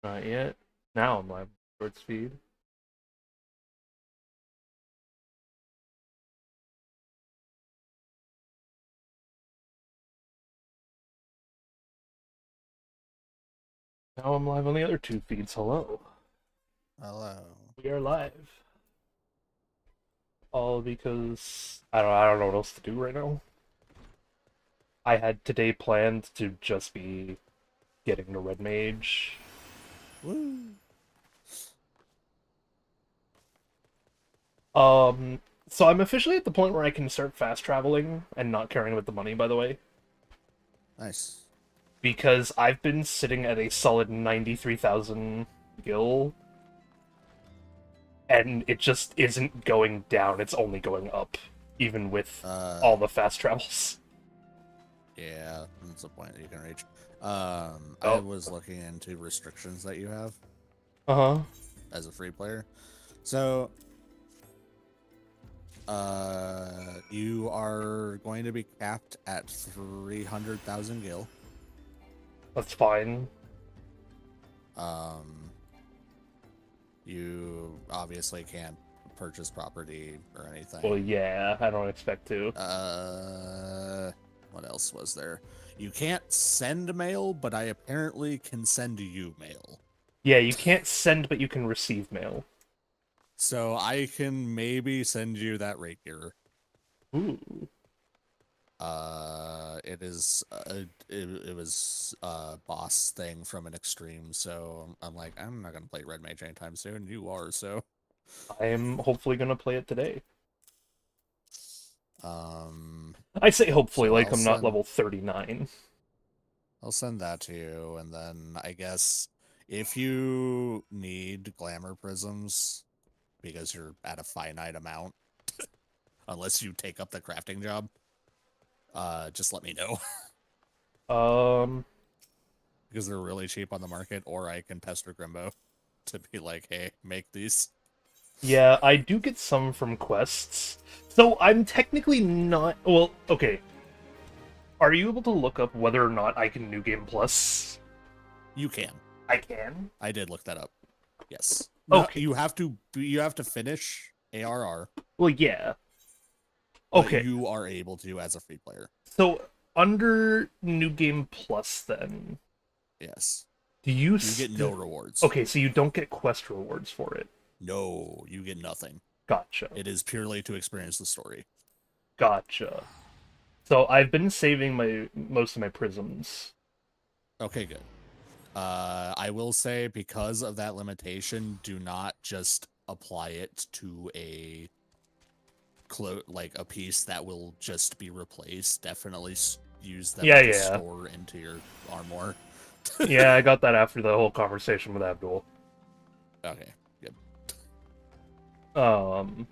Not yet. Now I'm live with speed. Now I'm live on the other two feeds. Hello. Hello. We are live. All because I don't know what else to do right now. I had today planned to just be getting the red mage. Woo. So I'm officially at the point where I can start fast traveling and not caring about the money, by the way. Nice. Because I've been sitting at a solid 93,000 gil, and it just isn't going down, it's only going up, even with all the fast travels. Yeah, that's the point that you can reach. I Oh, was looking into restrictions that you have uh-huh. as a free player. So, you are going to be capped at 300,000 gil. That's fine. Um, you obviously can't purchase property or Well, anything. yeah, I don't expect to. What else was there? You can't send mail, but I apparently can send you mail. Yeah, you can't send, but you can receive mail. So I can maybe send you that rapier. Ooh. It is it was a boss thing from an extreme, so I'm like, I'm not gonna play Red Mage anytime soon. You are, so I am hopefully gonna play it today. um, I say hopefully, so like I'm not level 39. I'll send that to you, and then I guess if you need glamour prisms because you're at a finite amount, unless you take up the crafting job, just let me know. Um, Because they're really cheap on the market, or I can pester Grimbo to be like, hey, make these. yeah, I do get some from quests. So I'm technically not, well, okay. Are you able to look up whether or not I can New Game Plus? You can. I can. I did look that up. Yes. No, Okay. you have to finish ARR, Well, yeah. but Okay. you are able to as a free player. So under New Game Plus, then Yes. do you You get no still? rewards. Okay, so you don't get quest rewards for it. No, you get nothing. Gotcha. It is purely to experience the story. Gotcha. So I've been saving my most of my prisms. Okay, good. I will say because of that limitation, do not just apply it to a like a piece that will just be replaced. Definitely use them Yeah, to yeah, store into your armor. yeah. I got that after the whole conversation with Abdul. Okay, good. Um.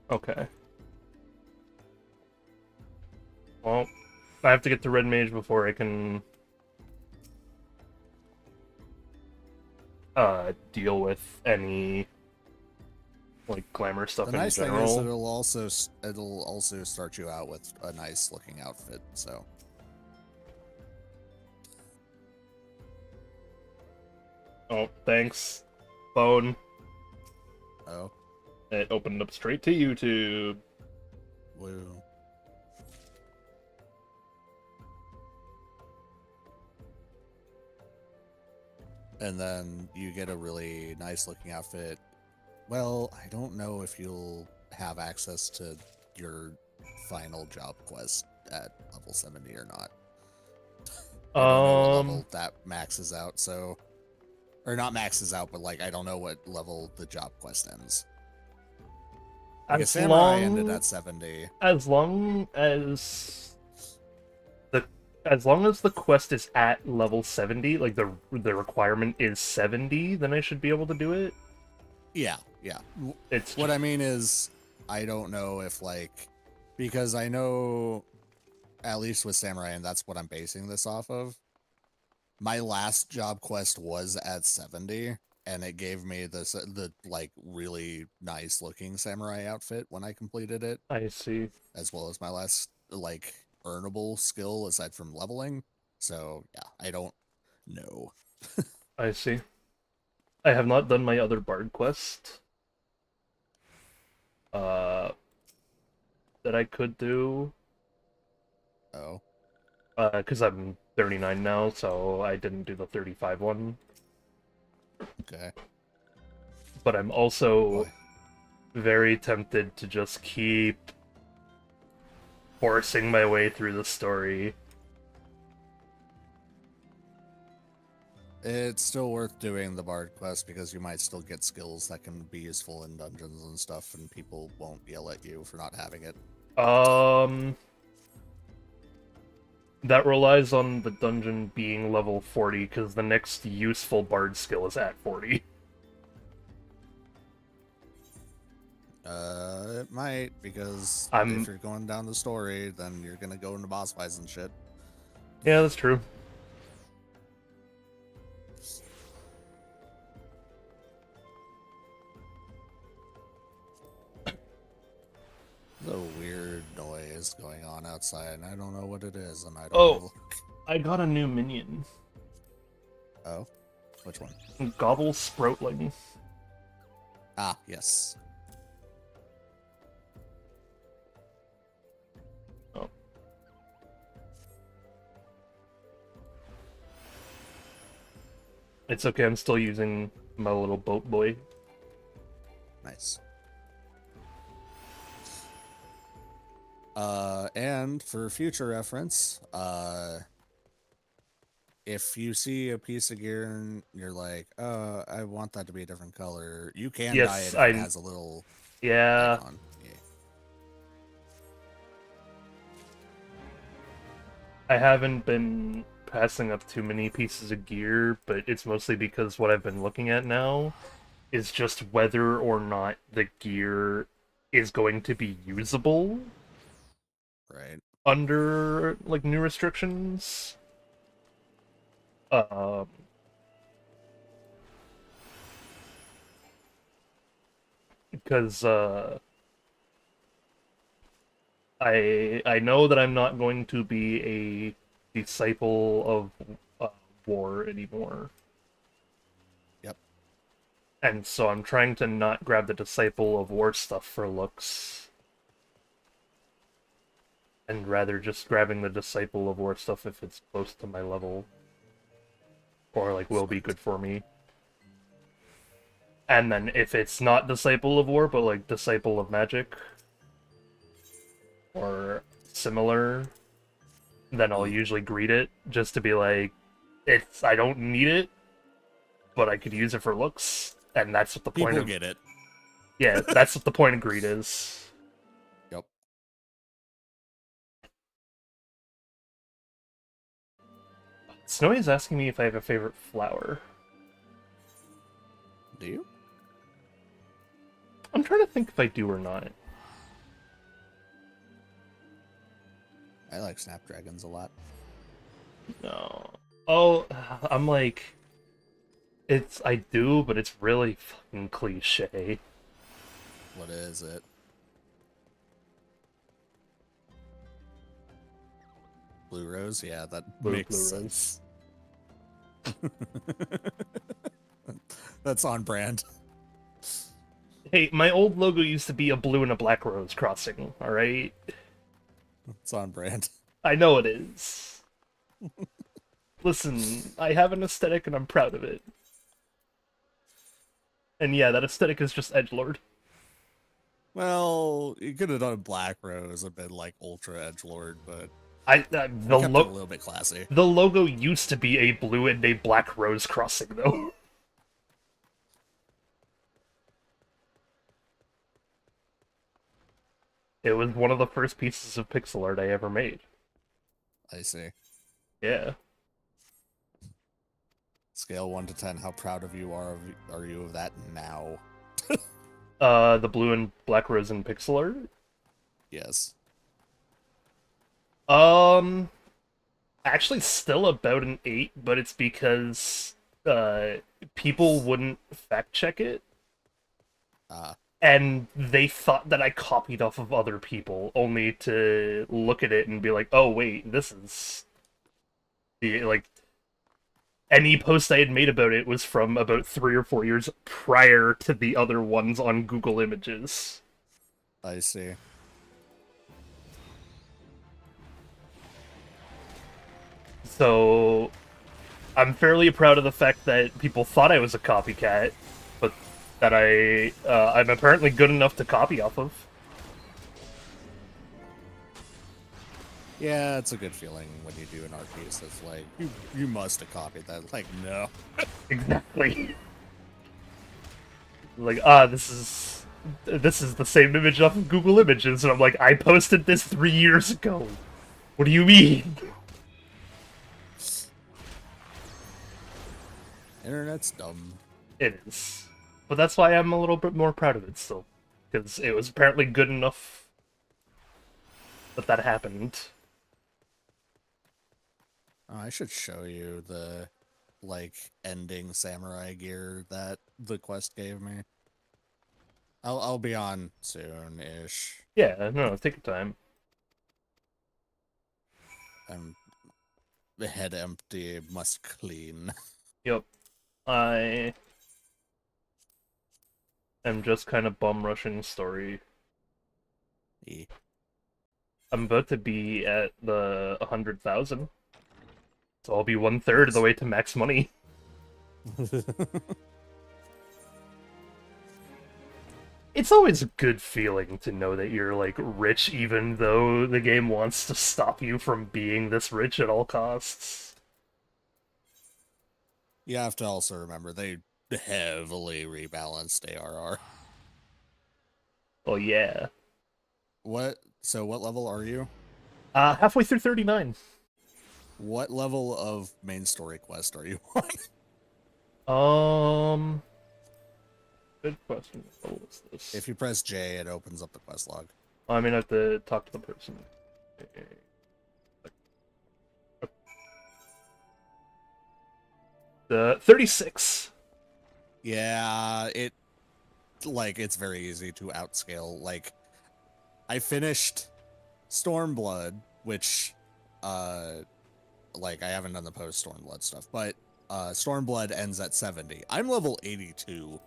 Okay. Well, I have to get to Red Mage before I can deal with any like glamour The stuff in nice thing is general. it'll also start you out with a nice looking outfit. So Oh, thanks, phone. oh, It opened up straight to YouTube. woo. And then you get a really nice looking outfit. Well, I don't know if you'll have access to your final job quest at level 70 or not. I don't know what Um, level that maxes out, so or not maxes out, but like I don't know what level the job quest ends. Because as Samurai ended long at 70. as long the as long as the quest is at level 70, like the requirement is 70, then I should be able to do it. Yeah, yeah. It's What just I mean is I don't know if like because I know at least with Samurai, and that's what I'm basing this off of. My last job quest was at 70, and it gave me the like really nice looking samurai outfit when I completed it, I see. as well as my last like earnable skill aside from leveling. So yeah, I don't know. I see. I have not done my other bard quest. Uh, that I could do. Oh, Because I'm 39 now, so I didn't do the 35 one. okay. But I'm also Boy. very tempted to just keep forcing my way through the story. It's still worth doing the bard quest because you might still get skills that can be useful in dungeons and stuff, and people won't yell at you for not having it. That relies on the dungeon being level 40, because the next useful bard skill is at 40. It might, because I'm... if you're going down the story, then you're gonna go into boss fights and shit. Yeah, that's true. There's a weird noise going on outside, and I don't know what it is, and I don't Oh, know. I got a new minion. Oh? Which one? Gobble Sproutling. Ah, yes. Oh. It's okay, I'm still using my little boat boy. Nice. And for future reference, if you see a piece of gear and you're like, I want that to be a different color, you can dye Yes, it if it has a little yeah. icon. Yeah. I haven't been passing up too many pieces of gear, but it's mostly because what I've been looking at now is just whether or not the gear is going to be usable Right. under, like, new restrictions. Because, I know that I'm not going to be a disciple of war anymore. Yep. And so I'm trying to not grab the disciple of war stuff for looks. And rather just grabbing the disciple of war stuff if it's close to my level. Or, like, will be good for me. And then if it's not Disciple of War, but like Disciple of Magic, or similar, then I'll usually greet it, just to be like, I don't need it, but I could use it for looks, and that's what the point People of... get it. Yeah, that's what the point of greet is. Yep. Snowy's asking me if I have a favorite flower. Do you? I'm trying to think if I do or not. I like snapdragons a lot. No. Oh, I'm like... I do, but it's really fucking cliche. What is it? Blue rose? Yeah, that makes Blue sense. That's on brand. Hey, my old logo used to be a blue and a black rose crossing, alright? It's on brand. I know it is. Listen, I have an aesthetic and I'm proud of it. And yeah, that aesthetic is just edgelord. Well, you could have done a black rose, a bit like ultra edgelord, but Kept it a little bit classy. The logo used to be a blue and a black rose crossing, though. It was one of the first pieces of pixel art I ever made. I see. Yeah. Scale 1 to 10, how proud of you are you of that now? The blue and black rose in pixel art? Yes. Actually still about an 8, but it's because people wouldn't fact check it, Uh, and they thought that I copied off of other people, only to look at it and be like, "Oh wait, this is the like." Any post I had made about it was from about 3 or 4 years prior to the other ones on Google Images. I see. So I'm fairly proud of the fact that people thought I was a copycat, but that I'm apparently good enough to copy off of. Yeah, it's a good feeling when you do an art piece that's like, you must have copied that. Like, no. Exactly. Like, this is the same image off of Google Images, and I'm like, I posted this 3 years ago. What do you mean? Internet's dumb. It is. But that's why I'm a little bit more proud of it still. Because it was apparently good enough that happened. Oh, I should show you the, like, ending samurai gear that the quest gave me. I'll be on soon-ish. Yeah, no, take your time. I'm head empty, must clean. Yep. I am just kind of bum rushing story. I'm about to be at the 100,000. So I'll be 1/3 of the way to max money. It's always a good feeling to know that you're, like, rich even though the game wants to stop you from being this rich at all costs. You have to also remember, they heavily rebalanced ARR. Well, yeah. So what level are you? Halfway through 39. What level of main story quest are you on? Good question. What was this? If you press J, it opens up the quest log. I mean, I have to talk to the person. The 36. Yeah, it's very easy to outscale. Like, I finished Stormblood, which, like, I haven't done the post Stormblood stuff, but, Stormblood ends at 70. I'm level 82.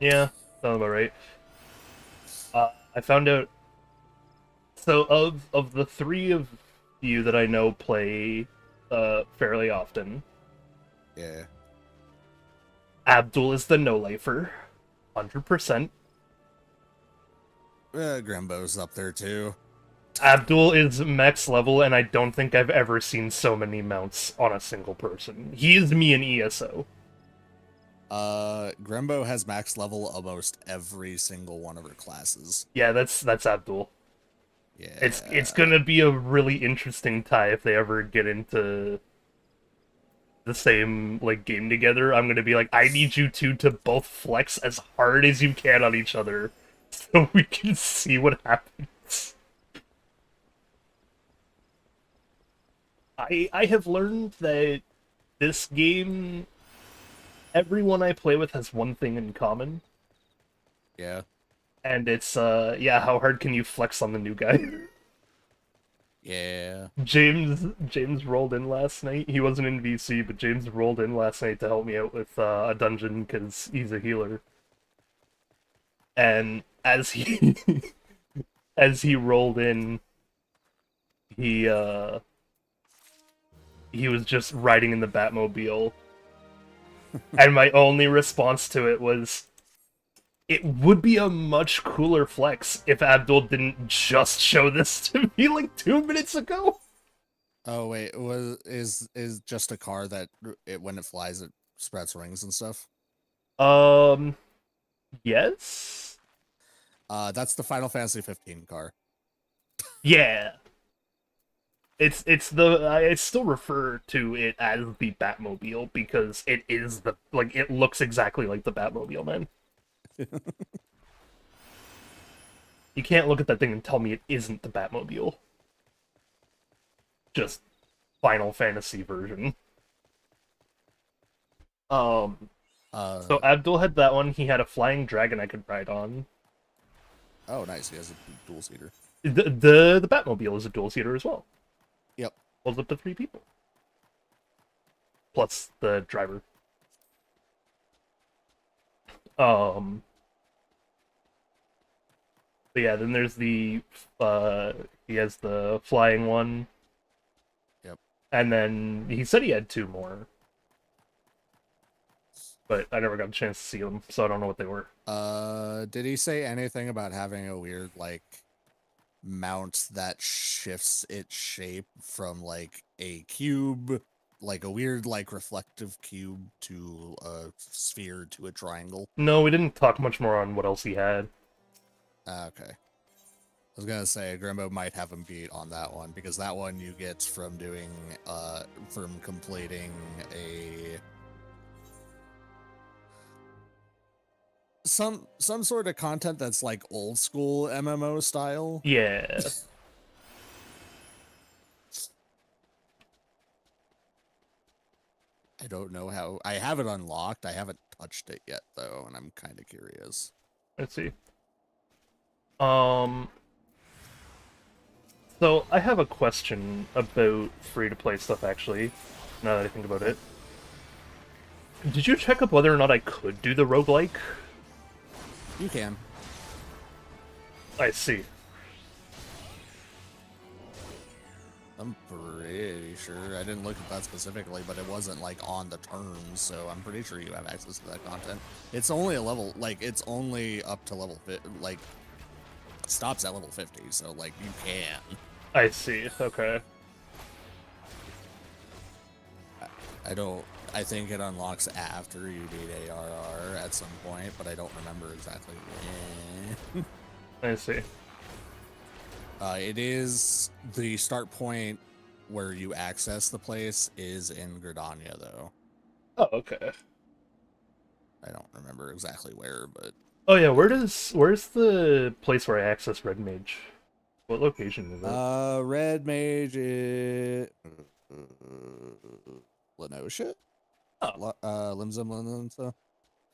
Yeah, sounds about right. I found out. So of the three of you that I know play fairly often, Yeah. Abdul is the no-lifer, 100%. Grimbo's up there too. Abdul is max level, and I don't think I've ever seen so many mounts on a single person. He is me in ESO. Grimbo has max level almost every single one of her classes. Yeah, that's Abdul. Yeah. It's gonna be a really interesting tie if they ever get into the same, like, game together. I'm gonna be like, I need you two to both flex as hard as you can on each other so we can see what happens. I have learned that this game, everyone I play with has one thing in common. Yeah. And it's, yeah, how hard can you flex on the new guy? Yeah. James rolled in last night. He wasn't in VC, but James rolled in last night to help me out with a dungeon because he's a healer. And as he as he rolled in, he was just riding in the Batmobile. And my only response to it was, it would be a much cooler flex if Abdul didn't just show this to me like 2 minutes ago. Oh wait, is just a car that when it flies it spreads rings and stuff? Yes. That's the Final Fantasy 15 car. Yeah. I still refer to it as the Batmobile because it is it looks exactly like the Batmobile, man. You can't look at that thing and tell me it isn't the Batmobile. Just Final Fantasy version. Um, Uh, so Abdul had that one. He had a flying dragon I could ride on. oh, nice. He has a dual seater. The Batmobile is a dual seater as well. Yep. Holds up to 3 people. Plus the driver. Um, but yeah, then there's the he has the flying one, Yep. and then he said he had 2 more, but I never got a chance to see them, so I don't know what they were. Did he say anything about having a weird like mount that shifts its shape from like a cube, like a weird like reflective cube, to a sphere to a triangle? No, we didn't talk much more on what else he had. Okay. I was gonna say Grimbo might have him beat on that one, because that one you get from doing from completing a some sort of content that's like old school MMO style. Yeah. I don't know how. I have it unlocked. I haven't touched it yet though, and I'm kind of curious. Let's see. Um, so I have a question about free-to-play stuff, actually, now that I think about it. Did you check up whether or not I could do the roguelike? You can. I see. I'm pretty sure. I didn't look at that specifically, but it wasn't like on the terms, so I'm pretty sure you have access to that content. It's only a level, like it's only up to level like stops at level 50, so like you can. I see, okay. I don't. I think it unlocks after you beat ARR at some point, but I don't remember exactly when. I see. It is the start point where you access the place is in Gridania, though. Oh, okay. I don't remember exactly where, but Oh yeah, where's the place where I access Red Mage? What location is it? Red Mage is Lenosha? Oh, Limsa?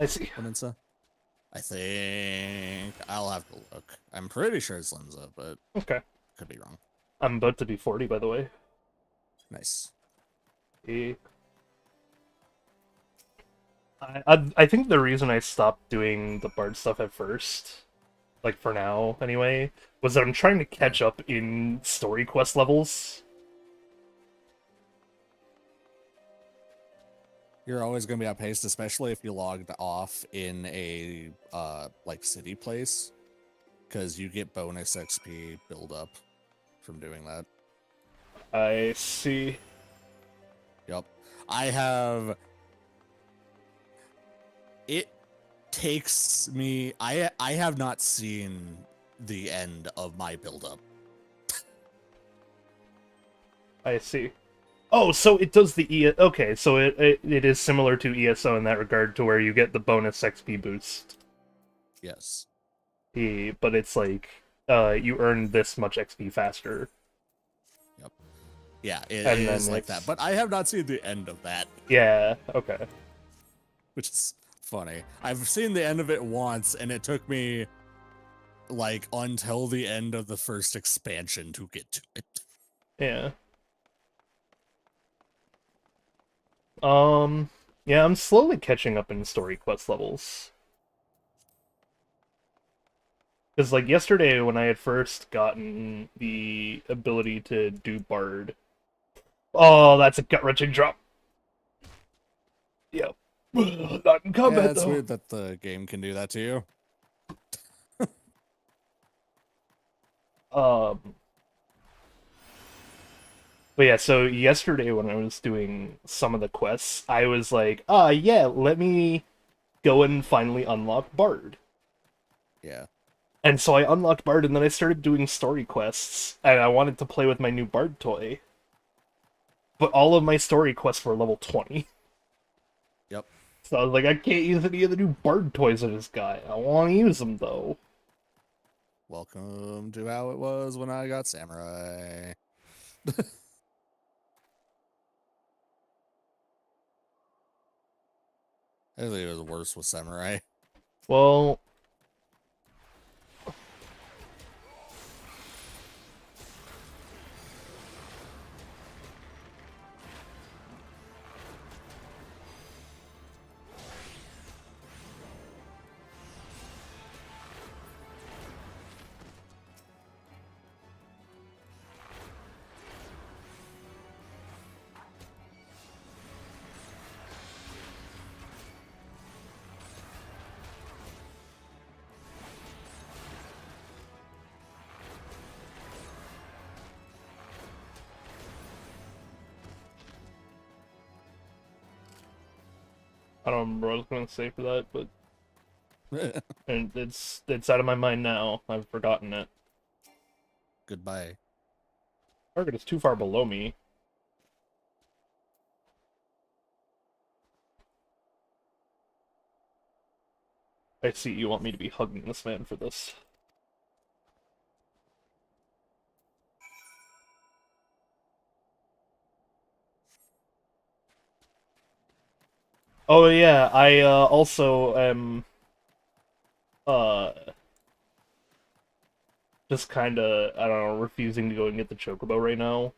I see. Lemonsa? I think I'll have to look. I'm pretty sure it's Limsa, but Okay. could be wrong. I'm about to be 40, by the way. Nice. Eh. I think the reason I stopped doing the Bard stuff at first, like for now anyway, was that I'm trying to catch up in story quest levels. You're always going to be outpaced, especially if you logged off in a like city place, because you get bonus XP build up from doing that. I see. Yep. I have. It takes me. I have not seen the end of my build up. I see. Oh, so it does the okay, so it is similar to ESO in that regard, to where you get the bonus XP boost. Yes. But it's like you earn this much XP faster. Yep. Yeah, it And is then like that. But I have not seen the end of that. Yeah, okay. Which is funny. I've seen the end of it once, and it took me like until the end of the first expansion to get to it. Yeah. Yeah, I'm slowly catching up in story quest levels. Because, like, yesterday when I had first gotten the ability to do Bard... Oh, that's a gut-wrenching drop! Yep. Not in combat, Yeah, it's though. weird that the game can do that to you. But yeah, so yesterday when I was doing some of the quests, I was like, yeah, let me go and finally unlock Bard. Yeah. And so I unlocked Bard, and then I started doing story quests, and I wanted to play with my new Bard toy. But all of my story quests were level 20. Yep. So I was like, I can't use any of the new Bard toys I just got. I want to use them, though. Welcome to how it was when I got Samurai. I think it was worse with Samurai. Well, I don't remember what I was going to say for that, but and it's out of my mind now. I've forgotten it. Goodbye. Target is too far below me. I see you want me to be hugging this man for this. Oh yeah, I also am just kind of, I don't know, refusing to go and get the chocobo right now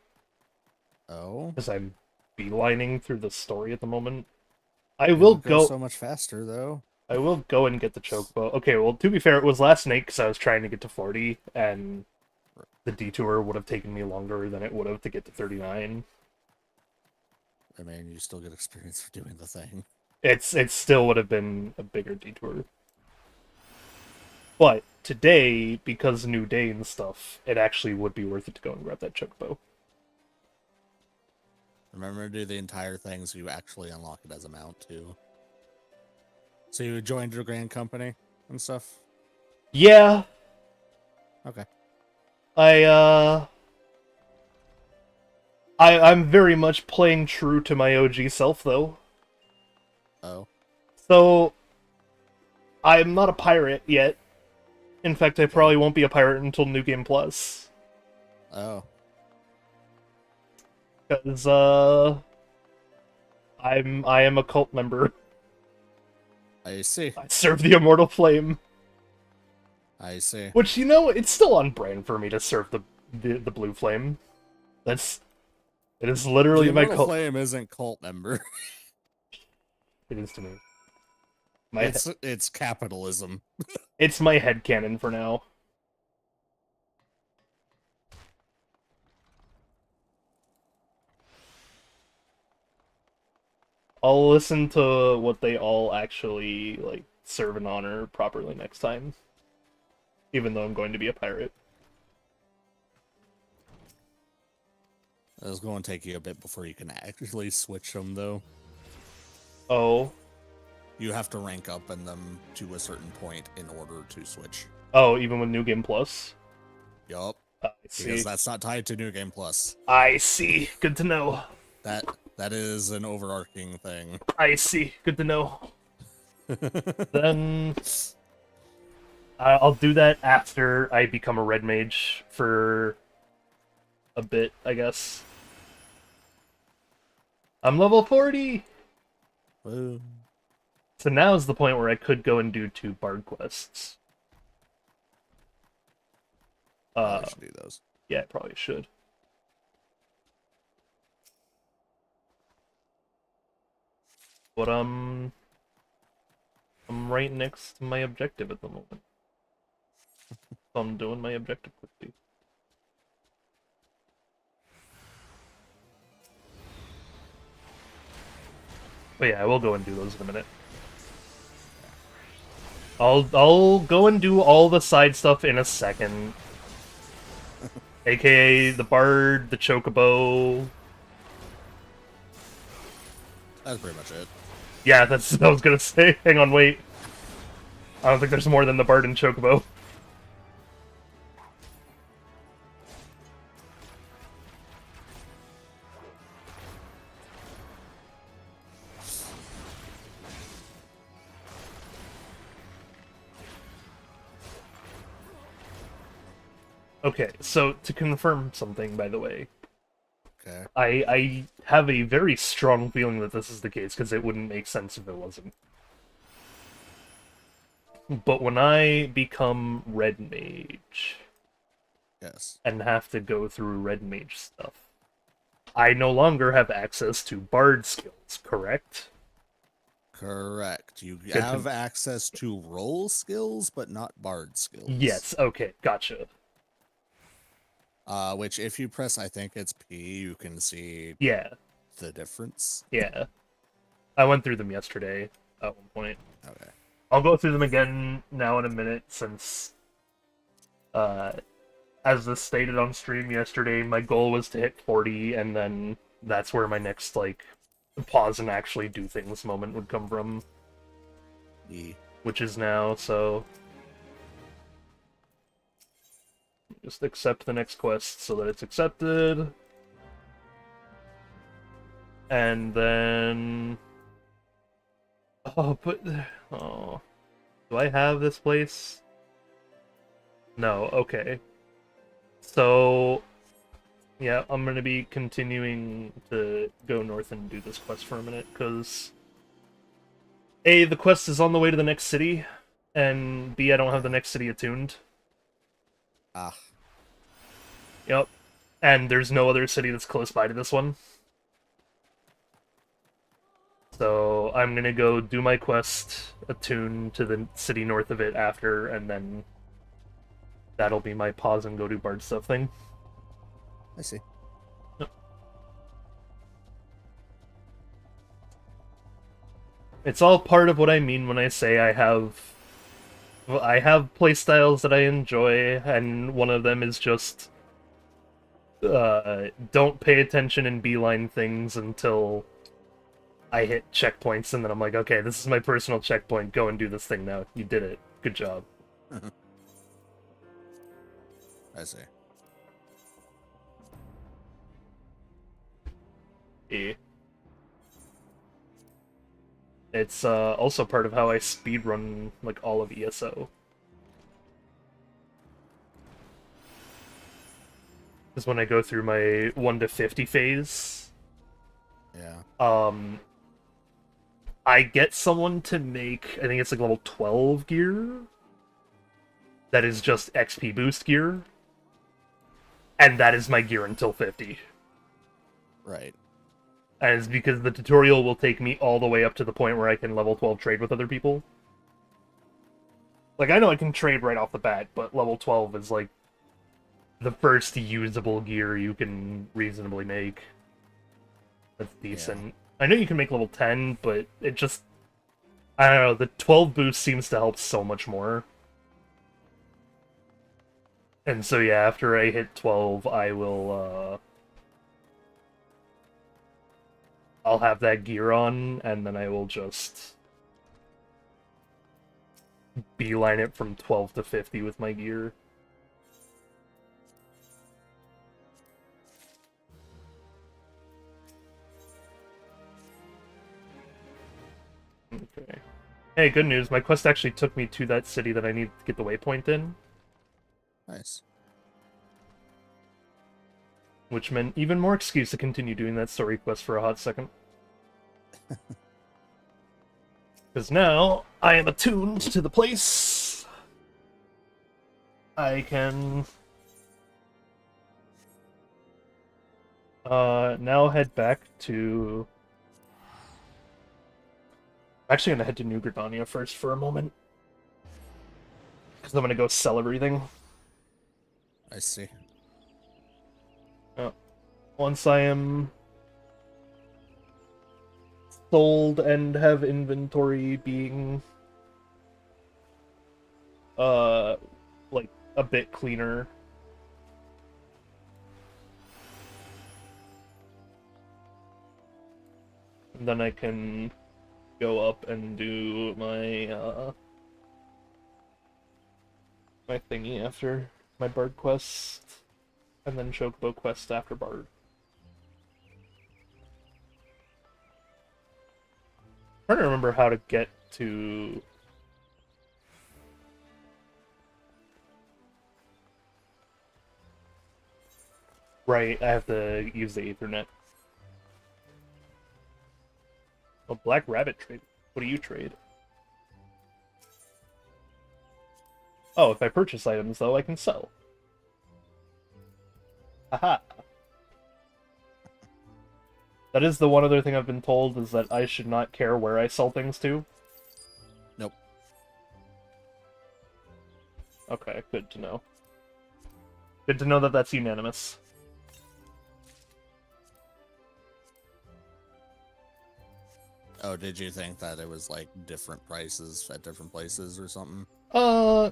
Oh? because I'm beelining through the story at the moment. I It will would go. so much faster, though. I will go and get the chocobo. Okay, well, to be fair, it was last night because I was trying to get to 40, and the detour would have taken me longer than it would have to get to 39. I mean, you still get experience for doing the thing. It still would have been a bigger detour. But today, because new day and stuff, it actually would be worth it to go and grab that chocobo. Remember to do the entire thing so you actually unlock it as a mount, too. So you joined your grand company and stuff? Yeah. Okay. I'm very much playing true to my OG self, though. Oh. So, I'm not a pirate yet. In fact, I probably won't be a pirate until New Game Plus. Oh. Because, I am a cult member. I see. I serve the Immortal Flame. I see. Which, you know, it's still on brand for me to serve the Blue Flame. It is literally the my Immortal cult. Flame isn't cult member. It is to me. It's capitalism. It's my headcanon for now. I'll listen to what they all actually, like, serve and honor properly next time. Even though I'm going to be a pirate. It's going to take you a bit before you can actually switch them, though. Oh. You have to rank up in them to a certain point in order to switch. Oh, even with New Game Plus? Yup. I see. Because that's not tied to New Game Plus. I see. Good to know. That is an overarching thing. I see. Good to know. Then I'll do that after I become a red mage for a bit, I guess. I'm level 40! Woo. So now is the point where I could go and do 2 bard quests. I should do those. Yeah, I probably should. But I'm right next to my objective at the moment. So I'm doing my objective quickly. But yeah, I will go and do those in a minute. I'll go and do all the side stuff in a second. AKA the bard, the chocobo. That's pretty much it. Yeah, that's what I was gonna say. Hang on, wait. I don't think there's more than the bard and chocobo. Okay, so to confirm something, by the way, Okay. I have a very strong feeling that this is the case, because it wouldn't make sense if it wasn't. But when I become Red Mage Yes. and have to go through Red Mage stuff, I no longer have access to Bard skills, correct? Correct. You Good to have access to roll skills, but not bard skills. Yes, okay, gotcha. Which if you press, I think it's P, you can see Yeah, the difference. yeah. I went through them yesterday at one point. Okay. I'll go through them again now in a minute since, as this stated on stream yesterday, my goal was to hit 40, and then that's where my next, like, pause and actually do things moment would come from. Which is now, so... Just accept the next quest so that it's accepted. And then... Oh, but... Oh... Do I have this place? No, okay. So... Yeah, I'm gonna be continuing to go north and do this quest for a minute, because... A, the quest is on the way to the next city, and B, I don't have the next city attuned. Ah. Yep. And there's no other city that's close by to this one. So I'm gonna go do my quest, attune to the city north of it after, and then that'll be my pause and go do bard stuff thing. I see. Yep. It's all part of what I mean when I say I have playstyles that I enjoy, and one of them is just don't pay attention and beeline things until I hit checkpoints, and then I'm like, okay, this is my personal checkpoint, go and do this thing now. You did it. Good job. I see. Yeah. It's also part of how I speedrun like all of ESO. Is when I go through my 1 to 50 phase. Yeah. I get someone to make, I think it's like level 12 gear. That is just XP boost gear. And that is my gear until 50. Right. And it's because the tutorial will take me all the way up to the point where I can level 12 trade with other people. Like, I know I can trade right off the bat, but level 12 is like the first usable gear you can reasonably make. That's decent. Yeah. I know you can make level 10, but it just... I don't know, the 12 boost seems to help so much more. And so yeah, after I hit 12, I will, I'll have that gear on, and then I will just beeline it from 12 to 50 with my gear. Okay. Hey, good news. My quest actually took me to that city that I need to get the waypoint in. Nice. Which meant even more excuse to continue doing that story quest for a hot second. Because now I am attuned to the place. I can now head back to... I'm actually going to head to New Gridania first for a moment. Because I'm going to go sell everything. I see. Once I am sold and have inventory being like a bit cleaner, and then I can go up and do my my thingy after my bard quest, and then chocobo quest after bard. I'm trying to remember how to get to... Right, I have to use the Ethernet. Oh, Black Rabbit trade. What do you trade? Oh, if I purchase items, though, I can sell. Haha. That is the one other thing I've been told, is that I should not care where I sell things to. Nope. Okay, good to know. Good to know that that's unanimous. Oh, did you think that it was like different prices at different places or something?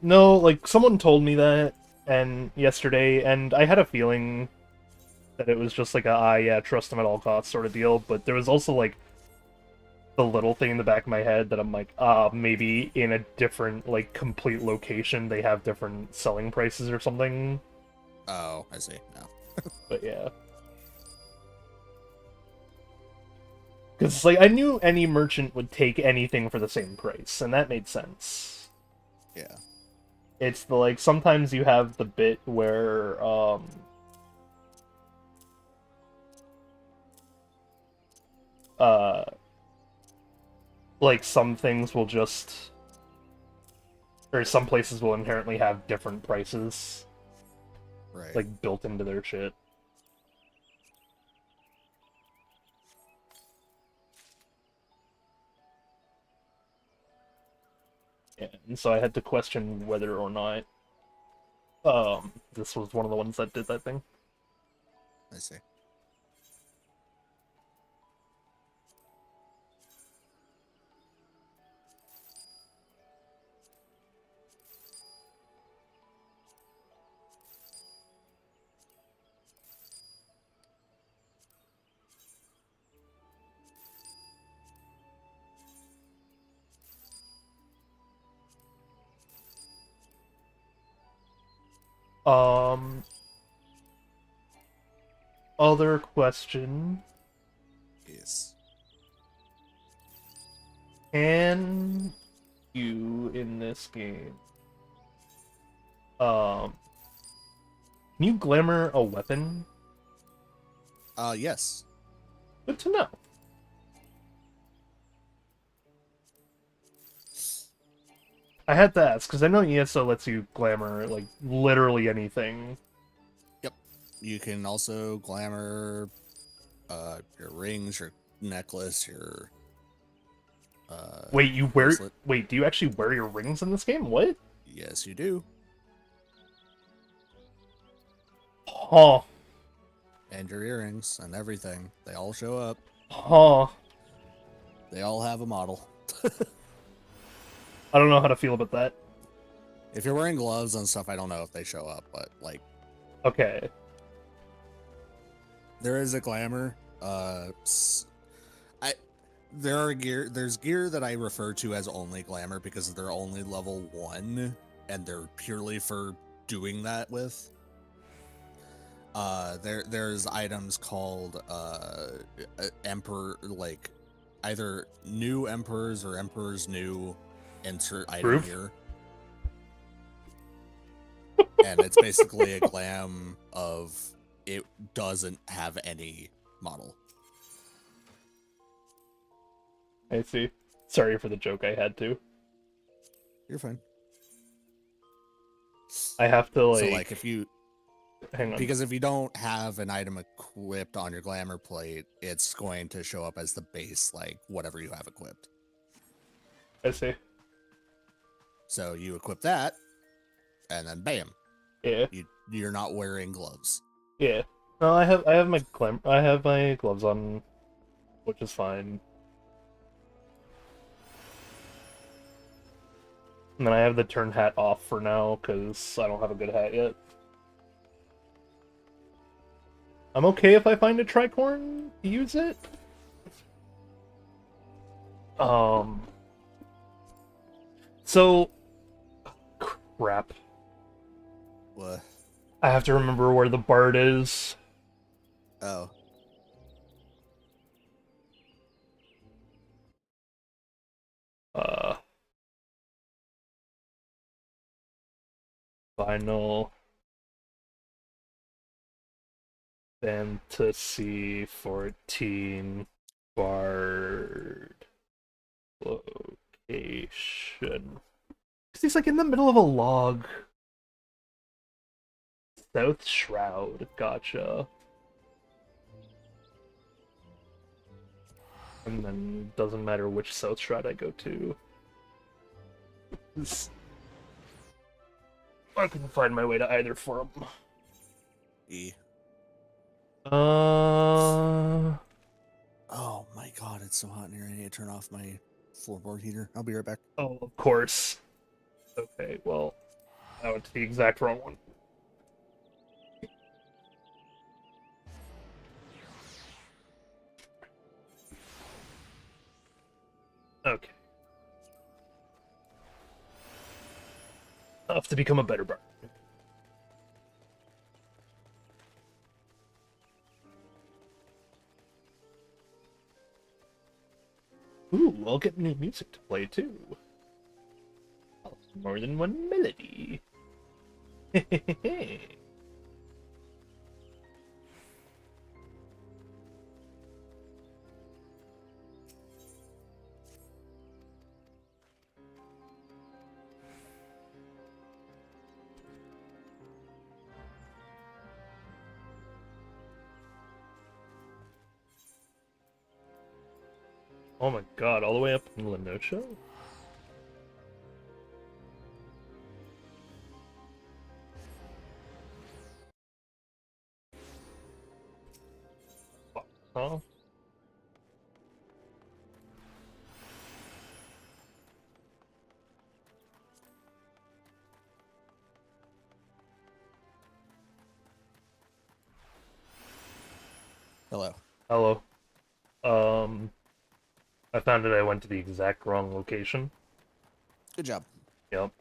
No, like, someone told me that and yesterday, and I had a feeling that it was just like a, yeah, trust them at all costs sort of deal, but there was also, like, the little thing in the back of my head that I'm like, maybe in a different, like, complete location they have different selling prices or something. Oh, I see. No. But yeah. Because, like, I knew any merchant would take anything for the same price, and that made sense. Yeah. It's the, like, sometimes you have the bit where, like, some things will just... Or some places will inherently have different prices, Right. like, built into their shit. Yeah, and so I had to question whether or not, this was one of the ones that did that thing. I see. Um, Other question. Yes. Can you, in this game, can you glamour a weapon? Yes. Good to know. I had to ask, because I know ESO lets you glamour, like, literally anything. Yep. You can also glamour your rings, your necklace, your Wait, you wear... bracelet. Wait, do you actually wear your rings in this game? What? Yes, you do. Huh. And your earrings and everything. They all show up. Huh. They all have a model. I don't know how to feel about that. If you're wearing gloves and stuff, I don't know if they show up, but like Okay. there is a glamour. There's gear that I refer to as only glamour because they're only level 1 and they're purely for doing that with. There's items called emperor, like either new emperors or emperors new, insert item Proof? here. And it's basically a glam of it doesn't have any model. I see. Sorry for the joke, I had to. You're fine. I have to, like... So like if you Hang on. because if you don't have an item equipped on your glamour plate, it's going to show up as the base, like whatever you have equipped. I see. So you equip that, and then bam, Yeah. you're not wearing gloves. Yeah. No, I have my gloves on, which is fine. And then I have the turn hat off for now, because I don't have a good hat yet. I'm okay if I find a tricorn to use it. So... Crap. What? I have to remember where the bard is. Oh. Final Fantasy 14 Bard location. 'Cause he's like in the middle of a log. South Shroud, gotcha. And then doesn't matter which South Shroud I go to. I can find my way to either form. E. Uh. Oh my god, it's so hot in here. I need to turn off my floorboard heater. I'll be right back. Oh, of course. Okay, well, I went to the exact wrong one. Okay. Enough to become a better bard. Ooh, I'll get new music to play too. More than one melody. Oh my god, all the way up in Lenosha? Huh? Hello. Hello. I found it. I went to the exact wrong location. Good job. Yep.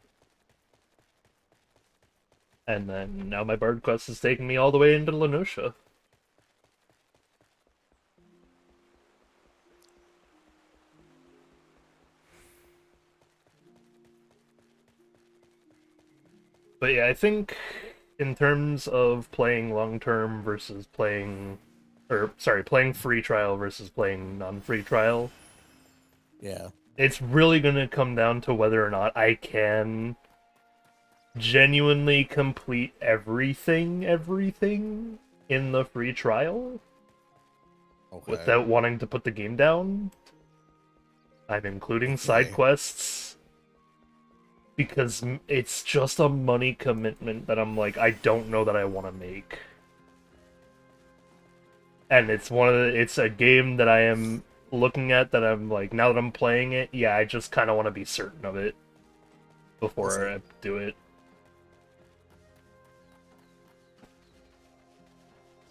And then now my bard quest is taking me all the way into Lenosha. But yeah, I think in terms of playing long-term versus playing... Or, sorry, playing free trial versus playing non-free trial, Yeah. it's really gonna come down to whether or not I can genuinely complete everything in the free trial Okay. without wanting to put the game down. I'm including side Okay. quests because it's just a money commitment that I'm like, I don't know that I want to make. And it's it's a game that I am looking at that I'm like, now that I'm playing it, yeah, I just kind of want to be certain of it before I do it.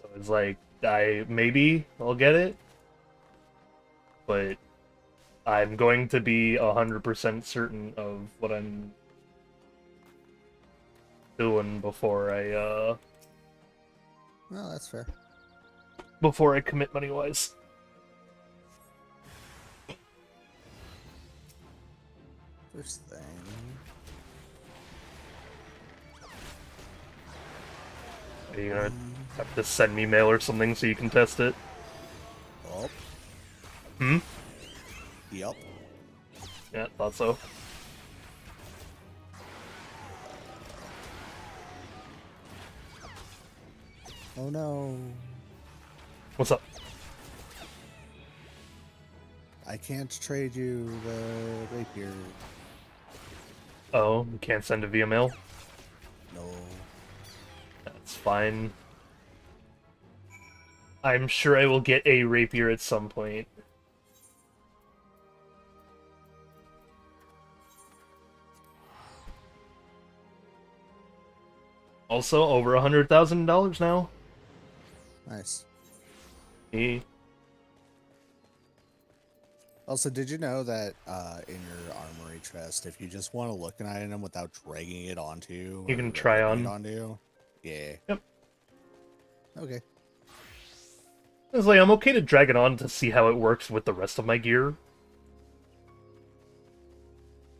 So it's like, maybe I'll get it, but I'm going to be 100% certain of what I'm doing before Well, that's fair. before I commit money-wise. First thing. Are you gonna have to send me mail or something so you can test it? Oh. Hmm? Yep. Yeah, thought so. Oh no. What's up? I can't trade you the rapier. Oh, you can't send it via mail? No. That's fine. I'm sure I will get a rapier at some point. Also, over $100,000 now. Nice. E. Also, did you know that in your armory chest, if you just want to look at an item without dragging it onto You can or try equipping on. it onto? Yeah. Yep. Okay. It's like, I'm okay to drag it on to see how it works with the rest of my gear.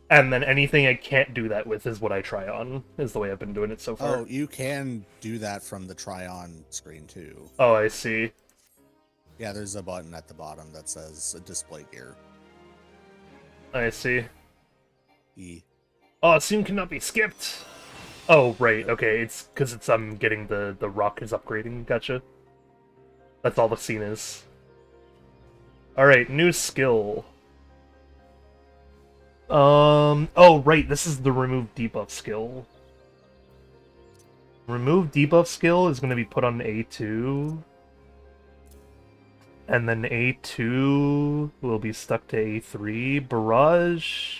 And then anything I can't do that with is what I try on, is the way I've been doing it so far. Oh, you can do that from the try-on screen, too. Oh, I see. Yeah, there's a button at the bottom that says display gear. I see. E. Oh, soon cannot be skipped. Oh, right, okay, it's because it's getting the rock is upgrading, gotcha. That's all the scene is. Alright, new skill. Oh right, this is the remove debuff skill. Remove debuff skill is gonna be put on A2. And then A2 will be stuck to A3. Barrage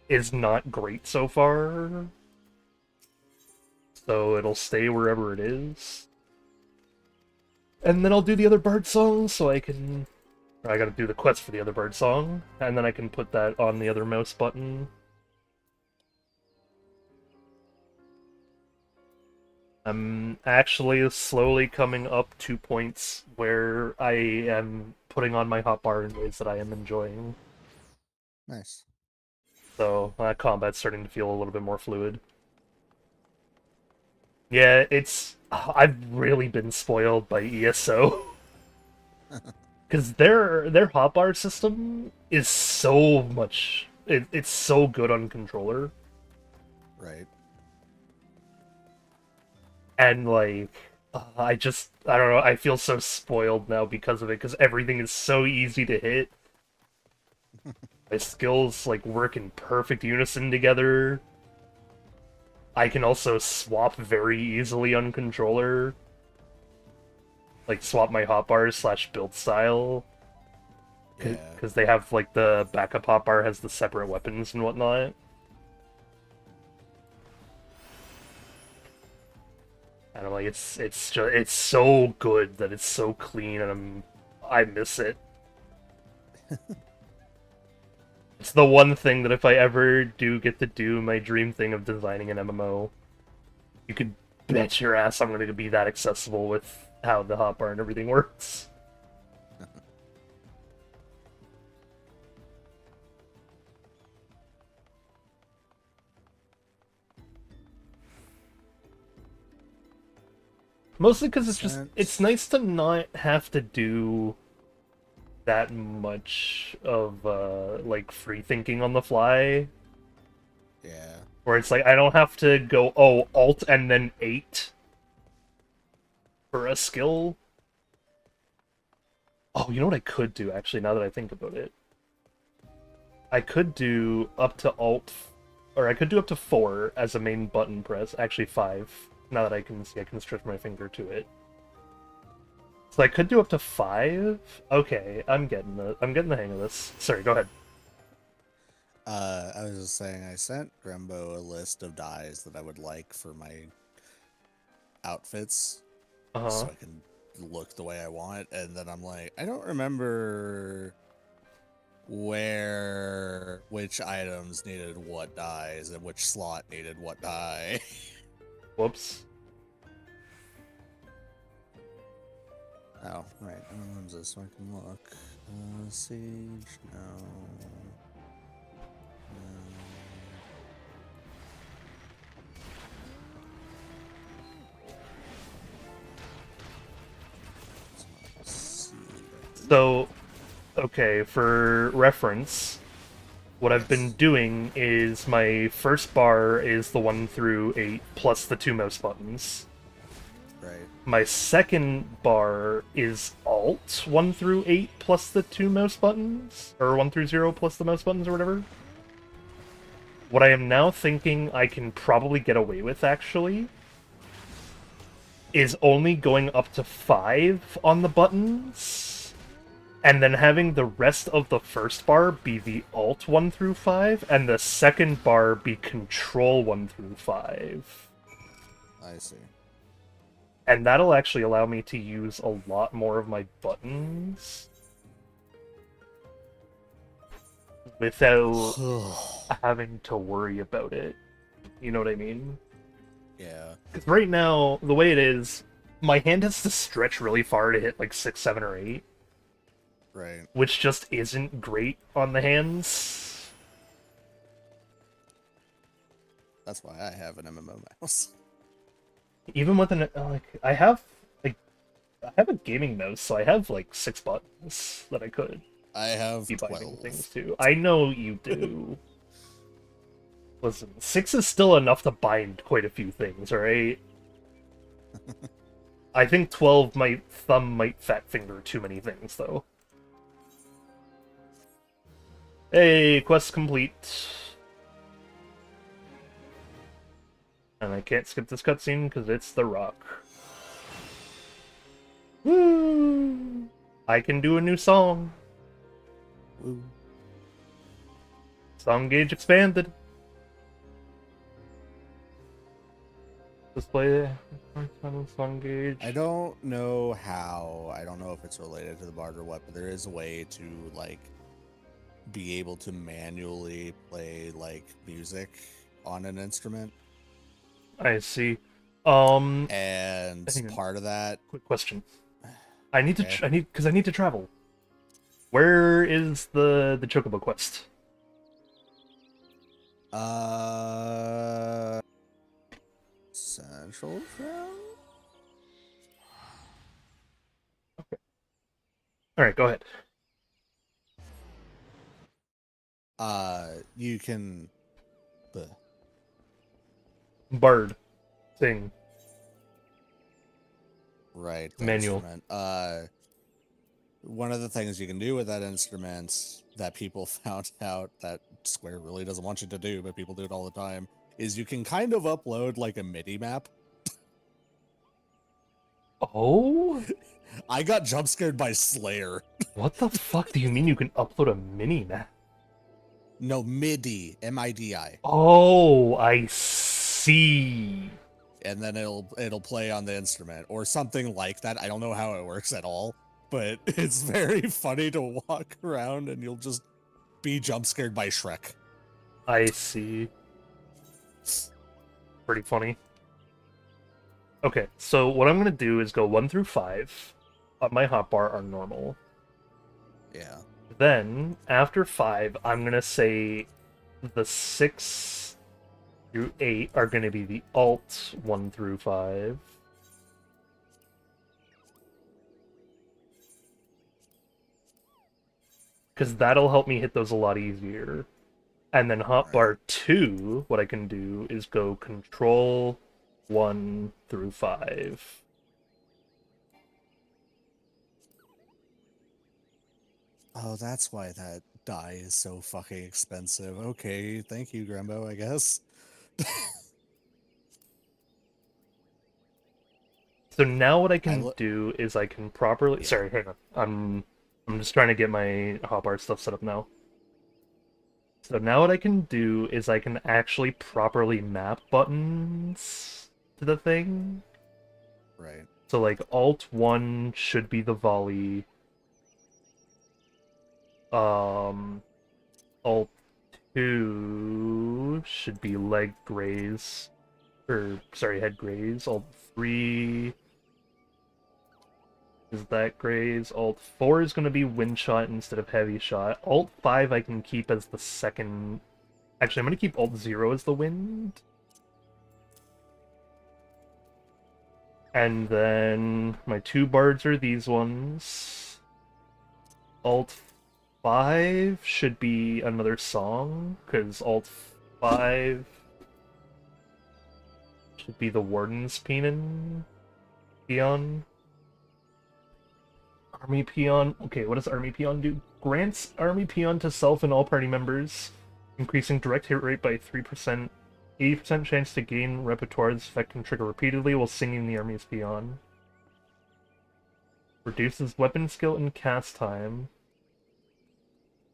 is not great so far. So it'll stay wherever it is. And then I'll do the other bird song so I can... I gotta do the quest for the other bird song, and then I can put that on the other mouse button. I'm actually slowly coming up 2 points where I am putting on my hotbar in ways that I am enjoying. Nice. So, combat's starting to feel a little bit more fluid. Yeah, it's... I've really been spoiled by ESO. Because their hotbar system is so much... It's so good on controller. Right. And, like, I don't know, I feel so spoiled now because of it, because everything is so easy to hit. My skills, like, work in perfect unison together. I can also swap very easily on controller. Like, swap my hotbars / build style. Yeah. Because they have, like, the backup hotbar has the separate weapons and whatnot. And I'm like, it's so good that it's so clean, and I miss it. It's the one thing that if I ever do get to do my dream thing of designing an MMO, you could bet your ass I'm going to be that accessible with how the hotbar and everything works. Mostly because it's nice to not have to do that much of, like, free thinking on the fly. Yeah. Where it's like, I don't have to go, oh, Alt and then 8 for a skill. Oh, you know what I could do, actually, now that I think about it? I could do up to Alt, or I could do up to 4 as a main button press. Actually, 5. Now that I can see, I can stretch my finger to it. So I could do up to 5? Okay, I'm getting the hang of this. Sorry, go ahead. I was just saying, I sent Grembo a list of dyes that I would like for my outfits, so I can look the way I want, and then I'm like, I don't remember which items needed what dyes and which slot needed what dye. Whoops. Oh, right. Owns this so I can look. Siege, no. So, okay, for reference, what I've been doing is my first bar is the 1 through 8 plus the 2 mouse buttons. Right. My second bar is Alt 1 through 8 plus the 2 mouse buttons, or 1 through 0 plus the mouse buttons or whatever. What I am now thinking I can probably get away with, actually, is only going up to 5 on the buttons, and then having the rest of the first bar be the Alt 1 through 5, and the second bar be Control 1 through 5. I see. And that'll actually allow me to use a lot more of my buttons without having to worry about it. You know what I mean? Yeah. Because right now, the way it is, my hand has to stretch really far to hit like 6, 7, or 8. Right. Which just isn't great on the hands. That's why I have an MMO mouse. Even with an I have a gaming mouse, so I have like 6 buttons that I could I have be 12. binding things to. I know you do. Listen, 6 is still enough to bind quite a few things, alright? I think 12 might fat finger too many things, though. Hey, quest complete. And I can't skip this cutscene because it's the rock. Woo! I can do a new song. Woo. Song gauge expanded. Display song gauge. I don't know how. I don't know if it's related to the bard or what, but there is a way to like be able to manually play like music on an instrument. I see. And I think part of that. Quick question. I need to. I need to travel. Where is the Chocobo quest? Central Town? Okay. Alright, go ahead. You can... Bard. Sing. Right. Manual. Instrument. One of the things you can do with that instrument that people found out that Square really doesn't want you to do, but people do it all the time, is you can kind of upload like a MIDI map. Oh? I got jump scared by Slayer. What the fuck do you mean you can upload a mini map? No, MIDI. M-I-D-I. Oh, I see. And then it'll play on the instrument or something like that. I don't know how it works at all, but it's very funny to walk around and you'll just be jump scared by Shrek. I see. Pretty funny. Okay, so what I'm gonna do is go 1 through 5. My hotbar are normal. Yeah. Then, after 5, I'm gonna say the 6 through 8 are gonna be the alt 1 through 5. Because that'll help me hit those a lot easier. And then hotbar 2, what I can do is go control 1 through 5. Oh, that's why that die is so fucking expensive. Okay, thank you, Grembo, I guess. So now what I can do is I can properly... Yeah. Sorry, hang on. I'm just trying to get my hotbar stuff set up now. So now what I can do is I can actually properly map buttons to the thing. Right. So like Alt 1 should be the volley. Alt 2 should be leg graze. Or, sorry, head graze. Alt 3 is that graze. Alt 4 is going to be wind shot instead of heavy shot. Alt 5 I can keep as the second... Actually, I'm going to keep Alt 0 as the wind. And then my 2 bards are these ones. Alt 5 should be another song, because Alt 5 should be the Warden's peon. Army peon. Okay, what does army peon do? Grants army peon to self and all party members, increasing direct hit rate by 3%, 80% chance to gain repertoire. This effect can trigger repeatedly while singing the army's peon. Reduces weapon skill and cast time.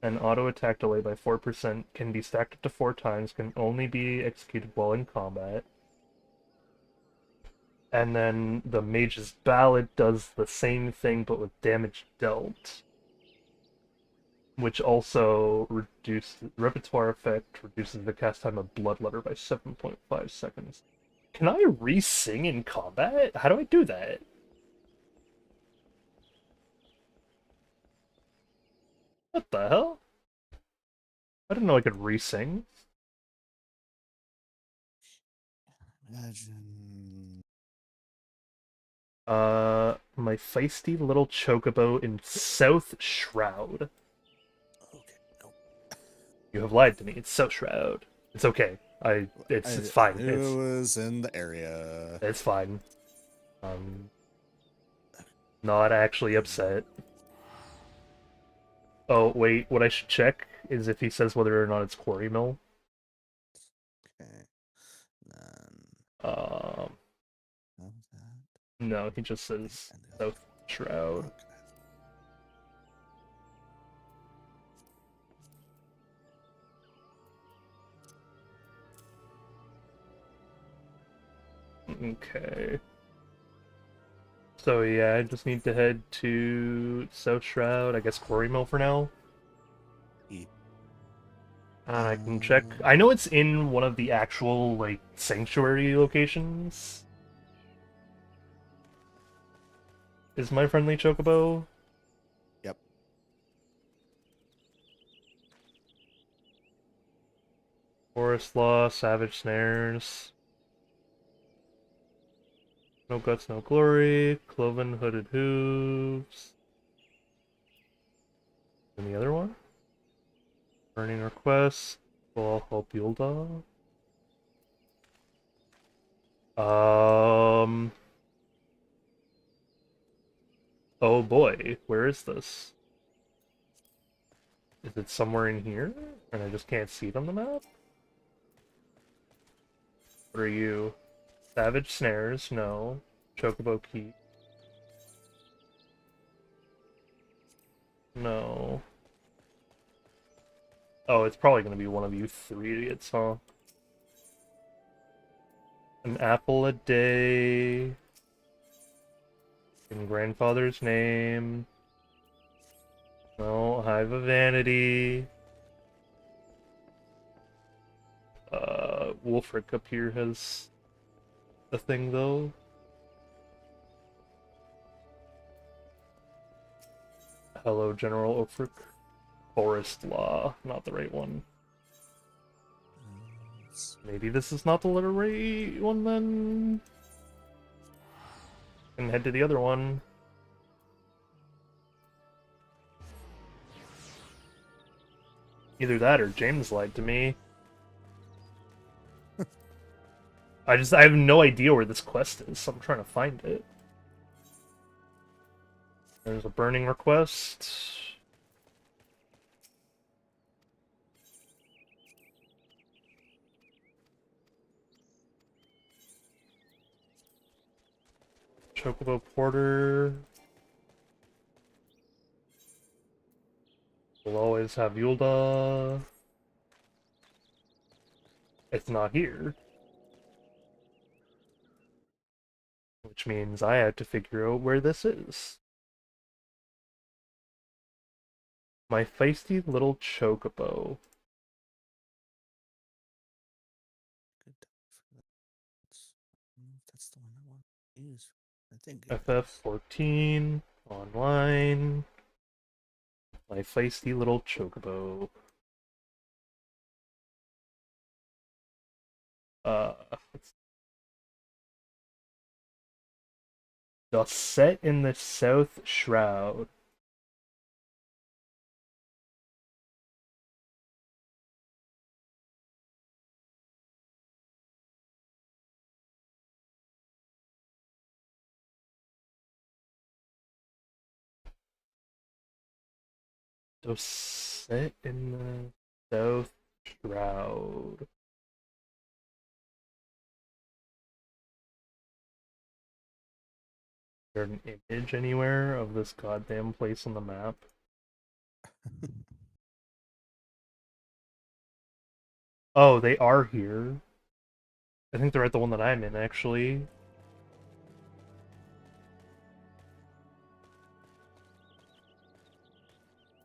And auto attack delay by 4%. Can be stacked up to 4 times. Can only be executed while in combat. And then the Mage's Ballad does the same thing, but with damage dealt. Which also reduces repertoire effect, reduces the cast time of Bloodletter by 7.5 seconds. Can I re-sing in combat? How do I do that? What the hell? I didn't know I could re-sing. Imagine... My feisty little chocobo in South Shroud. Okay, no. You have lied to me. It's South Shroud. It's okay. It's fine. Who was in the area? It's fine. Not actually upset. Oh, wait, what I should check is if he says whether or not it's Quarry Mill. Okay. Then Um, what was that? no, he just says South Shroud. Okay. Okay. So yeah, I just need to head to South Shroud, I guess Quarry Mill for now. And I can check. I know it's in one of the actual, like, sanctuary locations. Is my friendly Chocobo? Yep. Forest Law, Savage Snares. No Guts, No Glory. Cloven Hooded Hooves. And the other one? Burning Request. Well, Hope Yulda. Oh boy, where is this? Is it somewhere in here? And I just can't see it on the map? What are you? Savage Snares? No. Chocobo Key? No. Oh, it's probably going to be one of you three idiots, huh? An apple a day. In grandfather's name. No, Hive of Vanity. Wolfric up here has a thing, though. Hello, General Ulfric. Forest Law, not the right one. Maybe this is not the right one, then? And head to the other one. Either that or James lied to me. I have no idea where this quest is, so I'm trying to find it. There's a burning request. Chocobo Porter. We'll always have Yulda. It's not here. Which means I have to figure out where this is. My feisty little Chocobo. That's the one I want to use. I think FF14 online. My feisty little Chocobo. The set in the South Shroud. The set in the South Shroud. Is there an image anywhere of this goddamn place on the map? Oh, they are here. I think they're at the one that I'm in, actually.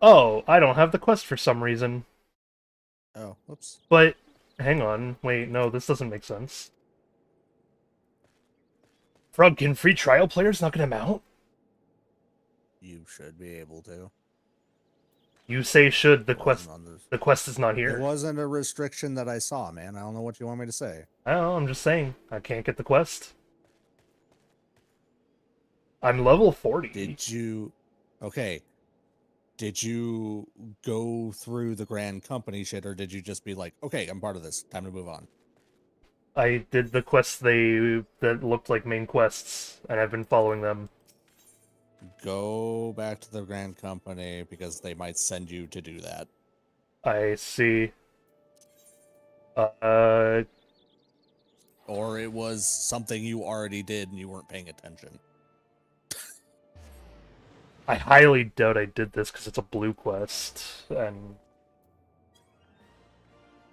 Oh, I don't have the quest for some reason. Oh, whoops. But, hang on. Wait, no, this doesn't make sense. Frog, can free trial players not get him out? You should be able to. You say should, the quest is not It here. wasn't a restriction that I saw, man. I don't know what you want me to say. I don't know, I'm just saying. I can't get the quest. I'm level 40. Did you... Okay. Did you go through the grand company shit, or did you just be like, okay, I'm part of this, time to move on? I did the quests that looked like main quests, and I've been following them. Go back to the Grand Company because they might send you to do that. I see. Uh, Or it was something you already did and you weren't paying attention. I highly doubt I did this because it's a blue quest, and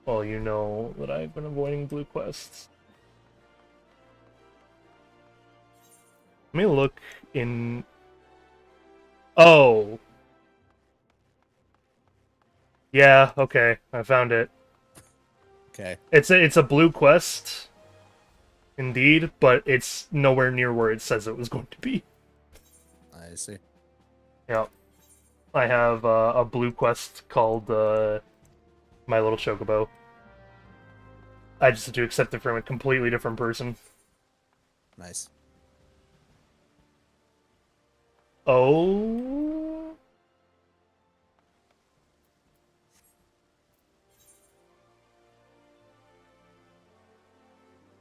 well, you know that I've been avoiding blue quests. Let me look in. Oh. Yeah, okay, I found it. Okay. It's a blue quest, indeed, but it's nowhere near where it says it was going to be. I see. Yeah, I have a blue quest called My Little Chocobo. I just had to accept it from a completely different person. Nice. Oh.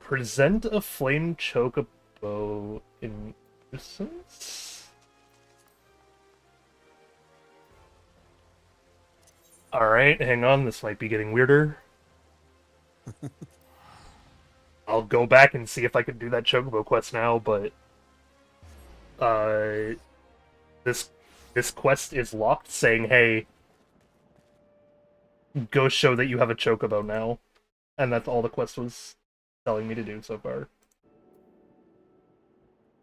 Present a flame chocobo in essence? Alright, hang on, this might be getting weirder. I'll go back and see if I can do that chocobo quest now, but this quest is locked saying, hey, go show that you have a chocobo now. And that's all the quest was telling me to do so far.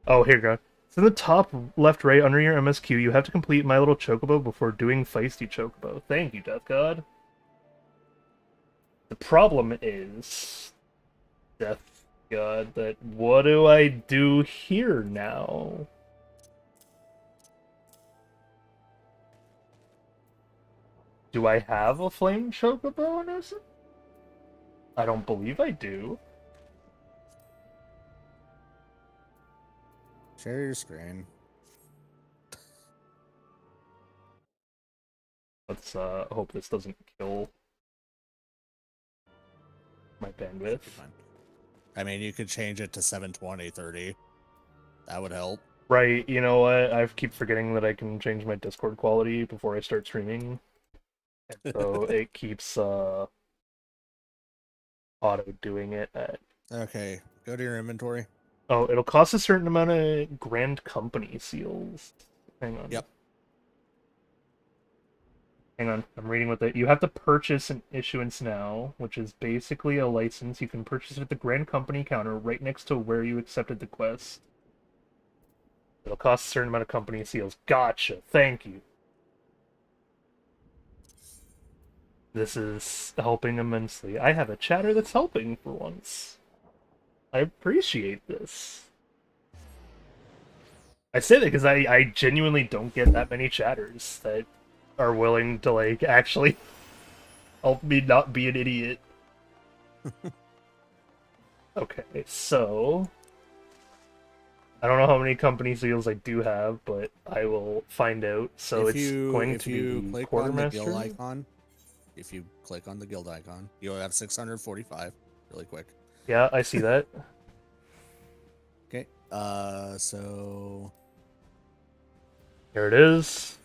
Oh, here you go. So in the top left right under your MSQ, you have to complete My Little Chocobo before doing Feisty Chocobo. Thank you, Death God. The problem is, Death God, that what do I do here now? Do I have a Flame Chocobo in essence? I don't believe I do. Share your screen. Let's hope this doesn't kill my bandwidth. Fine. I mean, you could change it to 720, 30. That would help. Right, you know what? I keep forgetting that I can change my Discord quality before I start streaming. And so it keeps auto doing it at... Okay, go to your inventory. Oh, it'll cost a certain amount of Grand Company seals. Hang on. Yep. Hang on, I'm reading with it. You have to purchase an issuance now, which is basically a license. You can purchase it at the Grand Company counter right next to where you accepted the quest. It'll cost a certain amount of company seals. Gotcha, thank you. This is helping immensely. I have a chatter that's helping for once. I appreciate this. I say that because I genuinely don't get that many chatters that are willing to, like, actually help me not be an idiot. Okay, so... I don't know how many company seals I do have, but I will find out. So it's going to be the click quartermaster. On the guild icon, if you click on the guild icon, you'll have 645 really quick. Yeah, I see that. Okay. So Here it is.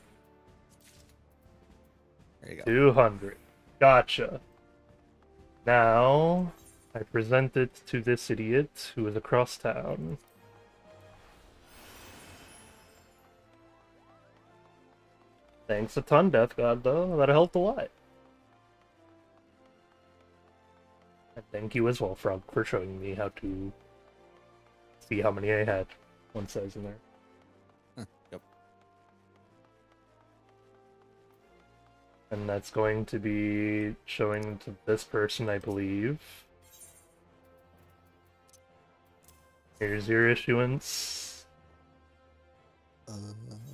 there you go. 200. Gotcha. Now, I present it to this idiot who is across town. Thanks a ton, Death God, though. That helped a lot. And thank you as well, Frog, for showing me how to see how many I had. One says in there. Yep. And that's going to be showing to this person, I believe. Here's your issuance.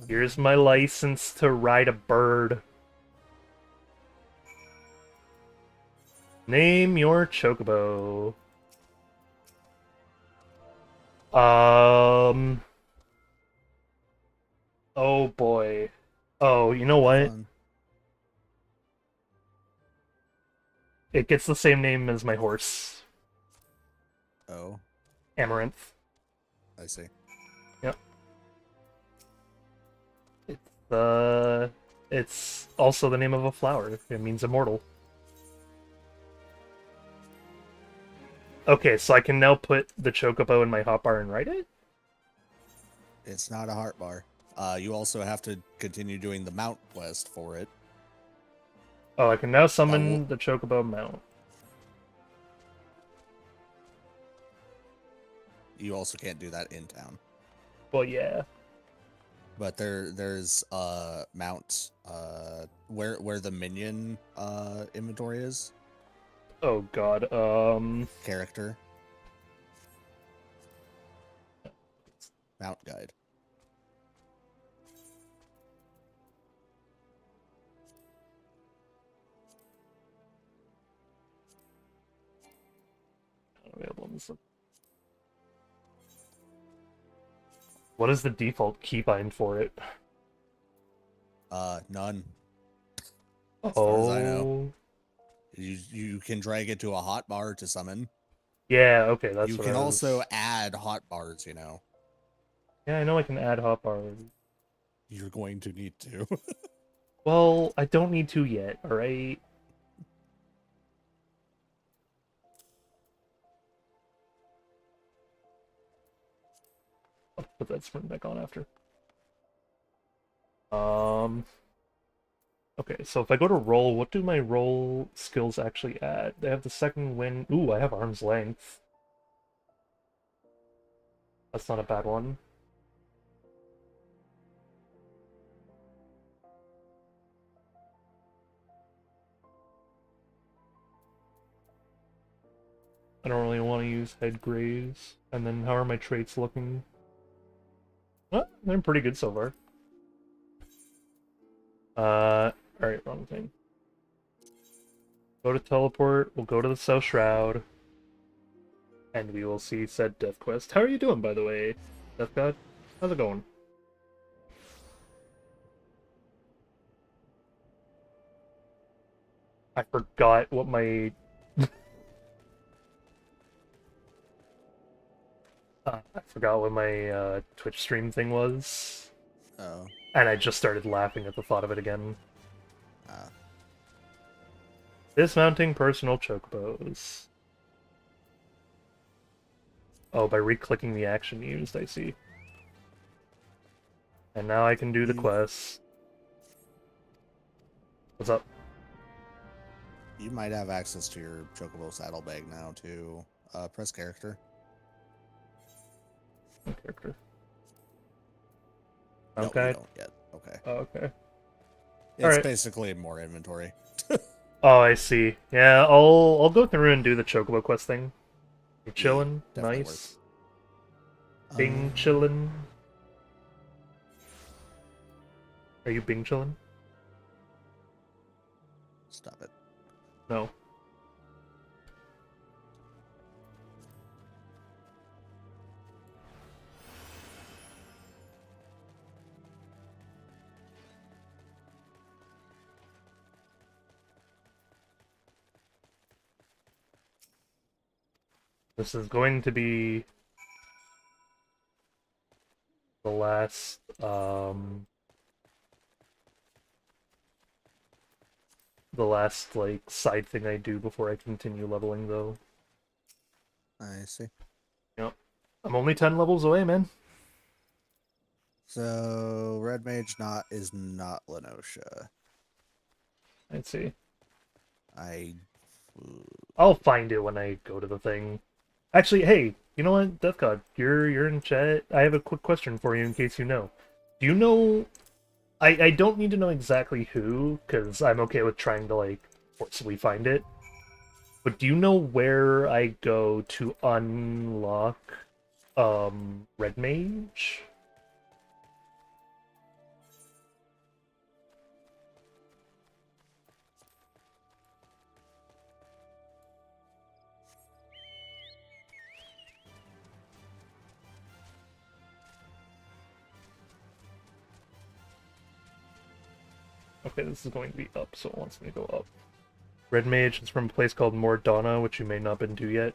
Here's my license to ride a bird. Name your chocobo. Oh boy. Oh, you know what? It gets the same name as my horse. Oh, Amaranth. I see. Yep. It's also the name of a flower. It means immortal. Okay, so I can now put the chocobo in my hotbar and write it? It's not a heart bar. You also have to continue doing the mount quest for it. Oh, I can now summon the chocobo mount. You also can't do that in town. Well, yeah. But there's mount where the minion inventory is. Oh god. Character. Mount guide. Available. What is the default keybind for it? None. Oh. As far as I know. You can drag it to a hotbar to summon. Yeah, okay, that's you what can I was... also add hotbars, you know. Yeah, I know I can add hotbars. You're going to need to. Well, I don't need to yet, alright? I'll put that sprint back on after. Okay, so if I go to roll, what do my roll skills actually add? They have the second wind. Ooh, I have arm's length. That's not a bad one. I don't really want to use head graze. And then how are my traits looking? Well, they're pretty good so far. Alright, wrong thing. Go to teleport, we'll go to the South Shroud. And we will see said death quest. How are you doing, by the way, Death God? How's it going? I forgot what my... I forgot what my Twitch stream thing was. Oh. And I just started laughing at the thought of it again. Ah. Dismounting personal chocobos. Oh, by re-clicking the action used, I see. And now I can do the quests. What's up? You might have access to your chocobo saddlebag now, too. Press character. Character. No, Okay. you don't yet. Okay. Oh, okay. It's basically more inventory. Oh, I see. Yeah, I'll go through and do the chocobo quest thing. You chillin'? Yeah, nice. Bing chillin'. Are you Bing chillin'? Stop it. No. This is going to be the last, like, side thing I do before I continue leveling, though. I see. Yep. I'm only 10 levels away, man. So, Red Mage is not Lenosha. I see. I'll I'll find it when I go to the thing. Actually, hey, you know what, Death God, you're in chat. I have a quick question for you in case you know. Do you know... I don't need to know exactly who, because I'm okay with trying to, like, forcibly find it. But do you know where I go to unlock, Red Mage? Okay, this is going to be up, so it wants me to go up. Red Mage is from a place called Mordana, which you may not have been to yet.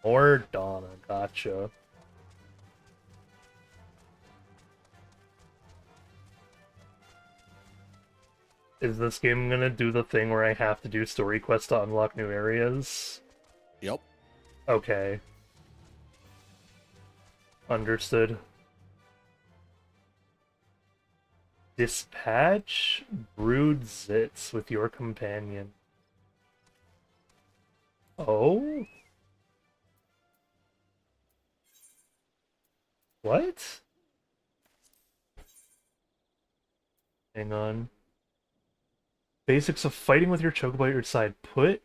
Or Donna, gotcha. Is this game gonna do the thing where I have to do story quests to unlock new areas? Yep. Okay. Understood. Dispatch brood zits with your companion. Oh? What? Hang on. Basics of fighting with your chocobo at your side. To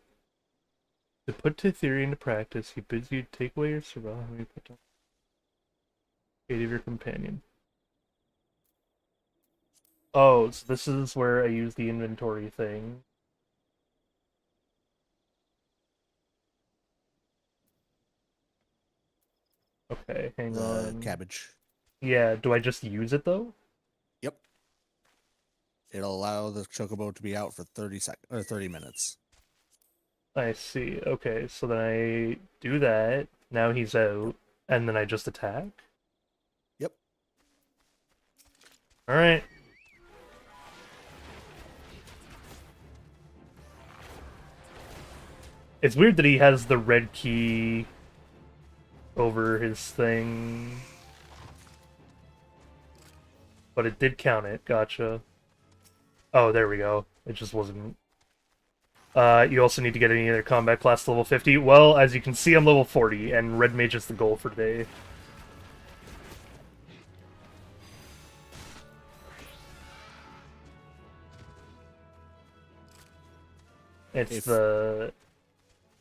put Theory into practice, he bids you take away your survival when you put down the fate of your companion. Oh, so this is where I use the inventory thing. Okay, hang The on. cabbage. Yeah, do I just use it though? Yep. It'll allow the chocobo to be out for 30 minutes. I see. Okay, so then I do that. Now he's out, and then I just attack. Yep. All right. It's weird that he has the red key over his thing. But it did count it. Gotcha. Oh, there we go. It just wasn't... you also need to get any other combat class to level 50. Well, as you can see, I'm level 40, and Red Mage is the goal for today. It's the...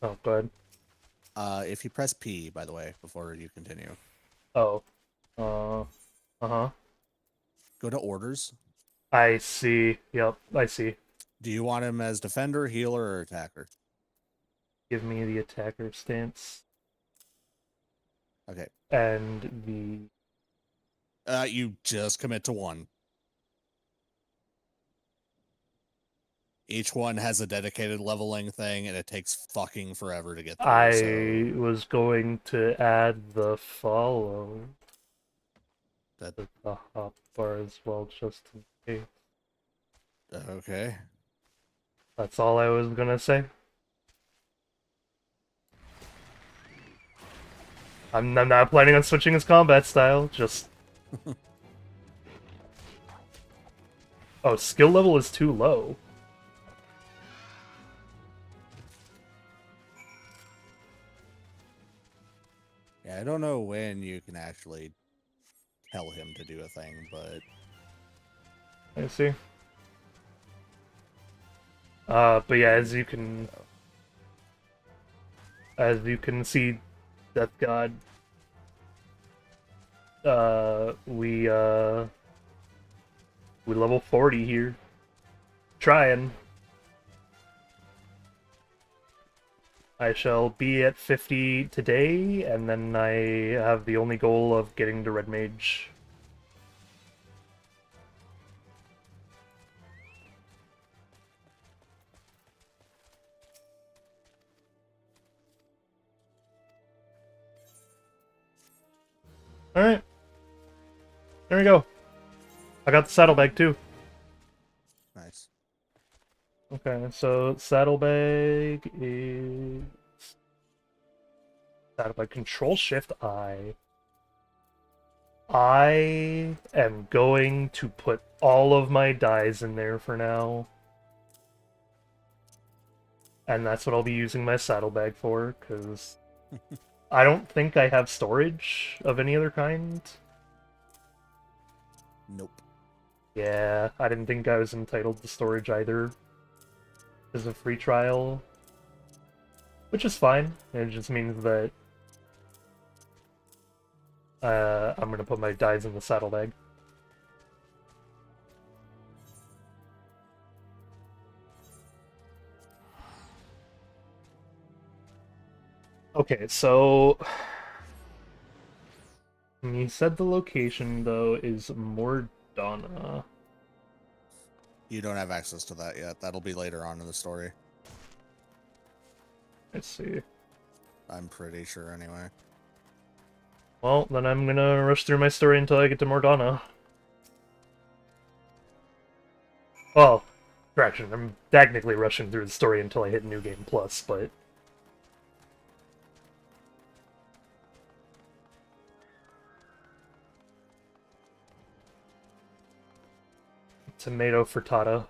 Oh, go ahead. If you press P, by the way, before you continue. Oh. Uh-huh. Go to orders. I see. Yep, I see. Do you want him as defender, healer, or attacker? Give me the attacker stance. Okay. And the... You just commit to one. Each one has a dedicated leveling thing, and it takes fucking forever to get through. I was going to add the follow. That... The hop bar as well, just in case. Okay. That's all I was gonna say. I'm not planning on switching his combat style, just... Oh, skill level is too low. Yeah, I don't know when you can actually tell him to do a thing, but... I see. But yeah, as you can see, Death God, we level 40 here. Trying. I shall be at 50 today, and then I have the only goal of getting to Red Mage. Alright. There we go. I got the saddlebag too. Nice. Okay, so saddlebag is... Saddlebag Control Shift I. I am going to put all of my dies in there for now. And that's what I'll be using my saddlebag for, because... I don't think I have storage of any other kind. Nope. Yeah, I didn't think I was entitled to storage either. As a free trial. Which is fine. It just means that I'm gonna put my dies in the saddlebag. Okay, so... You said the location, though, is Mordana. You don't have access to that yet. That'll be later on in the story. Let's see. I'm pretty sure anyway. Well, then I'm gonna rush through my story until I get to Morgana. Well, correction, I'm technically rushing through the story until I hit New Game Plus, but... Tomato frittata.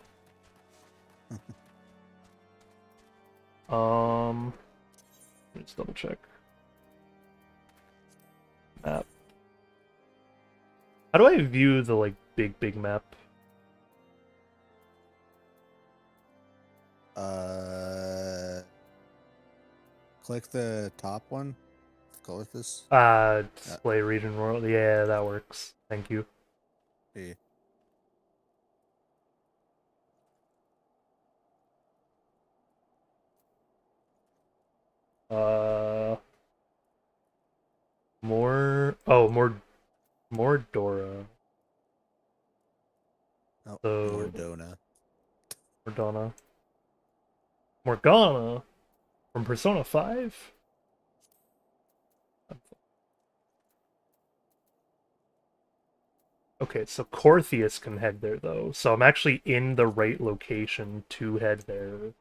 Let's double check. Map. How do I view the, like, big map? Click the top one. Go with this. Display region world. Yeah, that works. Thank you. Yeah. More Dora. Oh, So, Mordona. Morgana from Persona 5? Okay, so Cortheus can head there, though. So I'm actually in the right location to head there.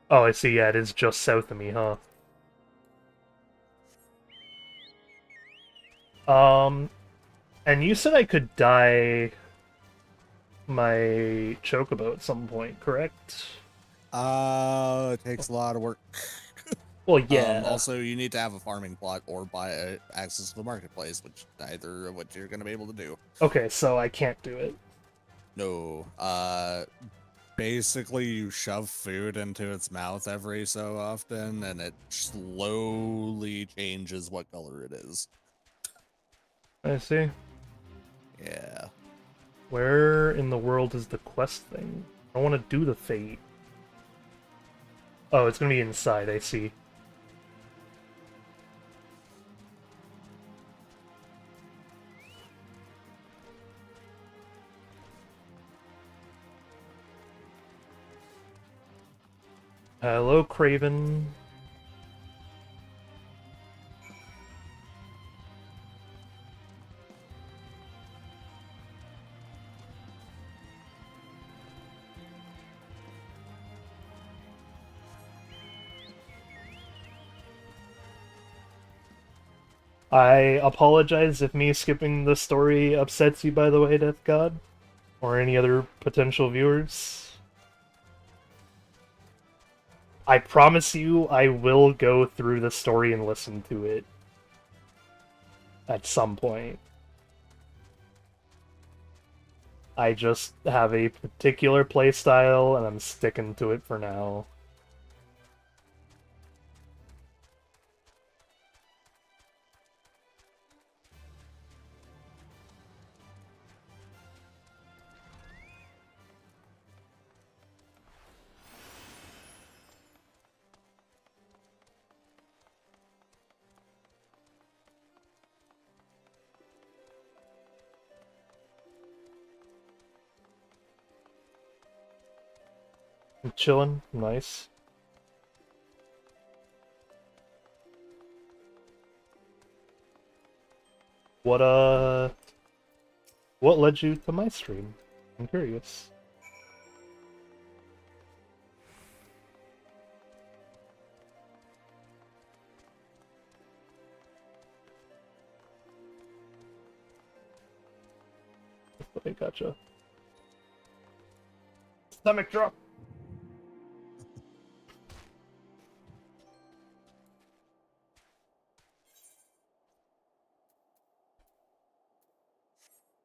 Oh, I see, yeah, it is just south of me, huh? And you said I could dye my chocobo at some point, correct? It takes a lot of work. Well, yeah. Also, you need to have a farming plot or buy access to the marketplace, which neither of what you're going to be able to do. Okay, so I can't do it. No. Basically, you shove food into its mouth every so often, and it slowly changes what color it is. I see. Yeah. Where in the world is the quest thing? I want to do the fate. Oh, it's gonna be inside, I see. Hello, Craven. I apologize if me skipping the story upsets you, by the way, Death God, or any other potential viewers. I promise you I will go through the story and listen to it at some point. I just have a particular playstyle, and I'm sticking to it for now. I'm chilling, nice. What led you to my stream? I'm curious. I gotcha. Stomach drop.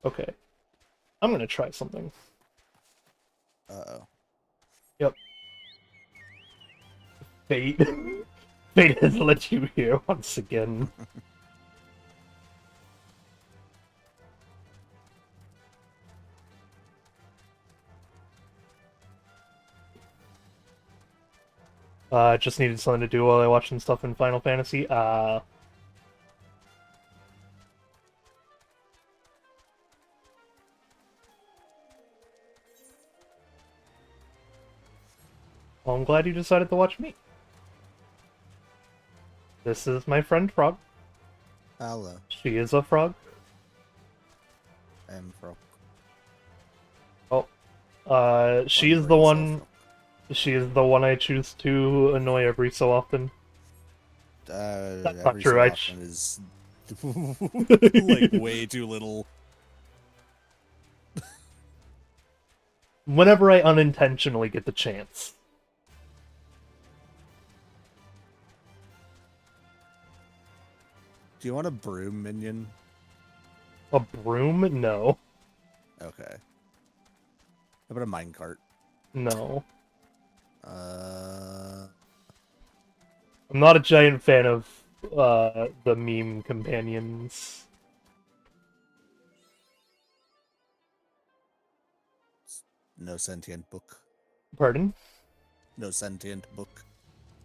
Okay. I'm gonna try something. Uh-oh. Yep. Fate. Fate has let you here once again. Just needed something to do while I watched some stuff in Final Fantasy. Well, I'm glad you decided to watch me. This is my friend Frog. Hello. She is a frog. I'm Frog. She is the one. She is the one I choose to annoy every so often. That's not true. So often is like way too little. Whenever I unintentionally get the chance. Do you want a broom minion? A broom? No. Okay. How about a minecart? No. Uh, I'm not a giant fan of the meme companions. no sentient book. Pardon? No sentient book.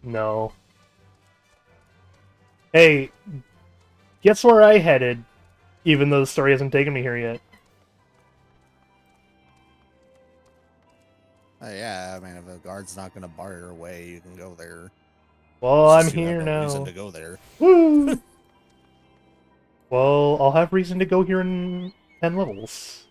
No. Hey, guess where I headed, even though the story hasn't taken me here yet? Yeah, I mean, if a guard's not gonna bar your way, you can go there. Well, It's I'm just you have here no now. reason to go there. Woo! Well, I'll have reason to go here in 10 levels.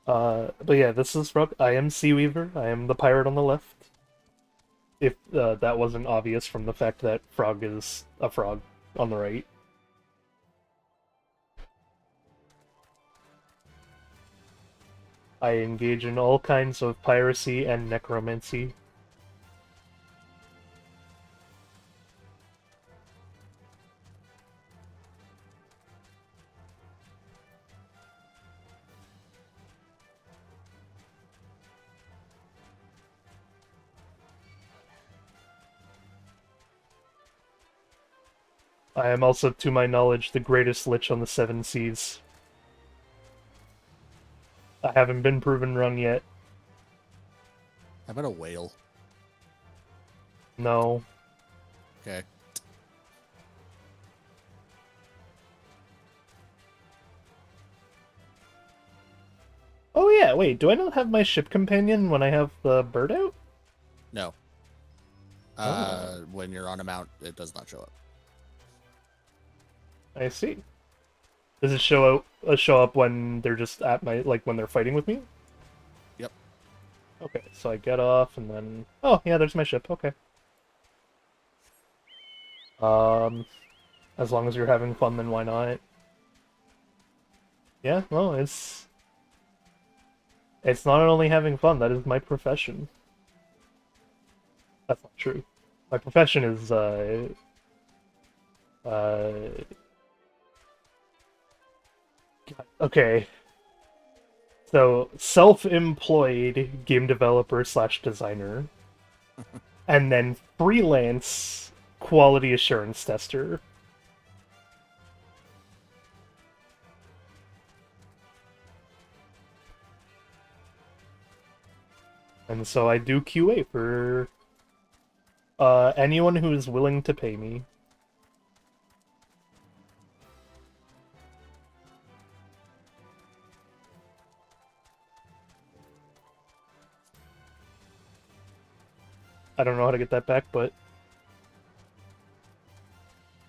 But yeah, this is Rook. I am Seaweaver. I am the pirate on the left. If that wasn't obvious from the fact that Frog is a frog on the right. I engage in all kinds of piracy and necromancy. I am also, to my knowledge, the greatest Lich on the Seven Seas. I haven't been proven wrong yet. How about a whale? No. Okay. Oh yeah, wait, do I not have my ship companion when I have the bird out? No. When you're on a mount, it does not show up. I see. Does it show up when they're just at my, like, when they're fighting with me? Yep. Okay, so I get off and then... Oh, yeah, there's my ship, okay. As long as you're having fun, then why not? Yeah, well, it's not only having fun, that is my profession. That's not true. My profession is, okay. So, self-employed game developer slash designer, and then freelance quality assurance tester. And so I do QA for anyone who is willing to pay me. I don't know how to get that back, but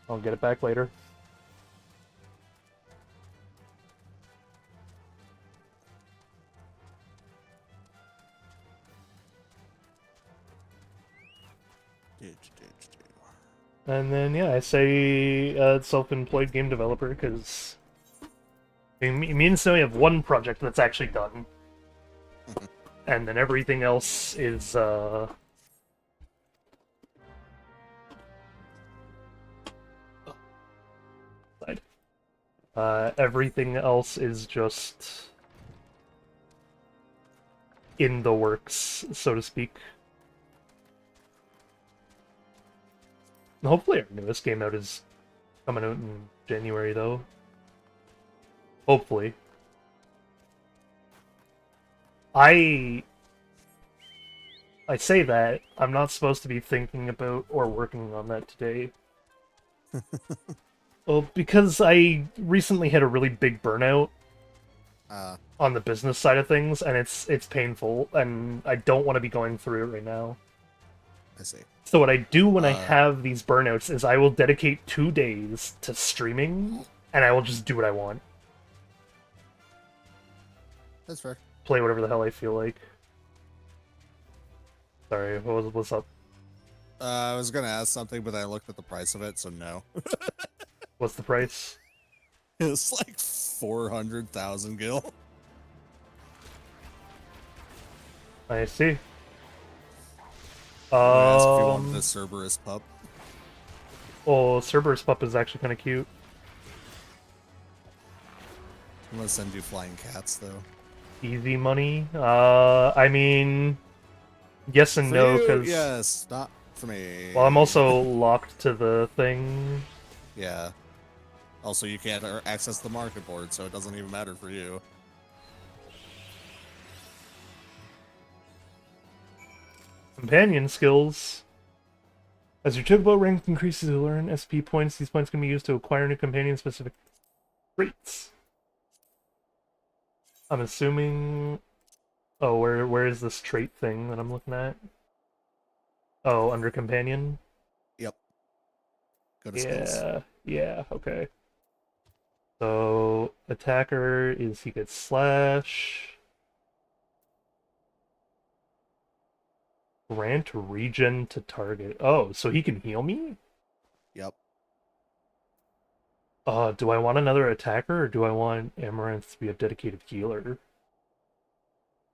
I'll get it back later. And then, yeah, I say self-employed game developer, because me and Sony have one project that's actually done. And then everything else is, everything else is just in the works, so to speak. Hopefully our newest game out is coming out in January, though. Hopefully. I say that, I'm not supposed to be thinking about or working on that today. Well, because I recently had a really big burnout, on the business side of things, and it's painful, and I don't want to be going through it right now. I see. So what I do when I have these burnouts is I will dedicate 2 days to streaming, and I will just do what I want. That's fair. Play whatever the hell I feel like. Sorry, what's up? I was gonna ask something, but I looked at the price of it, so no. What's the price? It's like 400,000 gil. I see. I asked if you wanted the Cerberus pup. Oh, Cerberus pup is actually kind of cute. I'm gonna send you flying cats, though. Easy money. I mean, yes and For no, you, because yes, not for me. well, I'm also locked to the thing. Yeah. Also, you can't access the market board, so it doesn't even matter for you. Companion skills. As your chocobo rank increases, you learn SP points. These points can be used to acquire new companion-specific traits. I'm assuming... Oh, where is this trait thing that I'm looking at? Oh, under companion? Yep. Go to skills. Yeah, okay. So, attacker is he gets slash... Grant regen to target. Oh, so he can heal me? Yep. Do I want another attacker, or do I want Amaranth to be a dedicated healer?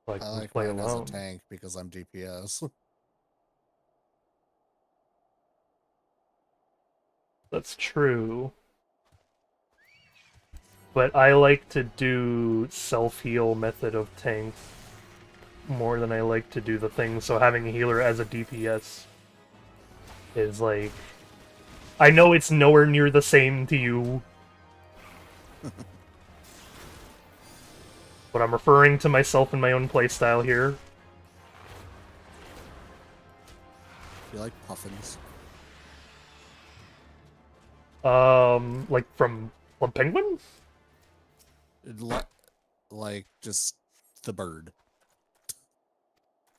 Like, I like play mine as a alone. tank because I'm DPS. That's true. But I like to do self-heal method of tank more than I like to do the thing, so having a healer as a DPS is like... I know it's nowhere near the same to you. But I'm referring to myself and my own playstyle here. You like puffins? Like from Club Penguin? Like just the bird.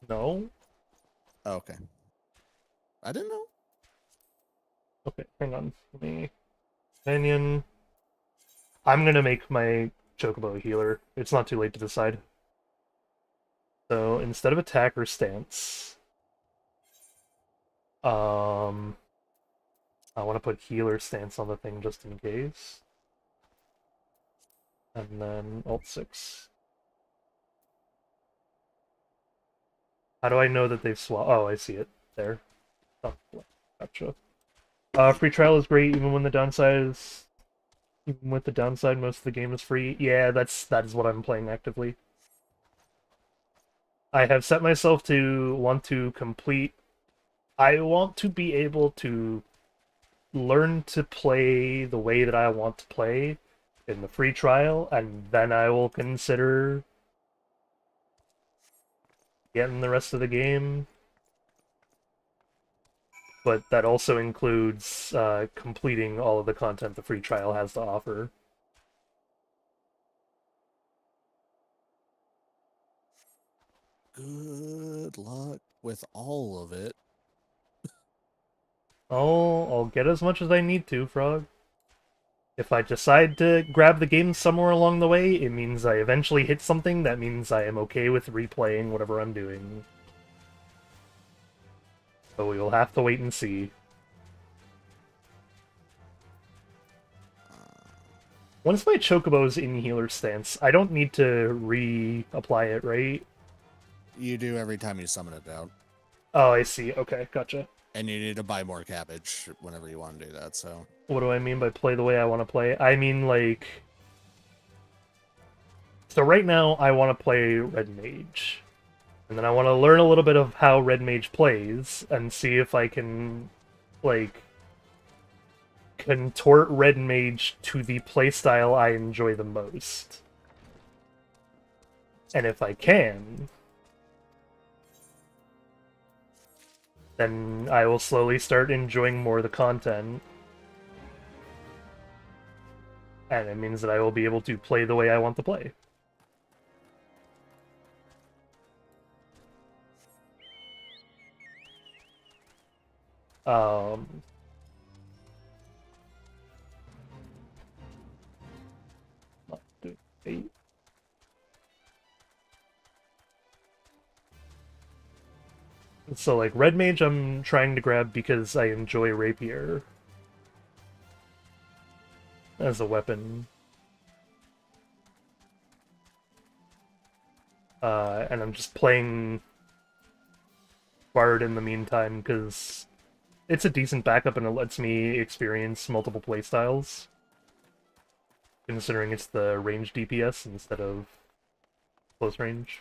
No. Oh, okay. I didn't know. Okay, hang on. Let me... Companion. I'm gonna make my Chocobo a healer. It's not too late to decide. So, instead of attacker stance... I want to put healer stance on the thing just in case. And then Alt-6. How do I know that they've swapped? Oh, I see it. There. Oh, gotcha. Free trial is great, even when the downside is... Even with the downside, most of the game is free. Yeah, that is what I'm playing actively. I have set myself to want to complete... I want to be able to learn to play the way that I want to play in the free trial, and then I will consider getting the rest of the game. But that also includes completing all of the content the free trial has to offer. Good luck with all of it. I'll get as much as I need to, Frog. If I decide to grab the game somewhere along the way, it means I eventually hit something. That means I am okay with replaying whatever I'm doing. So we will have to wait and see. Once my Chocobo's in healer stance, I don't need to reapply it, right? You do every time you summon it down. Oh, I see. Okay, gotcha. And you need to buy more cabbage whenever you want to do that, so... What do I mean by play the way I want to play? I mean, like... So right now, I want to play Red Mage. And then I want to learn a little bit of how Red Mage plays, and see if I can, like... contort Red Mage to the playstyle I enjoy the most. And if I can... then I will slowly start enjoying more of the content. And it means that I will be able to play the way I want to play. Um, not doing 8. So, like, Red Mage I'm trying to grab because I enjoy Rapier as a weapon. And I'm just playing Bard in the meantime because it's a decent backup and it lets me experience multiple playstyles. Considering it's the range DPS instead of close range.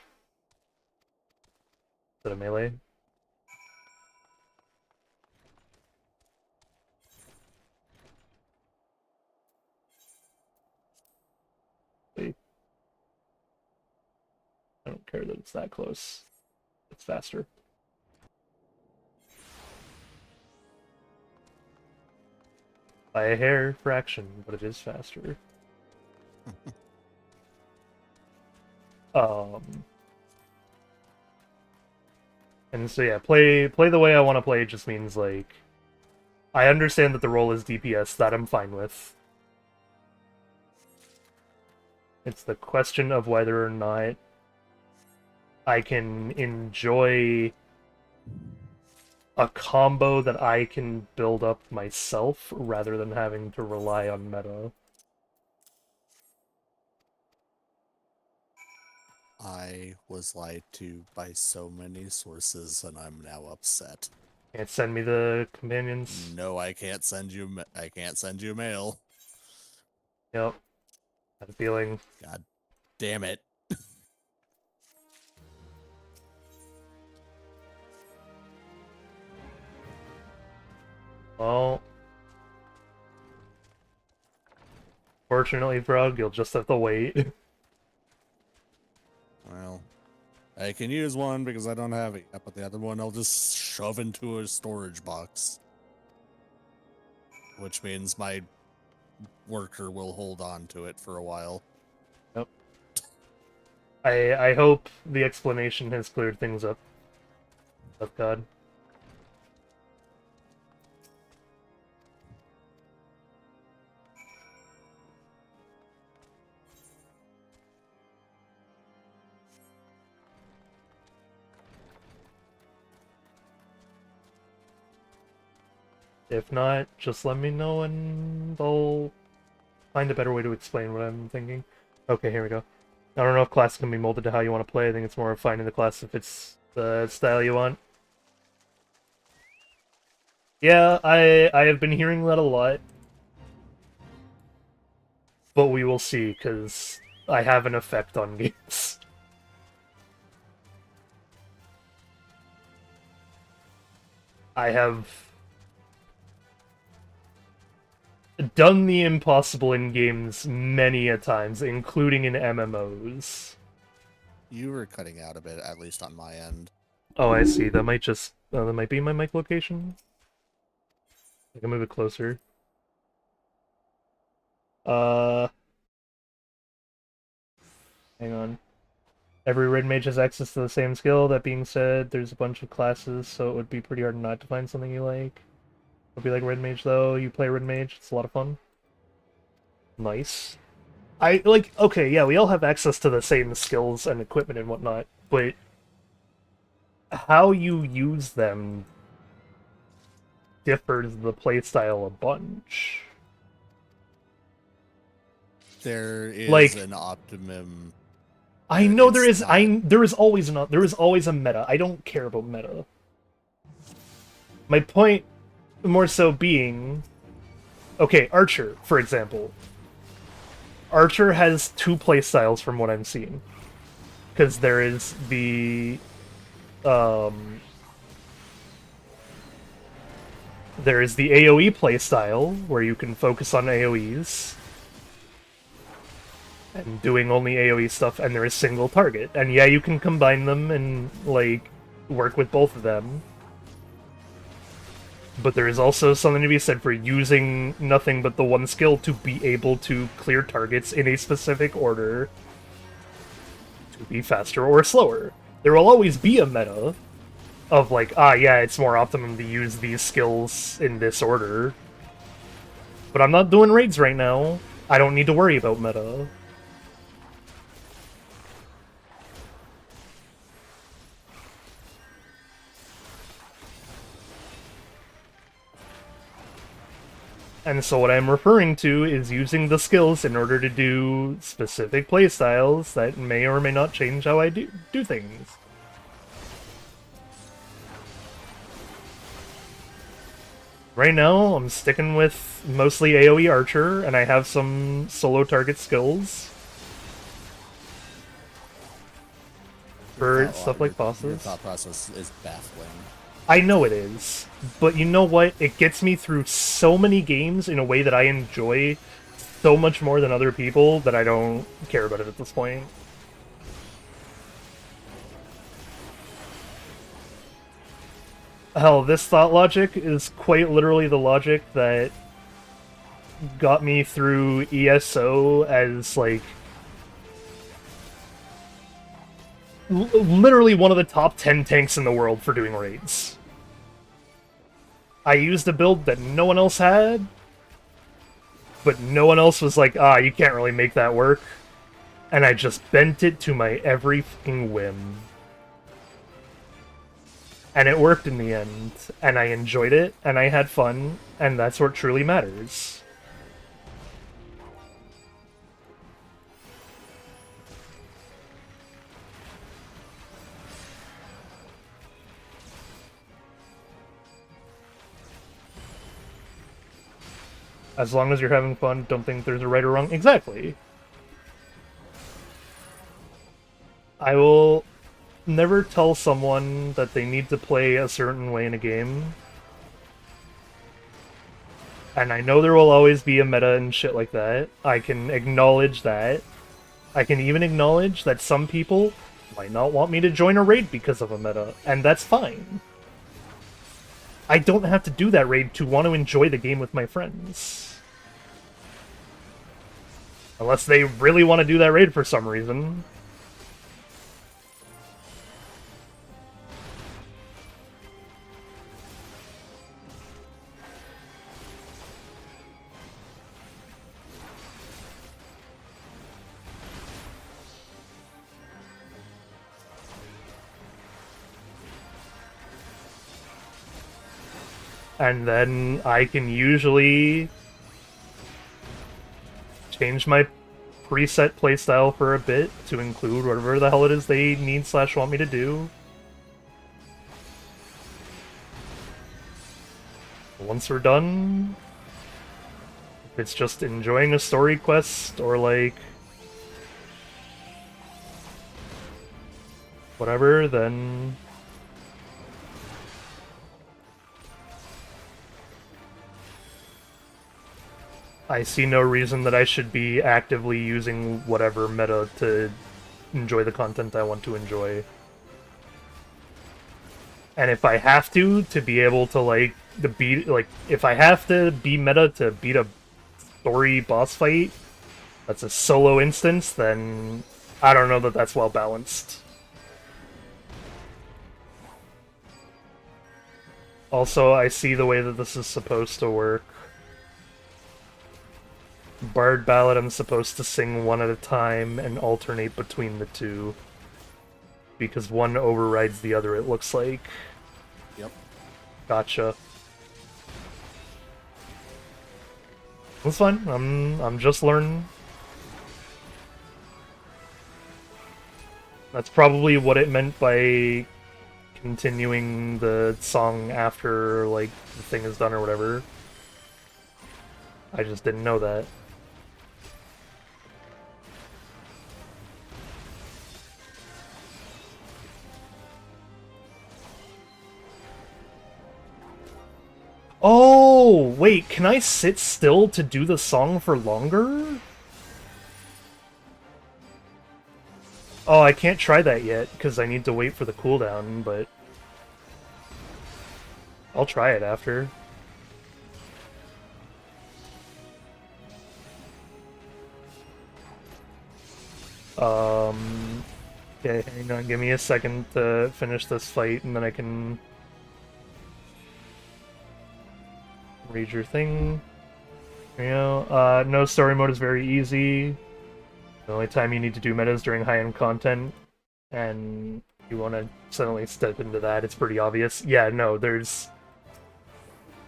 Instead of melee. Wait. I don't care that it's that close. It's faster. By a hair fraction, but it is faster. And so yeah, play the way I want to play just means, like, I understand that the role is DPS, that I'm fine with. It's the question of whether or not I can enjoy a combo that I can build up myself rather than having to rely on meta. I was lied to by so many sources, and I'm now upset. Can't send me the companions. No, I can't send you. I can't send you mail. Yep. Had a feeling. God damn it. Well, fortunately, Frog, you'll just have to wait. Well, I can use one because I don't have it yet, but the other one I'll just shove into a storage box. Which means my worker will hold on to it for a while. Yep. I hope the explanation has cleared things up. Oh God. If not, just let me know and I'll find a better way to explain what I'm thinking. Okay, here we go. I don't know if class can be molded to how you want to play. I think it's more of finding the class if it's the style you want. Yeah, I have been hearing that a lot. But we will see, because I have an effect on games. I have done the impossible in games many a times, including in MMOs. You were cutting out a bit, at least on my end. Oh, I see. That might just... that might be my mic location. I can move it closer. Hang on. Every red mage has access to the same skill. That being said, there's a bunch of classes, so it would be pretty hard not to find something you like. It'll be like red mage, though. You play red mage. It's a lot of fun. Nice. Okay, yeah, we all have access to the same skills and equipment and whatnot, but how you use them differs the playstyle a bunch. There is Like, an optimum. I know It's there is. not- There is always a meta. I don't care about meta. My point, more so, being, okay, Archer, for example. Archer has two playstyles from what I'm seeing, because there is the AoE playstyle where you can focus on AoEs and doing only AoE stuff, and there is single target. And yeah, you can combine them and, like, work with both of them. But there is also something to be said for using nothing but the one skill to be able to clear targets in a specific order to be faster or slower. There will always be a meta, of like, ah, yeah, it's more optimum to use these skills in this order. But I'm not doing raids right now. I don't need to worry about meta. And so what I'm referring to is using the skills in order to do specific playstyles that may or may not change how I do things. Right now, I'm sticking with mostly AoE Archer, and I have some solo target skills for stuff like bosses. Your thought process is baffling. I know it is, but you know what? It gets me through so many games in a way that I enjoy so much more than other people that I don't care about it at this point. Hell, this thought logic is quite literally the logic that got me through ESO as, like, literally one of the top 10 tanks in the world for doing raids. I used a build that no one else had, but no one else was like, ah, you can't really make that work. And I just bent it to my every fucking whim. And it worked in the end, and I enjoyed it, and I had fun, and that's what truly matters. As long as you're having fun, don't think there's a right or wrong. Exactly. I will never tell someone that they need to play a certain way in a game. And I know there will always be a meta and shit like that. I can acknowledge that. I can even acknowledge that some people might not want me to join a raid because of a meta, and that's fine. I don't have to do that raid to want to enjoy the game with my friends. Unless they really want to do that raid for some reason. And then I can usually change my preset playstyle for a bit to include whatever the hell it is they need / want me to do. Once we're done, if it's just enjoying a story quest or like whatever, then I see no reason that I should be actively using whatever meta to enjoy the content I want to enjoy. And if I have to be able to, like, if I have to be meta to beat a story boss fight that's a solo instance, then I don't know that that's well balanced. Also, I see the way that this is supposed to work. Bard Ballad, I'm supposed to sing one at a time and alternate between the two. Because one overrides the other, it looks like. Yep. Gotcha. That's fine. I'm just learning. That's probably what it meant by continuing the song after, like, the thing is done or whatever. I just didn't know that. Oh, wait, can I sit still to do the song for longer? Oh, I can't try that yet, because I need to wait for the cooldown, but I'll try it after. Okay, hang on, give me a second to finish this fight, and then I can read your thing. You know, no story mode is very easy. The only time you need to do meta is during high-end content, and you want to suddenly step into that, it's pretty obvious. Yeah, no, there's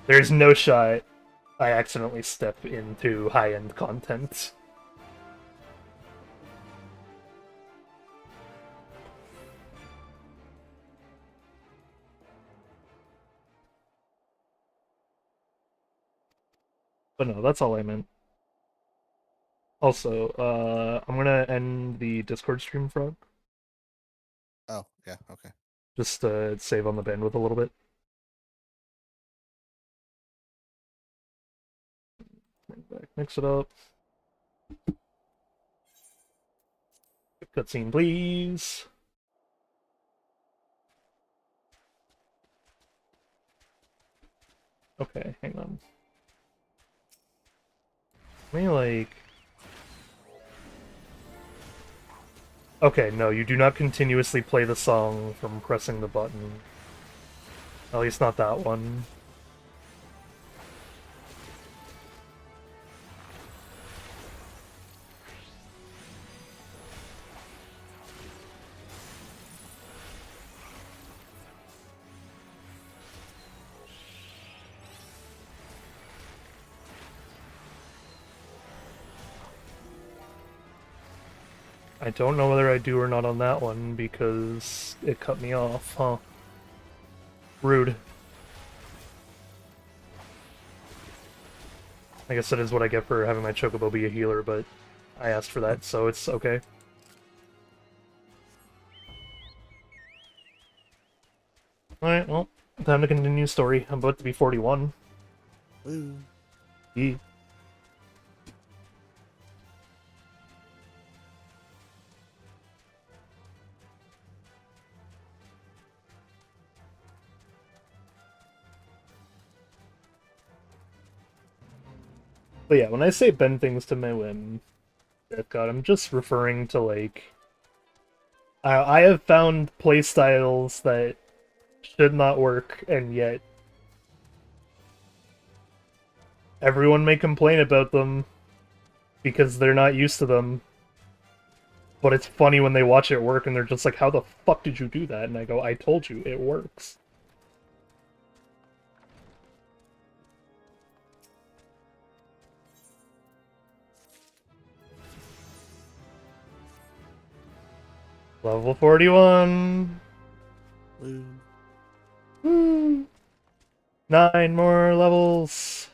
no shot I accidentally step into high-end content. But no, that's all I meant. Also, I'm gonna end the Discord stream, Frog. Oh, yeah, okay. Just to save on the bandwidth a little bit. Bring it back, mix it up. Cutscene, please. Okay, hang on. Let me, like... Okay, no, you do not continuously play the song from pressing the button. At least not that one. I don't know whether I do or not on that one because it cut me off, huh? Rude. I guess that is what I get for having my Chocobo be a healer, but I asked for that, so it's okay. Alright, well, time to continue story. I'm about to be 41. Woo. Yeah. But yeah, when I say bend things to my whim, God, I'm just referring to, like... I have found playstyles that should not work, and yet everyone may complain about them because they're not used to them. But it's funny when they watch it work and they're just like, how the fuck did you do that? And I go, I told you, it works. Level 41. Woo. Woo. 9 more levels.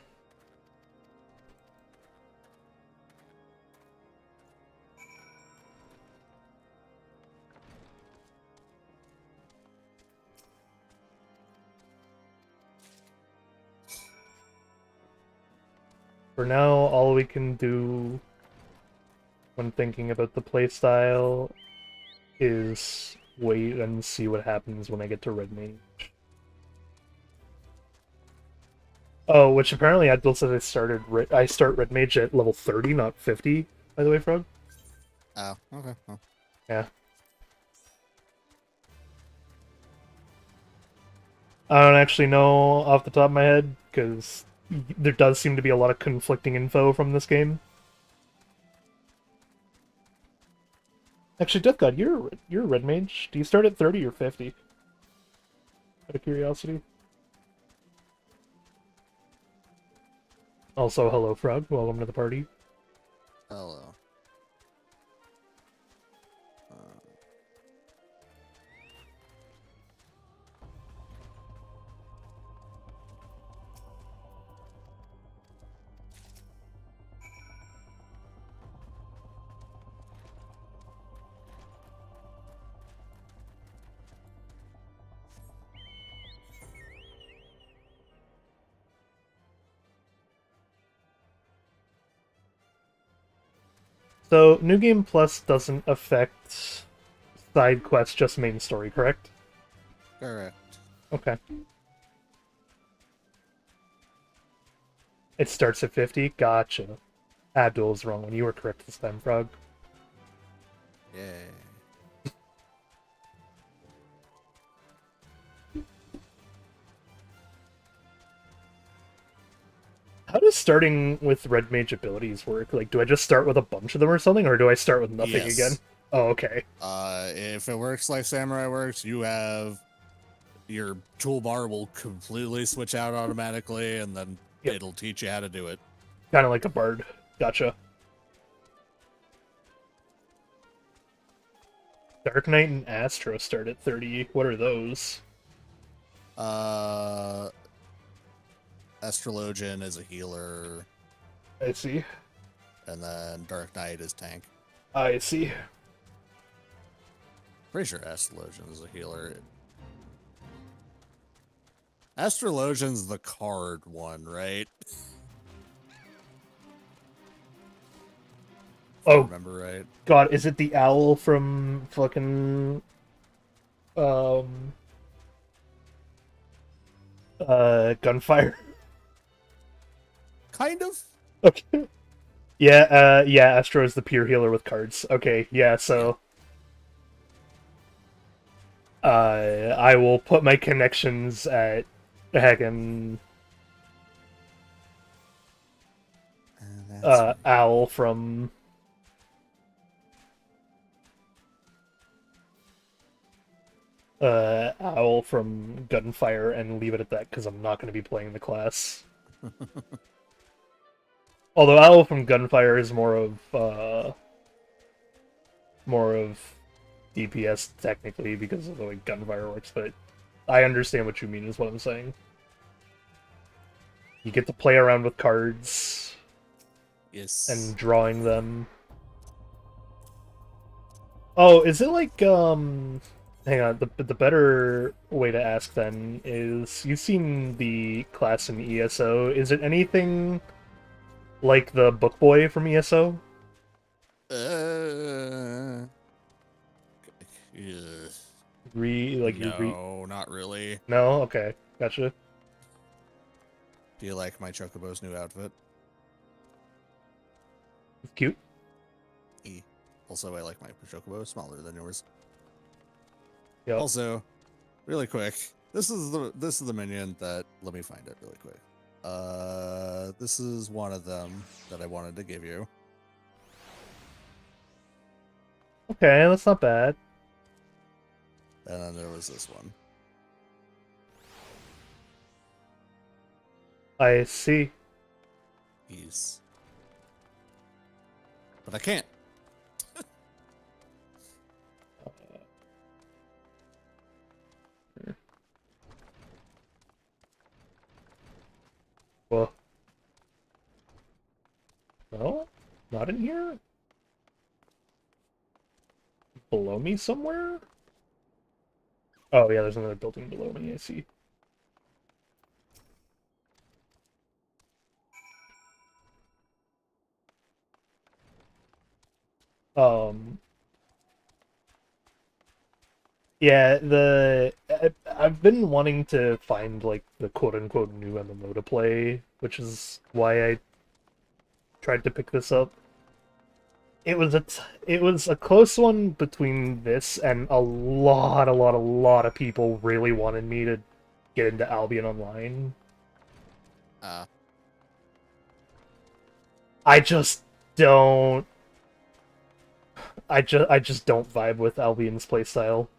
For now, all we can do when thinking about the playstyle is wait and see what happens when I get to Red Mage. Oh, which apparently Abdul said I start Red Mage at level 30, not 50, by the way, Frog. Oh, okay. Well, Yeah. I don't actually know off the top of my head, because there does seem to be a lot of conflicting info from this game. Actually, Death God, you're a Red Mage. Do you start at 30 or 50? Out of curiosity. Also, hello, Frog. Welcome to the party. hello. So, New Game Plus doesn't affect side quests, just main story, correct? Correct. Okay. It starts at 50? Gotcha. Abdul was wrong when you were correct this time, Frog. Yay. How does starting with red mage abilities work? Like, do I just start with a bunch of them or something, or do I start with nothing again? Yes. Oh, okay. If it works like Samurai works, you have your toolbar will completely switch out automatically, and then Yep. it'll teach you how to do it. Kind of like a bard. Gotcha. Dark Knight and Astro start at 30. What are those? Astrologian is a healer, I see. and then Dark Knight is tank. I see. Pretty sure Astrologian is a healer. Astrologian's the card one, right? If I remember right. God, is it the owl from fucking um Gunfire? Kind of. Okay. Yeah, yeah, Astro is the pure healer with cards. Okay, yeah, so I will put my connections at heckin' Right. Owl from Gunfire and leave it at that because I'm not going to be playing the class. Although Owl from Gunfire is more of DPS technically because of the way Gunfire works, but I understand what you mean is what I'm saying. You get to play around with cards. Yes. And drawing them. Oh, is it like hang on, the better way to ask then is you've seen the class in ESO. Is it anything like the book boy from ESO? Yeah. No, not really. No? Okay. Gotcha. Do you like my Chocobo's new outfit? It's cute. Also, I like my Chocobo smaller than yours. Yep. Also, really quick, this is the minion that, let me find it really quick. This is one of them that I wanted to give you. Okay, that's not bad. And then there was this one. I see. But I can't. Well, no, not in here. Below me somewhere? Oh yeah, there's another building below me, I see. Yeah, I've been wanting to find like the quote-unquote new MMO to play, which is why I tried to pick this up. It was a close one between this and a lot of people really wanted me to get into Albion Online. I just don't. I just don't vibe with Albion's playstyle.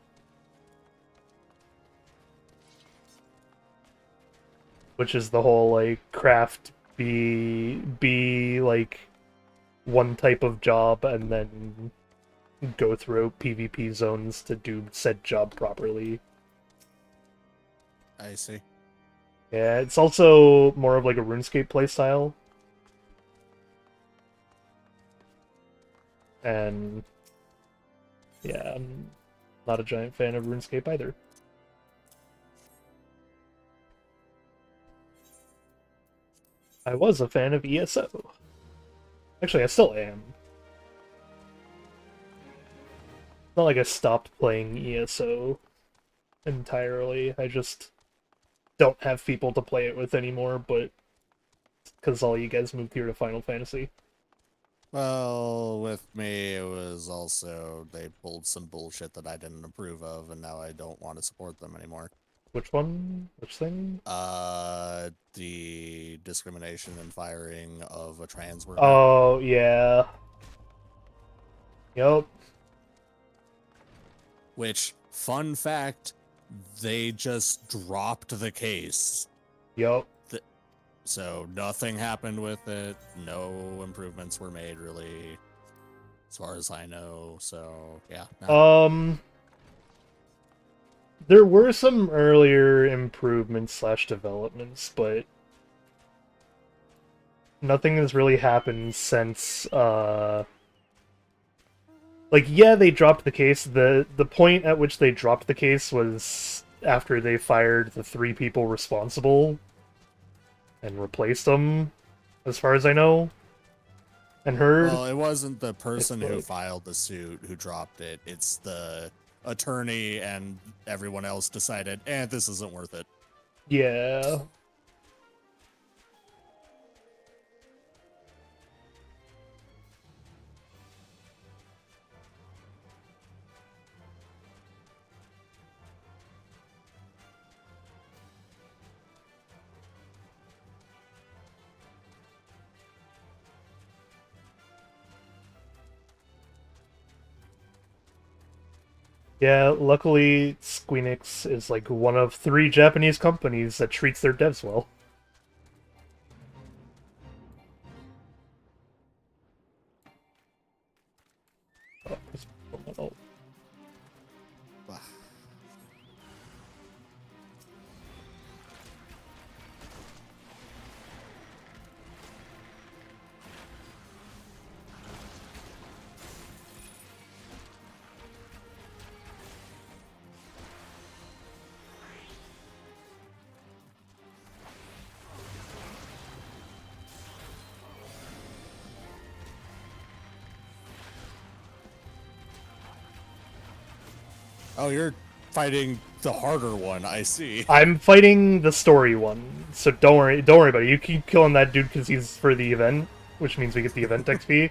Which is the whole like craft be like one type of job and then go through PvP zones to do said job properly. I see. Yeah, it's also more of like a RuneScape playstyle. And yeah, I'm not a giant fan of RuneScape either. I was a fan of ESO. Actually, I still am. It's not like I stopped playing ESO entirely. I just don't have people to play it with anymore, but because all you guys moved here to Final Fantasy. Well, with me, it was also, they pulled some bullshit that I didn't approve of, and now I don't want to support them anymore. Which one? Which thing? The discrimination and firing of a trans worker. Oh, yeah. Yup. Which, fun fact, they just dropped the case. Yup. So nothing happened with it. No improvements were made, really, as far as I know. So, yeah. No. There were some earlier improvements / developments, but nothing has really happened since, like, yeah, they dropped the case. The point at which they dropped the case was after they fired the 3 people responsible and replaced them, as far as I know. And heard. Well, it wasn't the person who filed the suit who dropped it. It's the attorney and everyone else decided, this isn't worth it. Yeah. Yeah, luckily Squeenix is like one of 3 Japanese companies that treats their devs well. Oh. Oh, you're fighting the harder one, I see. I'm fighting the story one, so don't worry about it. You keep killing that dude because he's for the event, which means we get the event XP.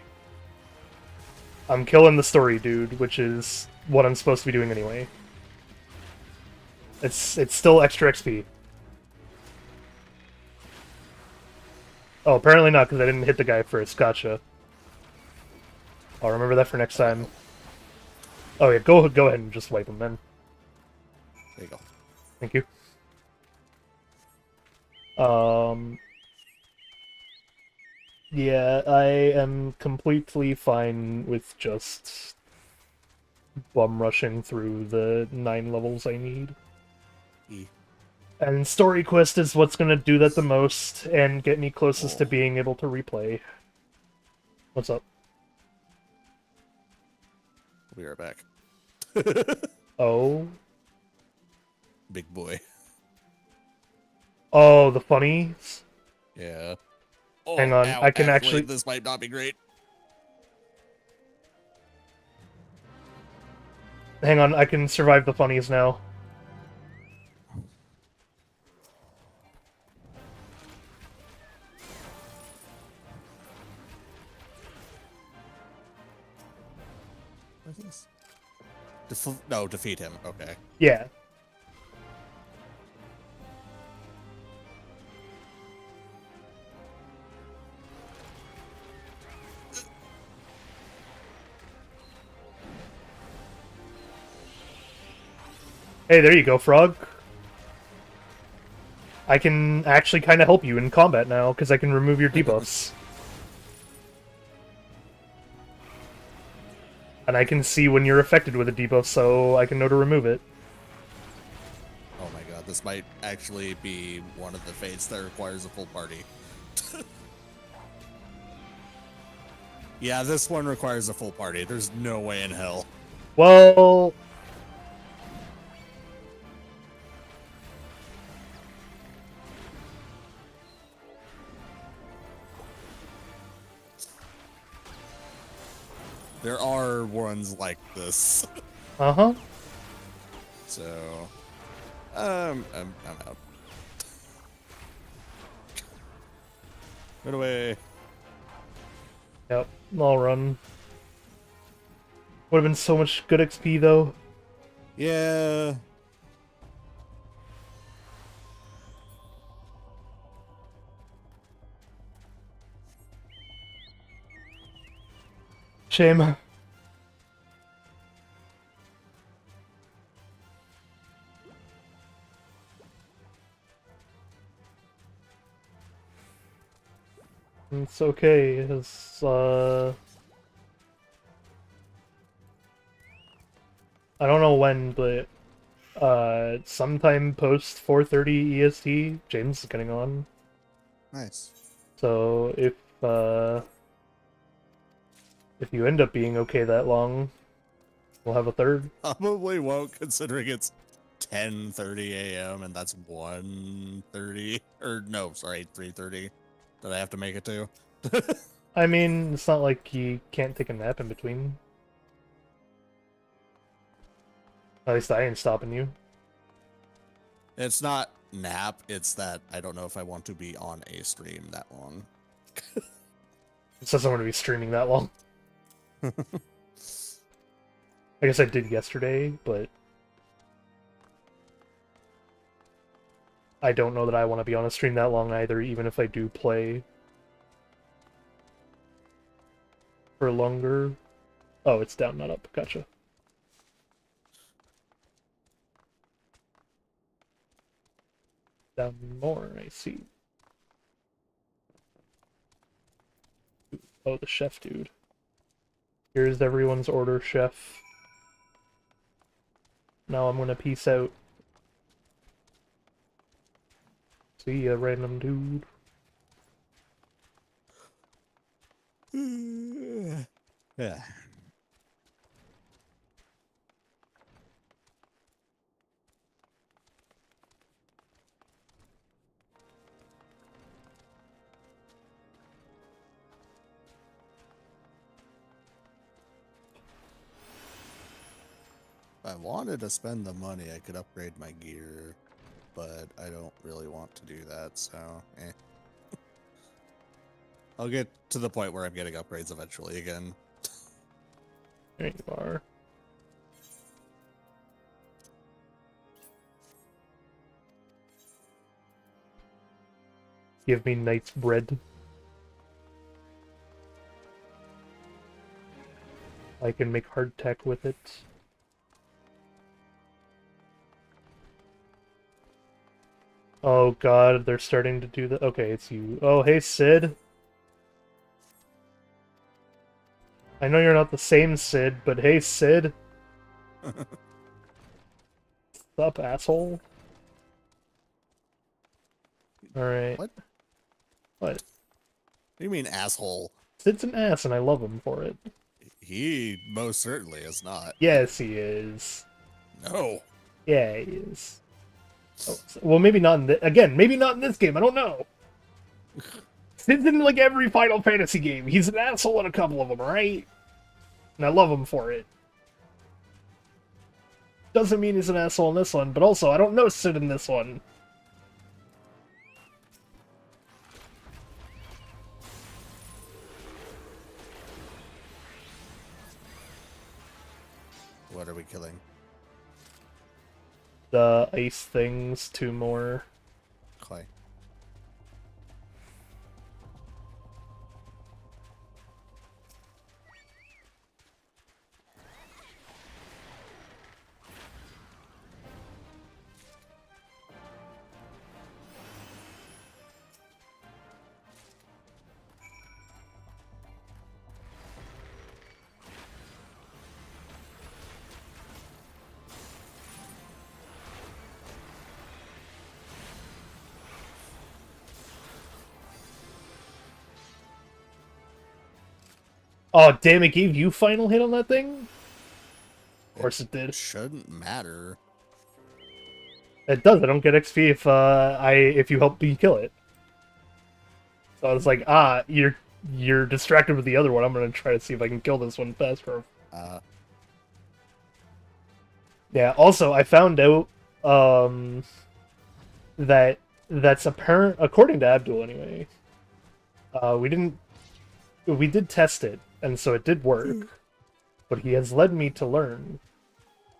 I'm killing the story dude, which is what I'm supposed to be doing anyway. It's still extra XP. Oh, apparently not, because I didn't hit the guy first. Gotcha. I'll remember that for next time. Oh yeah, go ahead and just wipe him then. There you go. Thank you. Yeah, I am completely fine with just bum rushing through the 9 levels I need. And story quest is what's gonna do that the most and get me closest to being able to replay. What's up? We'll be right back. Oh. Big boy. Oh, the funnies? Yeah. Oh, hang on, ow, I can actually... This might not be great. Hang on, I can survive the funnies now. No, defeat him. Okay. Yeah. Hey, there you go, Frog. I can actually kind of help you in combat now, because I can remove your debuffs. And I can see when you're affected with a debuff, so I can know to remove it. Oh my god, this might actually be one of the fates that requires a full party. Yeah, this one requires a full party. There's no way in hell. Well... There are ones like this. Uh-huh. So, I'm out. Run away. Yep, I'll run. Would have been so much good XP, though. Yeah. Shame. It's okay. It's, I don't know when, but sometime post 4:30 EST, James is getting on. Nice. So if you end up being okay that long, we'll have a third. Probably won't, considering it's 10:30 a.m. and that's 1:30, or no, sorry, 3:30 that I have to make it to. I mean, it's not like you can't take a nap in between. At least I ain't stopping you. It's not nap, it's that I don't know if I want to be on a stream that long. It says I'm going to be streaming that long. I guess I did yesterday, but I don't know that I want to be on a stream that long either, even if I do play for longer. Oh, it's down, not up. Gotcha. Down more, I see. Oh, the chef dude. Here's everyone's order, chef. Now I'm gonna peace out. See ya, random dude. Yeah. If I wanted to spend the money, I could upgrade my gear, but I don't really want to do that, so eh. I'll get to the point where I'm getting upgrades eventually again. There you are. Give me knight's bread. I can make hardtack with it. Oh god, they're starting to do the— okay, it's you. Oh, hey, Sid. I know you're not the same Sid, but hey, Sid. What's up, asshole? Alright. What? What? What do you mean, asshole? Sid's an ass, and I love him for it. He most certainly is not. Yes, he is. No. Yeah, he is. Oh, well, maybe not in the— again, maybe not in this game, I don't know. Sid's in, like, every Final Fantasy game. He's an asshole in a couple of them, right? And I love him for it. Doesn't mean he's an asshole in this one, but also, I don't know Sid in this one. What are we killing? The ice things, 2 more. Clay. Oh, damn, it gave you final hit on that thing? Of course it did. Shouldn't matter. It does. I don't get XP if you help me kill it. So I was like, ah, you're distracted with the other one. I'm gonna try to see if I can kill this one faster. Yeah. Also, I found out that that's apparent, according to Abdul anyway. We did test it, and so it did work. But he has led me to learn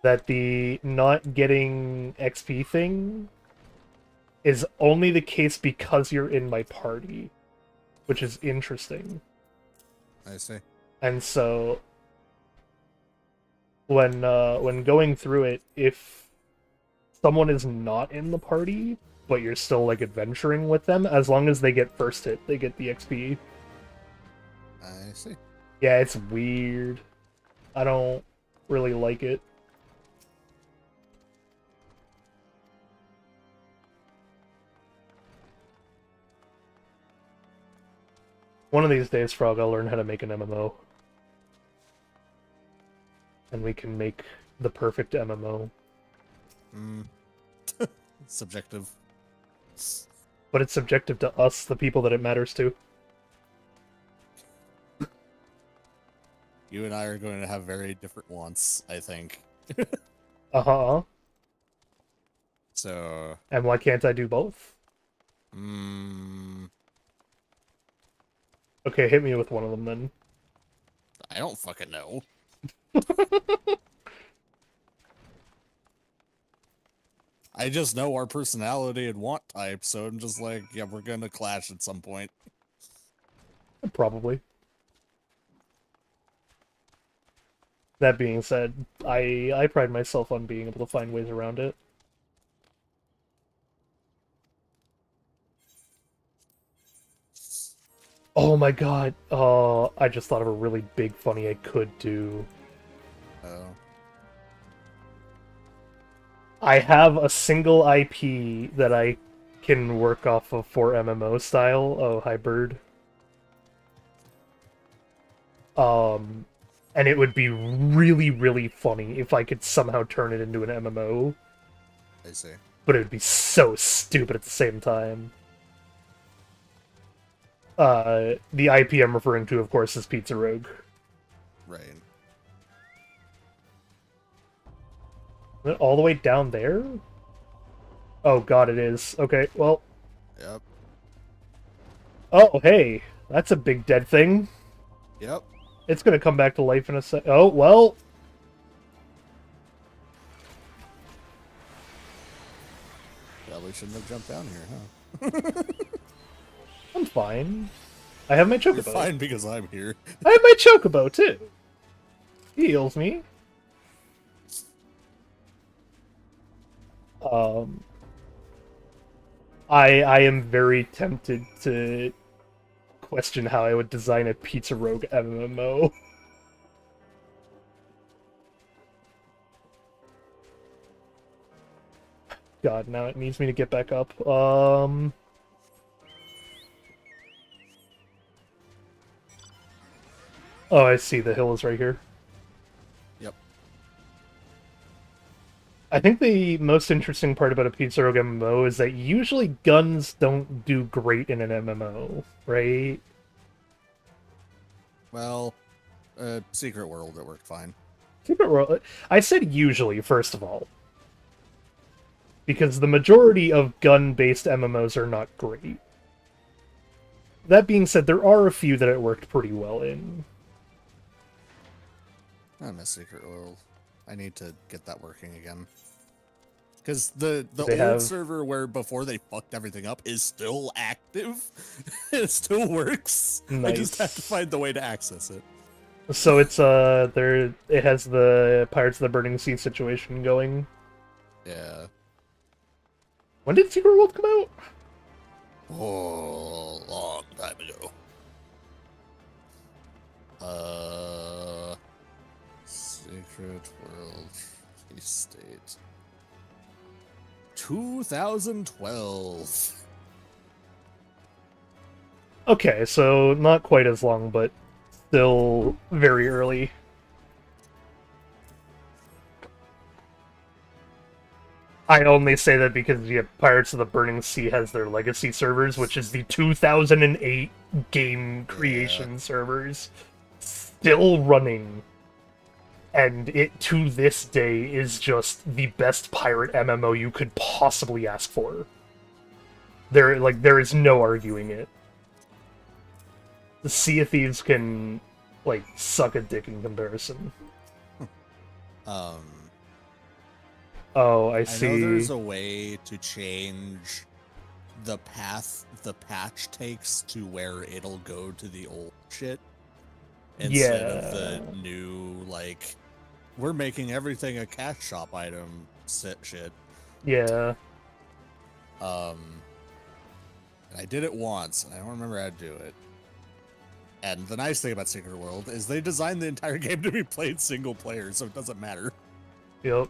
that the not getting XP thing is only the case because you're in my party, which is interesting. I see. And so when going through it, if someone is not in the party, but you're still like adventuring with them, as long as they get first hit, they get the XP. I see. Yeah, it's weird. I don't really like it. One of these days, Frog, I'll learn how to make an MMO. And we can make the perfect MMO. Subjective. But it's subjective to us, the people that it matters to. You and I are going to have very different wants, I think. Uh-huh. So... And why can't I do both? Okay, hit me with one of them then. I don't fucking know. I just know our personality and want type, so I'm just like, yeah, we're gonna clash at some point. Probably. That being said, I pride myself on being able to find ways around it. Oh my god. I just thought of a really big funny I could do. Oh. I have a single IP that I can work off of for MMO style. Oh, hi bird. And it would be really, really funny if I could somehow turn it into an MMO. I see. But it would be so stupid at the same time. The IP I'm referring to, of course, is Pizza Rogue. Right. Is it all the way down there? Oh god, it is. Okay, well... Yep. Oh, hey! That's a big dead thing. Yep. It's gonna come back to life in a sec. Oh, well... Probably shouldn't have jumped down here, huh? I'm fine. I have my Chocobo. You're fine because I'm here. I have my Chocobo, too! He heals me. I am very tempted to question how I would design a Pizza Rogue MMO. God, now it needs me to get back up. Oh, I see. The hill is right here. Yep. I think the most interesting part about a Pizza Rogue MMO is that usually guns don't do great in an MMO, right? Well, Secret World, it worked fine. Secret World... I said usually, first of all. Because the majority of gun-based MMOs are not great. That being said, there are a few that it worked pretty well in. I miss Secret World. I need to get that working again. Because the old server where before they fucked everything up is still active. It still works. Nice. I just have to find the way to access it. So it's there. It has the Pirates of the Burning Sea situation going. Yeah. When did Secret World come out? Oh, long time ago. Secret World State. 2012. Okay, so not quite as long, but still very early. I only say that because Pirates of the Burning Sea has their legacy servers, which is the 2008 game creation servers, still running. And it, to this day, is just the best pirate MMO you could possibly ask for. There is no arguing it. The Sea of Thieves can, like, suck a dick in comparison. Oh, I see. I know there's a way to change the path the patch takes to where it'll go to the old shit instead of the new, like, we're making everything a cash shop item shit. Yeah. And I did it once, and I don't remember how to do it. And the nice thing about Secret World is they designed the entire game to be played single player, so it doesn't matter. Yep.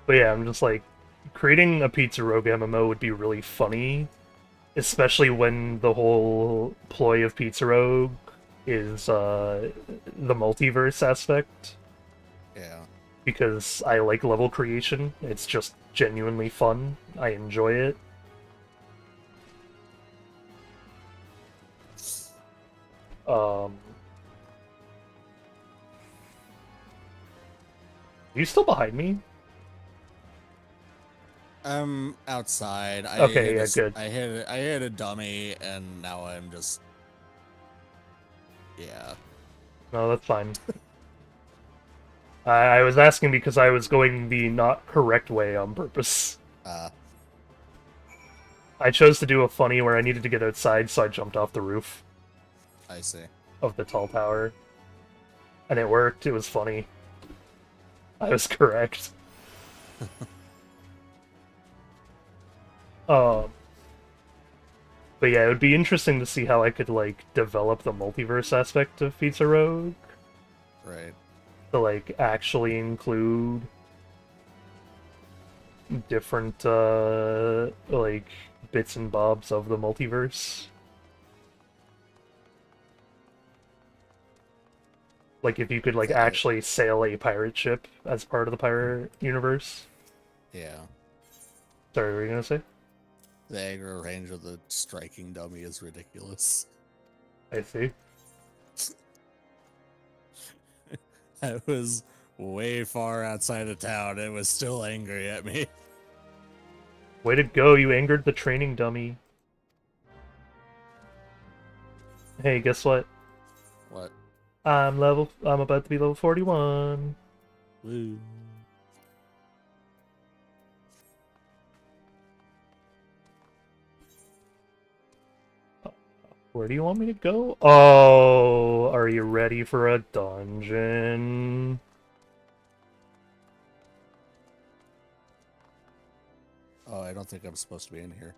But yeah, I'm just like, creating a Pizza Rogue MMO would be really funny, especially when the whole ploy of Pizza Rogue is the multiverse aspect. Yeah. Because I like level creation. It's just genuinely fun. I enjoy it. Are you still behind me? Outside. Okay, yeah, good. I hit a dummy, and now I'm just... Yeah. No, that's fine. I was asking because I was going the not correct way on purpose. I chose to do a funny where I needed to get outside, so I jumped off the roof. I see. Of the tall tower. And it worked, it was funny. I was correct. But yeah, it would be interesting to see how I could, like, develop the multiverse aspect of Pizza Rogue. Right. To, like, actually include different, like, bits and bobs of the multiverse. Like, if you could, like, actually sail a pirate ship as part of the pirate universe. Yeah. Sorry, what were you gonna say? The aggro range of the striking dummy is ridiculous. I see. That was way far outside of town. It was still angry at me. Way to go, you angered the training dummy. Hey, guess what? What? I'm about to be level 41. Woo. Where do you want me to go? Oh, are you ready for a dungeon? Oh, I don't think I'm supposed to be in here.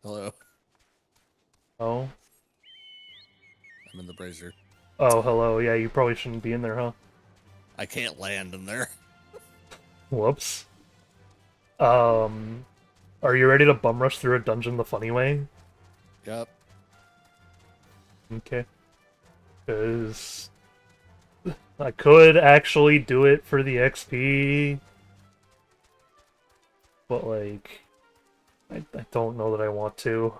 Hello. Oh? I'm in the brazier. Oh, hello. Yeah, you probably shouldn't be in there, huh? I can't land in there. Whoops. Are you ready to bum rush through a dungeon the funny way? Yep. Okay. Because I could actually do it for the XP, but, like, I don't know that I want to.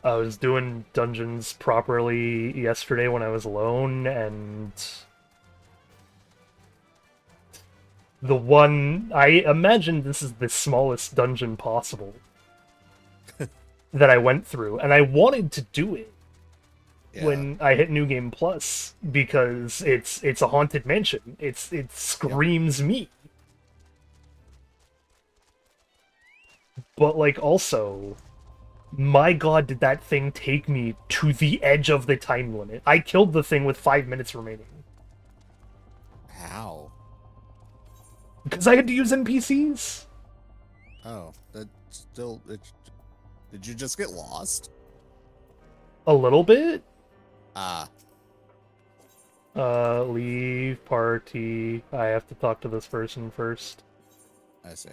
I was doing dungeons properly yesterday when I was alone, and the one... I imagine this is the smallest dungeon possible that I went through, and I wanted to do it when I hit New Game Plus, because it's a haunted mansion. It screams me. But, like, also, my god, did that thing take me to the edge of the time limit. I killed the thing with 5 minutes remaining. How? Because I had to use NPCs. Oh, that still... Did you just get lost? A little bit. Ah. Leave party. I have to talk to this person first. I see.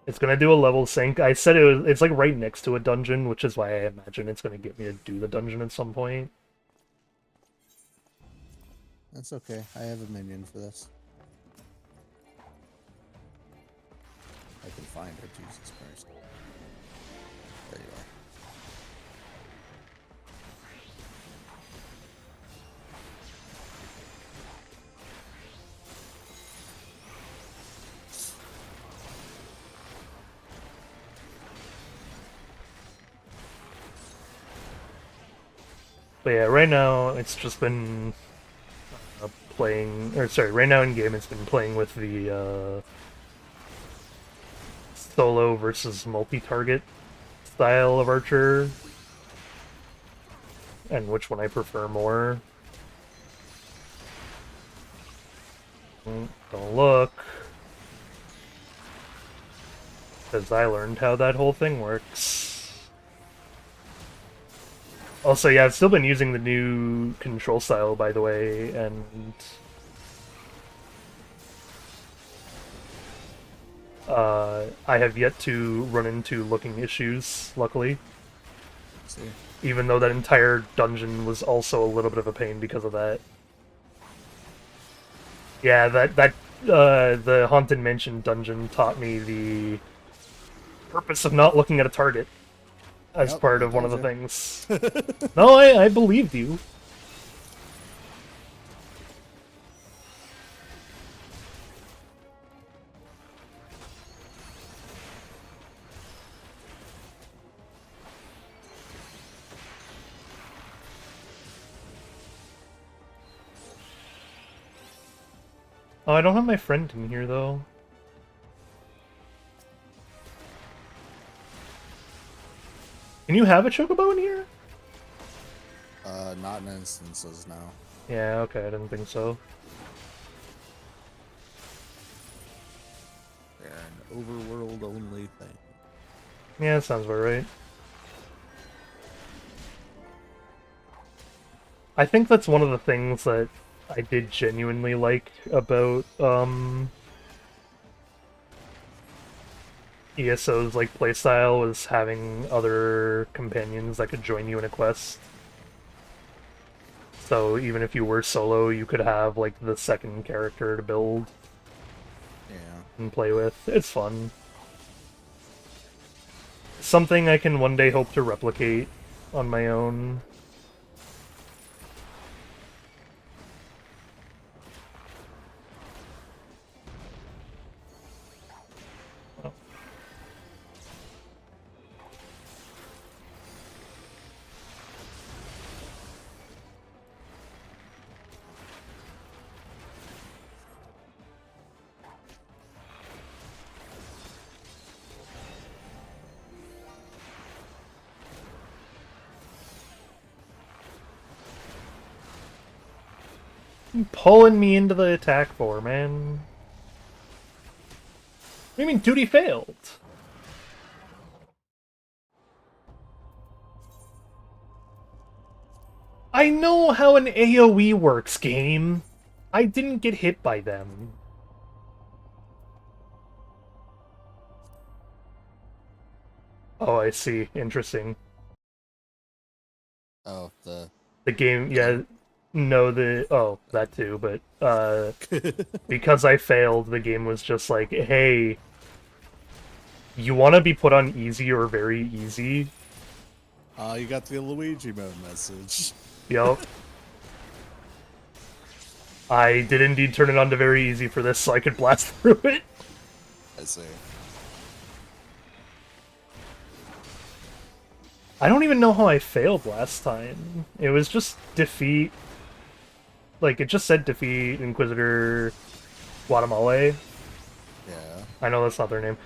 It's gonna do a level sync. I said it's like right next to a dungeon, which is why I imagine it's gonna get me to do the dungeon at some point. That's okay. I have a minion for this. I can find it. Jesus Christ. There you are. But yeah, right now it's just been playing, or sorry, right now in game it's been playing with the solo versus multi-target style of archer, and which one I prefer more. Don't look, because I learned how that whole thing works. Also, yeah, I've still been using the new control style, by the way, and I have yet to run into looking issues, luckily. See? Even though that entire dungeon was also a little bit of a pain because of that. Yeah, the Haunted Mansion dungeon taught me the purpose of not looking at a target as Yep, part I of one of told the you. things. No, I believed you. Oh, I don't have my friend in here, though. Can you have a chocobo in here? Not in instances now. Yeah, okay, I didn't think so. They're an overworld only thing. Yeah, that sounds about right. I think that's one of the things that I did genuinely like about ESO's like playstyle was having other companions that could join you in a quest. So even if you were solo, you could have like the second character to build Yeah. and play with. It's fun. Something I can one day hope to replicate on my own. Pulling me into the attack for, man. What do you mean duty failed? I know how an AoE works, game. I didn't get hit by them. Oh, I see. Interesting. Oh, The game, the yeah, no, that too, but, because I failed, the game was just like, hey, you want to be put on easy or very easy? you got the Luigi mode message. Yup. I did indeed turn it on to very easy for this so I could blast through it. I see. I don't even know how I failed last time. It was just defeat. Like, it just said defeat Inquisitor Guatemala. Yeah. I know that's not their name.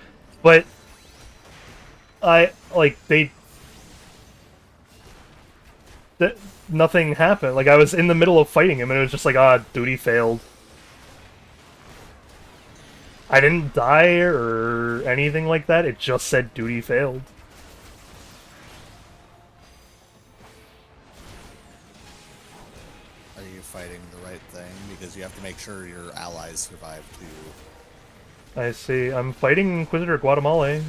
But they that nothing happened. Like, I was in the middle of fighting him and it was just like, ah, duty failed. I didn't die or anything like that. It just said duty failed. Are you fighting the right thing? Because you have to make sure your allies survive too. I see. I'm fighting Inquisitor Guatemala.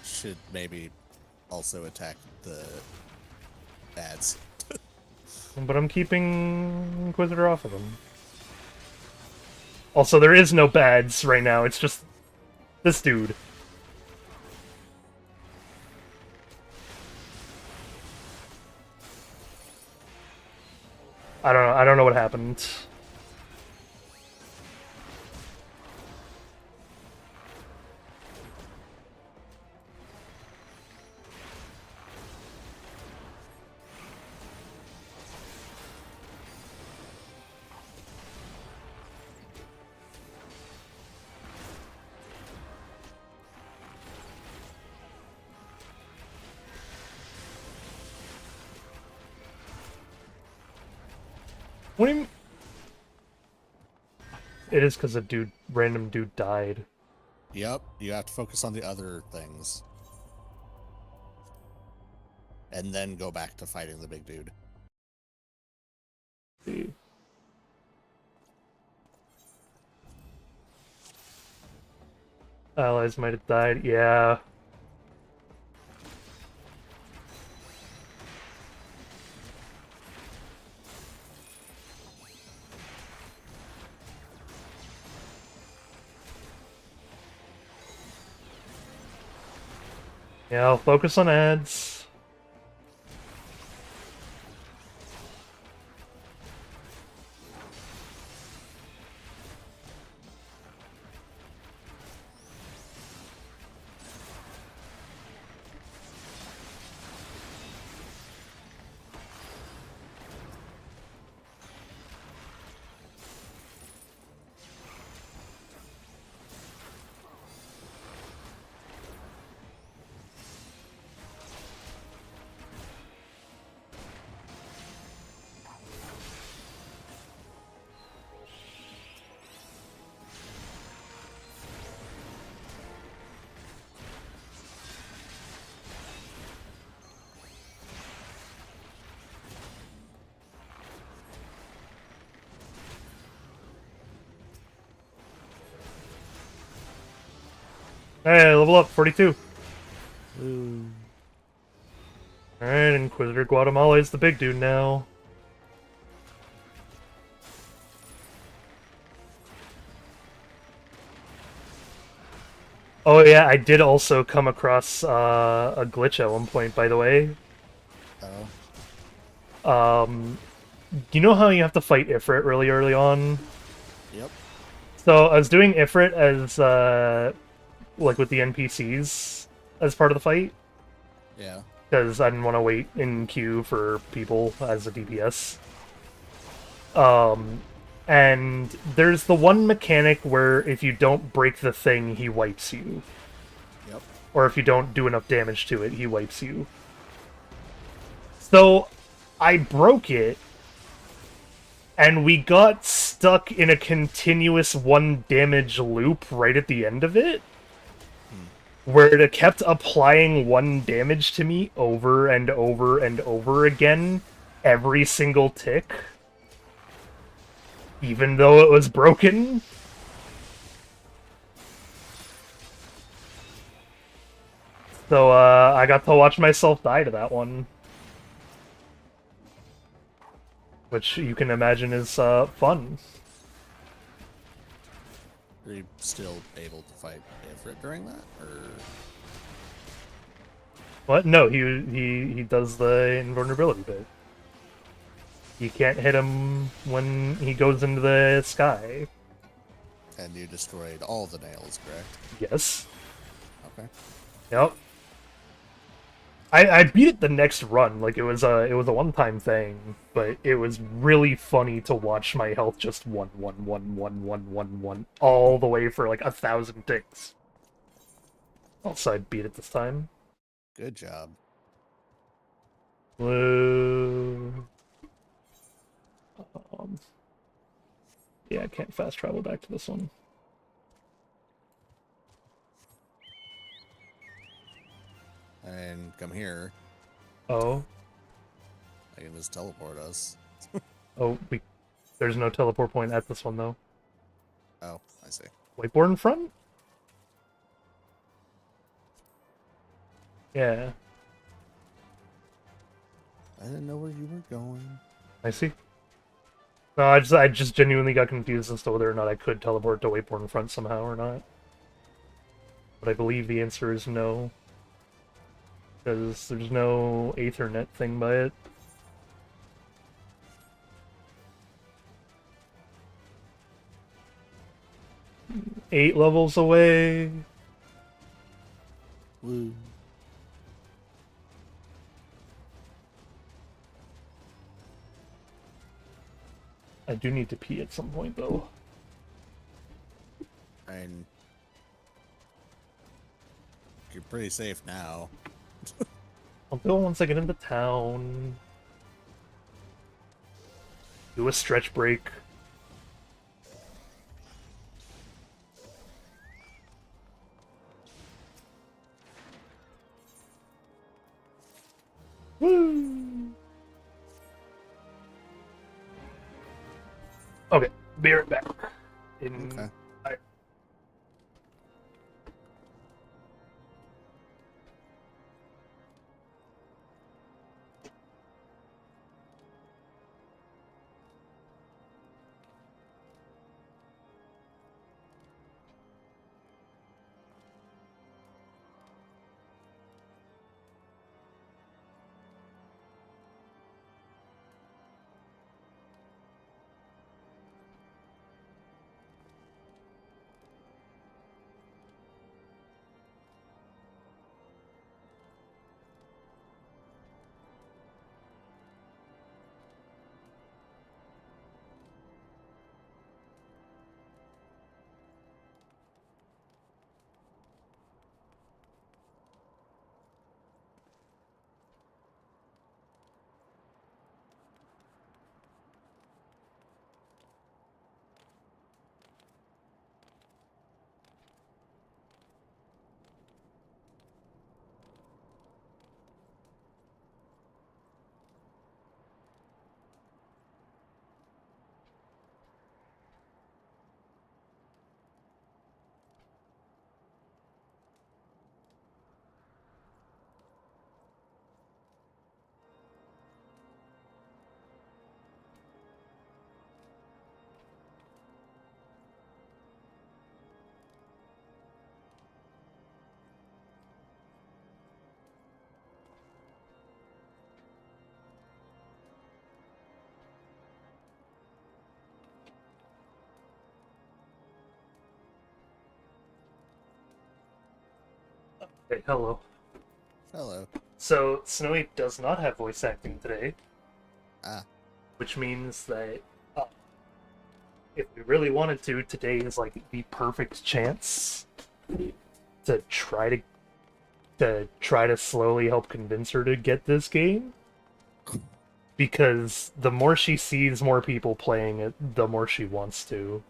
Should maybe also attack the ads. But I'm keeping Inquisitor off of him. Also, there is no bads right now. It's just this dude. I don't know. I don't know what happened. What do you mean? It is because a random dude died. Yep, you have to focus on the other things. And then go back to fighting the big dude. Let's see. Allies might have died. Yeah. Yeah, I'll focus on ads. Hey, level up, 42. Ooh. Alright, Inquisitor Guatemala is the big dude now. Oh yeah, I did also come across a glitch at one point, by the way. Oh. You know how you have to fight Ifrit really early on? Yep. So I was doing Ifrit as, like with the NPCs as part of the fight. Yeah. Because I didn't want to wait in queue for people as a DPS. And there's the one mechanic where if you don't break the thing, he wipes you. Yep. Or if you don't do enough damage to it, he wipes you. So I broke it, and we got stuck in a continuous 1 damage loop right at the end of it, where it kept applying 1 damage to me over and over and over again, every single tick, even though it was broken. So, I got to watch myself die to that one. Which you can imagine is, fun. Are you still able to fight Ifrit during that, or? What? No, he does the invulnerability bit. You can't hit him when he goes into the sky. And you destroyed all the nails, correct? Yes. Okay. Yep. I beat it the next run, like it was a one-time thing, but it was really funny to watch my health just one all the way for like 1,000 ticks. Also, I beat it this time. Good job. Woo. Yeah, I can't fast travel back to this one. And come here. Oh. I can just teleport us. Oh, there's no teleport point at this one, though. Oh, I see. Whiteboard in front? Yeah. I didn't know where you were going. I see. No, I just genuinely got confused as to whether or not I could teleport to Whiteboard in front somehow or not. But I believe the answer is no. Because there's no Aethernet thing by it. Eight levels away. Woo. I do need to pee at some point, though. And you're pretty safe now. I'll go once I get into town. Do a stretch break. Woo! Okay, be right back. Okay. Hey, hello. Hello. So, Snowy does not have voice acting today, Ah. which means that if we really wanted to, today is like the perfect chance to try to slowly help convince her to get this game. Because the more she sees more people playing it, the more she wants to.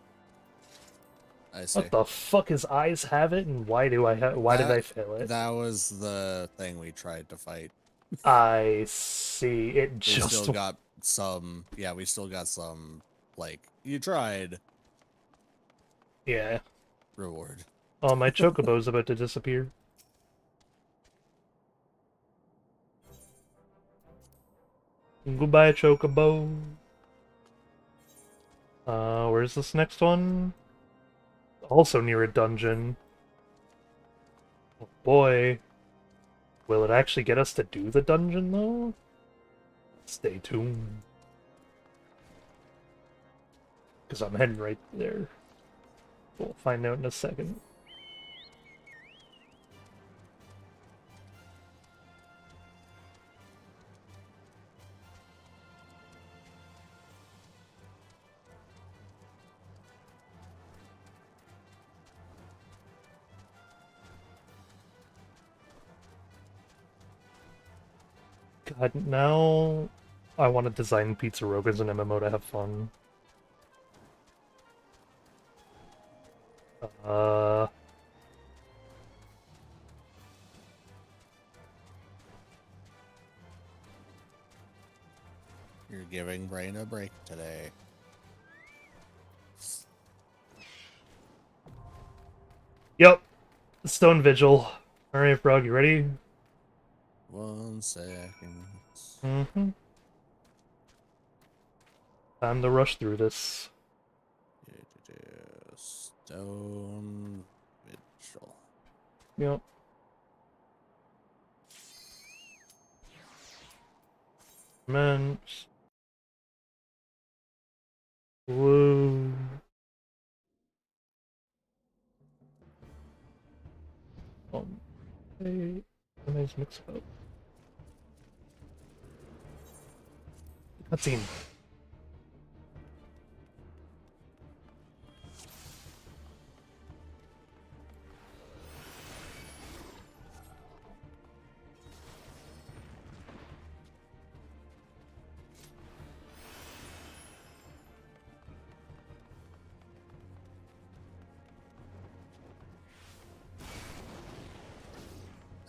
I see. What the fuck is eyes have it, and why did I fail it? That was the thing we tried to fight. I see. It We just still got some. Yeah, we still got some. Like, you tried. yeah. Reward. Oh, my chocobo's about to disappear. Goodbye, chocobo. Where's this next one? Also near a dungeon. Oh boy. Will it actually get us to do the dungeon, though? Stay tuned. Because I'm heading right there. We'll find out in a second. God, now I want to design Pizza Rogas and MMO to have fun. Uh, You're giving Brain a break today. yep. Stone Vigil. Alright, Frog, you ready? 1 second. Mm-hmm. Time to rush through this. Stone Vigil. Yep. Man. Whoa. Hey, nice mix up. Cutscene.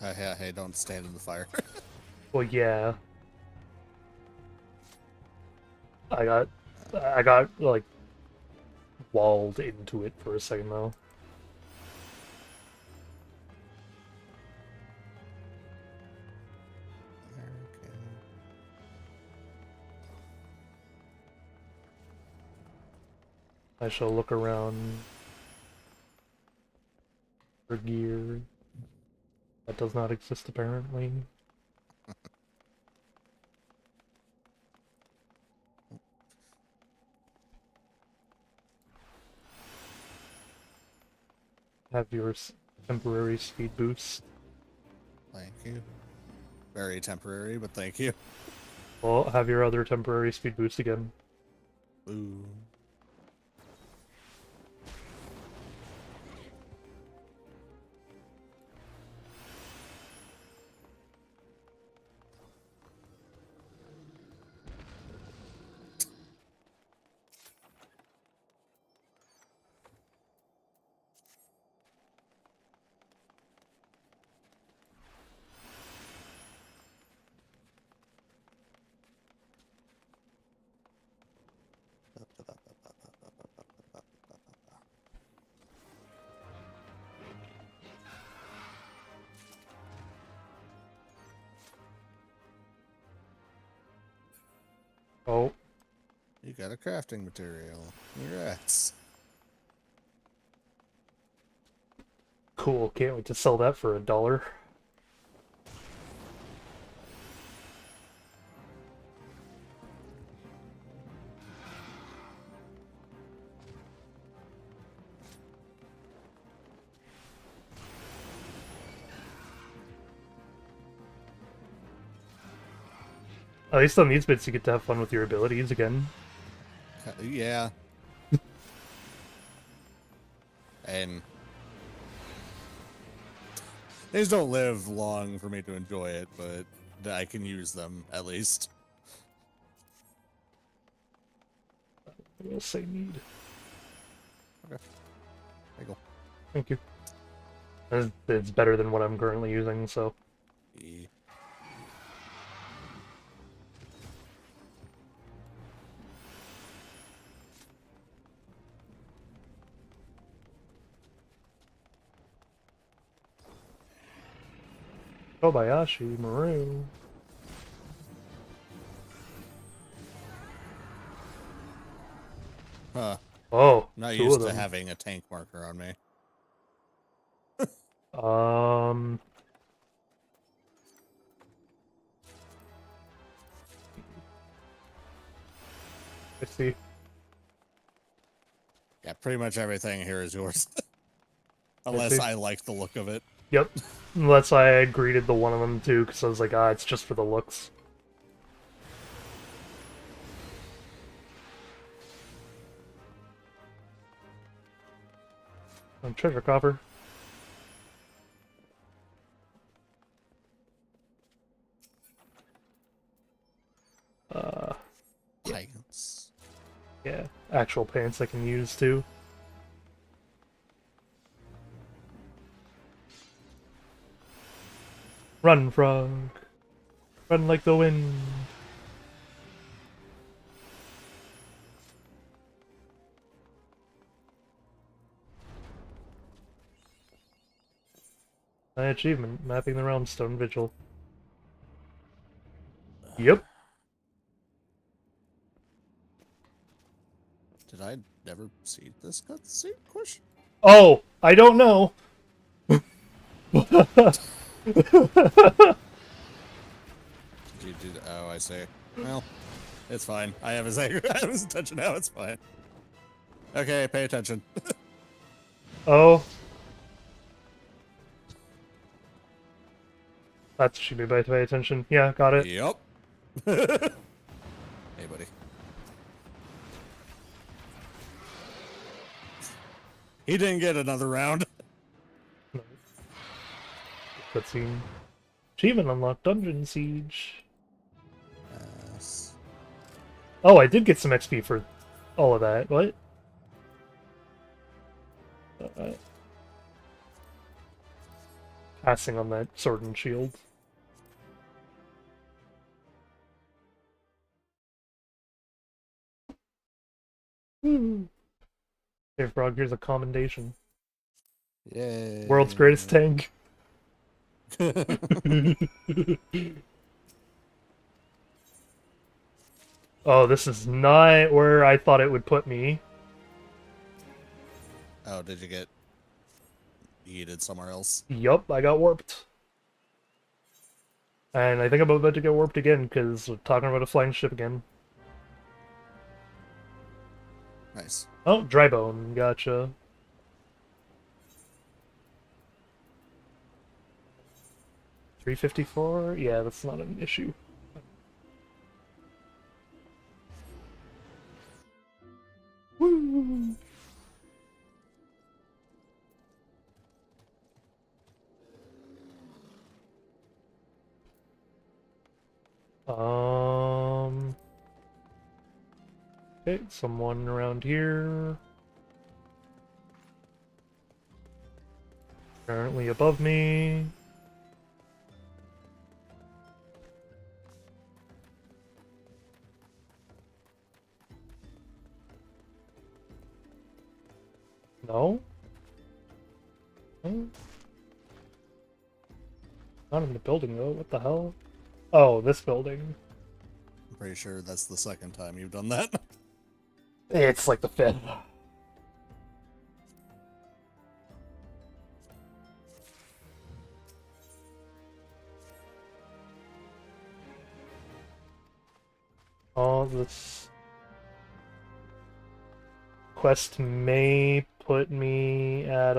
Hey, don't stand in the fire. Well, yeah. I got like walled into it for a second though. Okay. I shall look around for gear. That does not exist apparently. Have your temporary speed boost. Thank you. Very temporary, but thank you. Well, have your other temporary speed boost again. Ooh. Oh, You got a crafting material. Congrats. cool. Can't wait to sell that for $1. At least on these bits you get to have fun with your abilities again. Yeah. And these don't live long for me to enjoy it, but I can use them at least. I will say need. Okay. There you go. Thank you. It's better than what I'm currently using, so. Yeah. Kobayashi Maru. Huh. Oh, Not two used of to them. having a tank marker on me. Um, I see. Yeah, pretty much everything here is yours. Unless I like the look of it. Yep. Unless I greeted the one of them too, because I was like, it's just for the looks. Treasure coffer. Pants. Yeah, actual pants I can use too. Run, frog. Run like the wind. My achievement, mapping the realm, stone vigil. Yep. Did I never see this cutscene? Question? Oh, I don't know. Oh, I see. Well, it's fine. I have his attention now. It's fine. Okay, pay attention. Oh. That's what you mean by pay attention. Yeah, got it. Yep. Hey, buddy. He didn't get another round. No. Cutscene. Achievement unlocked, Dungeon Siege. Yes. Oh, I did get some XP for all of that. What? passing on that sword and shield. Woo! Dave Frog, here's a commendation. Yay. World's greatest tank. Oh, this is not where I thought it would put me. Oh, did you get yeeted somewhere else? Yup, I got warped. And I think I'm about to get warped again, because we're talking about a flying ship again. Nice. Oh, dry bone, gotcha. $354? Yeah, that's not an issue. Woo! Okay, someone around here. Currently above me. No? No? Not in the building though, what the hell? Oh, this building. I'm pretty sure that's the second time you've done that. It's like the fifth. Oh, this quest may put me at,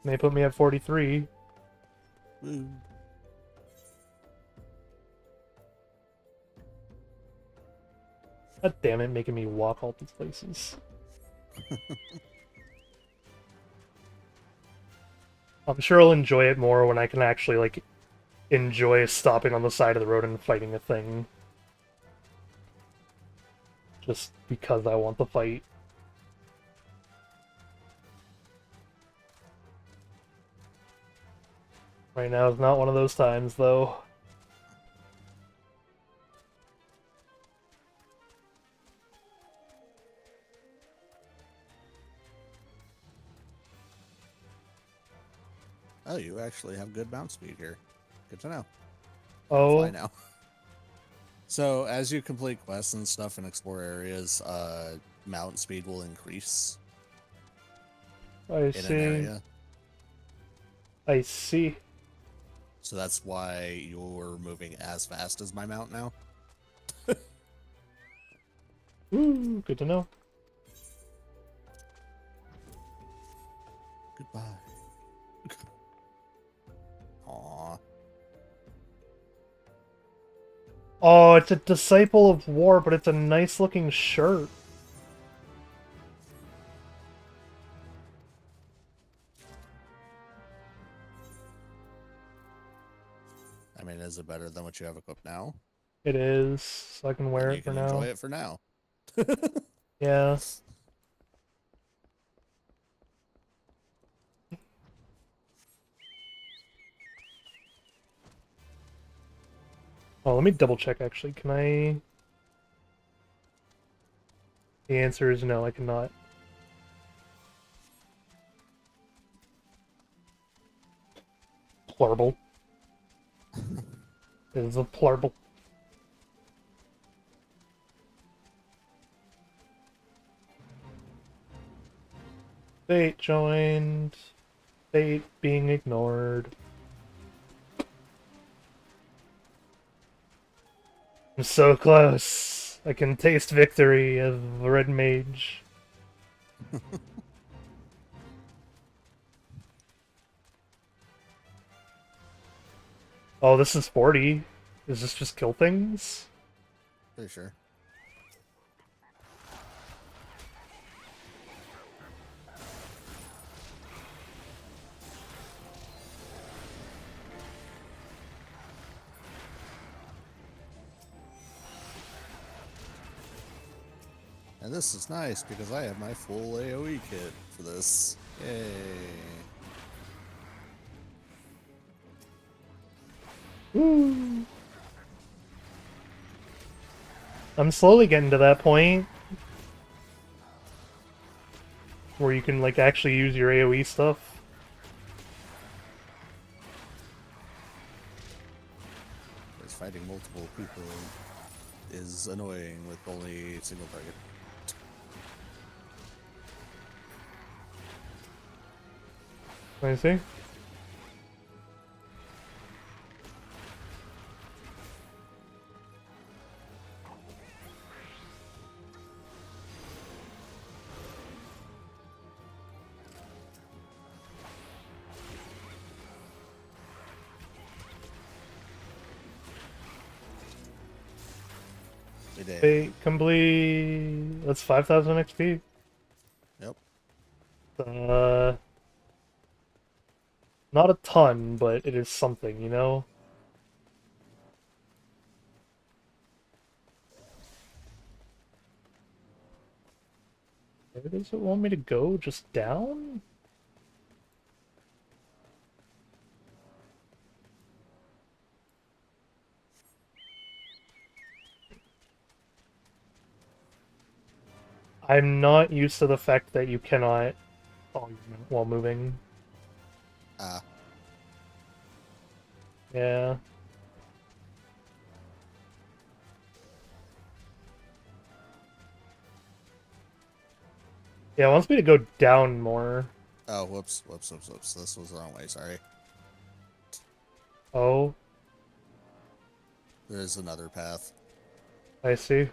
may put me at 43. Woo. God damn it, making me walk all these places. I'm sure I'll enjoy it more when I can actually, like, enjoy stopping on the side of the road and fighting a thing. Just because I want the fight. Right now is not one of those times, though. Oh, you actually have good bounce speed here. Good to know. Oh, Fly now. So, as you complete quests and stuff and explore areas, mount speed will increase I in see. an area. I see. So that's why you're moving as fast as my mount now. Ooh, good to know. Goodbye. Aww. Oh, it's a Disciple of War, but it's a nice looking shirt. I mean, is it better than what you have equipped now? It is, so I can wear Then it you for can now. enjoy it for now. Yeah. Oh, let me double check actually. Can I? The answer is no, I cannot. Plurble. It is a plurble. Fate joined. Fate being ignored. I'm so close. I can taste victory as a red mage. Oh, this is 40. Is this just kill things? Pretty sure. And this is nice because I have my full AoE kit for this. Yay. Woo. I'm slowly getting to that point where you can like actually use your AoE stuff. Because fighting multiple people is annoying with only a single target. I see. Wait, complete. That's 5,000 XP. Yep. Not a ton, but it is something, you know? Where does it want me to go? Just down? I'm not used to the fact that you cannot while moving. Ah. Yeah. Yeah, it wants me to go down more. Oh, whoops. This was the wrong way, sorry. Oh, There's another path. I see.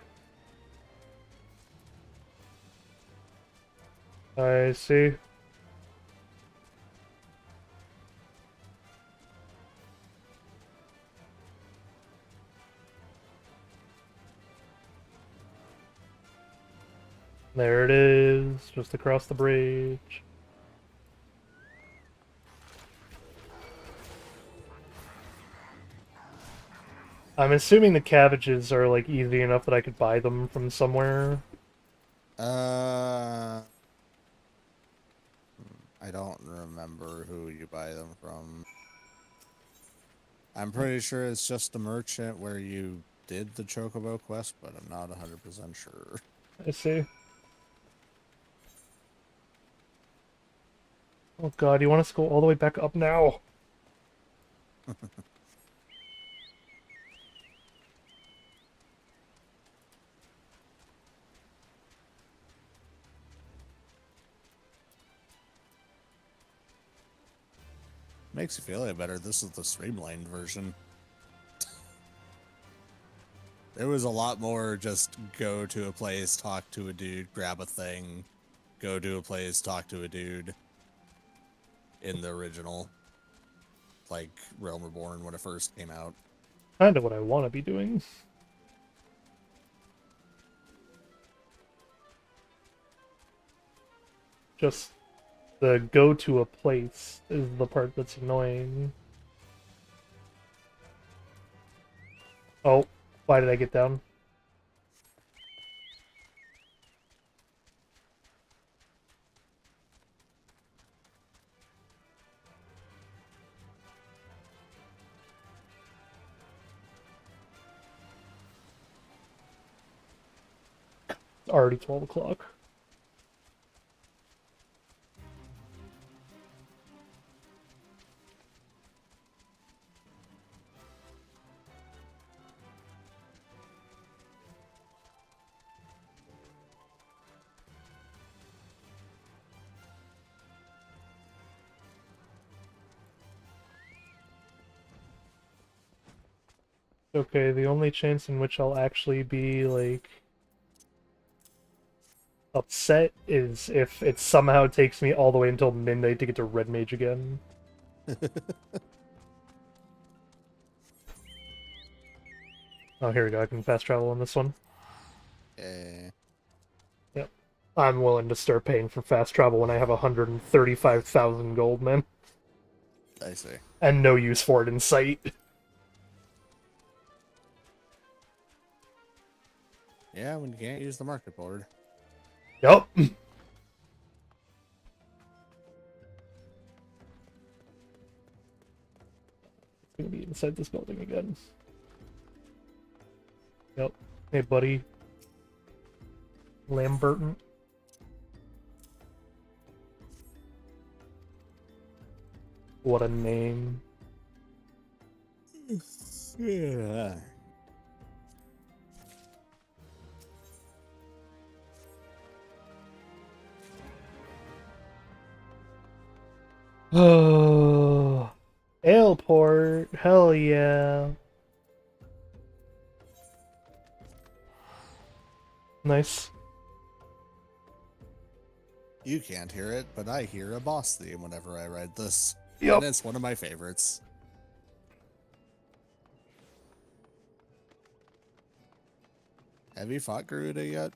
I see. There it is, just across the bridge. I'm assuming the cabbages are like easy enough that I could buy them from somewhere. I don't remember who you buy them from. I'm pretty sure it's just a merchant where you did the Chocobo quest, but I'm not 100% sure. I see. Oh god, you want us to go all the way back up now? Makes you feel any better. This is the streamlined version. There was a lot more just go to a place, talk to a dude, grab a thing, go to a place, talk to a dude in the original, like Realm Reborn when it first came out. Kinda what I want to be doing. Just the go to a place is the part that's annoying. Oh, why did I get down? It's already 12 o'clock. Okay, the only chance in which I'll actually be, like, upset is if it somehow takes me all the way until midnight to get to Red Mage again. Oh, here we go. I can fast travel on this one. Yep. I'm willing to start paying for fast travel when I have 135,000 gold, man. I see. And no use for it in sight. Yeah, when you can't use the market board. Yup. It's gonna be inside this building again. Yep. Hey, buddy. Lamberton. What a name. Yeah. Oh, Airport. Hell yeah. Nice. You can't hear it, but I hear a boss theme whenever I ride this. Yep. And it's one of my favorites. Have you fought Garuda yet?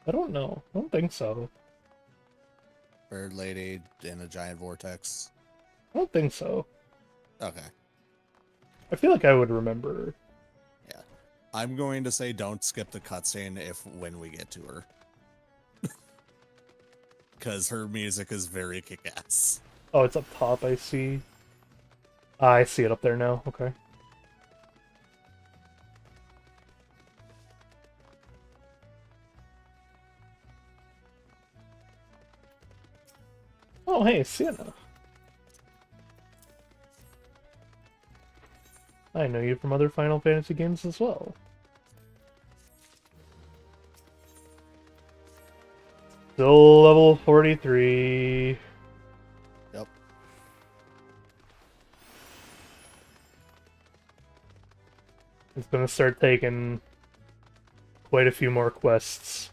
I don't know. I don't think so. Bird Lady in a giant vortex? I don't think so. Okay. I feel like I would remember. Yeah. I'm going to say don't skip the cutscene when we get to her. Because her music is very kick-ass. Oh, it's up top, I see. Ah, I see it up there now. Okay. Oh, hey, Sienna. I know you from other Final Fantasy games as well. Still level 43. Yep. It's gonna start taking quite a few more quests.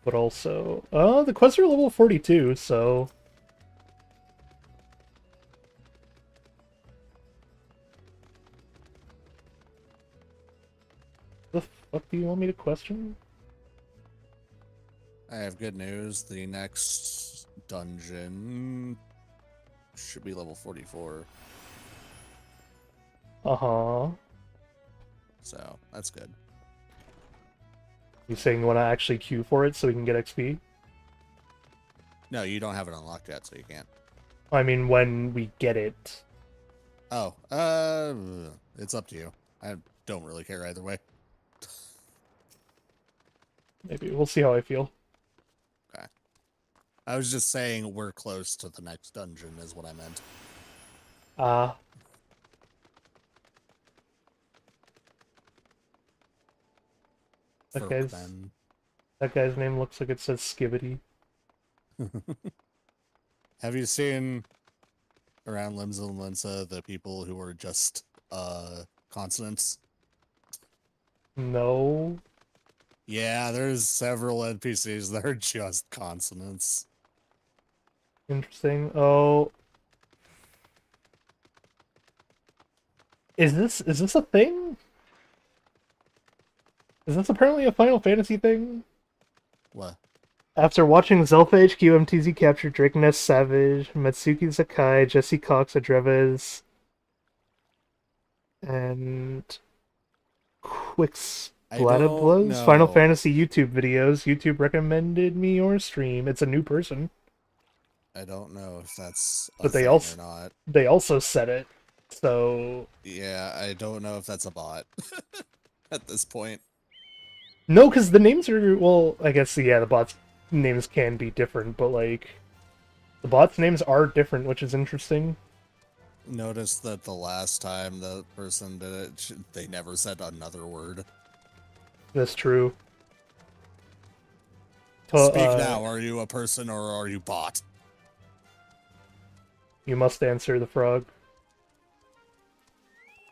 But also... the quests are level 42, so... The fuck do you want me to question? I have good news. The next dungeon should be level 44. Uh-huh. So, that's good. You saying you want to actually queue for it so we can get XP? No, you don't have it unlocked yet, so you can't. I mean, when we get it. Oh, it's up to you. I don't really care either way. Maybe. We'll see how I feel. Okay. I was just saying we're close to the next dungeon is what I meant. That guy's name looks like it says Skibbity. Have you seen around Limsa and Linsa the people who are just consonants? No. Yeah, there's several NPCs that are just consonants. Interesting. Oh. Is this a thing? Is this apparently a Final Fantasy thing? What? After watching Zelfa HQ MTZ capture Drake Ness Savage, Matsuki Sakai, Jesse Cox Adreves, and Quix Blows Final Fantasy YouTube videos. YouTube recommended me your stream. It's a new person. I don't know if that's but thing or not. They also said it. So yeah, I don't know if that's a bot at this point. No, because the names are, well, I guess, yeah, the bots' names can be different, but, like, the bots' names are different, which is interesting. Notice that the last time the person did it, they never said another word. That's true. Speak now, are you a person or are you bot? You must answer the frog.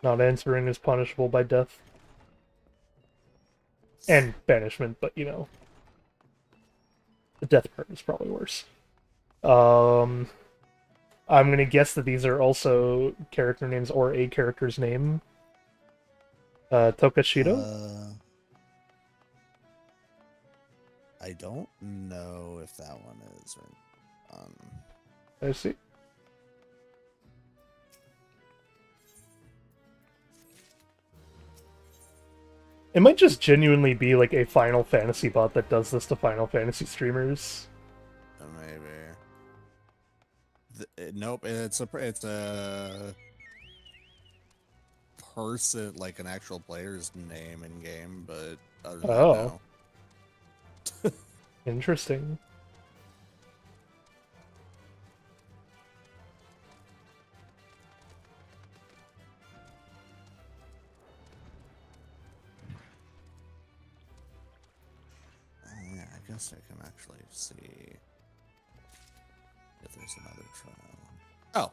Not answering is punishable by death. And banishment, but, you know. The death part is probably worse. I'm gonna guess that these are also character names or a character's name. Tokashido? I don't know if that one is. I see. It might just genuinely be like a Final Fantasy bot that does this to Final Fantasy streamers. Maybe. Nope, it's a person, like an actual player's name in game, but other than that, Oh, no. interesting. Yeah, I guess I can actually see if there's another trial. Oh,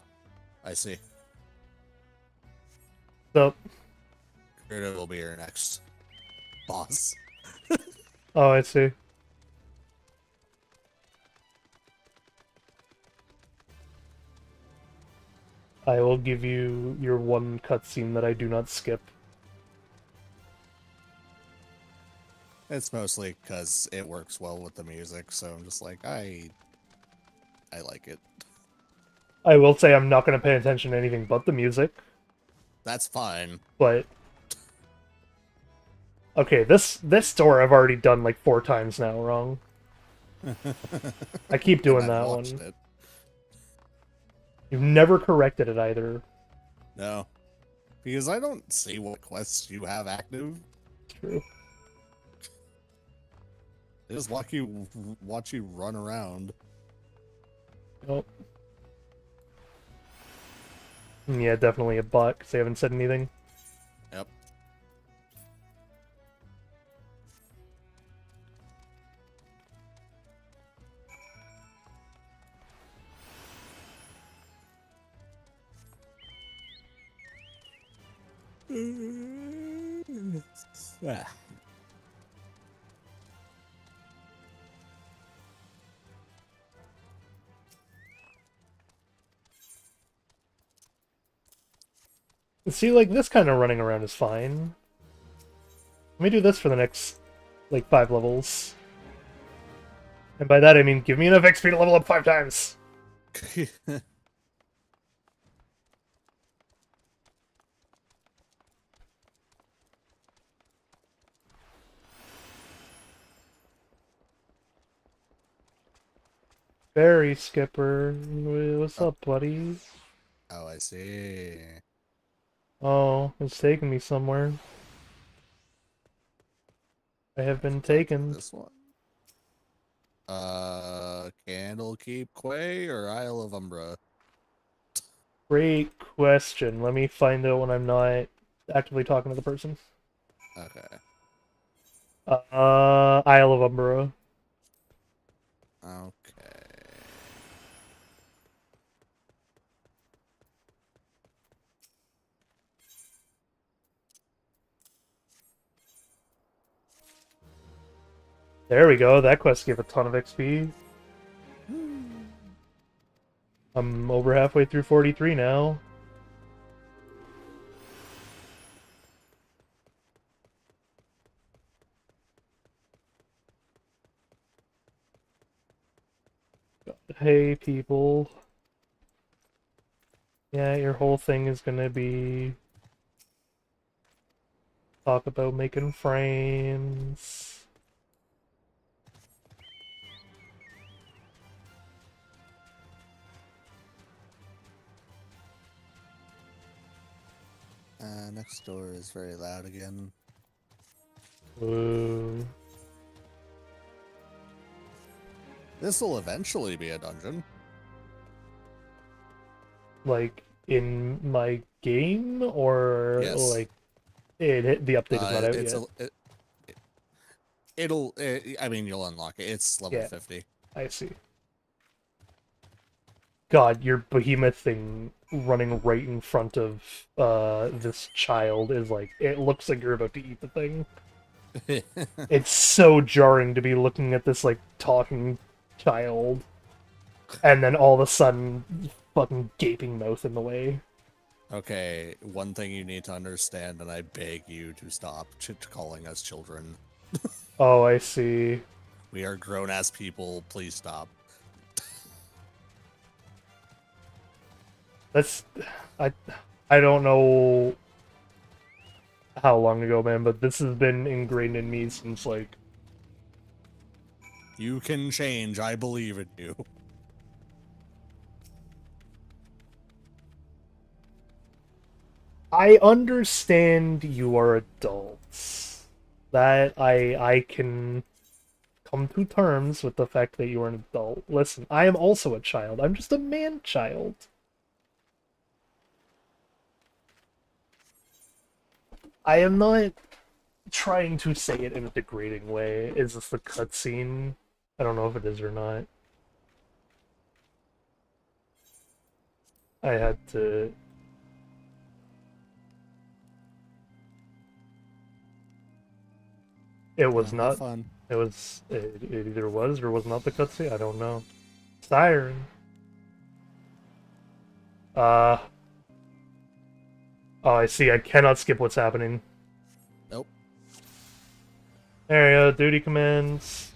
I see. So, Hydrate will be your next boss. oh, I see. I will give you your one cutscene that I do not skip. It's mostly because it works well with the music, so I'm just like, I like it. I will say I'm not going to pay attention to anything but the music, That's fine. but... Okay, this door I've already done like 4 times now wrong. I keep And doing I've that watched one. it. You've never corrected it either. No. Because I don't see what quests you have active. True. They just watch you run around. Nope. Yeah, definitely a bot, because they haven't said anything. Yep. Ah. See, like, this kind of running around is fine. Let me do this for the next, like, 5 levels. And by that I mean, give me enough XP to level up 5 times! Very Skipper. What's up, buddy? Oh, I see. Oh, it's taking me somewhere. I have been taken. This one. Candlekeep Quay or Isle of Umbra? Great question. Let me find out when I'm not actively talking to the person. Okay. Isle of Umbra. Okay. There we go. That quest gave a ton of XP. I'm over halfway through 43 now. Hey, people. Yeah, your whole thing is gonna be... talk about making frames. Next door is very loud again. Ooh. This will eventually be a dungeon. Like, in my game? Or, Yes. like, the update is not out It's yet? I mean, you'll unlock it. It's level Yeah. 50. I see. God, your behemoth thing running right in front of this child is like, it looks like you're about to eat the thing. It's so jarring to be looking at this like talking child and then all of a sudden fucking gaping mouth in the way. Okay, one thing you need to understand, and I beg you to stop calling us children. Oh, I see. We are grown-ass people. Please stop. That's I don't know. how long ago, man, but this has been ingrained in me since, like... You can change. I believe in you. I understand you are adults. That I can come to terms with the fact that you are an adult. Listen, I am also a child. I'm just a man-child. I am not trying to say it in a degrading way. Is this the cutscene? I don't know if it is or not. I had to... It was Yeah, not. fun. It was. It either was or was not the cutscene. I don't know. Siren. Uh. Oh, I see. I cannot skip what's happening. Nope. There you go. Duty commands.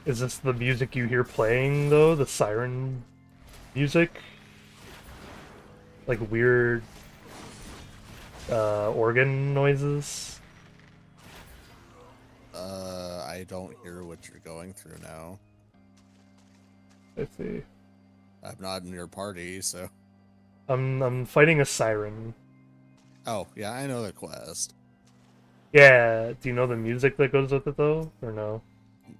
Is this the music you hear playing, though? The siren music? Like weird organ noises? I don't hear what you're going through now. I see. I'm not in your party, so... I'm fighting a siren. Oh, yeah, I know the quest. Yeah, do you know the music that goes with it, though? Or no?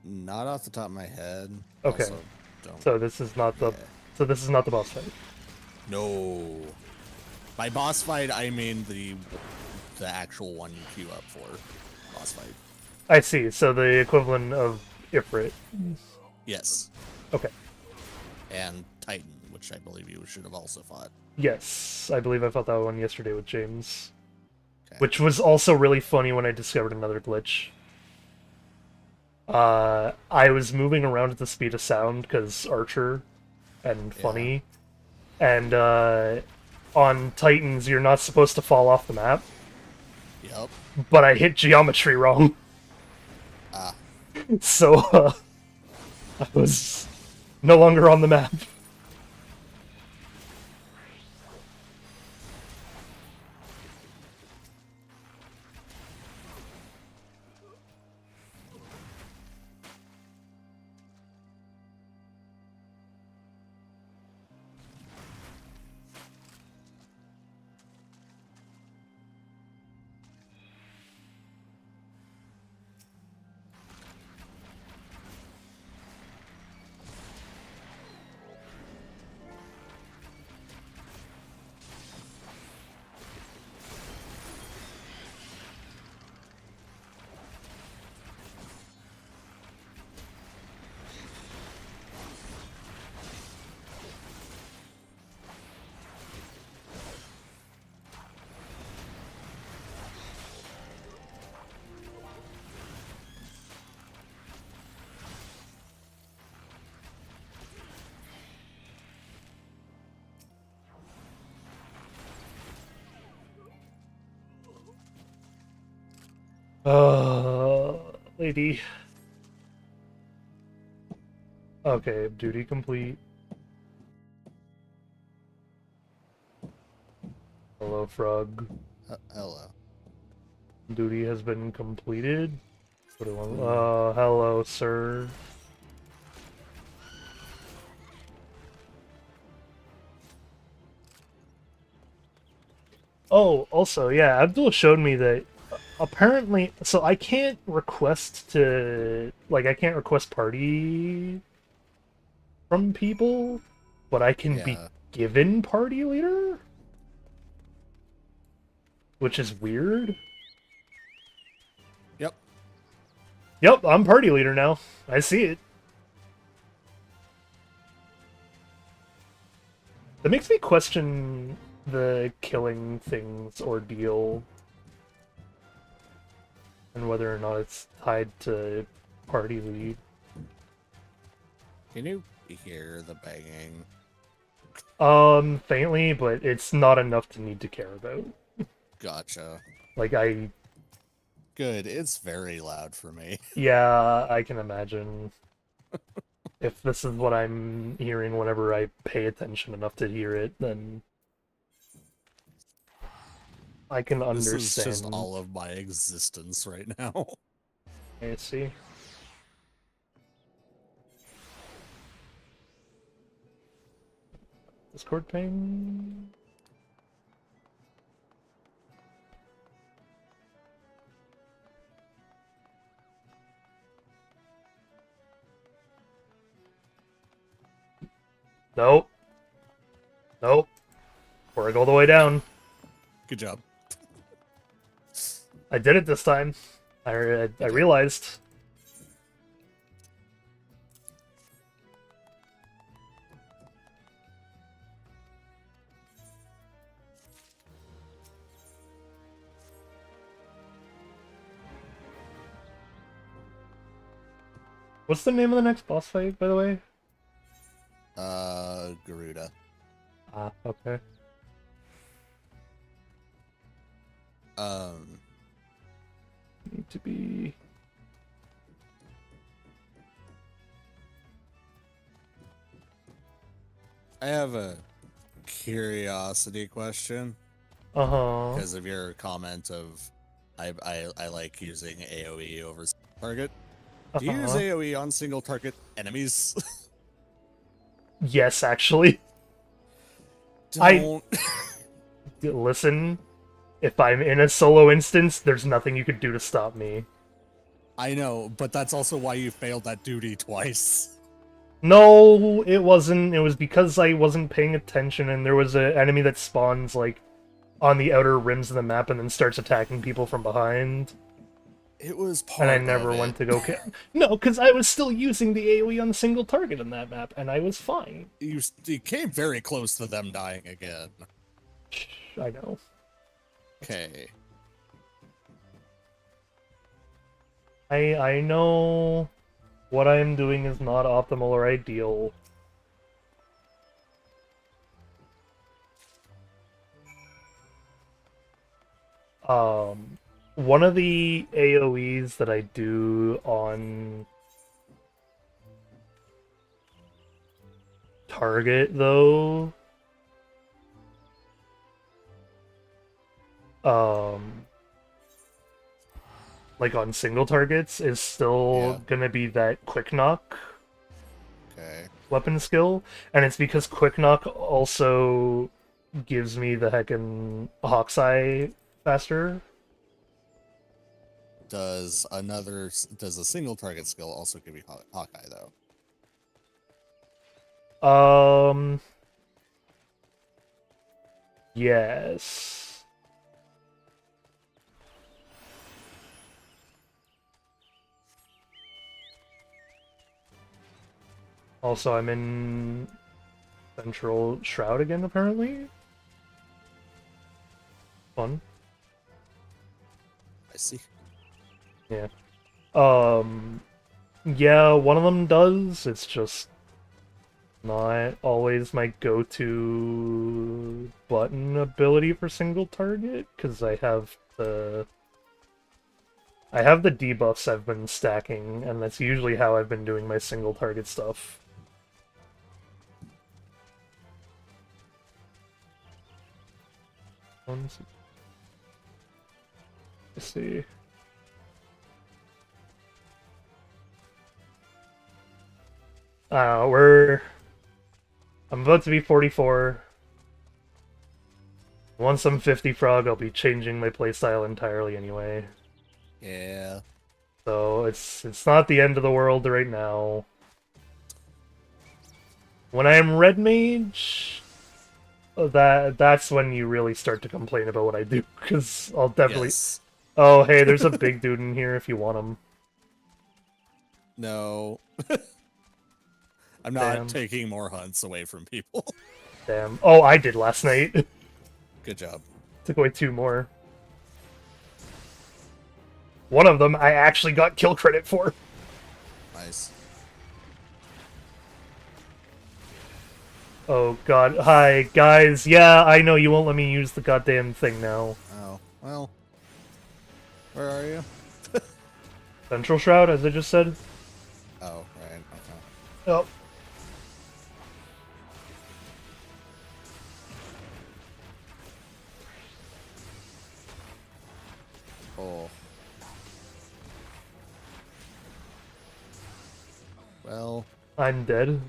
Not off the top of my head. Okay. Also, don't... So this is not the... Yeah. So this is not the boss fight. No. By boss fight, I mean the actual one you queue up for. Boss fight. I see. So the equivalent of Ifrit. Yes. Okay. And Titan, which I believe you should have also fought. Yes, I believe I fought that one yesterday with James. Okay. Which was also really funny when I discovered another glitch. I was moving around at the speed of sound because Archer and funny. Yeah. And on Titans, you're not supposed to fall off the map. Yep. But I hit geometry wrong. Ah. So, I was no longer on the map. Lady. Okay, duty complete. Hello, frog. Hello. Duty has been completed. Hello, sir. Oh, also, yeah, Abdul showed me that apparently, so I can't request to, like, I can't request party from people, but I can be given party leader? Which is weird. Yep. Yep, I'm party leader now. I see it. That makes me question the killing things ordeal and whether or not it's tied to party lead. Can you hear the banging? Faintly, but it's not enough to need to care about. Gotcha. Like, Good, it's very loud for me. yeah, I can imagine. If this is what I'm hearing whenever I pay attention enough to hear it, then I can understand. This is just all of my existence right now. I see. Discord ping. Nope. Nope. Before I go all the way down. Good job. I did it this time. I realized. What's the name of the next boss fight, by the way? Garuda. Ah, okay. Need to be... I have a curiosity question. Uh-huh. Because of your comment of I like using AoE over target. Do you use AoE on single target enemies? Yes, actually. Don't. Listen, if I'm in a solo instance, there's nothing you could do to stop me. I know, but that's also why you failed that duty twice. No, it wasn't. It was because I wasn't paying attention and there was an enemy that spawns, like, on the outer rims of the map and then starts attacking people from behind. It was part and I of never it. went to go kill. No, because I was still using the AoE on the single target in that map, and I was fine. You came very close to them dying again. I know. Okay. I know what I'm doing is not optimal or ideal. One of the AoEs that I do on target, though, like on single targets, is still gonna be that quick knock weapon skill, and it's because quick knock also gives me the heckin' Hawkeye faster. Does a single target skill also give you Hawkeye though? Yes. Also, I'm in Central Shroud again, apparently. Fun. I see. Yeah. Yeah, one of them does. It's just not always my go-to button ability for single target, because I have the debuffs I've been stacking, and that's usually how I've been doing my single target stuff. Let's see. I'm about to be 44. Once I'm 50 frog, I'll be changing my playstyle entirely anyway. Yeah. So it's not the end of the world right now. When I am red mage, that's when you really start to complain about what I do, because I'll definitely... Yes. Oh, hey, there's a big dude in here if you want him. No. I'm not taking more hunts away from people. Damn. Oh, I did last night. Good job. Took away 2 more. One of them I actually got kill credit for. Nice. Oh god, hi, guys. Yeah, I know you won't let me use the goddamn thing now. Oh, well. Where are you? Central Shroud, as I just said? Oh, right, okay. Oh. Oh. Well. I'm dead.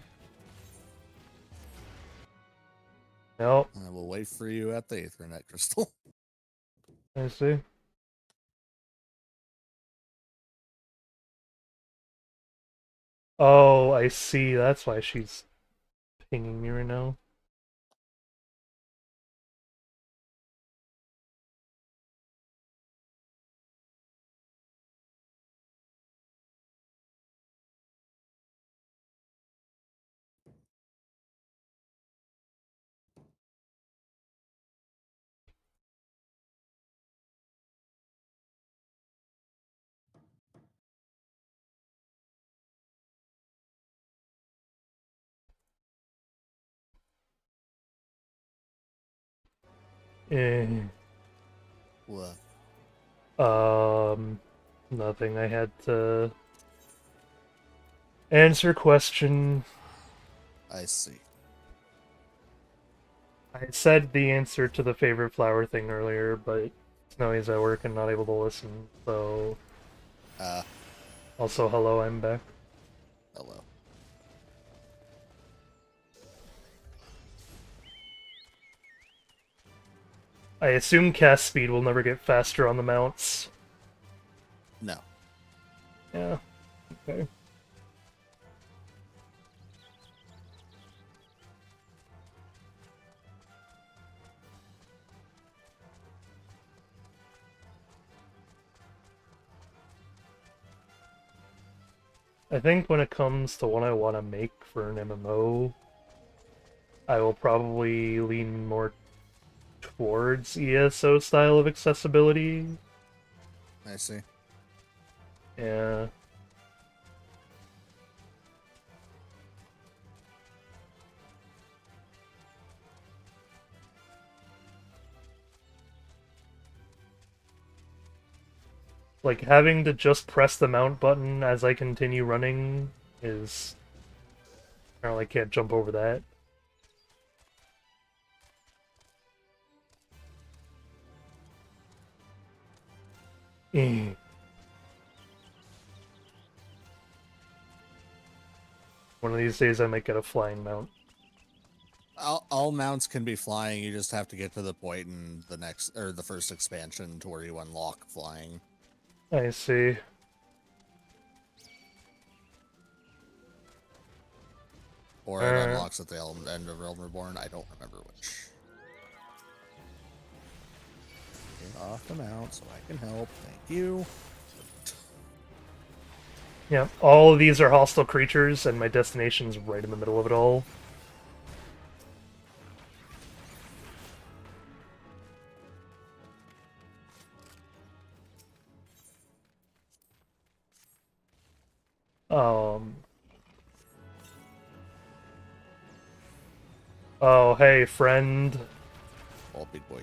Nope. I will wait for you at the Aethernet Crystal. I see. Oh, I see. That's why she's pinging me right now. Eh. What? Nothing. I had to answer question. I see. I said the answer to the favorite flower thing earlier, but Snowy's at work and not able to listen, so... Also, hello, I'm back. Hello. I assume cast speed will never get faster on the mounts. No. Yeah. Okay. I think when it comes to what I want to make for an MMO, I will probably lean more towards ESO style of accessibility. I see. Yeah. Like, having to just press the mount button as I continue running is... I really can't jump over that. Eh. One of these days I might get a flying mount. All mounts can be flying. You just have to get to the point in the next or the first expansion to where you unlock flying. I see. Or it unlocks at the end of Realm Reborn. I don't remember which. Get off the mount so I can help. Thank you. Yeah, all of these are hostile creatures, and my destination's right in the middle of it all. Oh, hey, friend. Oh, big boy.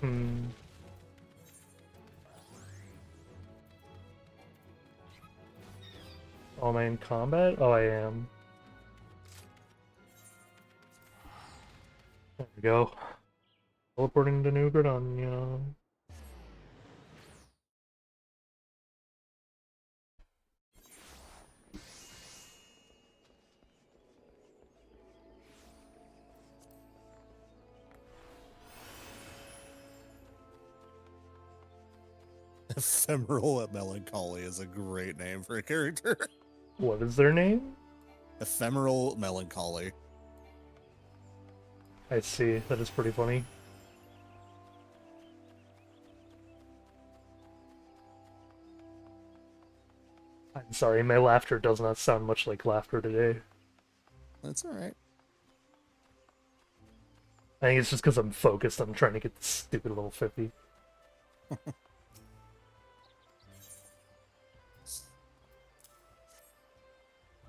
Hmm. Oh, am I in combat? Oh, I am. There we go. Teleporting to New Granada. Ephemeral Melancholy is a great name for a character. What is their name? Ephemeral Melancholy. I see. That is pretty funny. I'm sorry, my laughter does not sound much like laughter today. That's alright. I think it's just because I'm focused on trying to get this stupid level 50.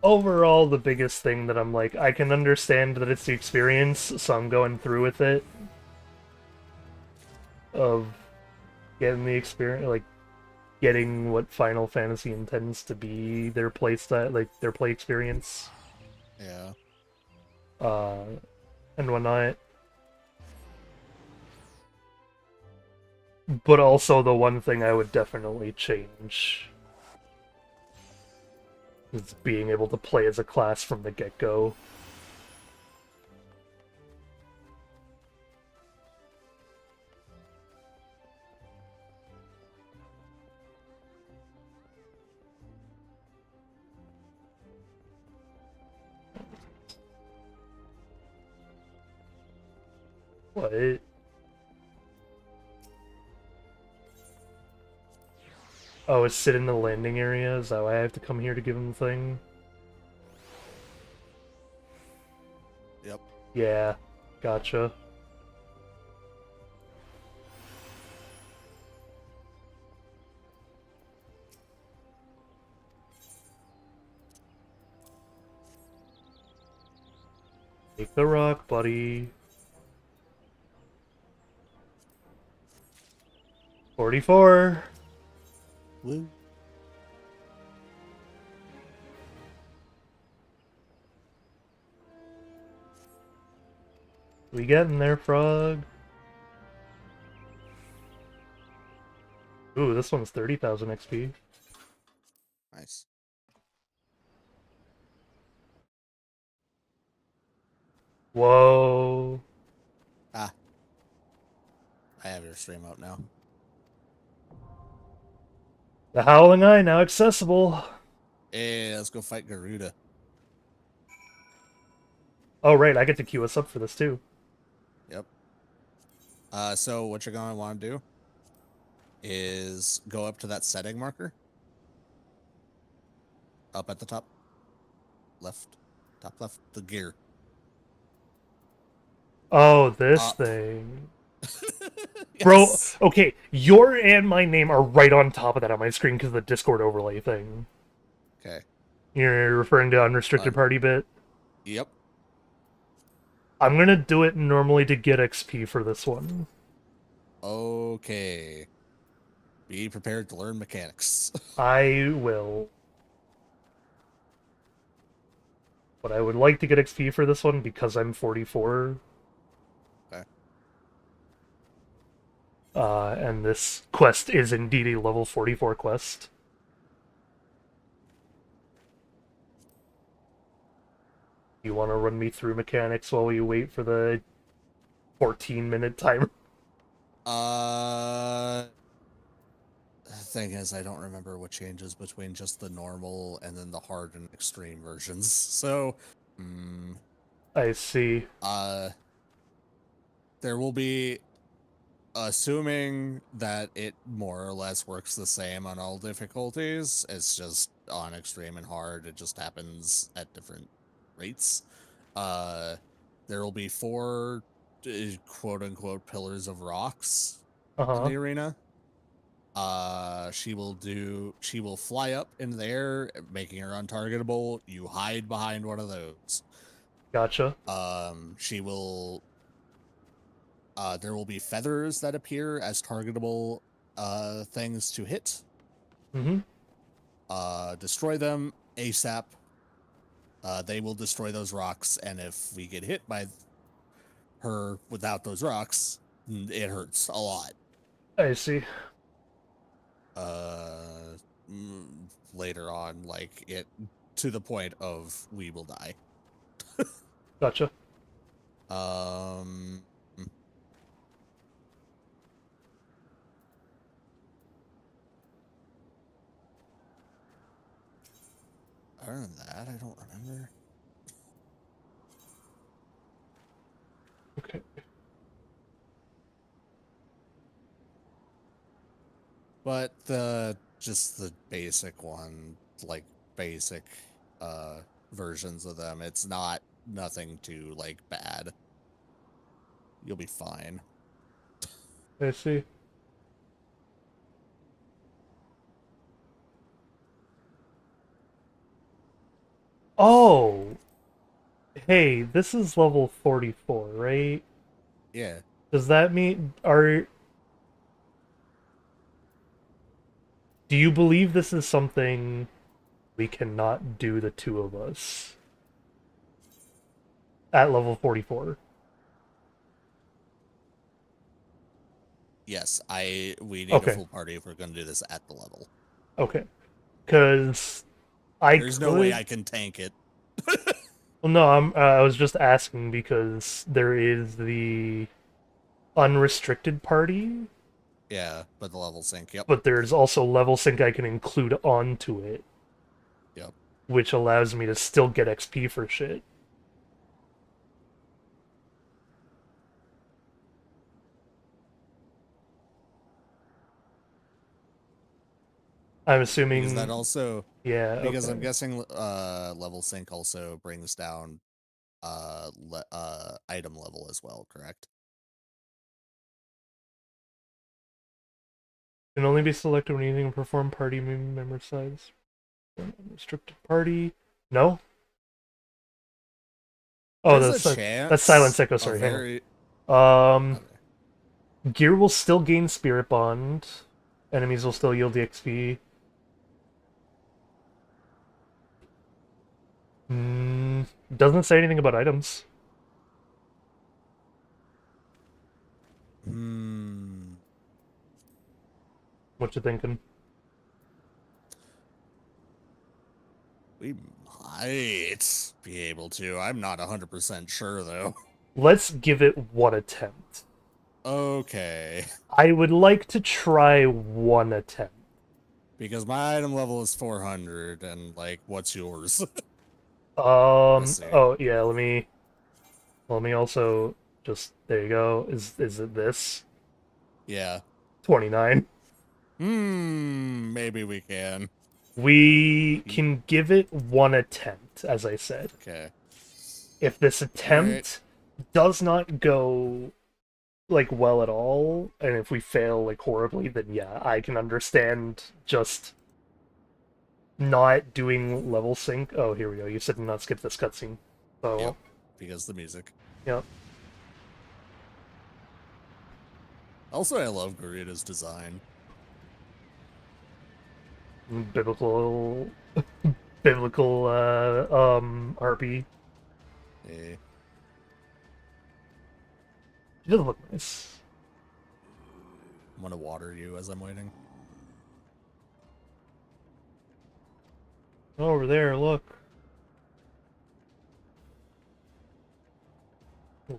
Overall, the biggest thing that I'm like, I can understand that it's the experience, so I'm going through with it. Of getting the experience, like, getting what Final Fantasy intends to be their play style, like, their play experience. Yeah. Uh, and whatnot. But also the one thing I would definitely change is being able to play as a class from the get-go. What? Oh, it's sit in the landing area? Is that why I have to come here to give him the thing? Yep. Yeah, gotcha. Take the rock, buddy. 44. Woo. We getting there, frog. Ooh, this one's 30,000 XP. Nice. Whoa. Ah. I have your stream up now. The Howling Eye now accessible. Hey, let's go fight Garuda. Oh, right, I get to queue us up for this too. Yep. So what you're going to want to do is go up to that setting marker. Up at the top. Left. Top left. The gear. Oh, this Up. thing. Yes. Bro, okay, your and my name are right on top of that on my screen because of the Discord overlay thing. Okay. You're referring to unrestricted party bit? Yep. I'm gonna do it normally to get XP for this one. Okay. Be prepared to learn mechanics. I will. But I would like to get XP for this one because I'm 44. Okay. And this quest is indeed a level 44 quest. You want to run me through mechanics while we wait for the 14-minute timer? Thing is, I don't remember what changes between just the normal and then the hard and extreme versions. So, I see. there will be, assuming that it more or less works the same on all difficulties. It's just on extreme and hard. It just happens at different rates. There will be 4 quote unquote pillars of rocks in the arena. She will fly up in the air, making her untargetable. You hide behind one of those. Gotcha. She will, there will be feathers that appear as targetable, things to hit. Destroy them ASAP. They will destroy those rocks, and if we get hit by her without those rocks, it hurts a lot. I see. Later on, like it to the point of we will die. Gotcha. Other than that, I don't remember. Okay. But just the basic one, like basic versions of them, it's not nothing too like bad. You'll be fine. I see. Oh! Hey, this is level 44, right? Yeah. Does that mean... Do you believe this is something we cannot do, the two of us? At level 44? Yes, we need a Okay, full party if we're going to do this at the level. okay. Because I There's could... no way I can tank it. Well, no, I was just asking because there is the unrestricted party, Yeah, but the level sync, yep. but there's also level sync I can include onto it, Yep. which allows me to still get XP for shit. I'm Because assuming... that also... Yeah, Because okay. I'm guessing level sync also brings down item level as well, correct? Can only be selected when using a perform party member size. Restricted party. No? Oh, There's a that's Silent chance. Echo, A sorry, hang very... on. Okay. Gear will still gain Spirit Bond. Enemies will still yield the XP. Doesn't say anything about items. What you thinking? We might be able to. I'm not 100% sure, though. Let's give it one attempt. Okay. I would like to try one attempt. Because my item level is 400, and, like, what's yours? Let's see. Oh, yeah, let me also just... There you go. Is it this? Yeah. 29. Maybe we can. We can give it one attempt, as I said. Okay. If this attempt does not go like well at all, and if we fail like horribly, then yeah, I can understand just not doing level sync. Oh, here we go. You said not skip this cutscene. So Yep. Because the music. yep. Also, I love Garuda's design. Biblical RP. Eh. It does look nice. I'm gonna water you as I'm waiting. Over there, look.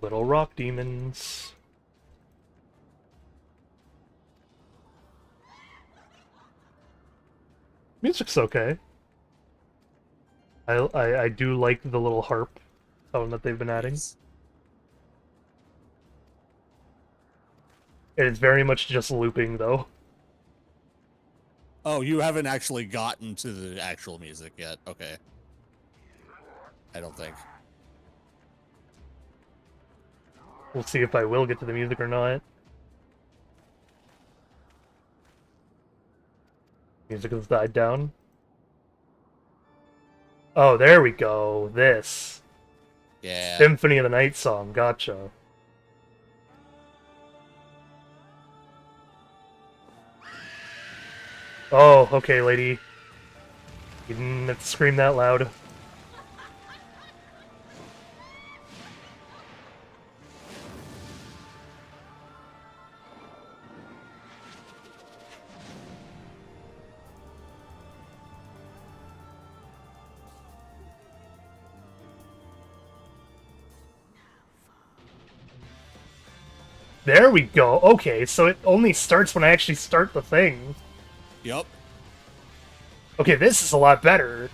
Little rock demons. Music's okay. I do like the little harp tone that they've been adding. Yes. It is very much just looping, though. Oh, you haven't actually gotten to the actual music yet. Okay. I don't think. We'll see if I will get to the music or not. Music has died down. Oh, there we go. This. Yeah. Symphony of the Night song. Gotcha. Oh, okay, lady. You didn't have to scream that loud. There we go. Okay, so it only starts when I actually start the thing. Yep. Okay, this is a lot better.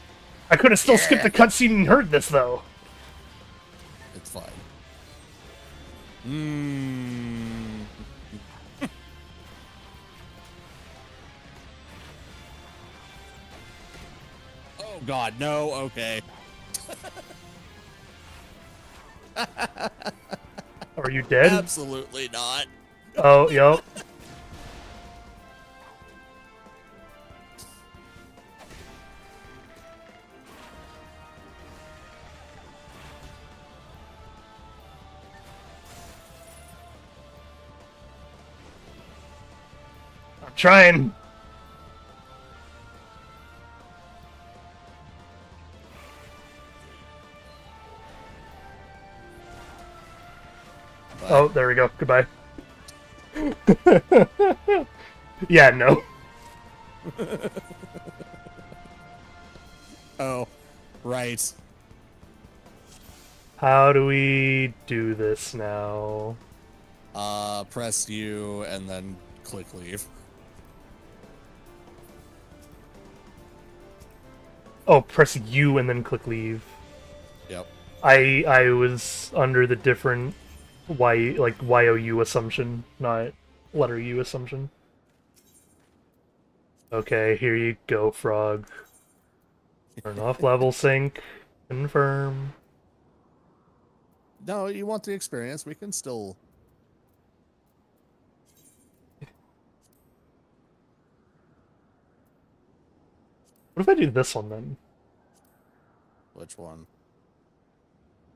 I could have still skipped the cutscene and heard this, though. It's fine. Oh god, no, okay. Are you dead? Absolutely not. Oh, yep. I'm trying. But, Oh, there we go. Goodbye. Yeah, no. oh, right. How do we do this now? Press U and then click leave. Oh, press U and then click leave. Yep. I was under the different YOU assumption, not letter U assumption. Okay, here you go, frog. Turn off level sync. Confirm. No, you want the experience. We can still... What if I do this one then? Which one?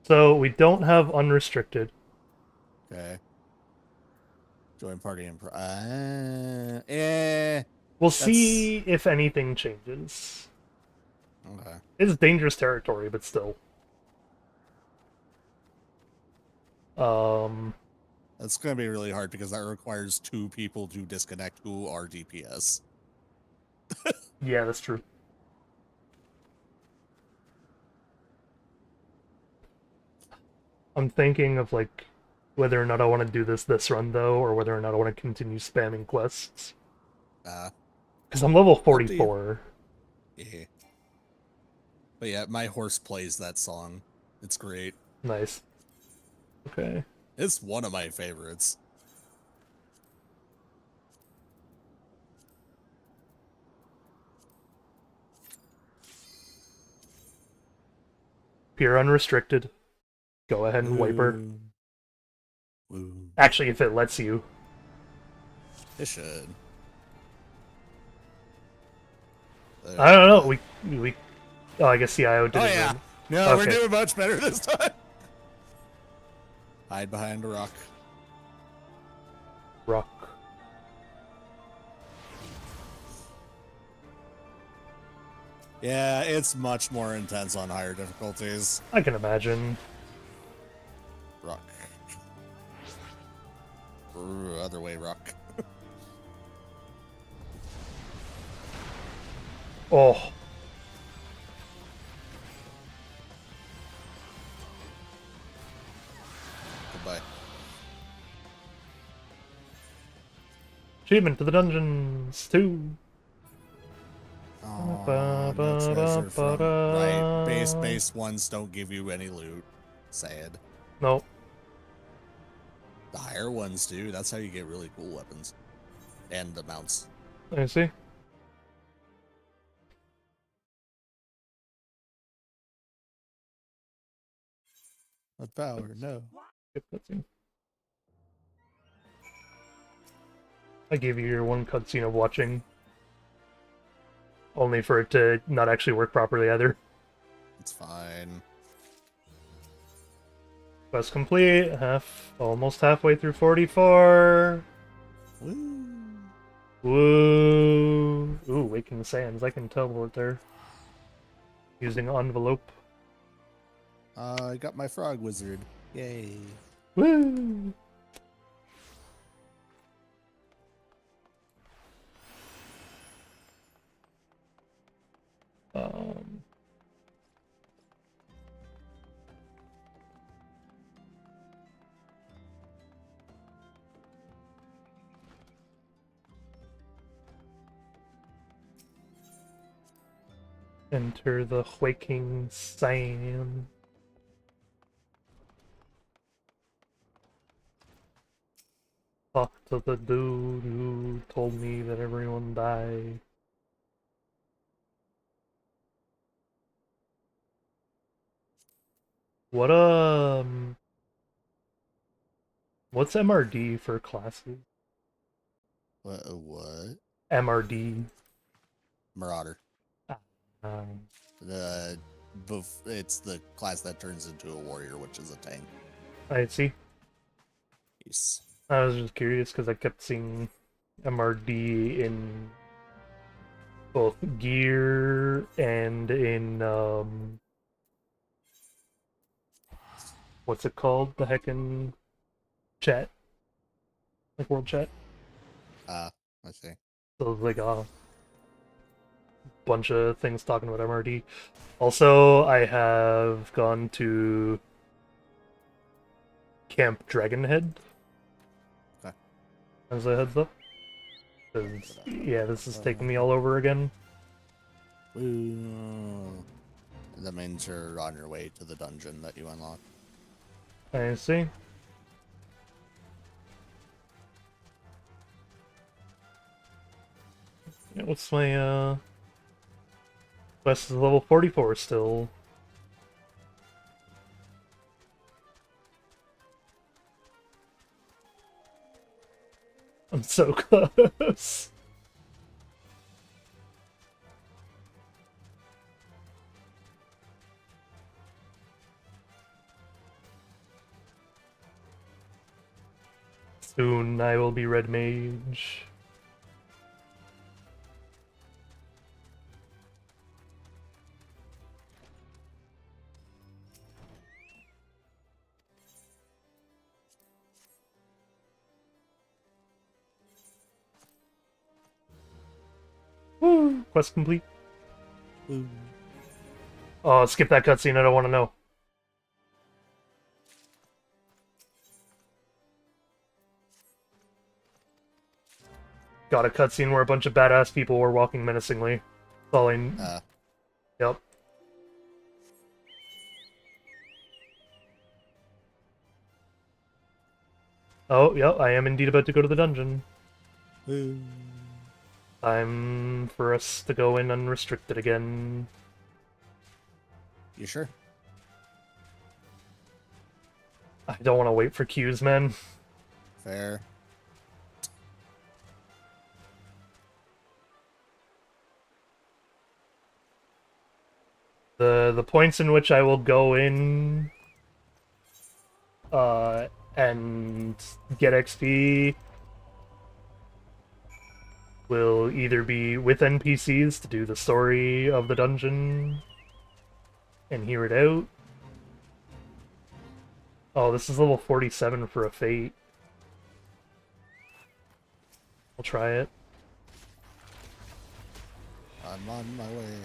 So we don't have unrestricted. Okay. Join party and... We'll That's... see if anything changes. Okay. It's dangerous territory, but still. That's going to be really hard because that requires 2 people to disconnect who are DPS. Yeah, that's true. I'm thinking of, like, whether or not I want to do this run, though, or whether or not I want to continue spamming quests. Because I'm level 44. Yeah. But yeah, my horse plays that song. It's great. Nice. Okay. It's one of my favorites. Pure unrestricted. Go ahead and wipe her. Woo. Actually, if it lets you. It should. I don't know. We. Oh, I guess CIO did Oh it. yeah. Win. No, Okay. we're doing much better this time. Hide behind a rock. Rock. Yeah, it's much more intense on higher difficulties. I can imagine. Rock. Other way, rock. Oh. Goodbye. Achievement to the dungeons 2. Oh, no treasure from... Right, base ones don't give you any loot. Sad. Nope. The higher ones do. That's how you get really cool weapons. And the mounts. I see. What power? No. Skip cutscene. I gave you your one cutscene of watching. Only for it to not actually work properly either. It's fine. Quest complete. Almost halfway through 44. Woo. Woo! Ooh, Waking Sands. I can teleport there. Using envelope. I got my frog wizard. Yay. Woo! Enter the Waking Sand. Talk to the dude who told me that everyone died. What What's MRD for classes? What? MRD. Marauder. Um, It's the class that turns into a warrior, which is a tank. I see. Yes. I was just curious because I kept seeing MRD in both gear and in what's it called? The heckin' chat, like world chat. I see. So like a bunch of things talking about MRD. Also, I have gone to Camp Dragonhead Okay. as a heads up. 'Cause, yeah, this is taking me all over again. Ooh. That means you're on your way to the dungeon that you unlocked. I see. Yeah, what's my quest is level 44 still. I'm so close. Soon I will be Red Mage. Woo! Quest complete. Ooh. Oh, skip that cutscene, I don't want to know. Got a cutscene where a bunch of badass people were walking menacingly. That's all I... Yep. Oh, yep, I am indeed about to go to the dungeon. Ooh. Time for us to go in unrestricted again. You sure? I don't want to wait for queues, man. Fair. The points in which I will go in and get XP will either be with NPCs to do the story of the dungeon and hear it out. Oh, this is level 47 for a Fate. I'll try it. I'm on my way.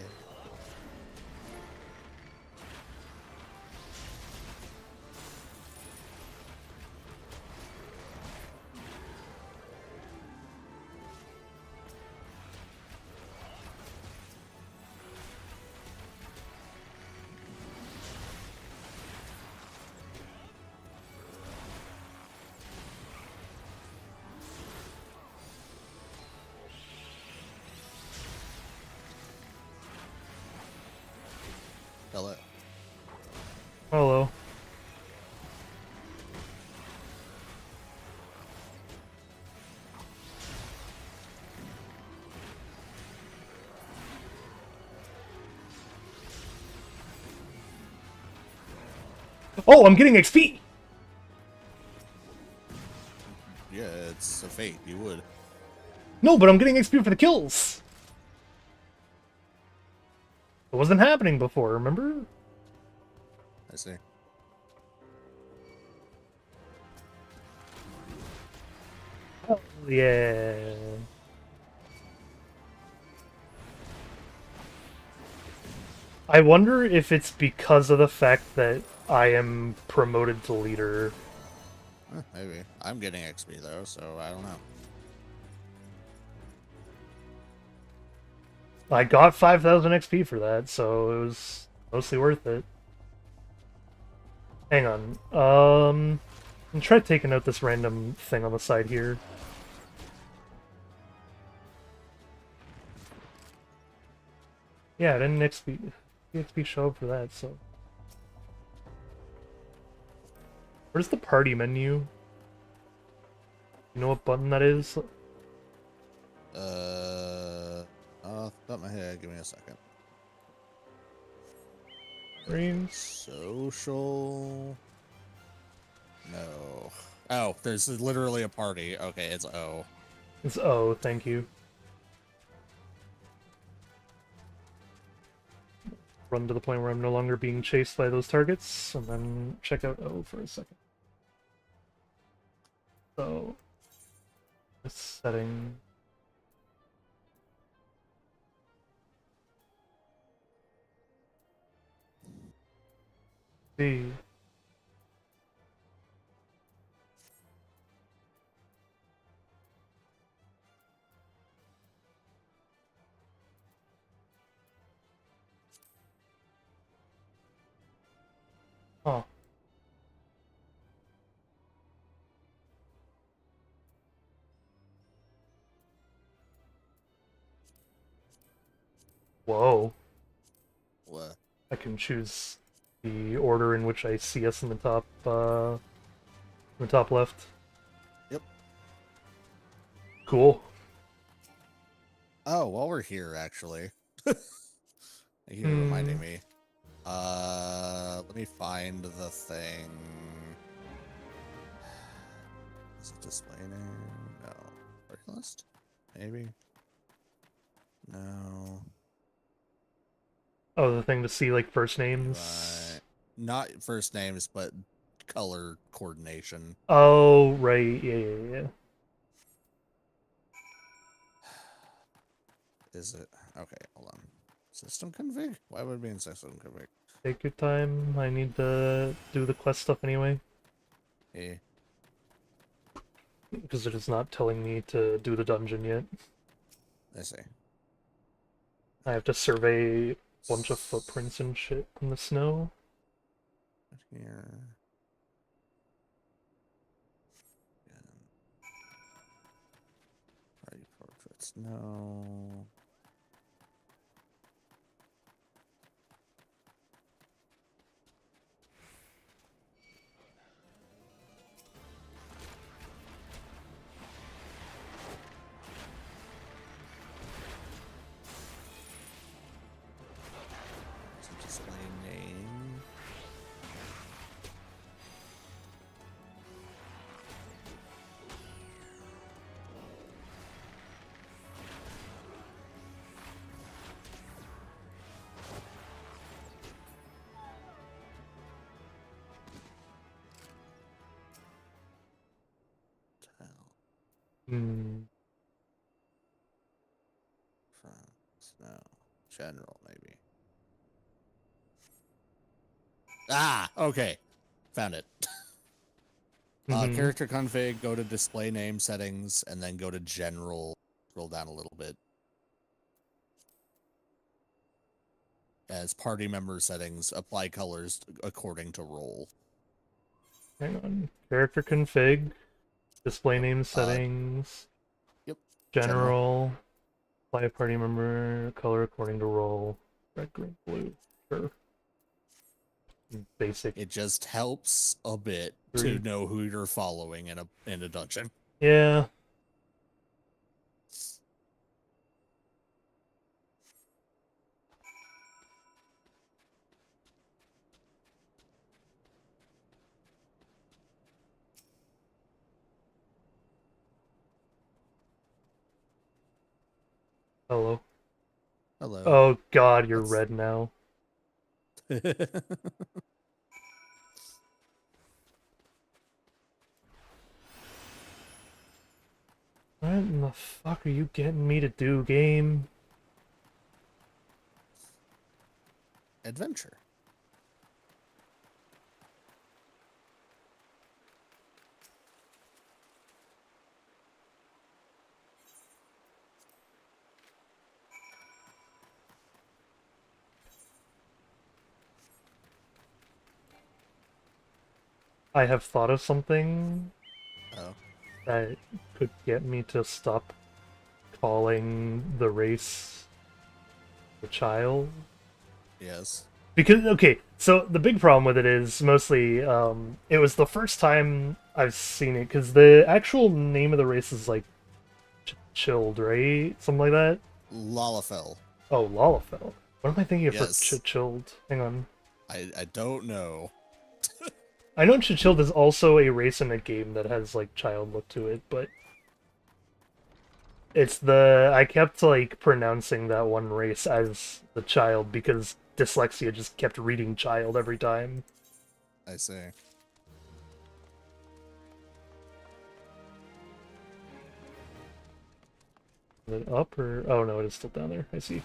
Kill it. Hello. Oh, I'm getting XP! Yeah, it's a fate. You would. No, but I'm getting XP for the kills! It wasn't happening before, remember? I see. Oh, yeah. I wonder if it's because of the fact that I am promoted to leader. Maybe. I'm getting XP though, so I don't know. I got 5,000 XP for that, so it was mostly worth it. Hang on. I'm try taking out this random thing on the side here. Yeah, I didn't XP show up for that, so. Where's the party menu? You know what button that is? Off the top of my head, give me a second. Green. Social. No. Oh, there's literally a party. Okay, it's O. It's O, thank you. Run to the point where I'm no longer being chased by those targets, and then check out O for a second. So, this setting. B. Huh. Whoa. What? I can choose the order in which I see us in the top left. Yep. Cool. Oh, while we're here, actually. Thank you for reminding me. Let me find the thing. Is it display name? No. Party list? Maybe. No. Oh, the thing to see, like, first names? Right. Not first names, but color coordination. Oh, right. Yeah. Is it? Okay, hold on. System config? Why would it be in system config? Take your time. I need to do the quest stuff anyway. Yeah. Because it is not telling me to do the dungeon yet. I see. I have to survey a bunch of footprints and shit in the snow. Here. Party portraits. No. Display name. Hmm. No. General, maybe. Ah, okay. Found it. Character config, go to display name settings, and then go to general. Scroll down a little bit. As party member settings, apply colors according to role. Hang on. Character config. Display Yep. name settings. Yep. General. Apply a party member. Color according to role. Red, green, blue. Sure. Basic. It just helps a bit to know who you're following in a dungeon. Yeah. Hello. Hello. Oh god, you're red now. What in the fuck are you getting me to do, game? Adventure. I have thought of something Oh. that could get me to stop calling the race the child. Yes. Because, okay, so the big problem with it is mostly, it was the first time I've seen it, because the actual name of the race is like Chilled, right? Something like that? Lalafell. Oh, Lalafell. What am I thinking of for Yes. Chilled? Hang on. I don't know. I know Chilled is also a race in a game that has like child look to it, but it's the I kept like pronouncing that one race as the child because dyslexia just kept reading child every time. I see. Is it up or oh no, it is still down there. I see.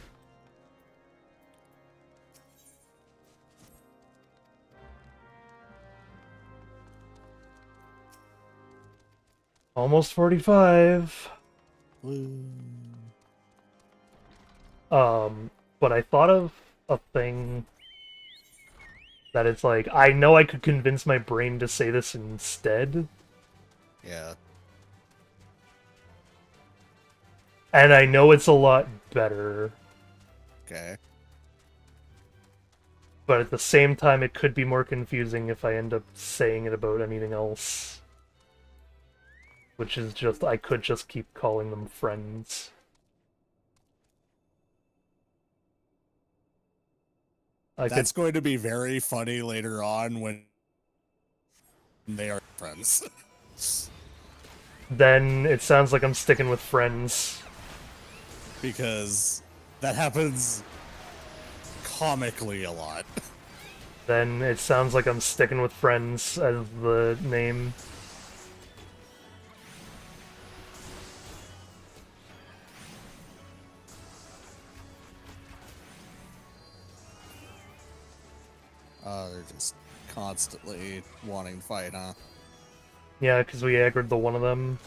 Almost 45. Woo. But I thought of a thing that it's like, I know I could convince my brain to say this instead, Yeah. and I know it's a lot better, Okay. but at the same time it could be more confusing if I end up saying it about anything else. Which is just, I could just keep calling them friends. That's going to be very funny later on when they are friends. Then it sounds like I'm sticking with friends. Because that happens comically a lot. Then it sounds like I'm sticking with friends as the name. They're just constantly wanting to fight, huh? Yeah, because we aggroed the one of them.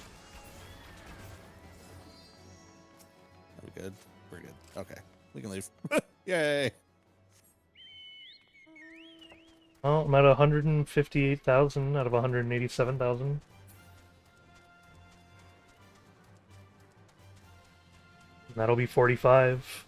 Are we good? We're good. Okay. We can leave. Yay! Well, I'm at 158,000 out of 187,000. That'll be 45.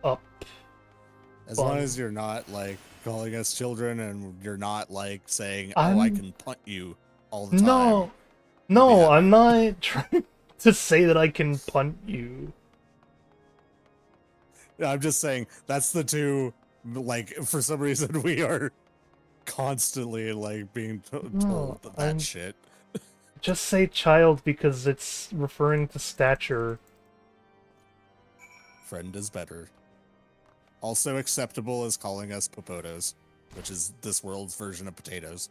Up. As long as you're not, like, calling us children and you're not, like, saying, oh, I I'm- can punt you all the time. No! No, I'm not trying to say that I can punt you. I'm just saying, that's the two, like, for some reason we are constantly, like, being told that shit. Just say child because it's referring to stature. Friend is better. Also acceptable as calling us popotos, which is this world's version of potatoes.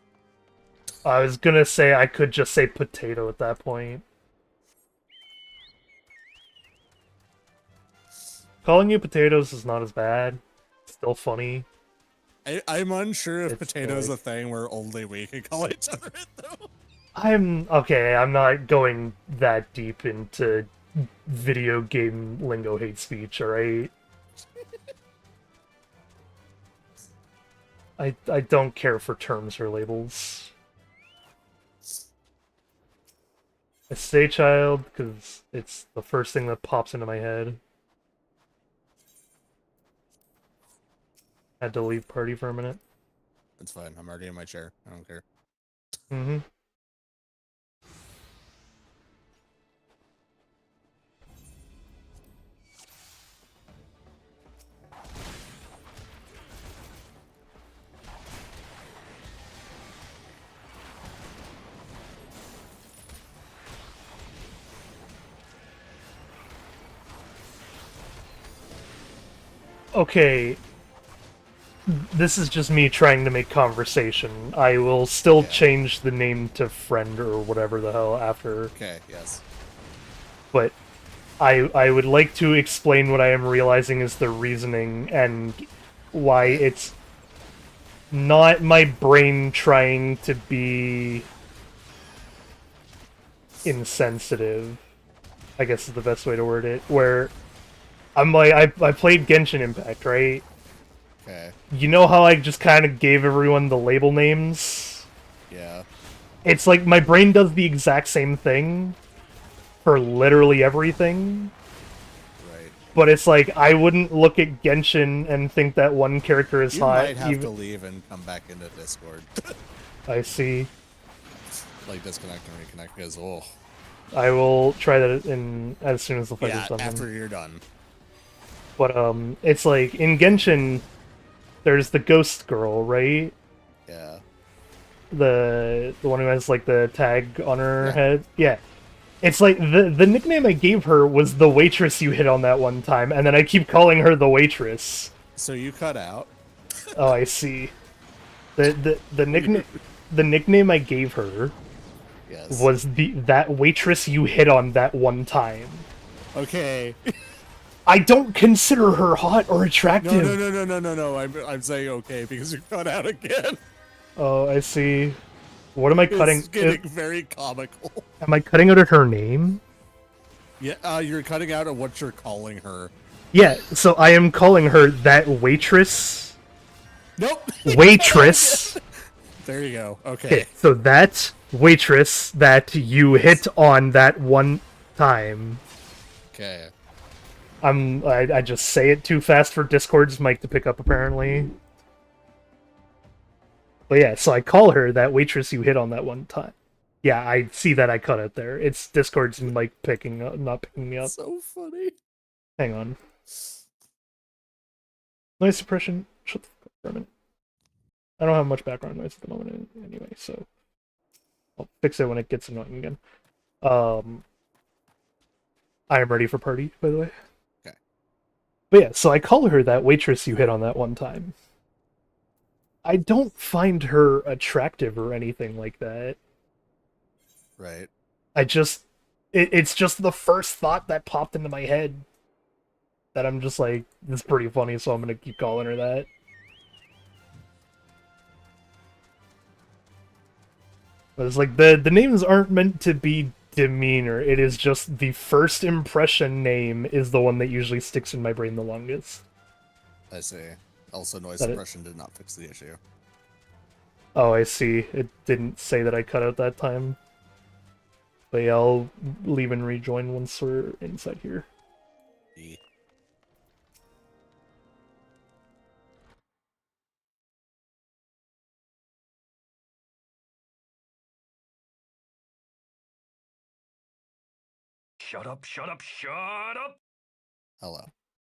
I was gonna say I could just say potato at that point. Calling you potatoes is not as bad. It's still funny. I'm unsure if It's potato's like- a thing where only we can call each other it, though. I'm not going that deep into video game lingo hate speech, alright? I don't care for terms or labels. I say child because it's the first thing that pops into my head. Had to leave party for a minute. It's fine. I'm already in my chair. I don't care. Mm-hmm. Okay, this is just me trying to make conversation. I will still change the name to friend or whatever the hell after, Okay, yes. but I would like to explain what I am realizing is the reasoning and why it's not my brain trying to be insensitive, I guess is the best way to word it, where I'm like, I played Genshin Impact, right? Okay. You know how I just kind of gave everyone the label names? Yeah. It's like my brain does the exact same thing for literally everything. Right. But it's like, I wouldn't look at Genshin and think that one character is You hot. might have to leave and come back into Discord. I see. Like, disconnect and reconnect, because, oh. I will try that in as soon as the fight is done. After you're done. But, it's like, in Genshin, there's the ghost girl, right? Yeah. The one who has, like, the tag on her head? Yeah. It's like, the nickname I gave her was the waitress you hit on that one time, and then I keep calling her the waitress. So you cut out. Oh, I see. The nickname I gave her was that waitress you hit on that one time. Okay. I don't consider her hot or attractive. No. I'm saying okay because you cut out again. Oh, I see. What am I cutting? It's getting very comical. Am I cutting out of her name? Yeah, you're cutting out of what you're calling her. Yeah, so I am calling her that waitress. Nope. Waitress. There you go. Okay. So that waitress that you hit on that one time. Okay. I just say it too fast for Discord's mic to pick up, apparently. But yeah, so I call her that waitress you hit on that one time. Yeah, I see that I cut it there. It's Discord's mic picking up, not picking me up. So funny. Hang on. Noise suppression. Shut the fuck up for a minute. I don't have much background noise at the moment anyway, so I'll fix it when it gets annoying again. I am ready for party, by the way. Okay. But yeah, so I call her that waitress you hit on that one time. I don't find her attractive or anything like that. Right. It's just the first thought that popped into my head. That I'm just like, this is pretty funny, so I'm gonna keep calling her that. But it's like, the names aren't meant to be demeanor, it is just the first impression name is the one that usually sticks in my brain the longest. I see. Also, noise suppression did not fix the issue. Oh, I see. It didn't say that I cut out that time. But yeah, I'll leave and rejoin once we're inside here. E. Shut up, shut up, shut up! Hello.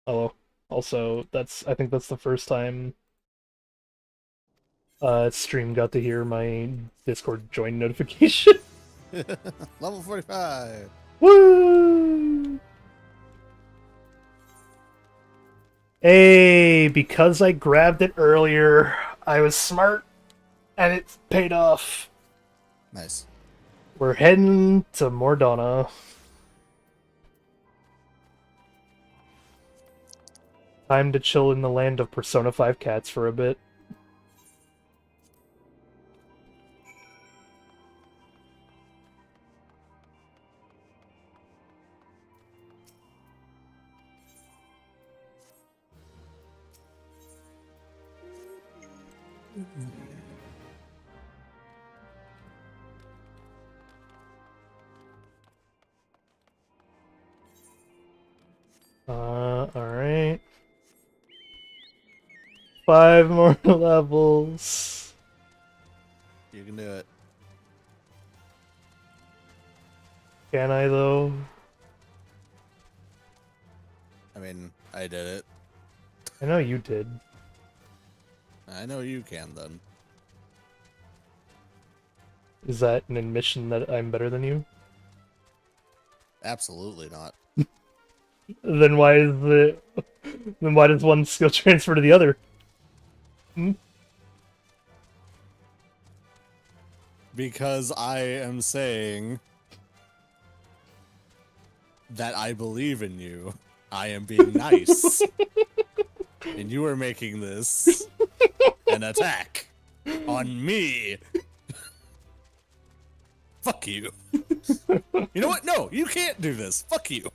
Hello. Also, I think that's the first time stream got to hear my Discord join notification. Level 45. Woo! Hey, because I grabbed it earlier, I was smart, and it paid off. Nice. We're heading to Mordana. Time to chill in the land of Persona 5 cats for a bit. Alright. 5 more levels. You can do it. Can I, though? I mean, I did it. I know you did. I know you can, then. Is that an admission that I'm better than you? Absolutely not. Then why does one skill transfer to the other? Hmm? Because I am saying that I believe in you. I am being nice. And you are making this an attack on me. Fuck you. You know what? No, you can't do this. Fuck you.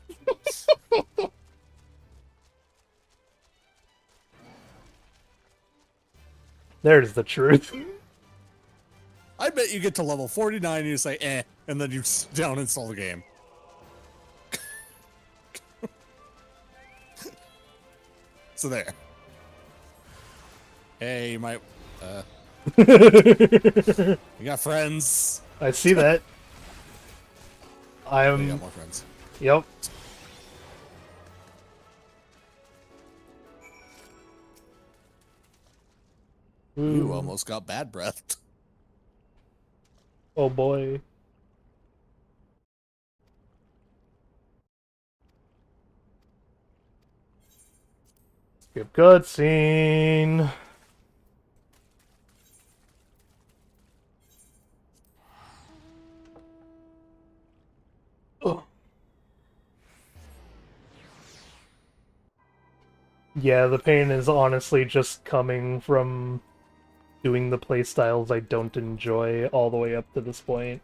There's the truth. I bet you get to level 49 and you say, eh, and then you down install the game. So there. Hey, you might, you got friends. I see that. You I'm. got more friends. Yep. You Ooh. almost got bad breath. Oh boy. Skip cutscene. Oh. Yeah, the pain is honestly just coming from doing the playstyles I don't enjoy all the way up to this point.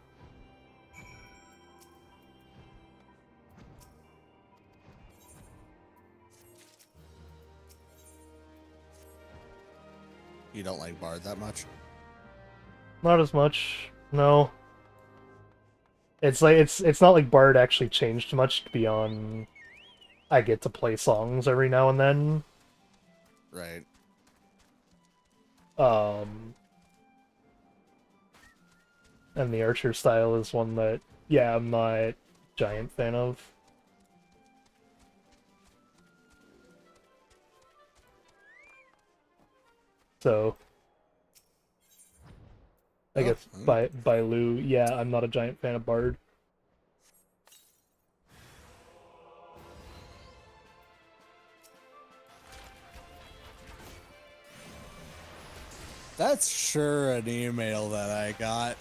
You don't like Bard that much? Not as much, no. It's like it's not like Bard actually changed much beyond I get to play songs every now and then. Right. And the Archer style is one that, yeah, I'm not a giant fan of. So, I guess by Lou, yeah, I'm not a giant fan of Bard. That's sure an email that I got.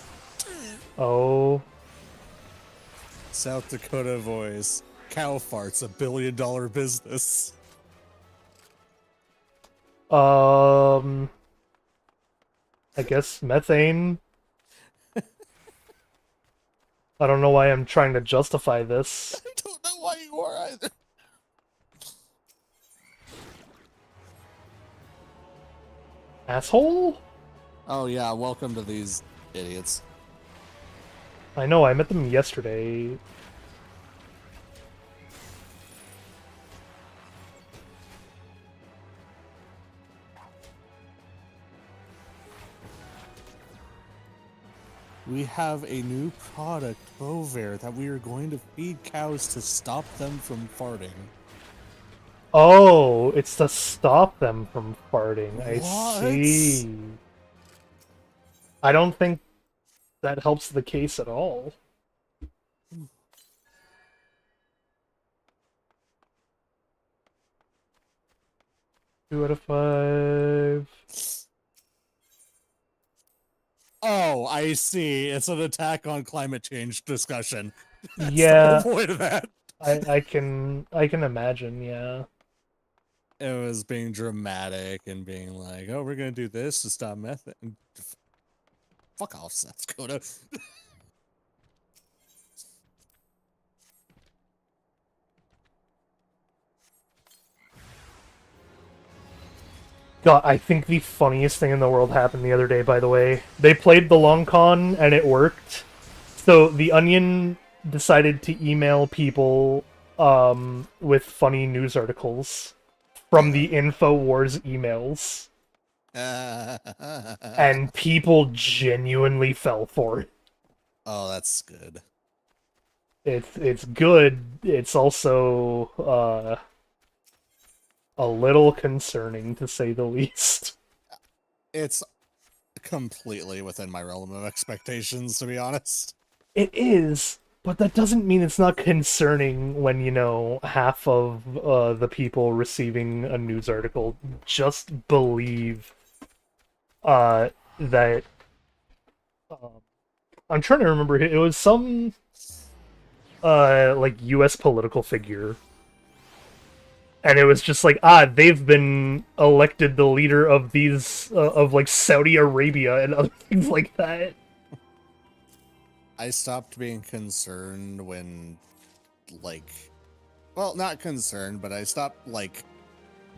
Oh, South Dakota voice. Cow farts, $1 billion business. I guess methane. I don't know why I'm trying to justify this. I don't know why you are either. Asshole? Oh yeah, welcome to these idiots. I know, I met them yesterday. We have a new product, Bovair, that we are going to feed cows to stop them from farting. Oh, it's to stop them from farting. I What? see. I don't think that helps the case at all. Two out of 5. Oh, I see. It's an attack on climate change discussion. That's Yeah, the whole point of that. I can imagine, yeah. It was being dramatic and being like, "Oh, we're gonna do this to stop methane." Fuck off, South Dakota. God, I think the funniest thing in the world happened the other day, by the way. They played the long con and it worked. So the Onion decided to email people with funny news articles from the InfoWars emails. And people genuinely fell for it. Oh, that's good. It's good. It's also a little concerning, to say the least. It's completely within my realm of expectations, to be honest. It is, but that doesn't mean it's not concerning when, you know, half of the people receiving a news article just believe that... I'm trying to remember, it was some, like, US political figure. And it was just like, they've been elected the leader of these, of, like, Saudi Arabia and other things like that. I stopped being concerned when, like, well, not concerned, but I stopped, like,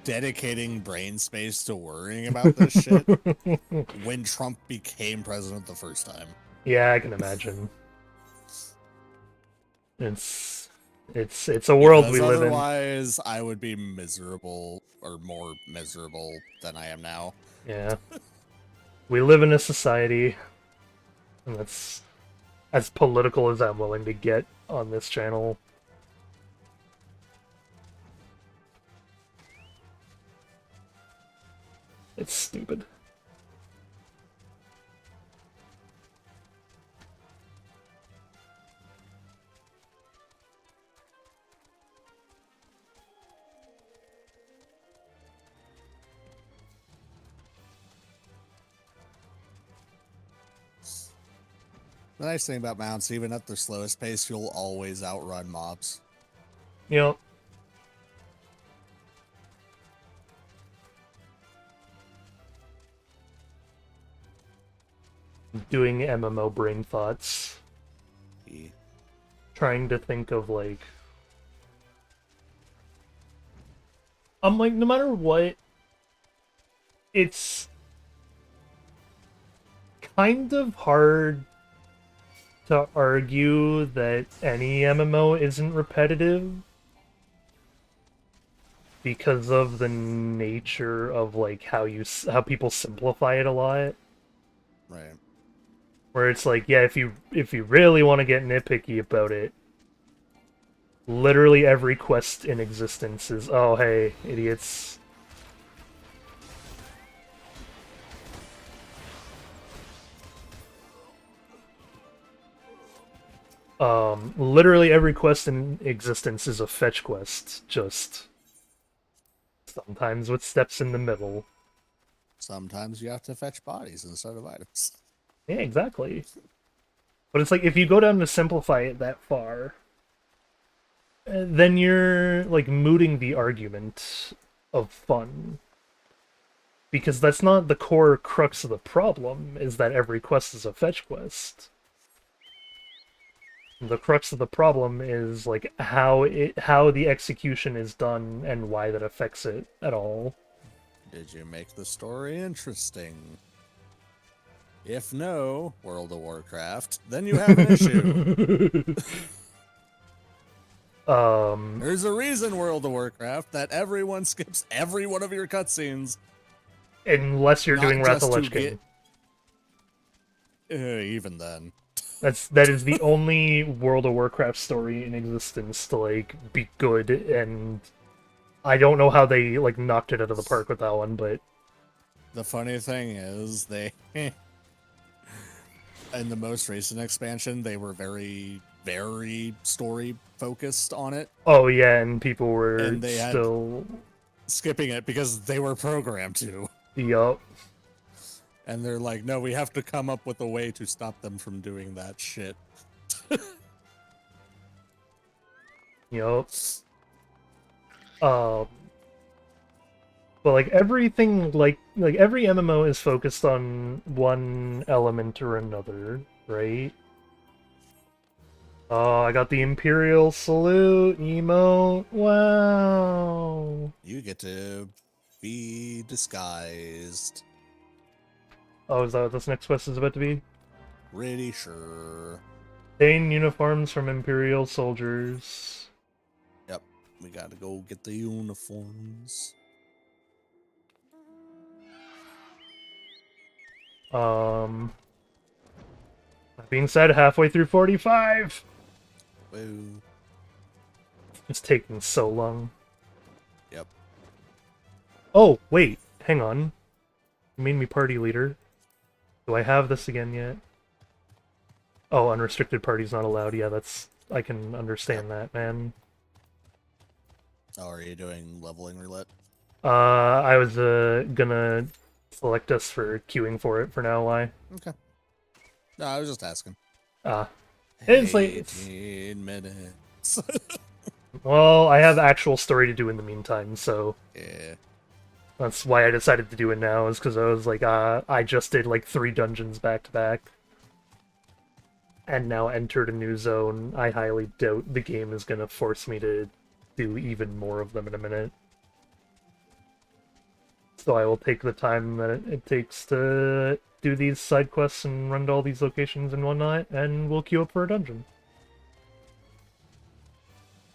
dedicating brain space to worrying about this shit when Trump became president the first time. Yeah, I can imagine. It's a world Because we live in. otherwise, I would be miserable, or more miserable than I am now. Yeah. We live in a society, and that's as political as I'm willing to get on this channel. It's stupid. The nice thing about mounts, even at their slowest pace, you'll always outrun mobs. You know, doing MMO brain thoughts. Yeah. Trying to think of, like... I'm like, no matter what, it's kind of hard to argue that any MMO isn't repetitive because of the nature of, like, how people simplify it a lot. Right. Where it's like, yeah, if you really want to get nitpicky about it, literally every quest in existence is, oh hey, idiots. Literally every quest in existence is a fetch quest, just sometimes with steps in the middle. Sometimes you have to fetch bodies instead of items. Yeah, exactly. But it's like, if you go down to simplify it that far, then you're, like, mooting the argument of fun. Because that's not the core crux of the problem, is that every quest is a fetch quest. The crux of the problem is, like, how the execution is done and why that affects it at all. Did you make the story interesting? If no, World of Warcraft, then you have an issue. There's a reason, World of Warcraft, that everyone skips every one of your cutscenes. Unless you're Not doing Wrath of just to Lich King. Even then. That is the only World of Warcraft story in existence to, like, be good, and I don't know how they, like, knocked it out of the park with that one, but... The funny thing is, they... in the most recent expansion, they were very, very story-focused on it. Oh yeah, and people were And they still... skipping it because they were programmed to. Yup. And they're like, no, we have to come up with a way to stop them from doing that shit. Yup. But, like, everything, like every MMO is focused on one element or another, right? Oh, I got the Imperial Salute emote. Wow. You get to be disguised. Oh, is that what this next quest is about to be? Pretty sure. Obtain uniforms from Imperial soldiers. Yep, we gotta go get the uniforms. That being said, halfway through 45. Woo. It's taking so long. Yep. Oh, wait, hang on. You made me party leader. Do I have this again yet? Oh, unrestricted party's not allowed. Yeah, that's... I can understand that, man. Oh, are you doing leveling roulette? I was, gonna select us for queuing for it for now. Why? Okay. No, I was just asking. It's like... 18 minutes. Well, I have actual story to do in the meantime, so... Yeah. That's why I decided to do it now, is because I was like, I just did like 3 dungeons back to back. And now entered a new zone. I highly doubt the game is gonna force me to do even more of them in a minute. So I will take the time that it takes to do these side quests and run to all these locations and whatnot, and we'll queue up for a dungeon.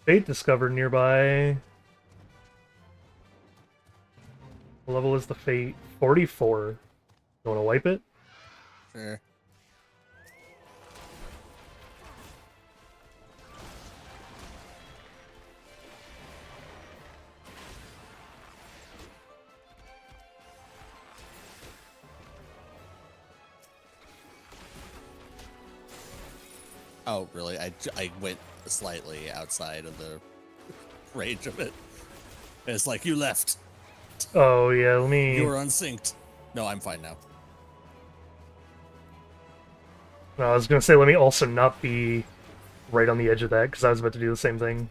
Fate discovered nearby. What level is the Fate? 44. You want to wipe it? Sure. Oh, really? I went slightly outside of the range of it. It's like, you left. Oh, yeah, let me... You were unsynced. No, I'm fine now. No, I was gonna say, let me also not be right on the edge of that, because I was about to do the same thing.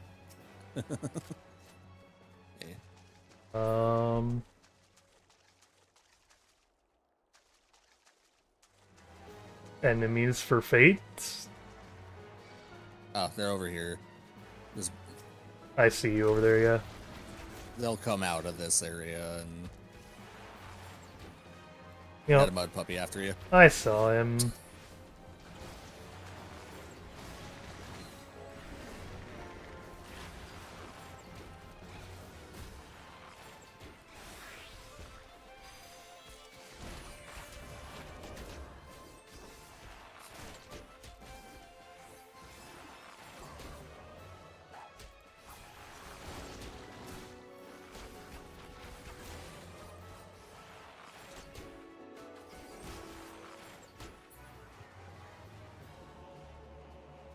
Yeah. Enemies for Fate? Oh, they're over here. This, I see you over there, yeah. they'll come out of this area and You get know, a mud puppy after you. I saw him.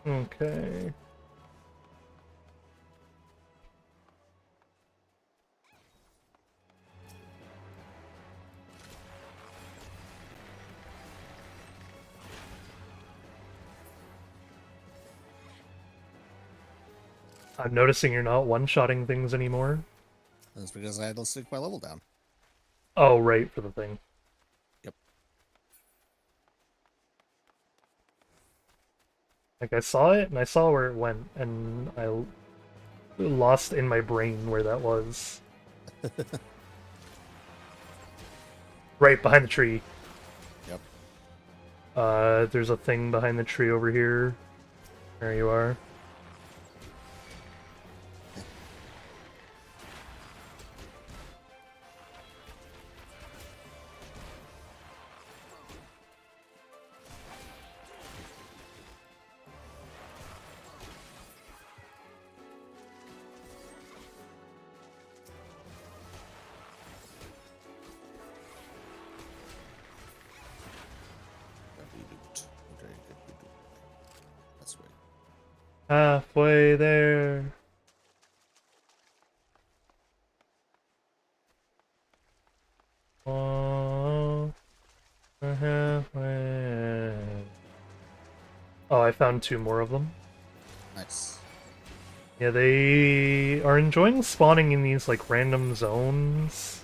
Okay. I'm noticing you're not one-shotting things anymore. That's because I had to stick my level down. Oh, right, for the thing. Yep. Like, I saw it, and I saw where it went, and I lost in my brain where that was. Right behind the tree. Yep. There's a thing behind the tree over here. There you are. That's way. Halfway there. Oh, we're halfway. Oh, I found 2 more of them. Nice. Yeah, they are enjoying spawning in these, like, random zones.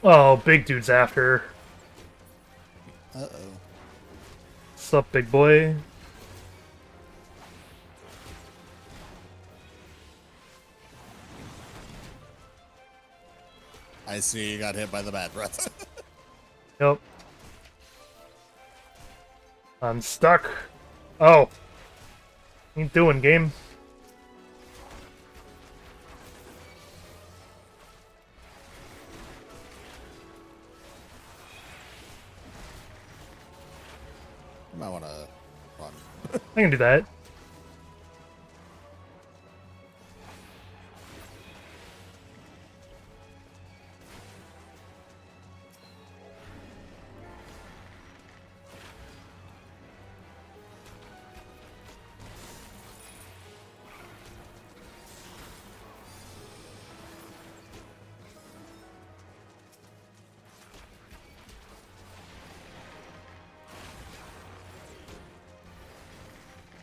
Oh, big dude's after. Uh-oh. What's up, big boy? I see you got hit by the bad breath. Yep. I'm stuck. Oh. What you doing, game? You might want to run. I can do that.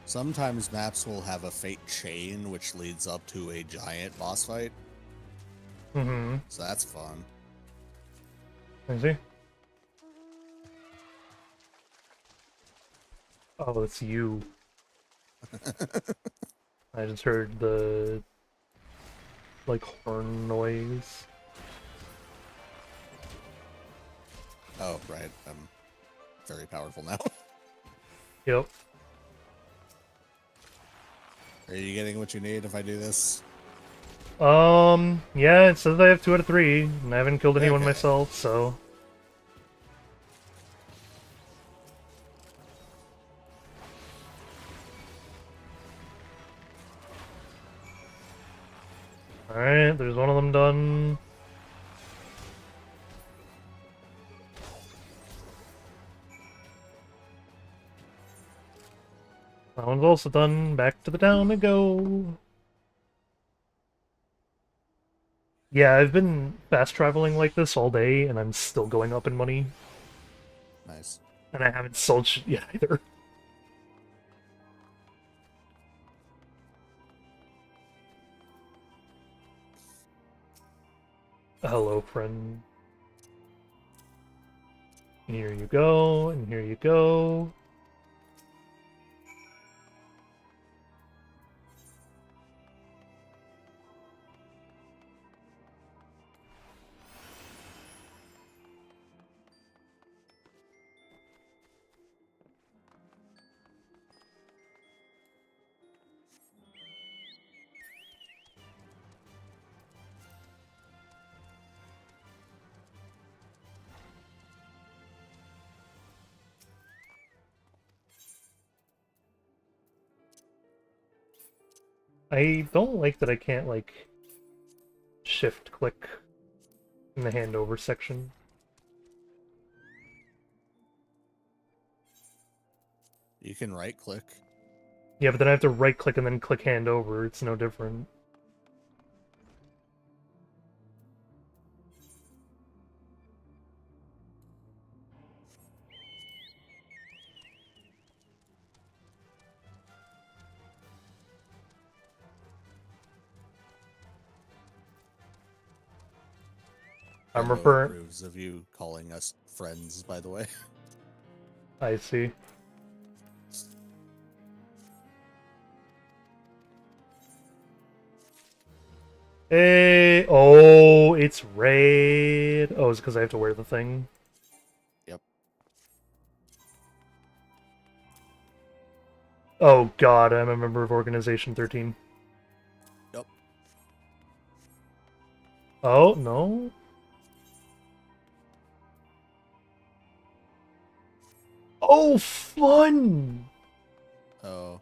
Sometimes maps will have a fate chain which leads up to a giant boss fight. Mm-hmm. So that's fun. I see. Oh, it's you. I just heard the like horn noise. Oh, right. I'm very powerful now. Yep. Are you getting what you need if I do this? Yeah, it says I have 2 out of 3, and I haven't killed anyone Okay. myself, so... Alright, there's one of them done. That one's also done. Back to the town we go. Yeah, I've been fast traveling like this all day, and I'm still going up in money. Nice. And I haven't sold shit yet either. Hello, friend. Here you go, and here you go. I don't like that I can't, like, shift-click in the handover section. You can right-click. Yeah, but then I have to right-click and then click handover. It's no different. I'm Hello referring... approves of you calling us friends, by the way. I see. Hey, oh, it's raid. Oh, it's because I have to wear the thing. Yep. Oh god, I'm a member of Organization 13. Yep. Oh, no? Oh, fun! Oh.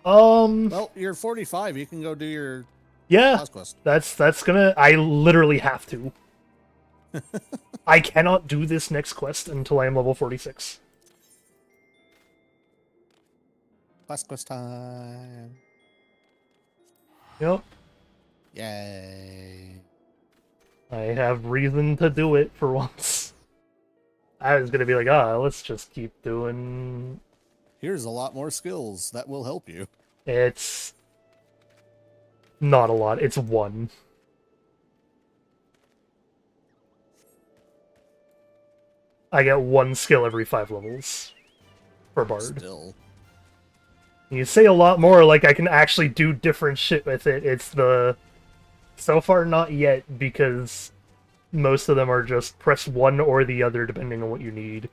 Um, Well, you're 45. You can go do your yeah, last quest. that's gonna... I literally have to. I cannot do this next quest until I am level 46. Last quest time. Yep. Yay. I have reason to do it for once. I was gonna be like, let's just keep doing... Here's a lot more skills that will help you. It's... not a lot, it's 1. I get 1 skill every 5 levels. For Bard. Still. You say a lot more, like I can actually do different shit with it. It's the... So far, not yet, because most of them are just press 1 or the other, depending on what you need.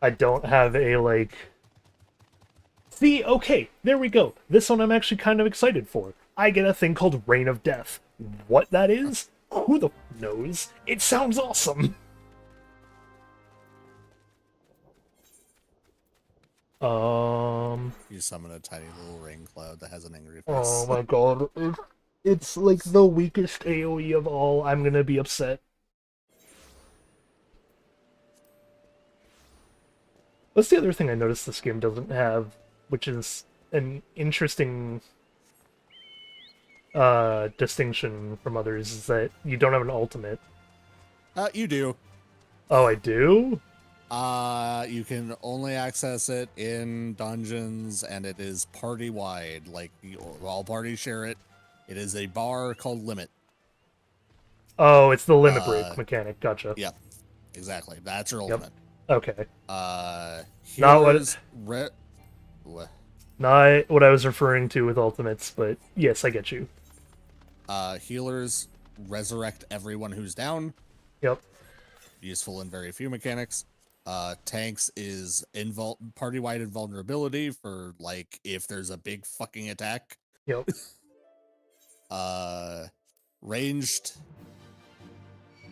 I don't have a, like... See, okay, there we go. This one I'm actually kind of excited for. I get a thing called Reign of Death. What that is? Who the knows? It sounds awesome! You summon a tiny little rain cloud that has an angry face. Oh my god. It's like the weakest AoE of all. I'm gonna be upset. What's the other thing I noticed this game doesn't have, which is an interesting distinction from others, is that you don't have an ultimate. You do. Oh, I do? You can only access it in dungeons, and it is party-wide. Like, all parties share it. It is a bar called Limit. Oh, it's the limit break mechanic. Gotcha. Yeah. exactly. That's your Yep. ultimate. Okay. Not what- Healers, what? Not what I was referring to with ultimates, but yes, I get you. Healers resurrect everyone who's down. Yep. Useful in very few mechanics. Tanks is party-wide invulnerability for, like, if there's a big fucking attack. Yep. Ranged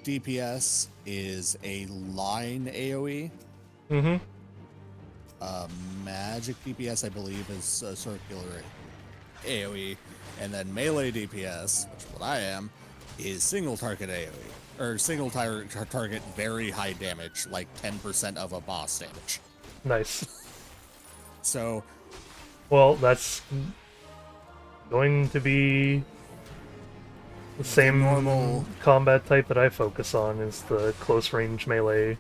DPS is a line AoE. Mm-hmm. Magic DPS, I believe, is a circular AoE. And then melee DPS, which is what I am, is single target AoE. Or single target very high damage, like 10% of a boss damage. Nice. So, Well, that's going to be the same normal combat type that I focus on, is the close range melee.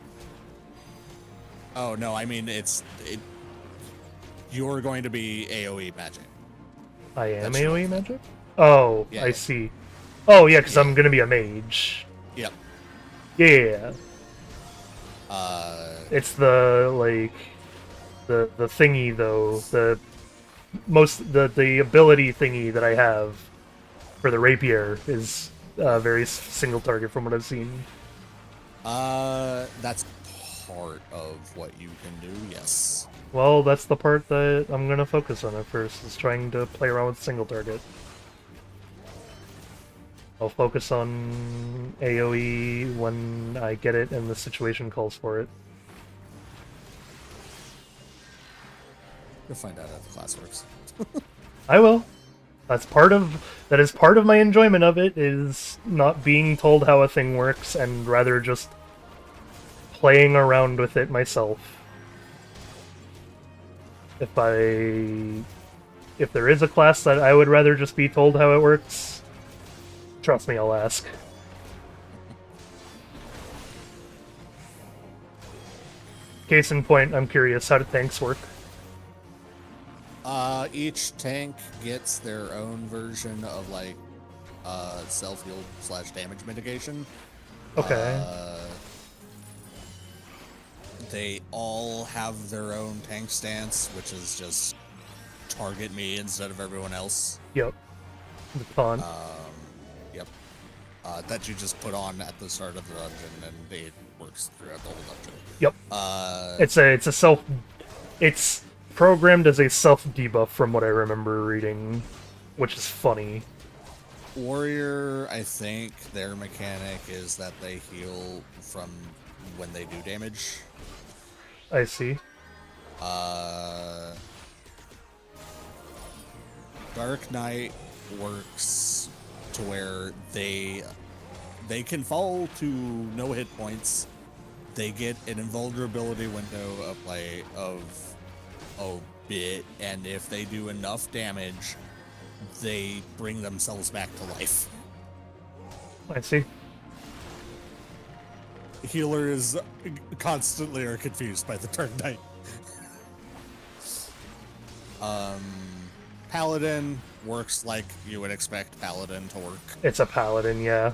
oh no, I mean you're going to be AoE magic. I am That's your AoE ultimate. magic? Oh, Yeah, I yeah. see. Oh, yeah, because Yeah. I'm going to be a mage. Yep. Yeah. It's the, like, the thingy, though. The ability thingy that I have for the rapier is very single target from what I've seen. That's part of what you can do, yes. Well, that's the part that I'm going to focus on at first, is trying to play around with single target. I'll focus on AoE when I get it and the situation calls for it. You'll find out how the class works. I will. That is part of my enjoyment of it, is not being told how a thing works and rather just playing around with it myself. If there is a class that I would rather just be told how it works, trust me, I'll ask. Case in point, I'm curious, how do tanks work? Each tank gets their own version of, like, self-heal / damage mitigation. Okay. They all have their own tank stance, which is just target me instead of everyone else. Yep. The taunt. Yep. That you just put on at the start of the dungeon, and it works throughout the whole dungeon. Yep. It's programmed as a self debuff from what I remember reading, which is funny. Warrior, I think their mechanic is that they heal from when they do damage. I see. Dark Knight works to where they can fall to no hit points. They get an invulnerability window of a bit, and if they do enough damage, they bring themselves back to life. I see. Healers constantly are confused by the Dark Knight. Paladin works like you would expect Paladin to work. It's a paladin, yeah.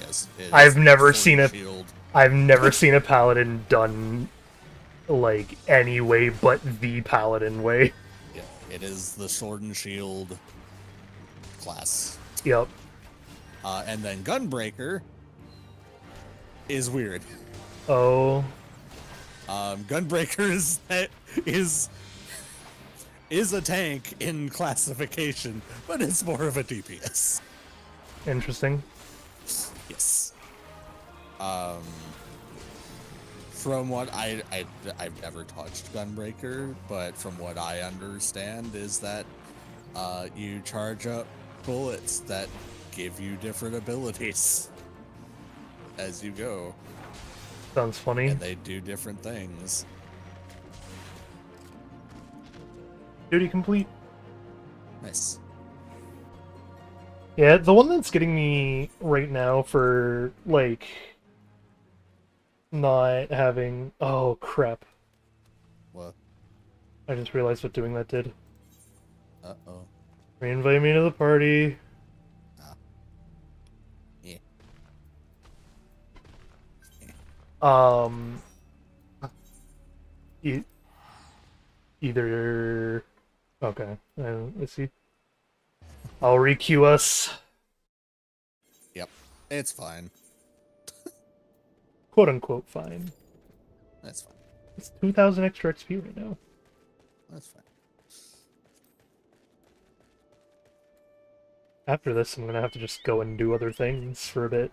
Yes, I've never seen a shield. I've never seen a paladin done like any way but the paladin way. Yeah, it is the sword and shield class. Yep. And then Gunbreaker is weird. Oh. Gunbreaker is a tank in classification, but it's more of a DPS. Interesting. Yes. From what I've never touched Gunbreaker, but from what I understand is that you charge up bullets that give you different abilities as you go, Sounds funny. and they do different things. Duty complete. Nice. Yeah, the one that's getting me right now for, like, not having... Oh, crap. What? I just realized what doing that did. Uh-oh. Reinvite me to the party. Yeah. Um, e either. Okay, let's see. I'll requeue us. Yep, it's fine. Quote unquote fine. That's fine. It's 2,000 extra XP right now. That's fine. After this, I'm gonna have to just go and do other things for a bit.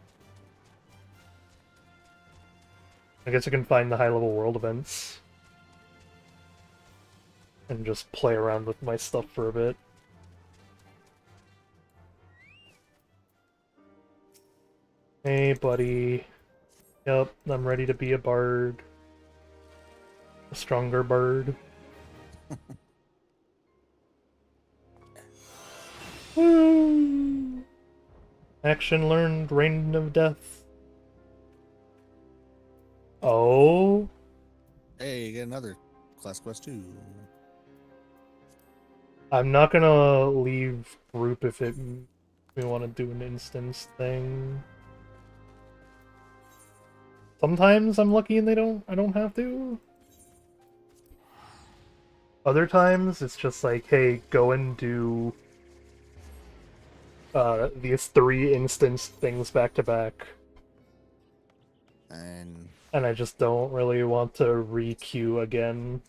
I guess I can find the high-level world events. And just play around with my stuff for a bit. Hey, buddy. Yep, I'm ready to be a bard. A stronger bird. Woo! Action learned, Rain of Death. Oh? Hey, you get another class quest too. I'm not gonna leave group if we want to do an instance thing. Sometimes I'm lucky and I don't have to. Other times it's just like, hey, go and do these 3 instance things back to back. And And I just don't really want to re-queue again.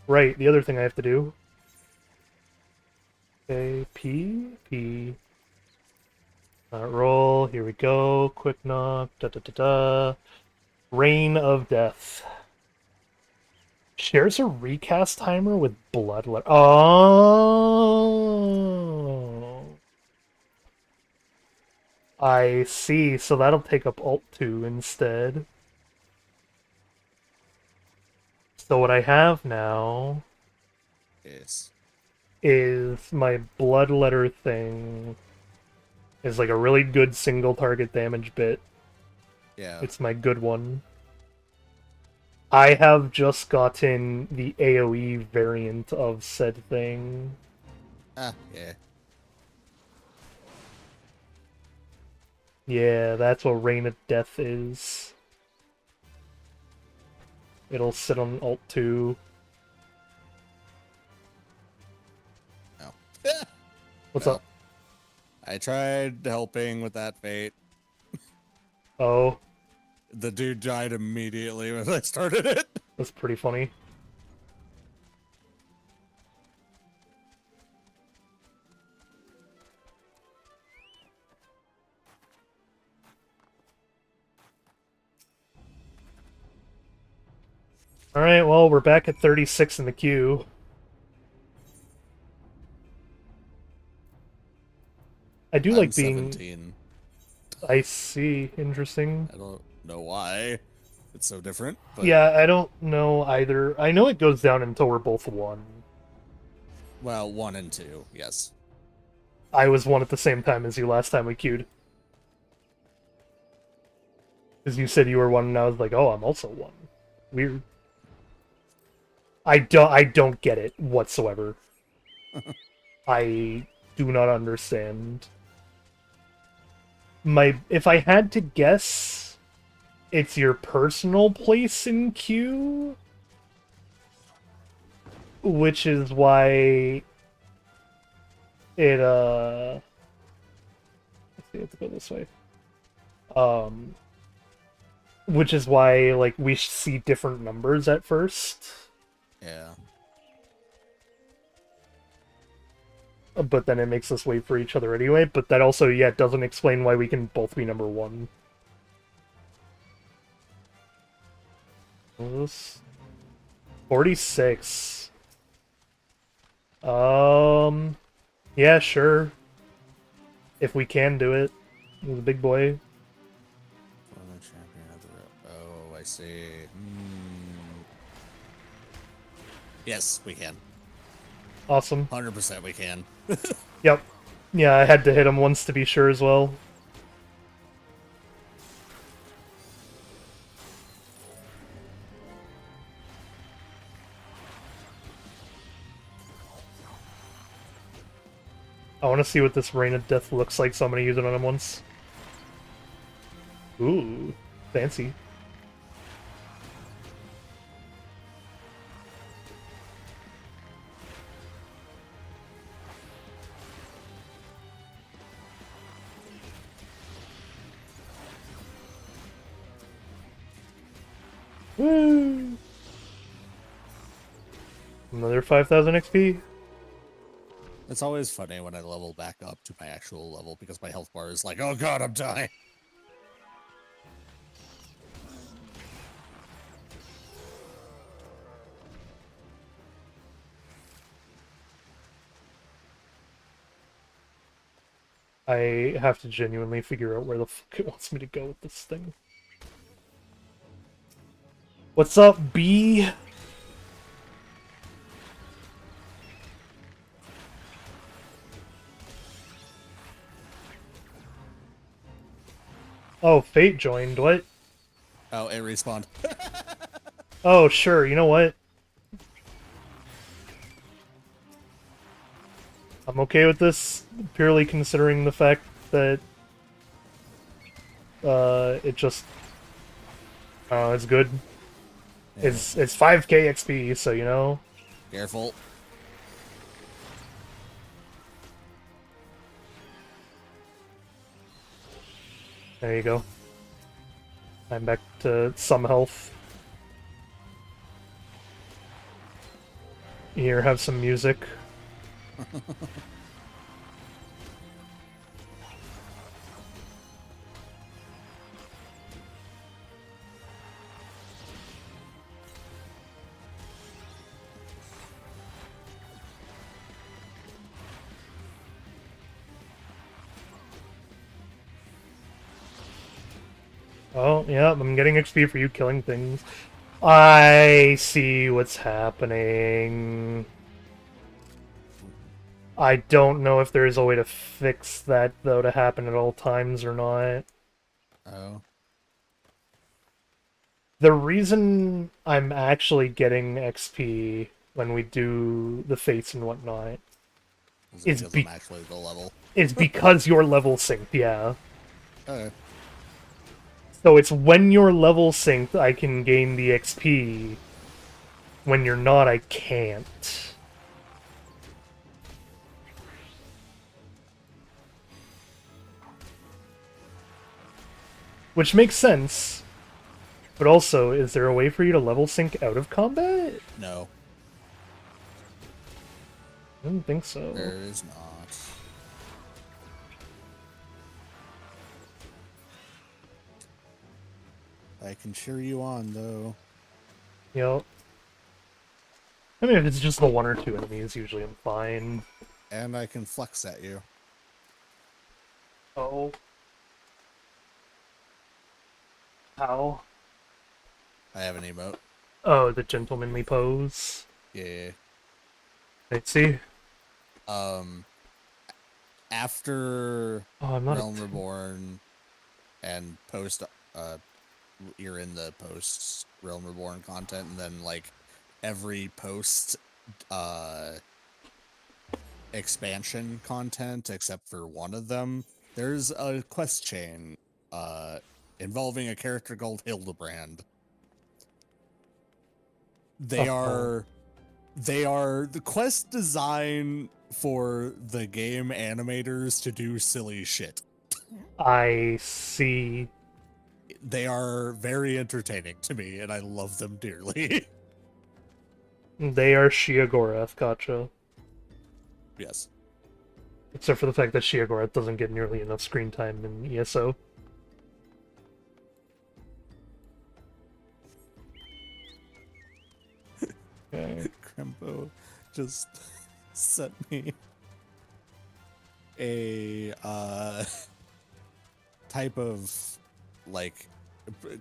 Right, the other thing I have to do. Okay, P. Roll, here we go. Quick knock, da-da-da-da. Rain of Death. Shares a recast timer with Bloodlet. Oh! I see, so that'll take up Alt 2 instead. So what I have now yes. is my Bloodletter thing is like a really good single target damage bit. Yeah. It's my good one. I have just gotten the AoE variant of said thing. Ah, yeah. Yeah, that's what Rain of Death is. It'll sit on Alt 2. No. What's Well, up? I tried helping with that fate. Oh, The dude died immediately when I started it. that's pretty funny. Alright, well, we're back at 36 in the queue. I do I'm like being... 17. I see. Interesting. I don't know why it's so different, but Yeah, I don't know either. I know it goes down until we're both 1. well, 1 and 2, yes. I was 1 at the same time as you last time we queued. Because you said you were 1 and I was like, oh, I'm also 1. Weird. I don't get it whatsoever. I do not understand. If I had to guess, it's your personal place in queue, which is why it let's see, I have to go this way. Which is why like we see different numbers at first. Yeah. But then it makes us wait for each other anyway. But that also, yeah, doesn't explain why we can both be number 1. 46. Yeah, sure. If we can do it. He's a big boy. Former champion of the oh, I see. Yes, we can. Awesome. 100% we can. Yep. Yeah, I had to hit him once to be sure as well. I want to see what this Rain of Death looks like, so I'm going to use it on him once. Ooh, fancy. Woo! Another 5,000 XP. It's always funny when I level back up to my actual level because my health bar is like, oh god, I'm dying. I have to genuinely figure out where the fuck it wants me to go with this thing. What's up, B? Oh, Fate joined. What? Oh, it respawned. Oh, sure. You know what? I'm okay with this, purely considering the fact that it just it's good. Yeah. It's 5k XP, so you know. Careful. There you go. I'm back to some health. Here, have some music. Oh, yeah, I'm getting XP for you killing things. I see what's happening. I don't know if there's a way to fix that, though, to happen at all times or not. Oh. The reason I'm actually getting XP when we do the fates and whatnot Is because I'm actually the level. is because your level synced, yeah. Okay. So it's when you're level synced I can gain the XP. When you're not, I can't. Which makes sense. But also, is there a way for you to level sync out of combat? No. I don't think so. There is not. I can cheer you on, though. Yep. I mean, if it's just the one or two enemies, usually I'm fine. And I can flex at you. Oh. How? I have an emote. Oh, the gentlemanly pose. Yeah. I see. After Oh, I'm not Realm Reborn and post, you're in the post Realm Reborn content, and then like every post expansion content except for one of them, there's a quest chain involving a character called Hildebrand. They are the quest design for the game animators to do silly shit. I see. They are very entertaining to me, and I love them dearly. They are Shiagorath, gotcha. Yes. Except for the fact that Shiagorath doesn't get nearly enough screen time in ESO. Okay. Krembo just sent me a type of like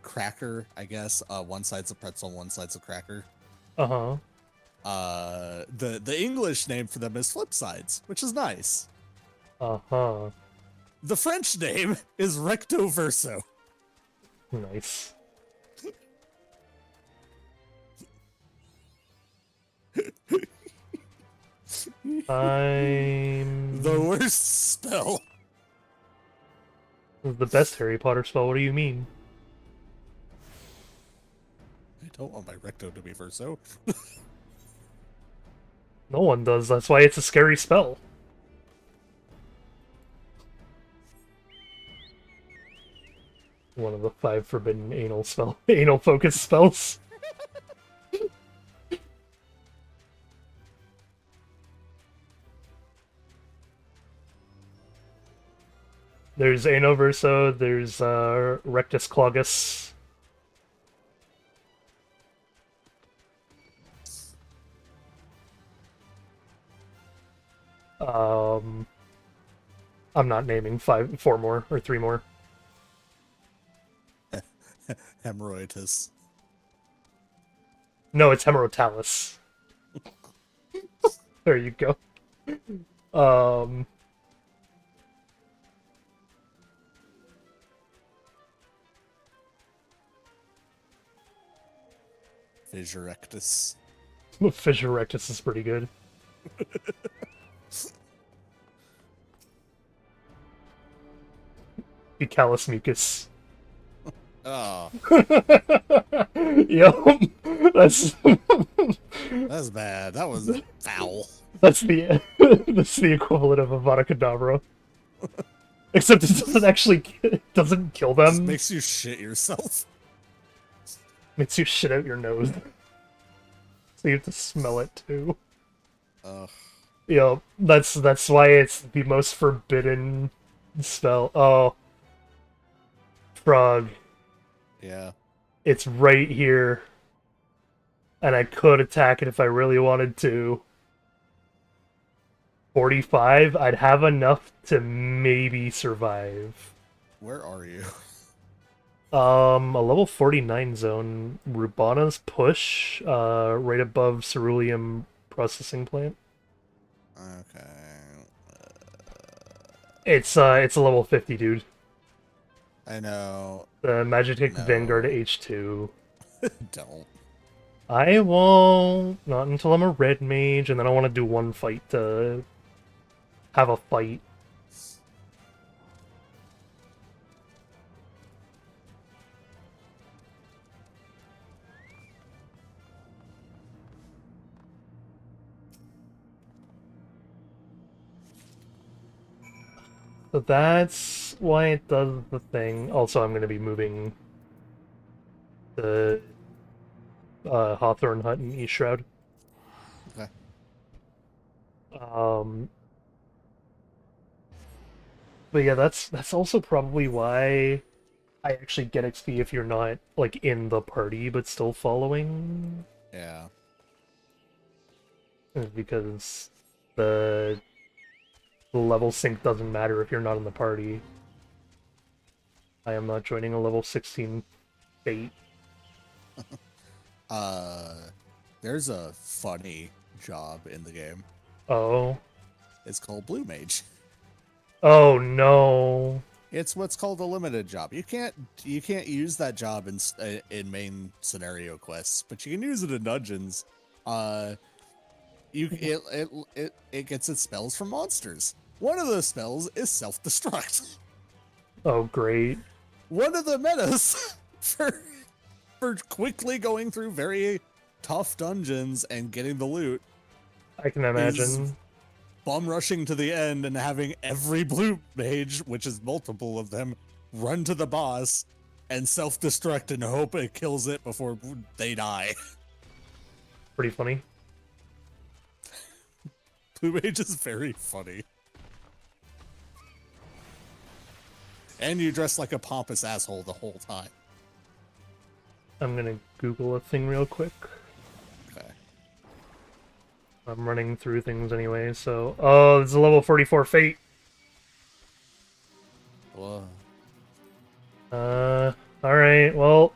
cracker, I guess. One side's a pretzel, one side's a cracker. Uh-huh. The English name for them is flip sides, which is nice. Uh-huh. The French name is recto verso. Nice. I'm The worst spell. The best Harry Potter spell, what do you mean? I don't want my recto to be verso. No one does, that's why it's a scary spell. One of the 5 forbidden anal focus spells. There's Ano Verso, there's Rectus Claugus. I'm not naming 4 more, or 3 more. Hemorrhoitis. No, it's Hemerotalus. There you go. Fissurectus. Fissure Rectus is pretty good. Callus Mucus. Oh, Yup. That's that's bad. That was foul. that's the equivalent of Avada Kedavra. Except it doesn't actually doesn't kill Just them. makes you shit yourself. Makes you shit out your nose. So you have to smell it too. Ugh. Yup. That's why it's the most forbidden spell. Oh. Frog. Yeah. It's right here. And I could attack it if I really wanted to. 45, I'd have enough to maybe survive. Where are you? A level 49 zone. Rubana's Push, right above Ceruleum Processing Plant. Okay. It's a level 50, dude. I know. The Magitek No. Vanguard H2. Don't. I won't. Not until I'm a red mage, and then I want to do one fight to have a fight. So that's why it does the thing. Also, I'm going to be moving the Hawthorne Hut in East Shroud. Okay. But yeah, that's also probably why I actually get XP if you're not like in the party but still following. Yeah. Because the level sync doesn't matter if you're not in the party. I am not joining a level 16 fate. There's a funny job in the game. Oh. It's called Blue Mage. Oh no. It's what's called a limited job. You can't use that job in main scenario quests, but you can use it in dungeons. It gets its spells from monsters. One of those spells is self-destruct. Oh great. One of the metas for quickly going through very tough dungeons and getting the loot I can imagine. bum rushing to the end and having every blue mage, which is multiple of them, run to the boss and self-destruct and hope it kills it before they die. Pretty funny. Blue mage is very funny. And you dress like a pompous asshole the whole time. I'm gonna Google a thing real quick. Okay. I'm running through things anyway, so... Oh, it's a level 44 Fate! Whoa. Alright, well...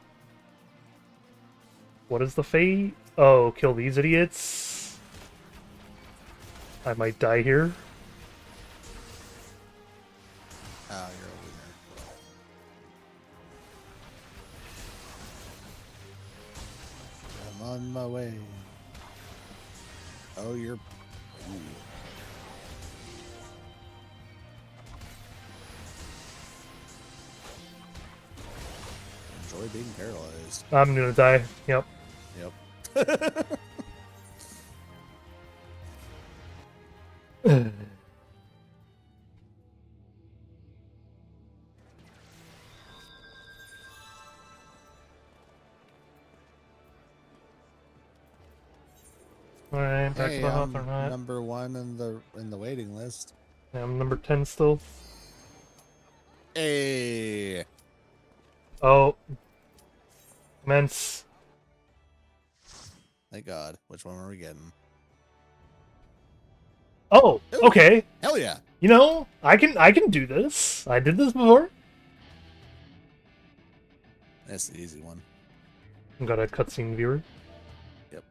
What is the Fate? Oh, kill these idiots. I might die here. Oh, you're a winner. I'm on my way. Oh, you're... Ooh. enjoy being paralyzed. I'm gonna die. Yep. Yep. Alright, back to Hey, the I'm Hawthorne Hut. number 1 in the waiting list. Yeah, I'm number 10 still. Hey. Oh. Immense. Thank God. Which one are we getting? Oh, Ooh. okay. Hell yeah. You know, I can do this. I did this before. That's the easy one. Got a cutscene viewer. Yep.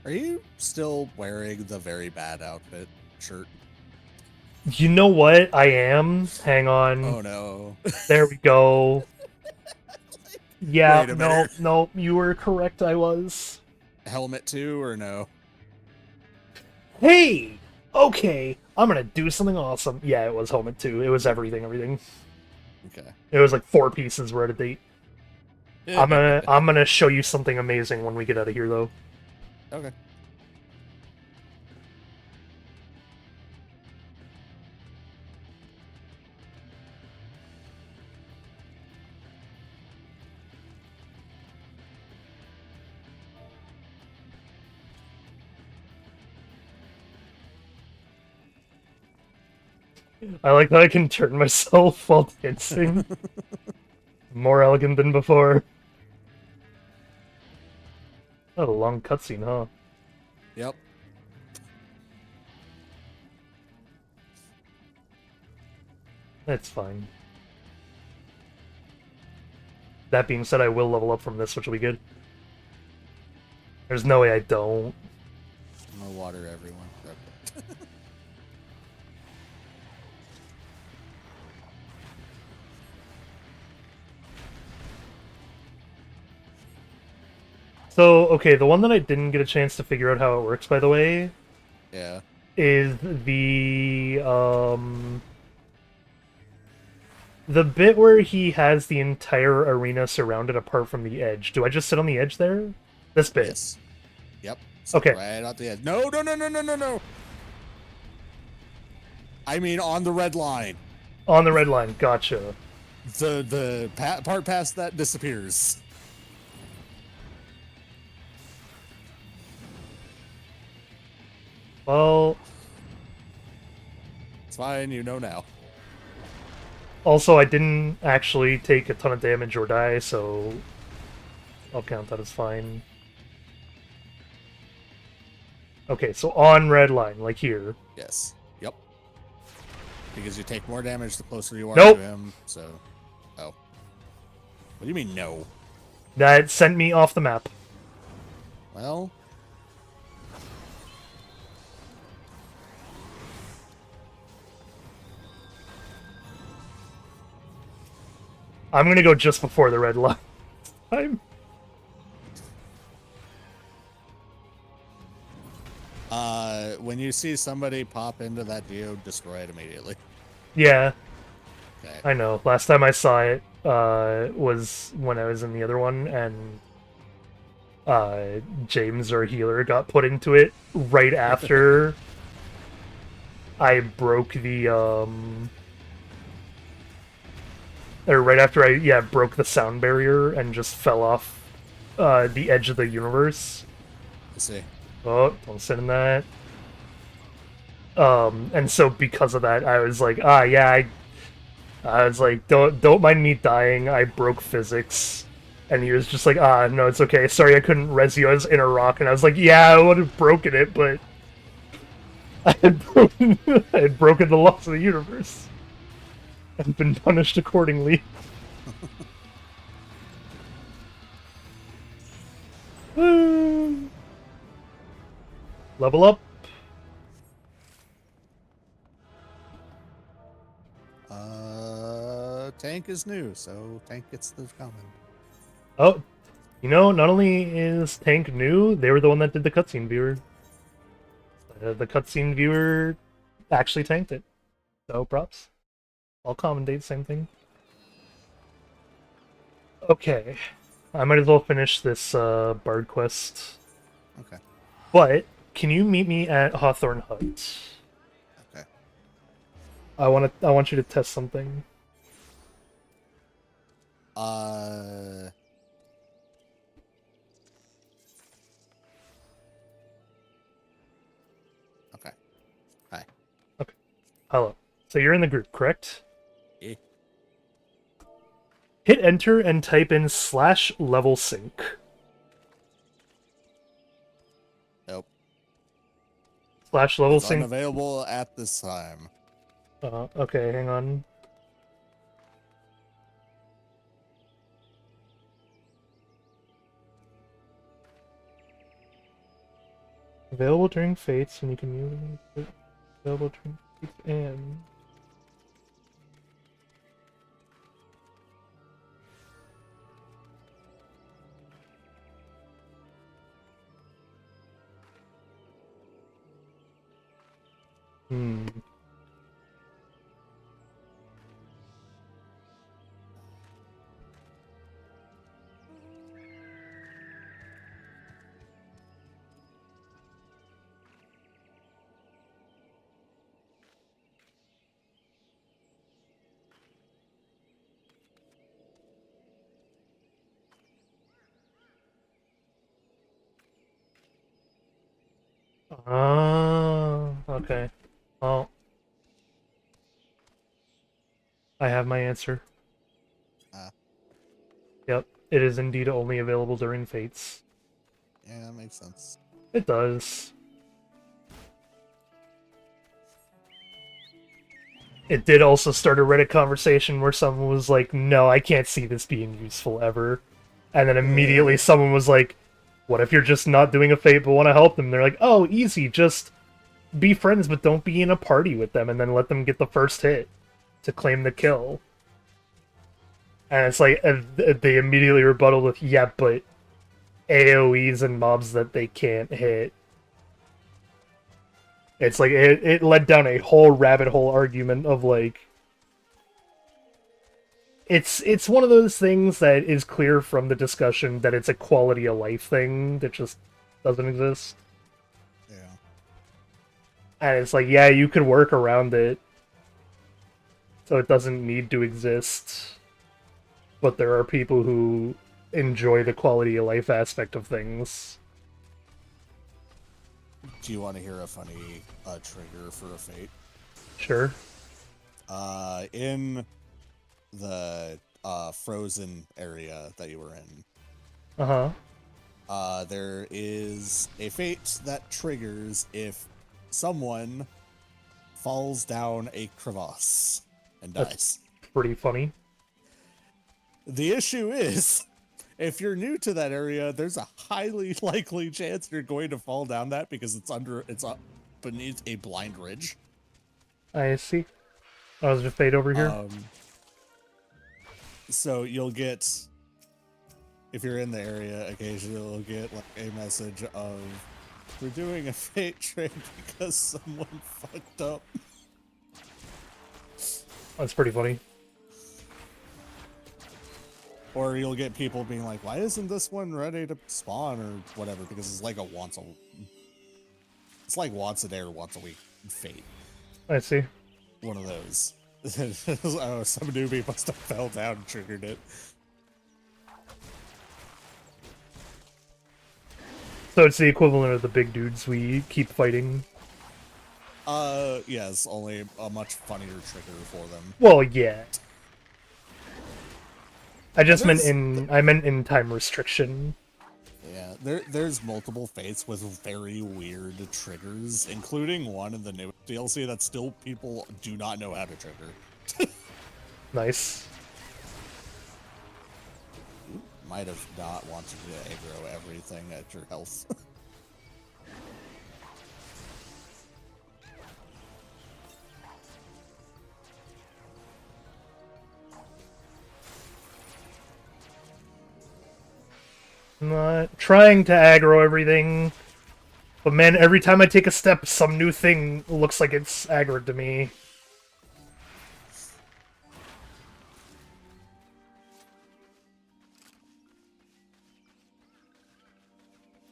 Are you still wearing the very bad outfit shirt? You know what? I am. Hang on. Oh no. There we go. Yeah, Wait a no, minute. no, you were correct. I was. Helmet too, or no? Hey! Okay, I'm gonna do something awesome. Yeah, it was helmet too. It was everything. Okay. It was like 4 pieces were out of date. I'm gonna show you something amazing when we get out of here, though. Okay. I like that I can turn myself while dancing. More elegant than before. Oh, a long cutscene, huh? Yep. That's fine. That being said, I will level up from this, which will be good. There's no way I don't. I'm gonna water everyone. Okay. So, okay, the one that I didn't get a chance to figure out how it works, by the way, Yeah. is the bit where he has the entire arena surrounded apart from the edge. Do I just sit on the edge there? This bit. Yes. Yep. Okay. Right out the edge. No, no, no, no, no, no, no. I mean, on the red line. On the red line. Gotcha. The part past that disappears. Well, It's fine. You know now. also, I didn't actually take a ton of damage or die, so I'll count that as fine. Okay, so on red line, like here. Yes. Yep. Because you take more damage the closer you are Nope. to him. So. Oh. What do you mean no? That sent me off the map. Well. I'm gonna go just before the red line. When you see somebody pop into that geode, destroy it immediately. Yeah, Okay. I know. Last time I saw it was when I was in the other one, and James, our healer, got put into it right after I broke the or right after I broke the sound barrier and just fell off the edge of the universe. Let's see. Oh, don't sit in that. And so because of that, I was like, I was like, don't mind me dying. I broke physics, and he was just like, no, it's okay. Sorry, I couldn't res you. I was in a rock, and I was like, yeah, I would have broken it, but I had broken the laws of the universe and been punished accordingly. Level up. tank is new, so tank gets the comment. Oh, you know, not only is Tank new, they were the one that did the cutscene viewer. The cutscene viewer actually tanked it. So props. All commentate, same thing. Okay. I might as well finish this bard quest. Okay. But can you meet me at Hawthorne Hut? Okay. I want you to test something. Okay. Hi. Okay. Hello. So you're in the group, correct? Eh. Hit enter and type in /level sync. Nope. /level It's sync. unavailable at this time. Okay, hang on. Available during fates, and you can use it. Available during fates and... Hmm. Okay. Well, I have my answer. Yep, it is indeed only available during fates. Yeah, that makes sense. It does. It did also start a Reddit conversation where someone was like, no, I can't see this being useful ever. And then immediately someone was like, what if you're just not doing a fate but want to help them? They're like, oh, easy, just be friends but don't be in a party with them and then let them get the first hit to claim the kill. And it's like, they immediately rebutted with, yeah, but AoEs and mobs that they can't hit. It's like, it led down a whole rabbit hole argument of like, it's one of those things that is clear from the discussion that it's a quality of life thing that just doesn't exist. Yeah. And it's like, yeah, you could work around it, so it doesn't need to exist. But there are people who enjoy the quality of life aspect of things. Do you want to hear a funny trigger for a fate? Sure. In the frozen area that you were in, there is a fate that triggers if someone falls down a crevasse and dies. That's pretty funny. The issue is, if you're new to that area, there's a highly likely chance you're going to fall down that because it's up beneath a blind ridge. I see. Oh, is there fate over here? So you'll get, if you're in the area, occasionally you'll get like a message of, we're doing a fate trick because someone fucked up. That's pretty funny. Or you'll get people being like, why isn't this one ready to spawn or whatever? Because it's like it's like once a day or once a week fate. I see. One of those. Oh, some newbie must have fell down and triggered it. So it's the equivalent of the big dudes we keep fighting. Yes, only a much funnier trigger for them. Well, yeah. I just meant in time restriction. Yeah, there's multiple fates with very weird triggers, including one in the new DLC that still people do not know how to trigger. Nice. Might have not wanted to aggro everything at your health. I'm not trying to aggro everything. But man, every time I take a step, some new thing looks like it's aggroed to me.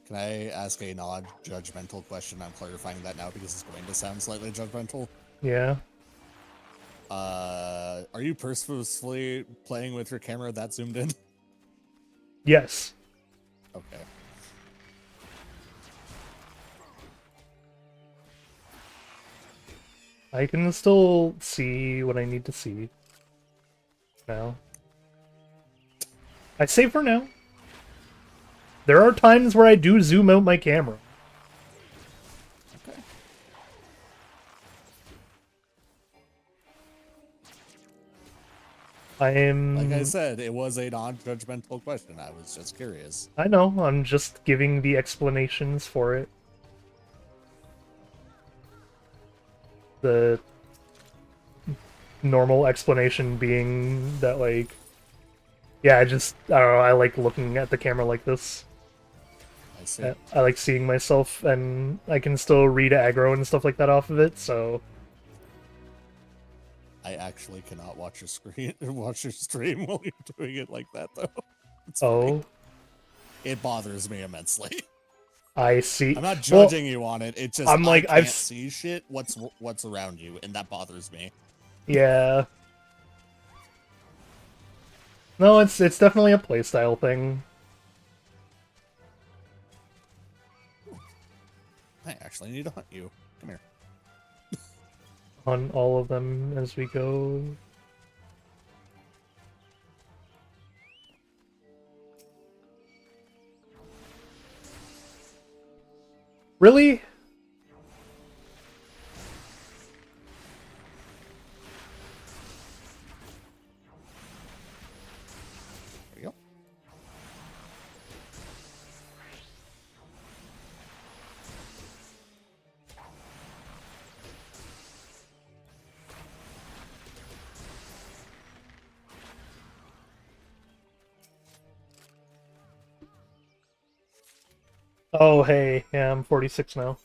Can I ask a non-judgmental question? I'm clarifying that now because it's going to sound slightly judgmental. Yeah. Are you purposefully playing with your camera that zoomed in? Yes. Okay. I can still see what I need to see. Now. I say for now. There are times where I do zoom out my camera. Okay. I am... Like I said, it was a non-judgmental question. I was just curious. I know, I'm just giving the explanations for it. The normal explanation being that, like... Yeah, I don't know, I like looking at the camera like this. I see. I like seeing myself, and I can still read aggro and stuff like that off of it, so... I actually cannot watch your screen, watch your stream while you're doing it like that, though. It's Oh. funny. It bothers me immensely. I see. I'm not judging you on it. It's just I'm like, I can't I've see shit. What's around you, and that bothers me. Yeah. No, it's definitely a playstyle thing. I actually need to hunt you. Come here. On all of them as we go. Really? There you go. Oh, hey. Yeah, I'm 46 now.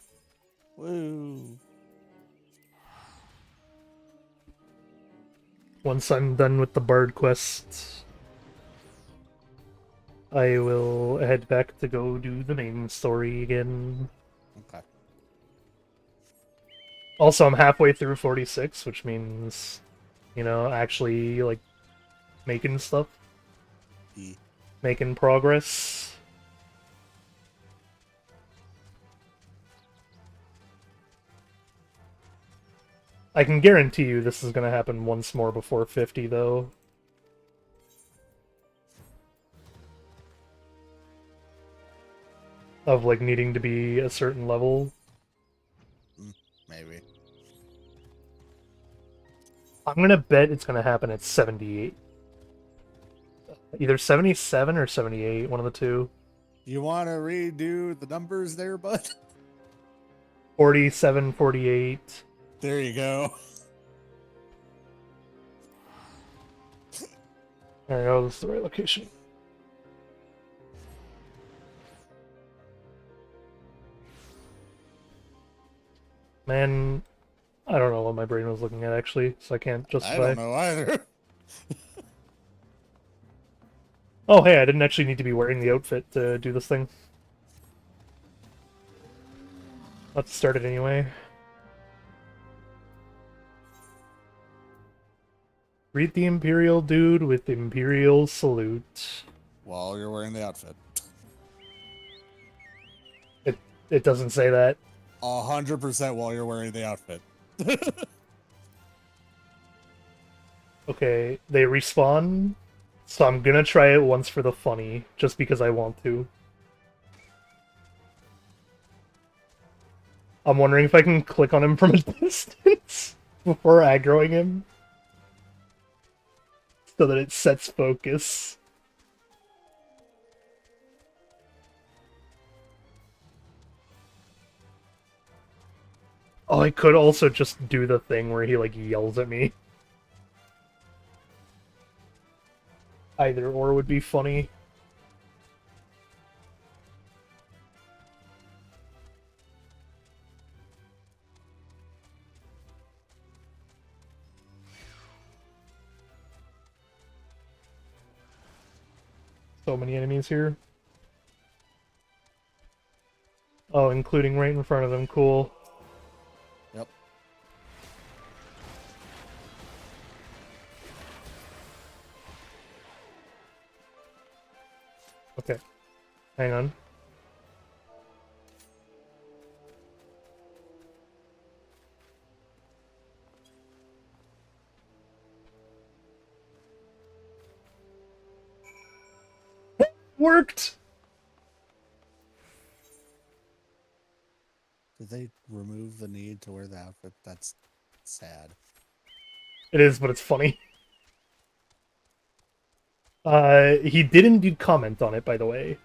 Woo. Once I'm done with the Bard quest, I will head back to go do the main story again. Okay. Also, I'm halfway through 46, which means, you know, actually, like, making stuff. E. Making progress. I can guarantee you this is going to happen once more before 50, though. Of, like, needing to be a certain level. Maybe. I'm going to bet it's going to happen at 78. Either 77 or 78, one of the two. You want to redo the numbers there, bud? 47, 48. There you go. There we go, this is the right location. Man, I don't know what my brain was looking at, actually, so I can't justify. I don't know either. Oh, hey, I didn't actually need to be wearing the outfit to do this thing. Let's start it anyway. Greet the Imperial dude with Imperial salute. While you're wearing the outfit. It doesn't say that. 100% while you're wearing the outfit. Okay, they respawn, so I'm gonna try it once for the funny, just because I want to. I'm wondering if I can click on him from a distance before aggroing him, so that it sets focus. Oh, I could also just do the thing where he, like, yells at me. Either or would be funny. So many enemies here. Oh, including right in front of them. Cool. Yep. Okay. Hang on. Worked! Did they remove the need to wear the outfit? That's sad. It is, but it's funny. He didn't comment on it, by the way.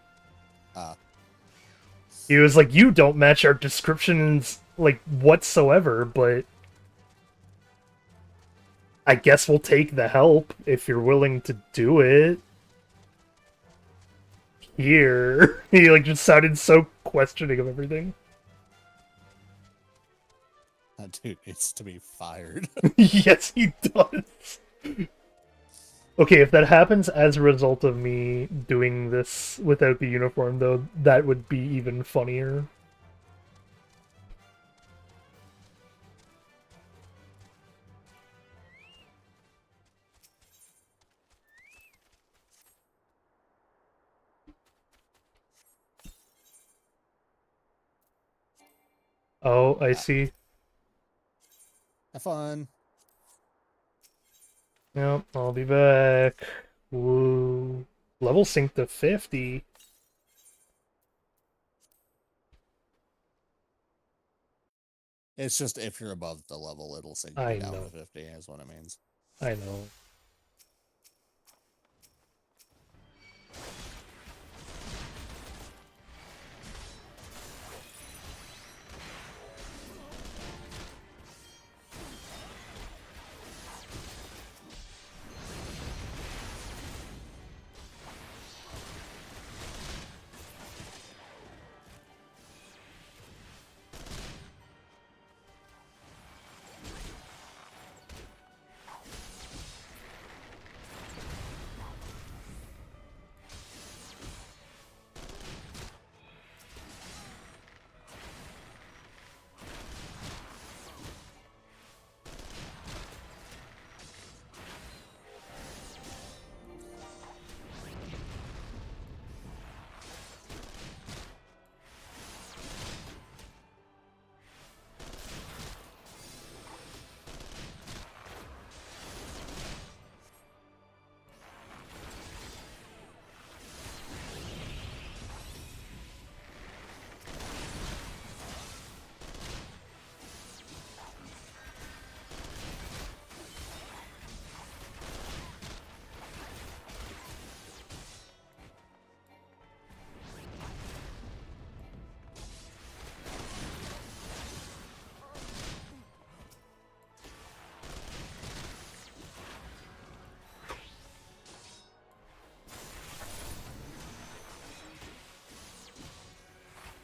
He was like, you don't match our descriptions, like, whatsoever, but... I guess we'll take the help if you're willing to do it. Here. He, like, just sounded so questioning of everything. That dude needs to be fired. Yes, he does. Okay, if that happens as a result of me doing this without the uniform, though, that would be even funnier. Oh, I see. Have fun. Yep, I'll be back. Woo. Level sync to 50. It's just if you're above the level, it'll sink you I down know. to 50, is what it means. I know.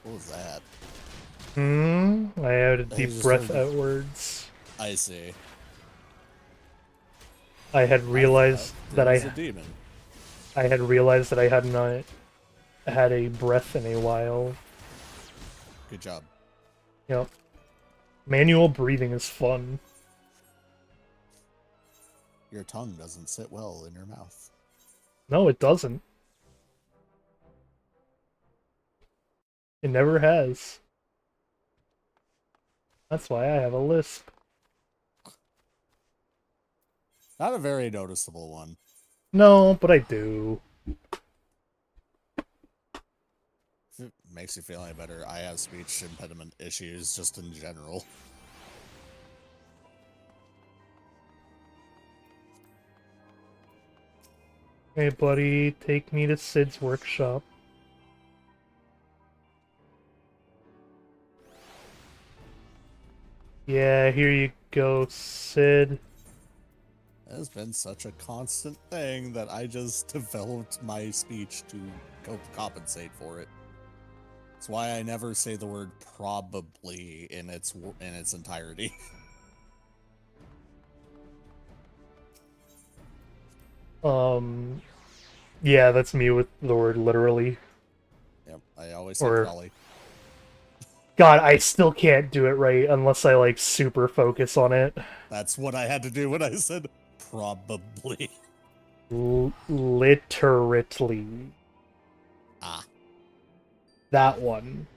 What was that? I had a I deep just breath heard- outwards. I see. I had realized that was a demon. I had realized that I had not had a breath in a while. Good job. Yep. Manual breathing is fun. Your tongue doesn't sit well in your mouth. No, it doesn't. It never has. That's why I have a lisp. Not a very noticeable one. No, but I do. If it makes you feel any better, I have speech impediment issues just in general. Hey, buddy, take me to Sid's workshop. Yeah, here you go, Sid. It has been such a constant thing that I just developed my speech to compensate for it. That's why I never say the word probably in its entirety. Yeah, that's me with the word literally. Yep, I always say Or- probably. God, I still can't do it right unless I like super focus on it. That's what I had to do when I said probably. Literally. Ah, That one.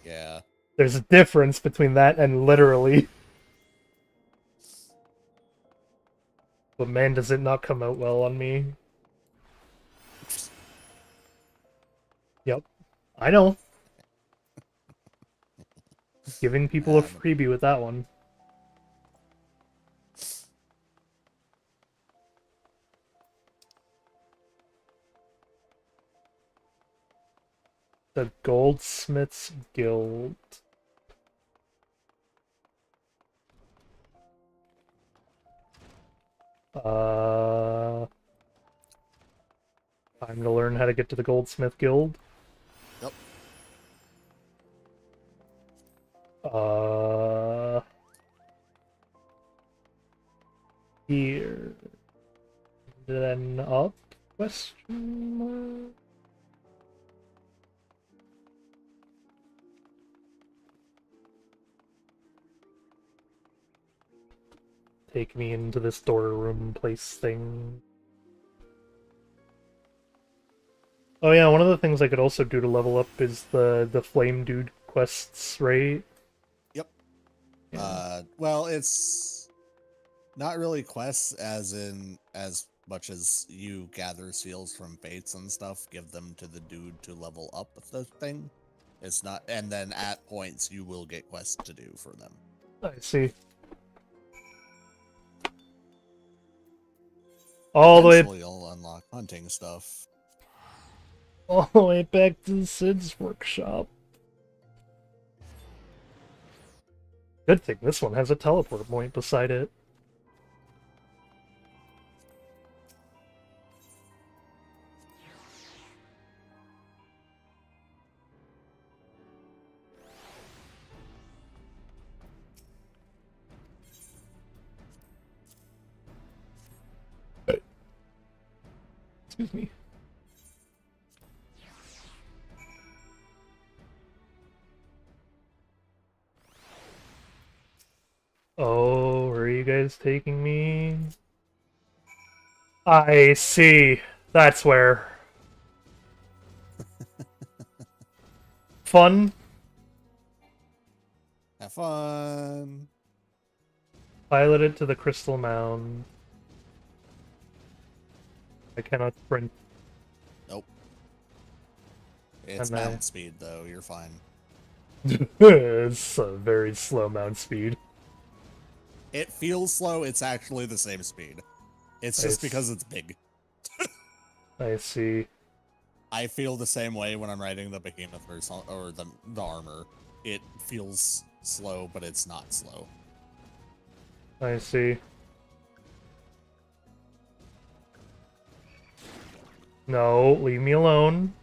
yeah. There's a difference between that and literally. But man, does it not come out well on me. Yep. I know. Giving people a Um, freebie with that one. The Goldsmiths Guild. Time to learn how to get to the Goldsmith Guild. Yep. Here. Then up? Question mark? Take me into this storeroom place thing. Oh yeah, one of the things I could also do to level up is the Flame Dude quests, right? Yep. Yeah. Well, it's not really quests as much as you gather seals from fates and stuff, give them to the dude to level up the thing. It's not, and then at points you will get quests to do for them. I see. All the way, Eventually you'll unlock hunting stuff. all the way back to Sid's workshop. Good thing this one has a teleport point beside it. Excuse me. Oh, where are you guys taking me? I see. That's where. Fun. Have fun. Piloted to the Crystal Mound. I cannot sprint. Nope. It's And I- mount speed though, you're fine. It's a very slow mount speed. It feels slow, it's actually the same speed. It's just Nice. because it's big. I see. I feel the same way when I'm riding the behemoth or the armor. It feels slow, but it's not slow. I see. No, leave me alone.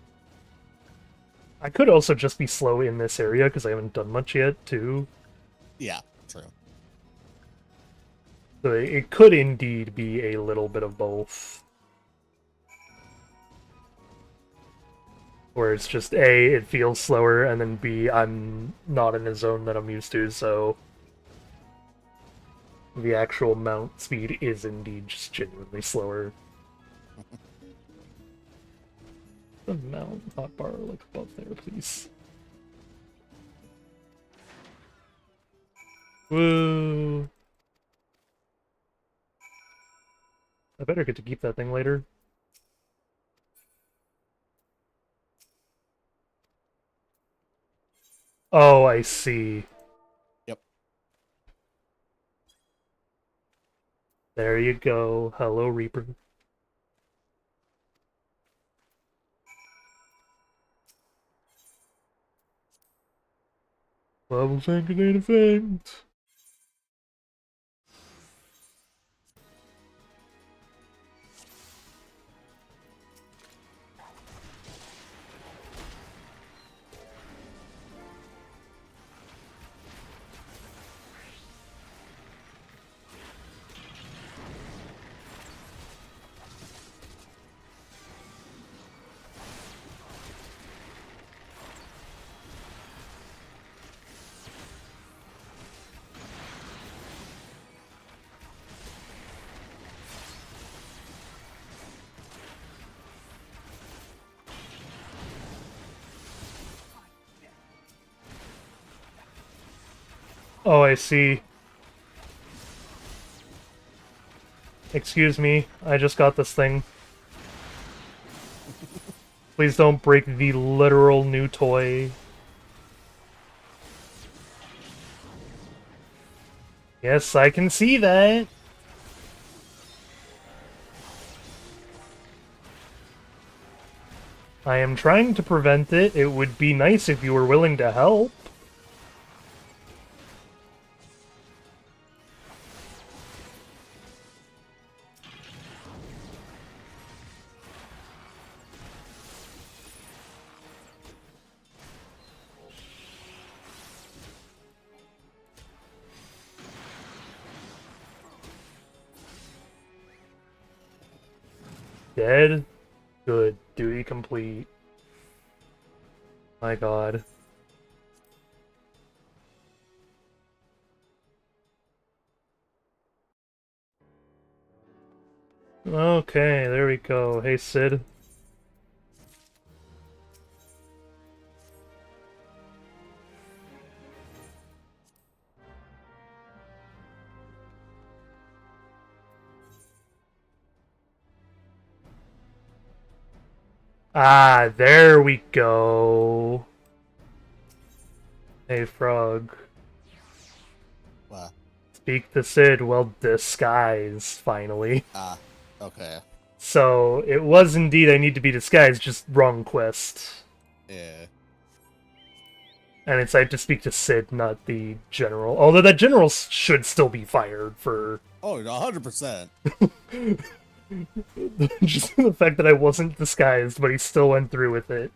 I could also just be slow in this area because I haven't done much yet, too. Yeah, true. So it could indeed be a little bit of both. Where it's just A, it feels slower, and then B, I'm not in a zone that I'm used to, so the actual mount speed is indeed just genuinely slower. The mount hotbar, like above there, please. Woo! I better get to keep that thing later. Oh, I see. Yep. There you go. Hello, Reaper. Level Sanctified Effect. Oh, I see. Excuse me, I just got this thing. Please don't break the literal new toy. Yes, I can see that. I am trying to prevent it. It would be nice if you were willing to help. Dead? Good. Duty complete. My god. Okay, there we go. Hey, Sid. Ah, there we go. Hey, Frog. What? Speak to Sid. Well, disguise, finally. Ah, okay. So, it was indeed I need to be disguised, just wrong quest. Yeah. And it's I have to speak to Sid, not the general. Although that general should still be fired for Oh, 100%. just the fact that I wasn't disguised, but he still went through with it.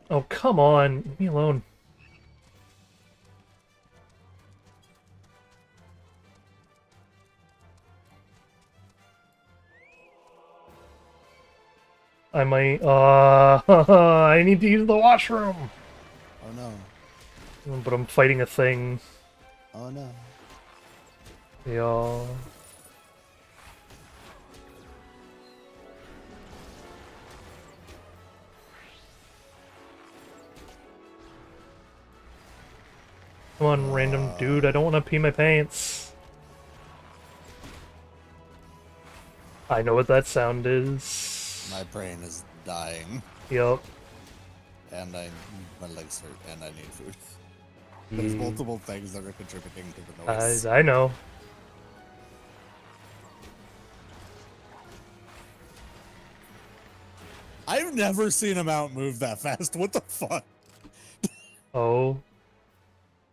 Oh, come on. Leave me alone. I might, I need to use the washroom! Oh no. But I'm fighting a thing. Oh no. Yeah. Come on, random dude, I don't want to pee my pants. I know what that sound is. My brain is dying. Yup. And my legs hurt, and I need food. There's multiple things that are contributing to the noise. I know. I've never seen a mount move that fast. What the fuck? Oh.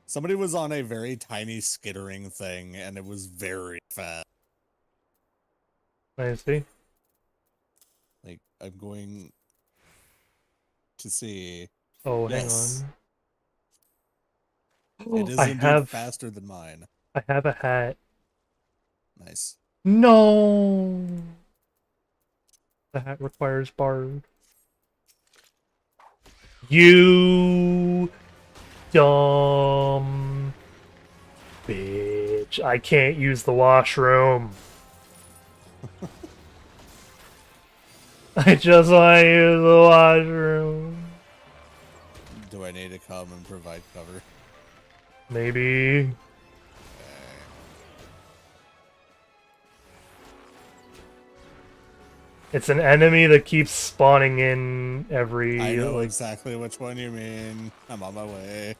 Somebody was on a very tiny skittering thing, and it was very fast. I see. Like, I'm going to see. Oh, Yes. hang on. It is I indeed have faster than mine. I have a hat. Nice. No. The hat requires bard. You dumb bitch. I can't use the washroom. I just want to use the washroom. Do I need to come and provide cover? Maybe. It's an enemy that keeps spawning in every... I know like, exactly which one you mean. I'm on my way.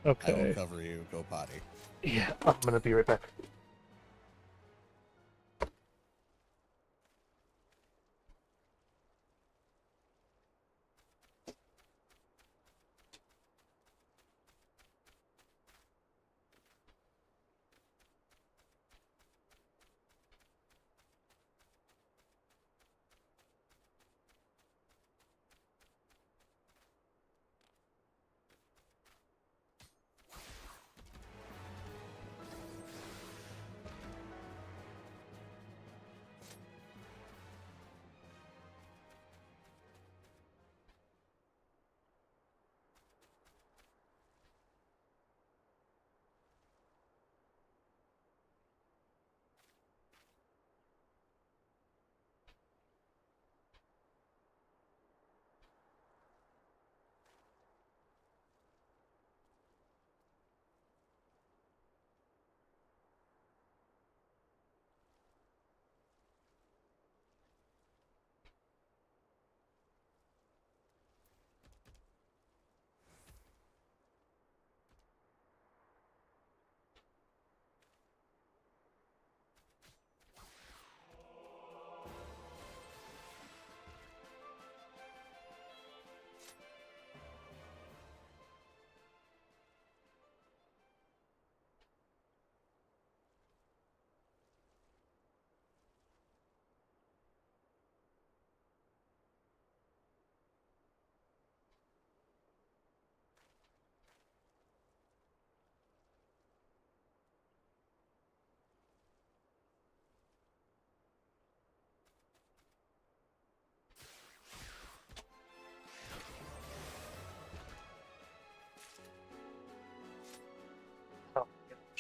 I will okay. cover you. Go potty. Yeah, I'm gonna be right back.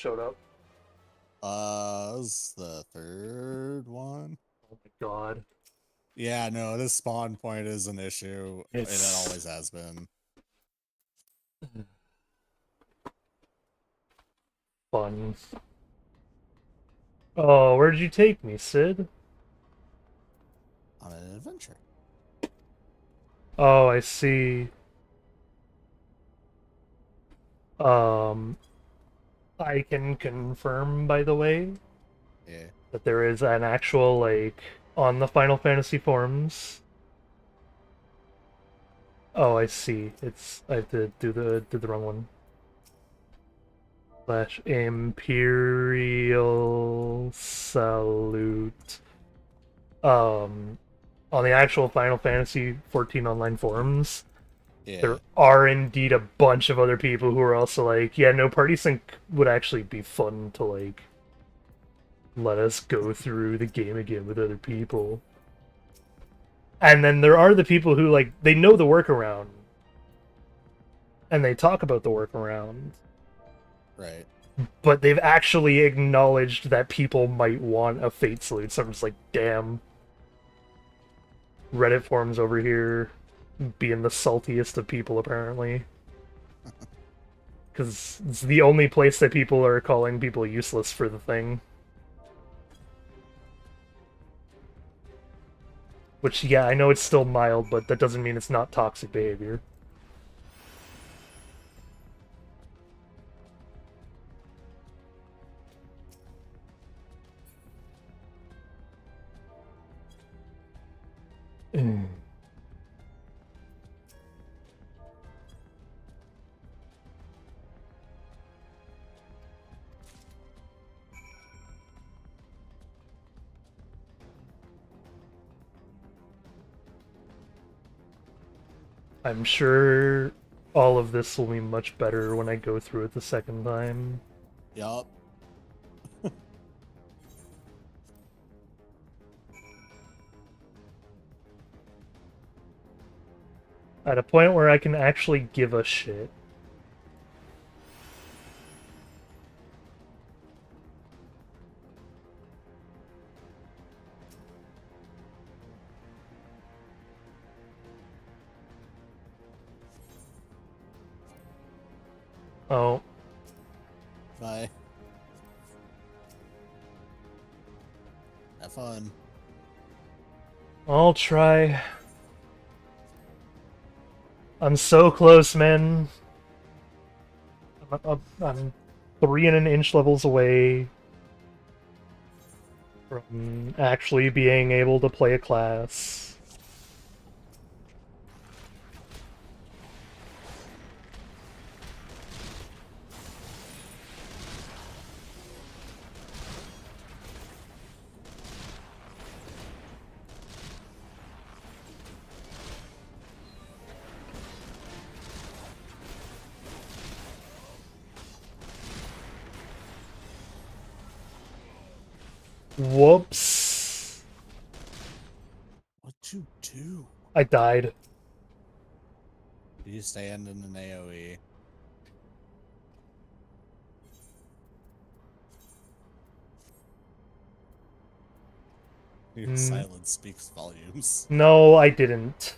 showed up? This is the third one. Oh my god. Yeah, no, this spawn point is an issue. And it It's- always has been. Fun. Oh, where'd you take me, Sid? On an adventure. Oh, I see. I can confirm, by the way, Yeah. that there is an actual, like, on the Final Fantasy forums. Oh, I see. I have to do the wrong one. Slash Imperial Salute. On the actual Final Fantasy 14 online forums, Yeah. there are indeed a bunch of other people who are also like, yeah, no, party sync would actually be fun to, like, let us go through the game again with other people. And then there are the people who, like, they know the workaround. And they talk about the workaround. Right. But they've actually acknowledged that people might want a Fate Salute. So I'm just like, damn. Reddit forums over here being the saltiest of people, apparently. Because it's the only place that people are calling people useless for the thing. Which, yeah, I know it's still mild, but that doesn't mean it's not toxic behavior. I'm sure all of this will be much better when I go through it the second time. Yup. At a point where I can actually give a shit. Oh, Bye. Have fun. I'll try. I'm so close, man. I'm 3 levels away from actually being able to play a class. Whoops. What'd you do? I died. You stand in an AoE. Your silence speaks volumes. No, I didn't.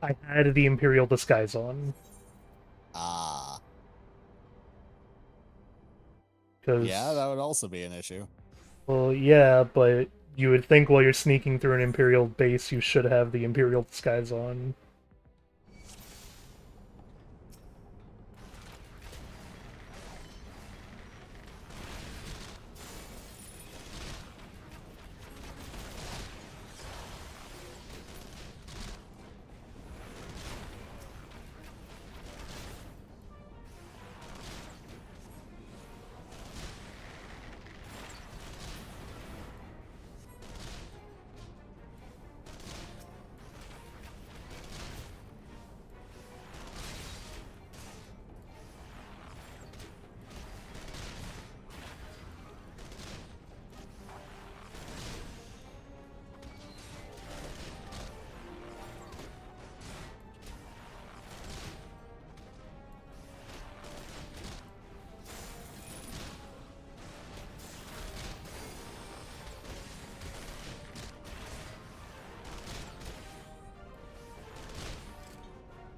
I had the Imperial disguise on. Ah. 'Cause, Yeah, that would also be an issue. well, yeah, but you would think while you're sneaking through an Imperial base, you should have the Imperial disguise on.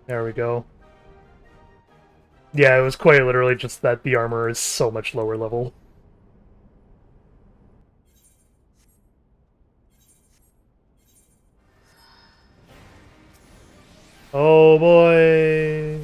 There we go. Yeah, it was quite literally just that the armor is so much lower level. Oh boy!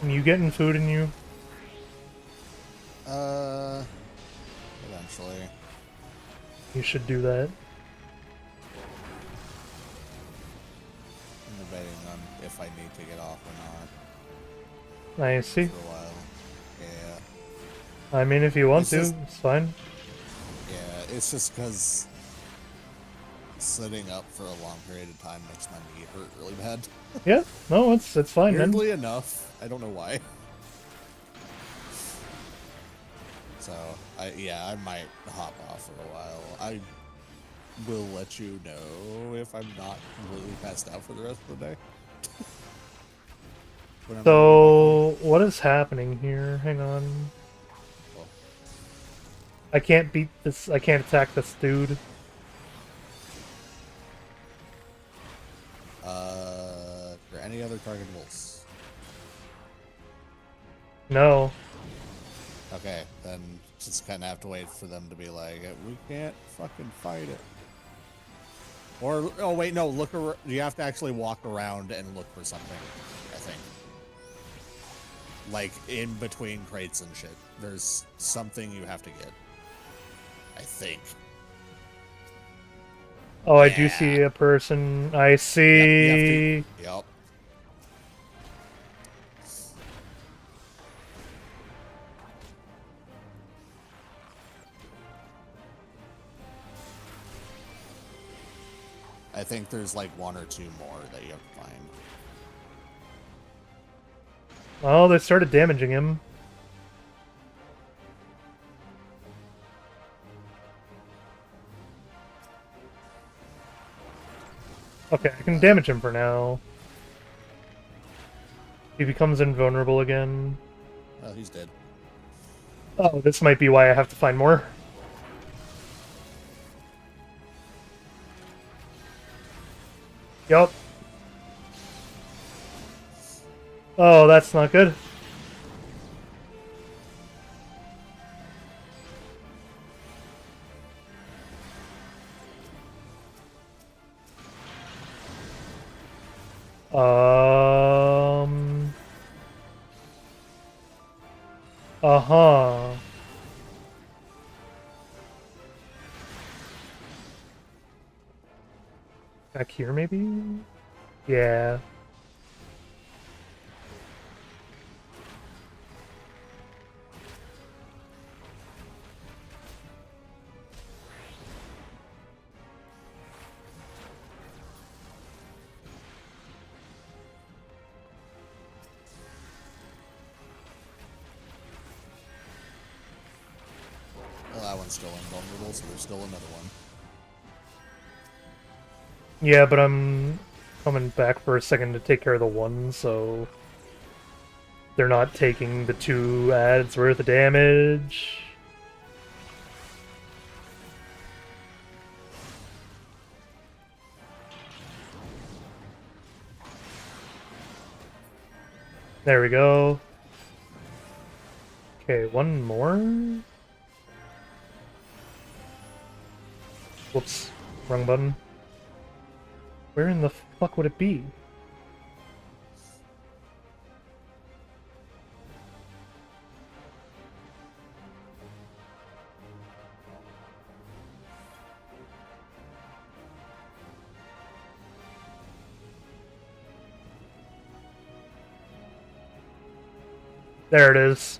You getting food in you? Eventually. You should do that. I'm debating on if I need to get off or not I see. for a while. Yeah. I mean, if you want It's to, just- it's fine. Yeah, it's just because sitting up for a long period of time makes my knee hurt really bad. Yeah, no, it's fine, man. Weirdly enough, I don't know why. So, I might hop off for a while. I will let you know if I'm not completely passed out for the rest of the day. When I'm ready to So, what is happening here? Hang on. Oh. I can't beat this. I can't attack this dude. For any other targetables? No. Okay, then just kind of have to wait for them to be like, we can't fucking fight it. Or, oh wait, no, you have to actually walk around and look for something, I think. Like, in between crates and shit. There's something you have to get. I think. Oh, I do Yeah. see a person. I see. Yep. I think there's like one or two more that you have to find. Oh, they started damaging him. Okay, I can damage him for now. He becomes invulnerable again. Oh, he's dead. Oh, this might be why I have to find more. Yup. Oh, that's not good. Uh-huh. Back here, maybe? Yeah. Well, that one's still invulnerable, so there's still another one. Yeah, but I'm coming back for a second to take care of the one, so they're not taking the 2 adds worth of damage. There we go. Okay, one more. Whoops, wrong button. Where in the fuck would it be? There it is.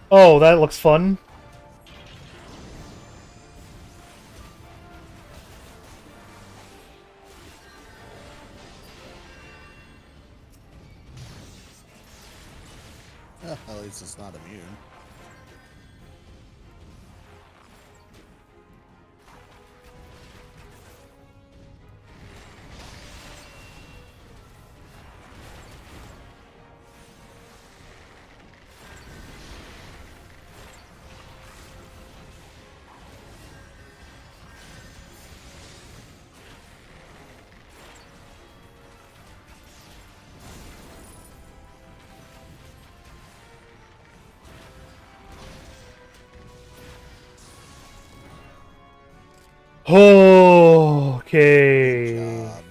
Oh, that looks fun. At least it's not immune. Oh, Good okay. job.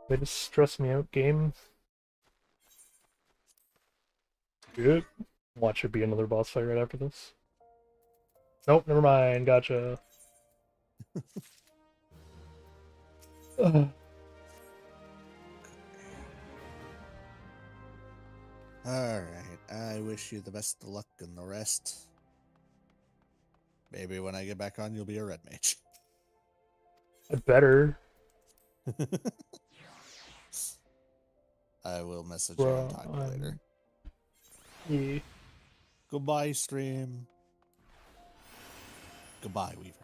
They just stress me out, game. Good. Watch it be another boss fight right after this. Nope, never mind. Gotcha. Alright, I wish you the best of luck in the rest. Maybe when I get back on, you'll be a red mage. I better. I will message you and talk to you later. Yeah. Goodbye, stream. Goodbye, Weaver.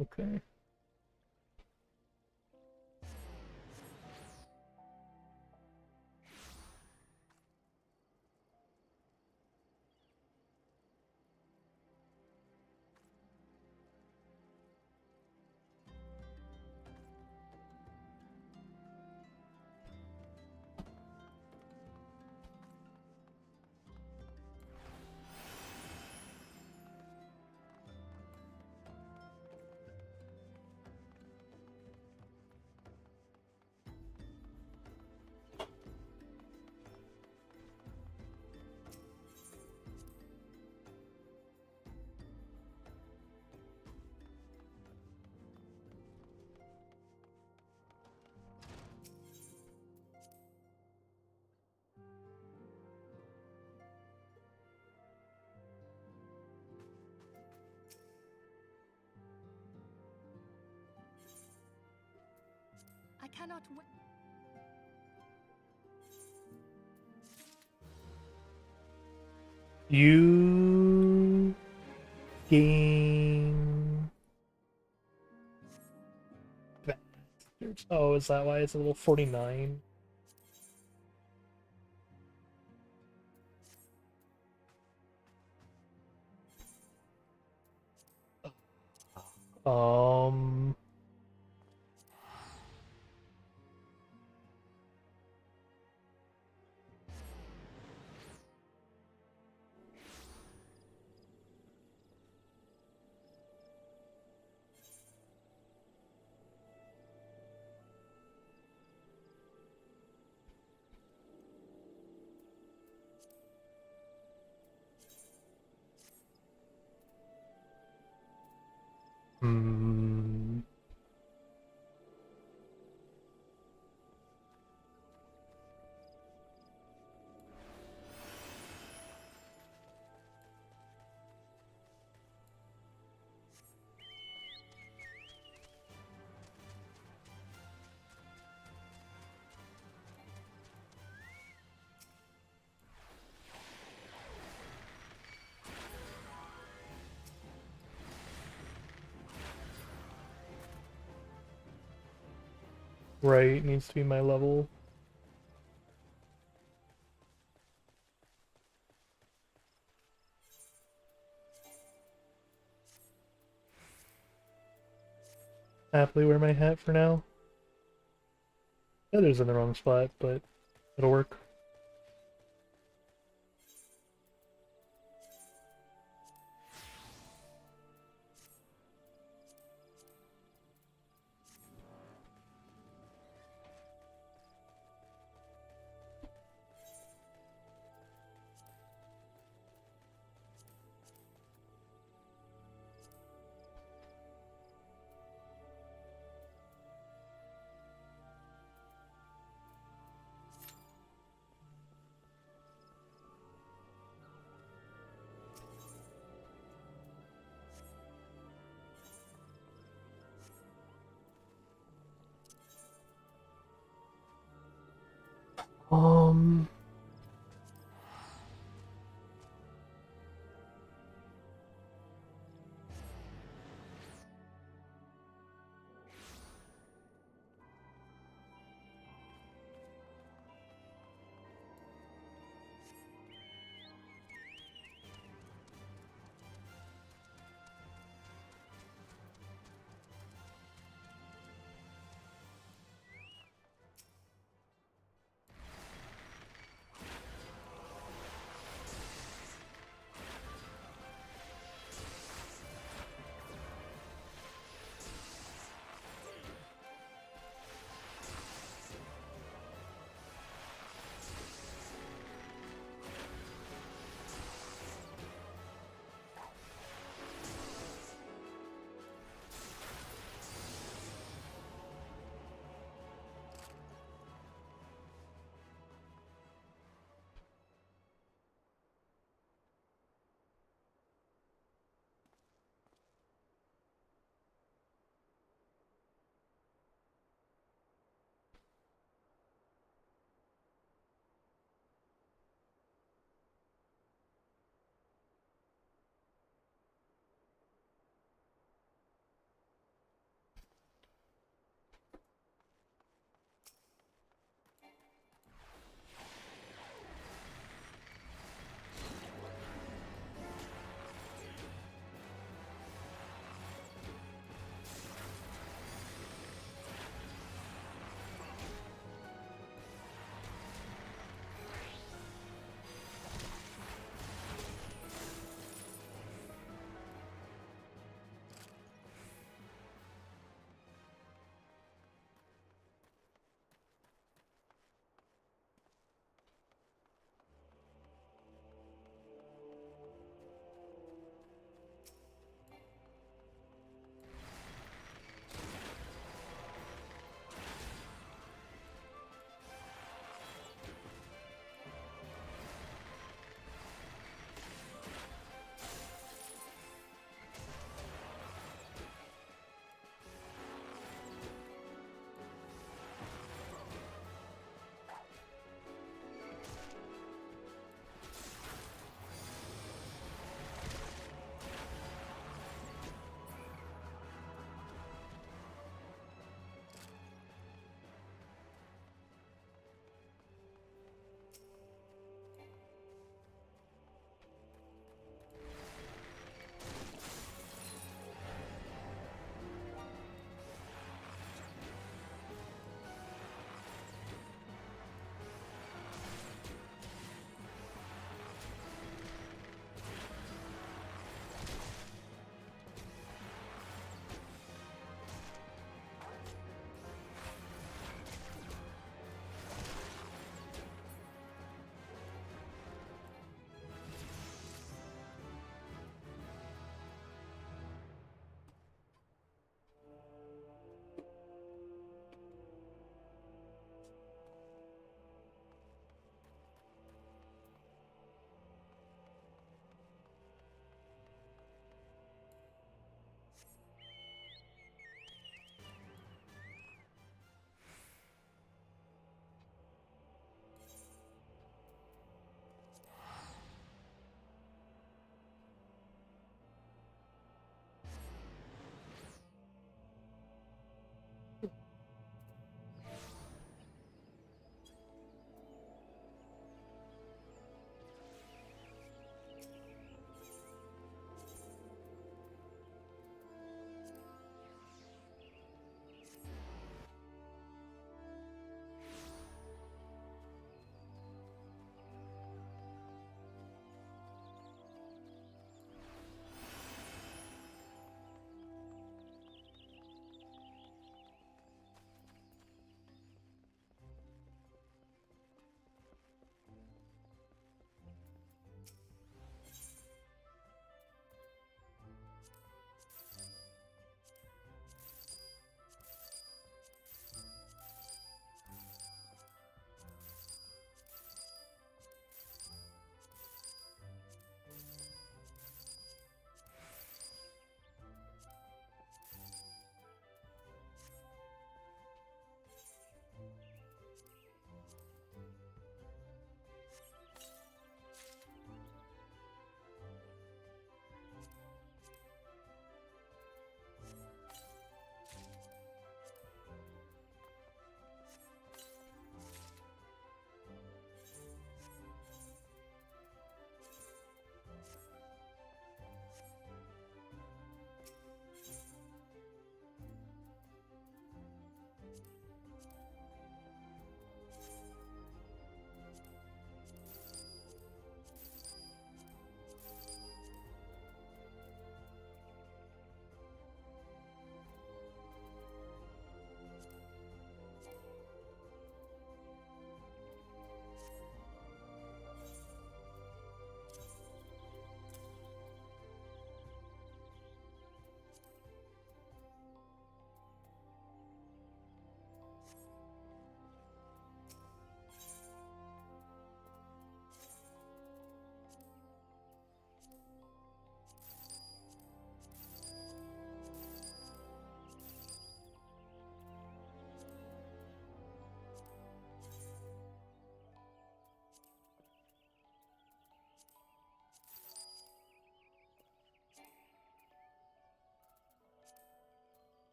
Okay. I cannot wait. You gain. Oh, is that why it's a little 49? Um. Hmm. Right, needs to be my level. Happily wear my hat for now. Feather's in the wrong spot, but it'll work. Um,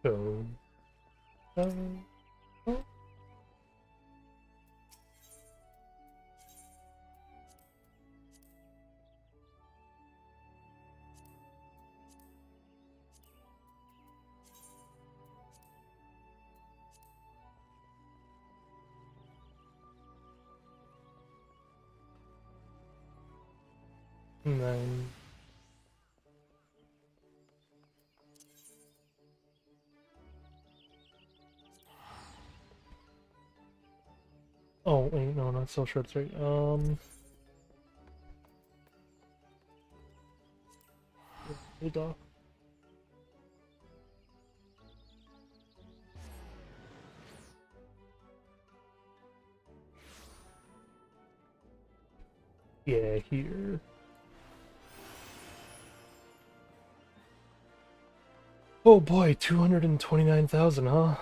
So, oh. And then oh wait, no, not social shreds, right? Hold on. Yeah, here. Oh boy, 229,000, huh?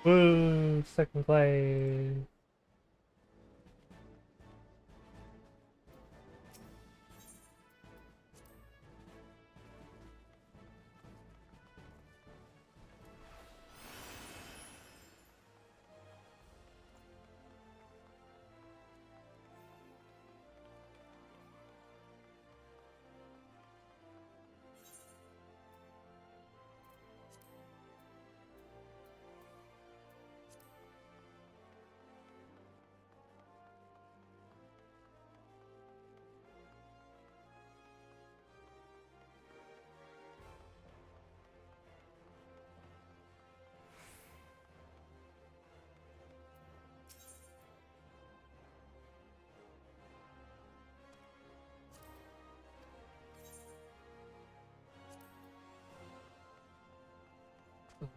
Woo, second place.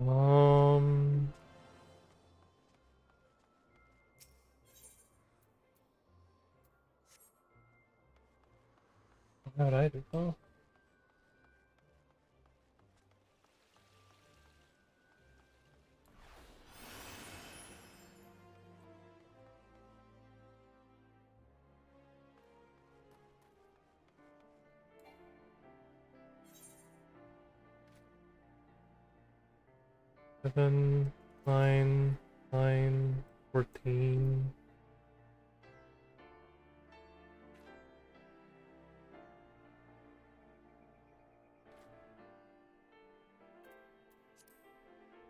Um, how'd I do? Oh. Seven, 9, 9, 14.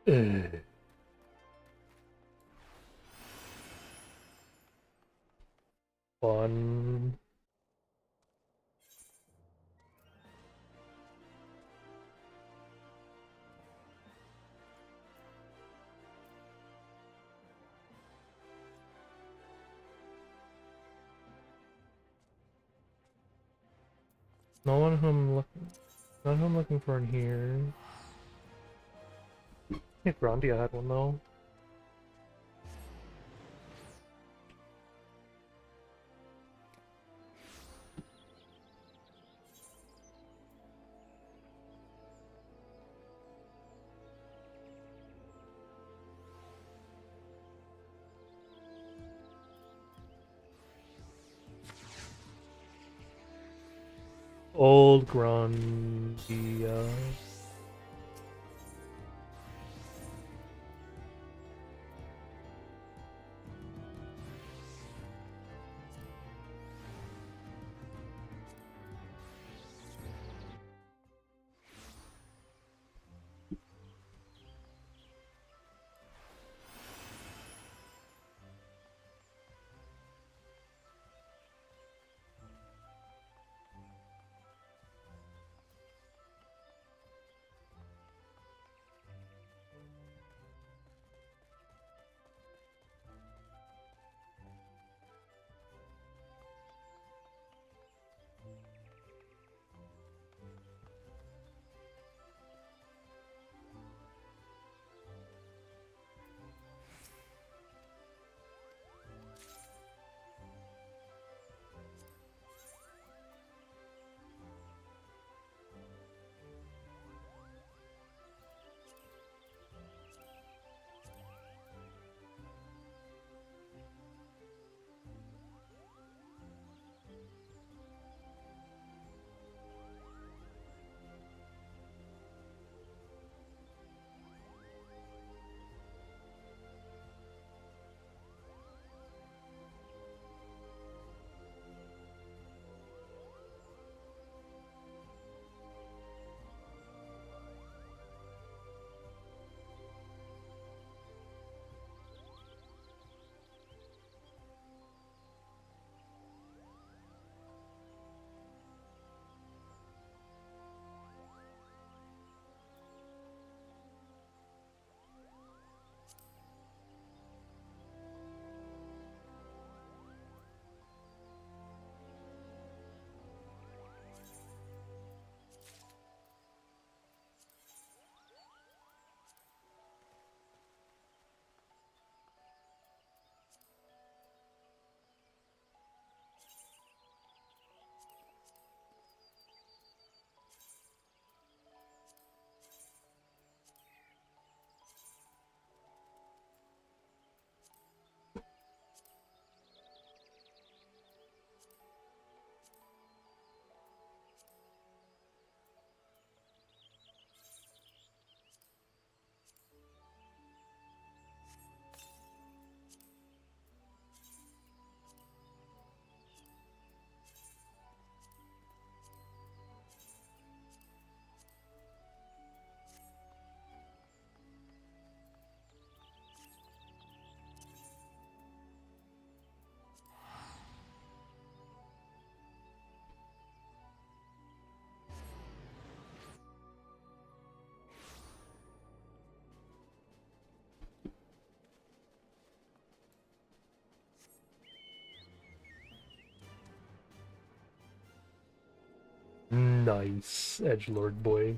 Ugh. Fun. No one who I'm looking, not who I'm looking for in here. I think Grandia had one though. Old Grandia. Nice, edgelord boy.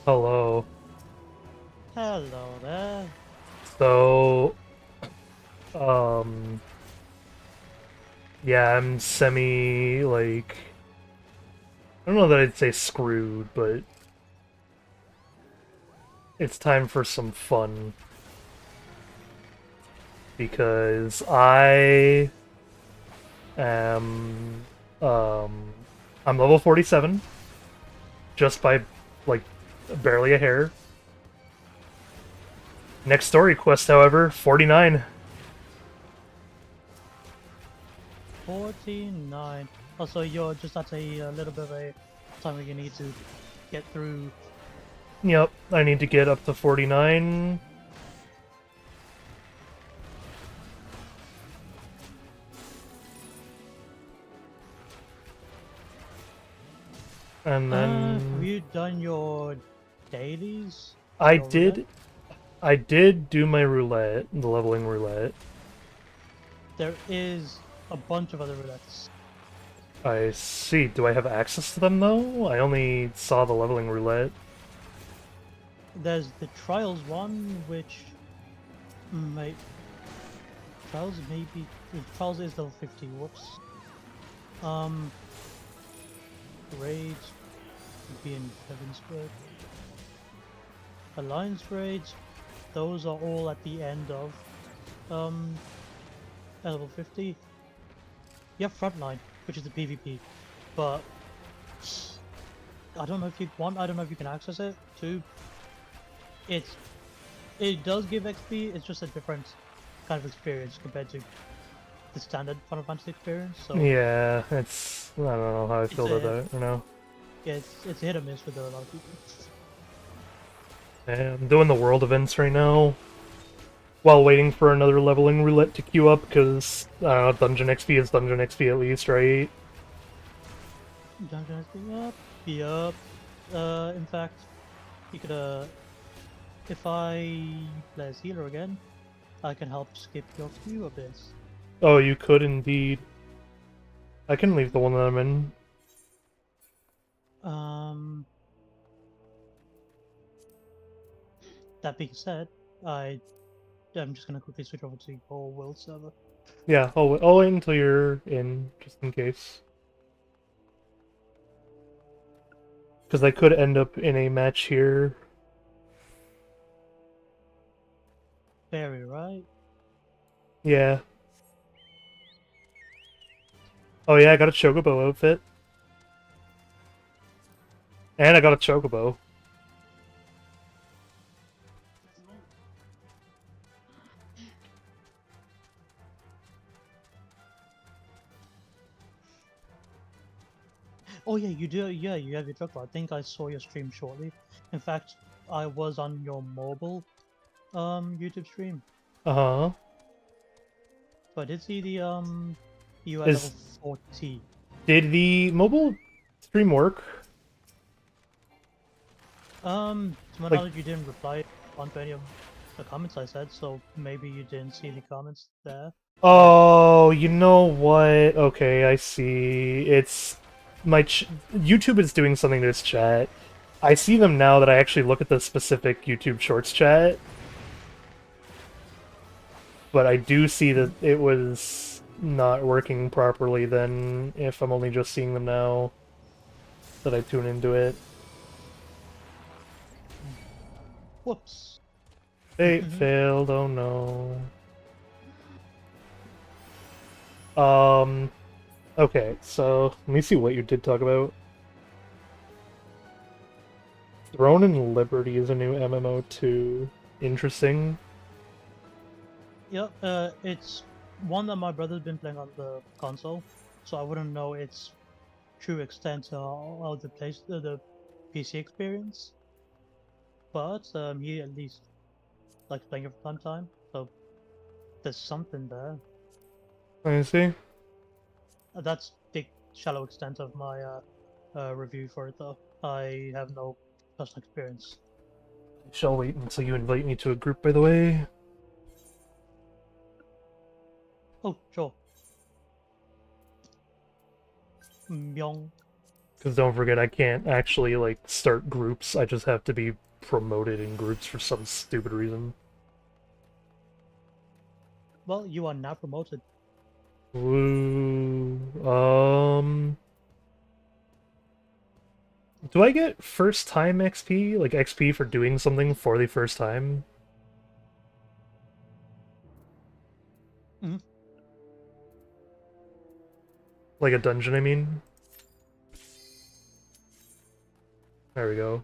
Hello. Hello there. So, yeah, I'm like, I don't know that I'd say screwed, but it's time for some fun. Because I am, I'm level 47, just by, like, barely a hair. Next story quest, however, 49. 49. Also, you're just at a little bit of a time where you need to get through. Yep, I need to get up to 49. And then... have you done your dailies? I Your did... roulette? I did do my roulette, the leveling roulette. There is a bunch of other roulettes. I see. Do I have access to them, though? I only saw the leveling roulette. There's the Trials one, which might... Trials maybe... Trials is level 50, whoops. Raids would be in Heavensburg. Alliance raids, those are all at the end of level 50. You have Frontline, which is the PvP, but I don't know if you want, I don't know if you can access it too. It does give XP, it's just a different kind of experience compared to the standard Final Fantasy experience. So Yeah, it's... I don't know how I feel about that, you know? yeah, it's hit or miss with a lot of people. Yeah, I'm doing the world events right now, while waiting for another leveling roulette to queue up, because, I don't know, Dungeon XP is Dungeon XP at least, right? Dungeon XP, yep. In fact, you could, if I play as healer again, I can help skip your queue a bit. Oh, you could indeed. I can leave the one that I'm in. That being said, I'm just gonna quickly switch over to your world server. Yeah, I'll wait until you're in, just in case. Because I could end up in a match here. Very right. Yeah. Oh yeah, I got a Chocobo outfit. And I got a Chocobo. Oh yeah, you do. Yeah, you have your Chocobo. I think I saw your stream shortly. In fact, I was on your mobile YouTube stream. Uh-huh. So I did see the you at level 40. Did the mobile stream work? To my knowledge, you didn't reply onto any of the comments I said, so maybe you didn't see the comments there. Oh, you know what? Okay, I see. It's my YouTube is doing something to this chat. I see them now that I actually look at the specific YouTube Shorts chat. But I do see that it was not working properly then, if I'm only just seeing them now that I tune into it. Whoops. Fate failed, oh no. Okay, so let me see what you did talk about. Throne and Liberty is a new MMO too. Interesting. Yeah, it's one that my brother's been playing on the console, so I wouldn't know its true extent of the PC experience. But he at least likes playing it from time to time, so there's something there. I see. That's the shallow extent of my review for it, though. I have no personal experience. I shall wait until you invite me to a group, by the way. Oh, sure. Myong. Because don't forget, I can't actually, like, start groups. I just have to be promoted in groups for some stupid reason. Well, you are now promoted. Woo. Do I get first time XP? Like XP for doing something for the first time? Mhm. Like a dungeon, I mean? There we go.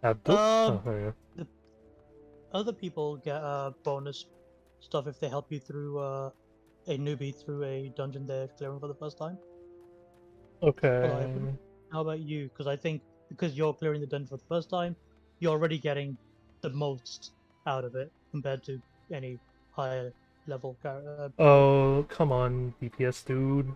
Oh, there you go. Other people get bonus stuff if they help you through a newbie through a dungeon they're clearing for the first time. Okay. How about you? Because I think because you're clearing the dungeon for the first time, you're already getting the most out of it compared to any higher level player. Oh, come on, DPS dude.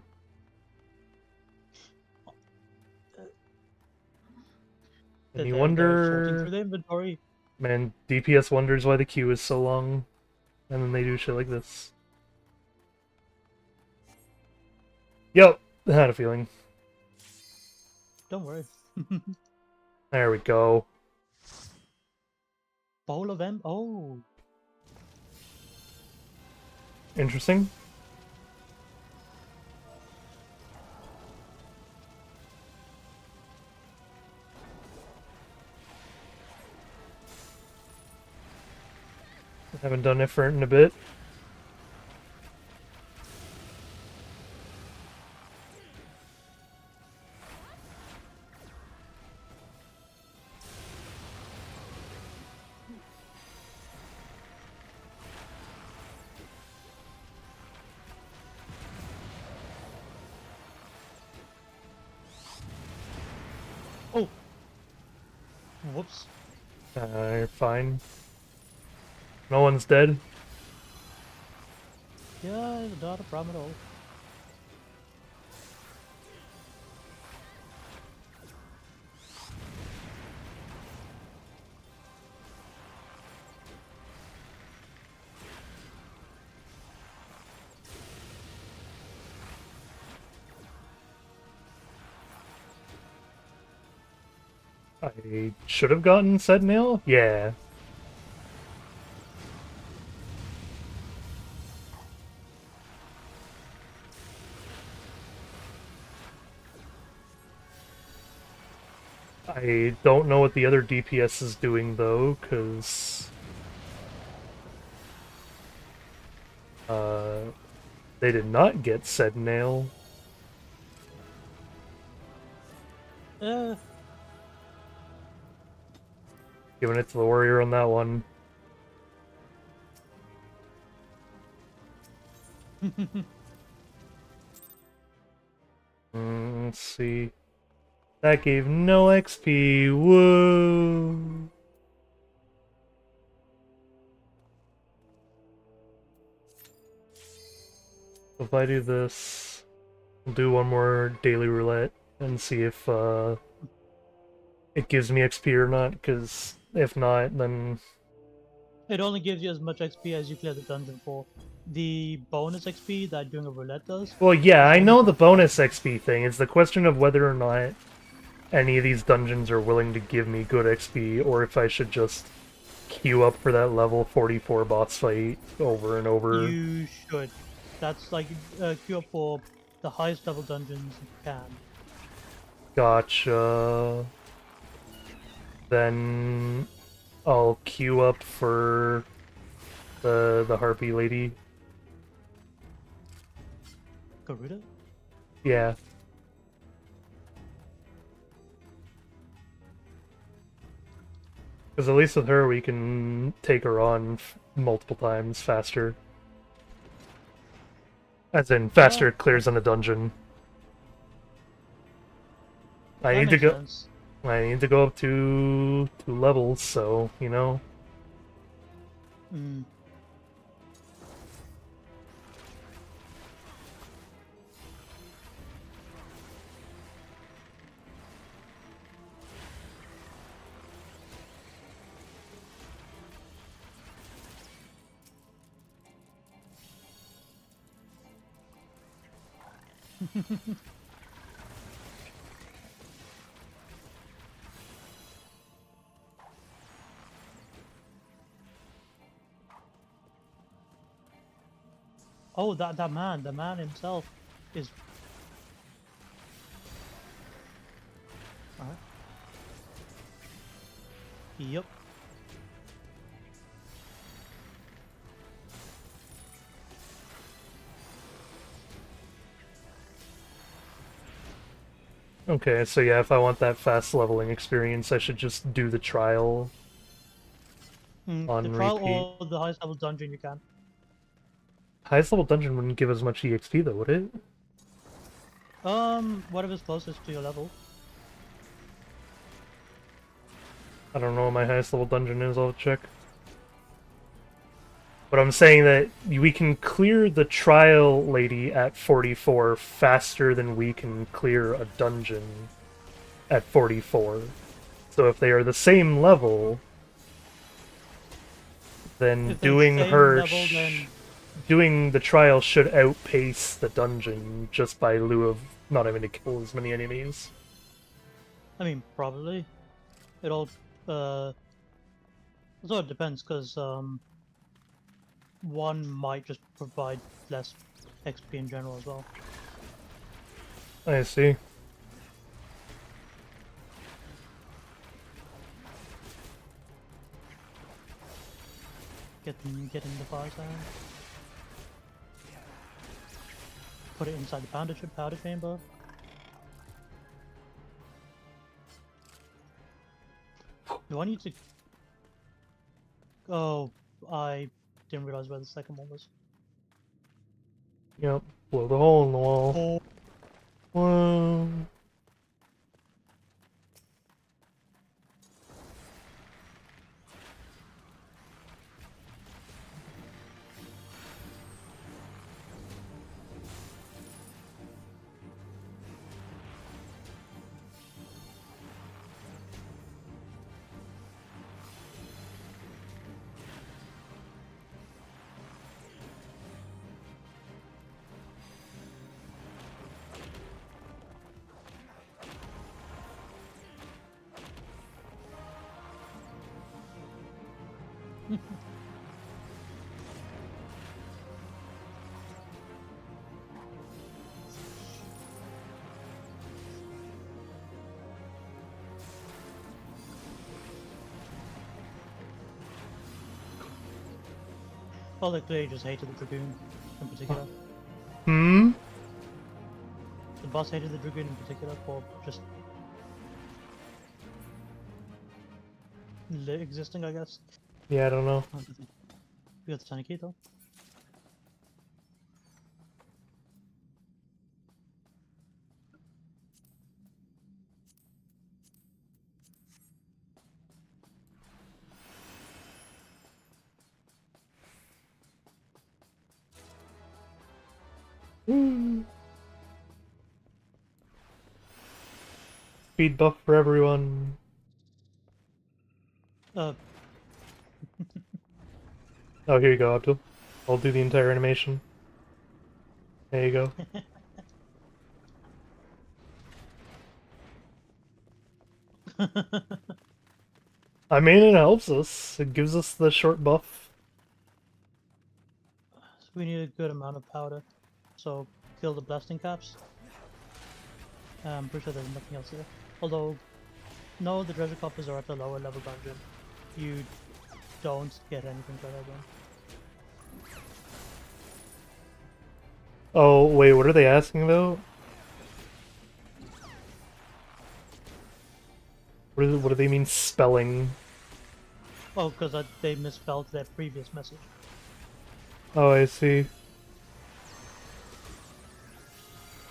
And you They're sorting through wonder... the inventory. Man, DPS wonders why the queue is so long. And then they do shit like this. Yep, I had a feeling. Don't worry. There we go. Bowl of M. Oh, Interesting. I haven't done effort in a bit. oh. Whoops. You're fine. No one's dead. Yeah, not a problem at all. I should have gotten said nail? Yeah. I don't know what the other DPS is doing though, because they did not get said nail. Giving it to the warrior on that one. Let's see. That gave no XP. Whoa. If I do this, I'll do one more daily roulette and see if it gives me XP or not, because if not, then... It only gives you as much XP as you clear the dungeon for. The bonus XP that doing a roulette does. Well, yeah, I know the bonus XP thing. It's the question of whether or not any of these dungeons are willing to give me good XP, or if I should just queue up for that level 44 boss fight over and over? You should. That's like queue up for the highest level dungeons you can. Gotcha. Then I'll queue up for the harpy lady. Garuda? Yeah. Because at least with her, we can take her on multiple times faster. As in, faster clears on the dungeon. I That need to makes go. sense. I need to go up to 2 levels, so you know. Mm. Oh, the man himself is. Alright. Yep. Okay, so yeah, if I want that fast leveling experience, I should just do the trial on The trial repeat. or the highest level dungeon you can. Highest level dungeon wouldn't give as much EXP though, would it? Whatever's closest to your level. I don't know what my highest level dungeon is, I'll check. But I'm saying that we can clear the trial lady at 44 faster than we can clear a dungeon at 44. So if they are the same level, then If they're the doing same her level, then doing the trial should outpace the dungeon just by lieu of not having to kill as many enemies. I mean probably. It all so it depends because one might just provide less XP in general as well. I see. Getting the fire sound. Put it inside the powder chamber. Do I need to? Oh, I didn't realize where the second one was. Yep, blow the hole in the wall. Oh, Whoa. well, they clearly just hated the Dragoon in particular. Hmm? The boss hated the Dragoon in particular for just existing, I guess. Yeah, I don't know. We got the tiny key though. Speed buff for everyone. Uh, Oh, here you go, Abdul. I'll do the entire animation. There you go. I mean, it helps us. It gives us the short buff. So we need a good amount of powder. So kill the blasting caps. I'm pretty sure there's nothing else here. Although, no, the treasure coffers are at the lower level dungeon. You don't get anything for that one. Oh, wait, what are they asking about? What do they mean spelling? Oh, because they misspelled their previous message. Oh, I see.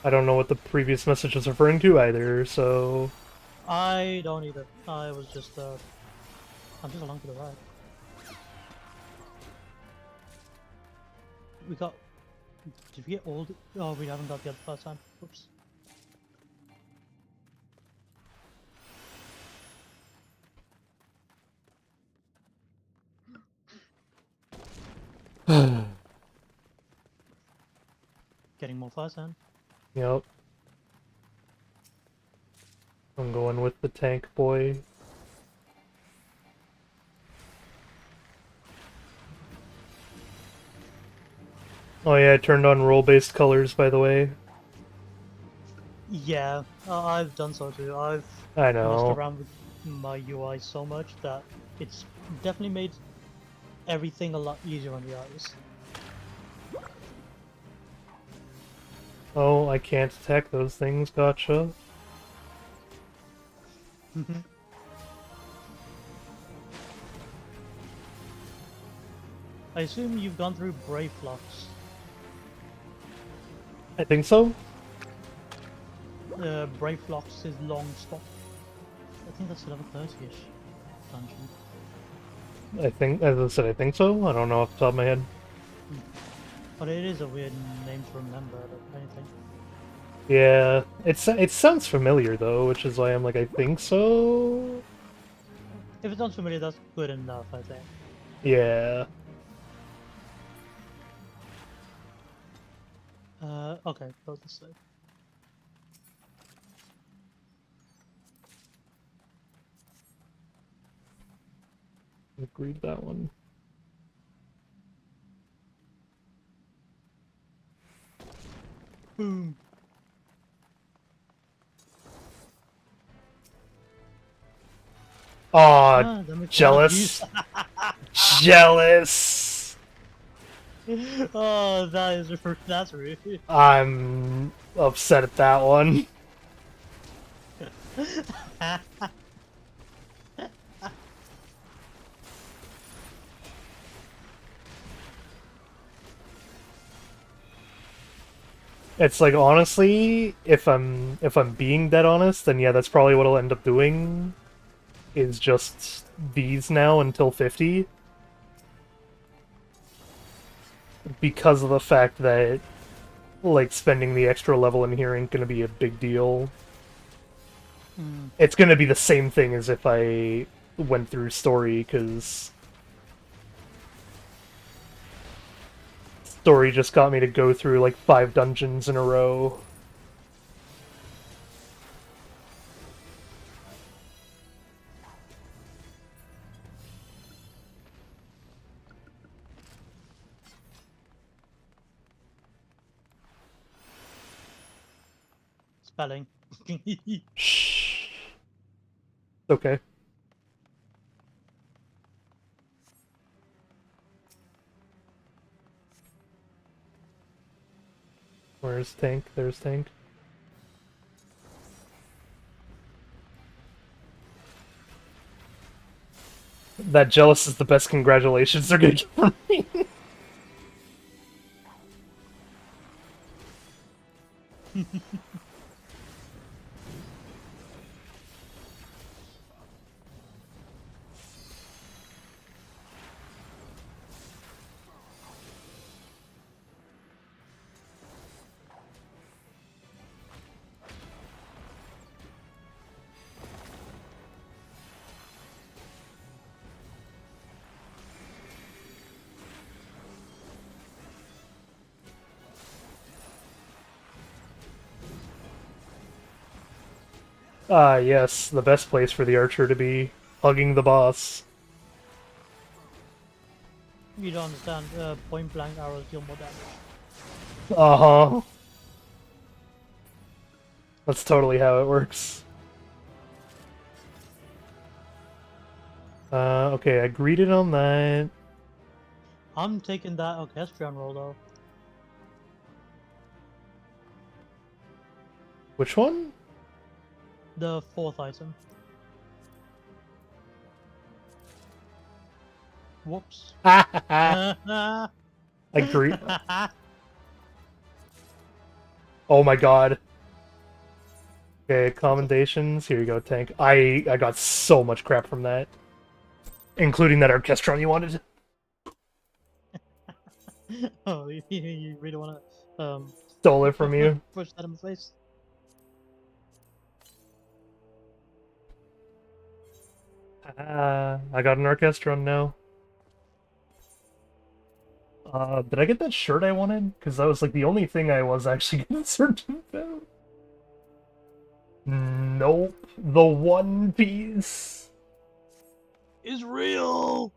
I don't know what the previous message was referring to either, so... I don't either. I was just, I'm just along for the ride. We got... Did we get all the... Oh, we haven't got the other first time. Oops. Getting more first hand. Yep. I'm going with the tank boy. Oh yeah, I turned on role-based colors, by the way. Yeah, I've done so too. I've I messed know. around with my UI so much that it's definitely made everything a lot easier on the eyes. Oh, I can't attack those things, gotcha. I assume you've gone through Brave Flux. I think so? Brave Flux is long stop. I think that's level 30-ish dungeon. I think, as I said, I think so? I don't know off the top of my head. But it is a weird name to remember, if anything. Yeah, it sounds familiar though, which is why I'm like, I think so? If it sounds familiar, that's good enough, I think. Yeah. Okay, go this way. Agreed that one. Boom. Aw, Ah, that makes jealous. sense. Jealous. Oh, that's rude. I'm upset at that one. It's like, honestly, if I'm being dead honest, then yeah, that's probably what I'll end up doing. Is just these now until 50. Because of the fact that, like, spending the extra level in here ain't gonna be a big deal. It's gonna be the same thing as if I went through story, because story just got me to go through like 5 dungeons in a row. Spelling. Shh. Okay. Where's Tank? There's Tank. That jealous is the best congratulations they're gonna get from me. Ah, yes, the best place for the archer to be. hugging the boss. You don't understand. Point blank arrows deal more damage. Uh-huh. That's totally how it works. Okay, I greeted on that. I'm taking that orchestrion roll though. Which one? The 4th item. Whoops. I agree. Oh my god. Okay, commendations. Here you go, tank. I got so much crap from that. Including that orchestron you wanted. Oh, you really want to Stole it from you. push that in the face? I got an orchestron now. Did I get that shirt I wanted? Because that was like the only thing I was actually concerned about. Nope. The One Piece. Is real.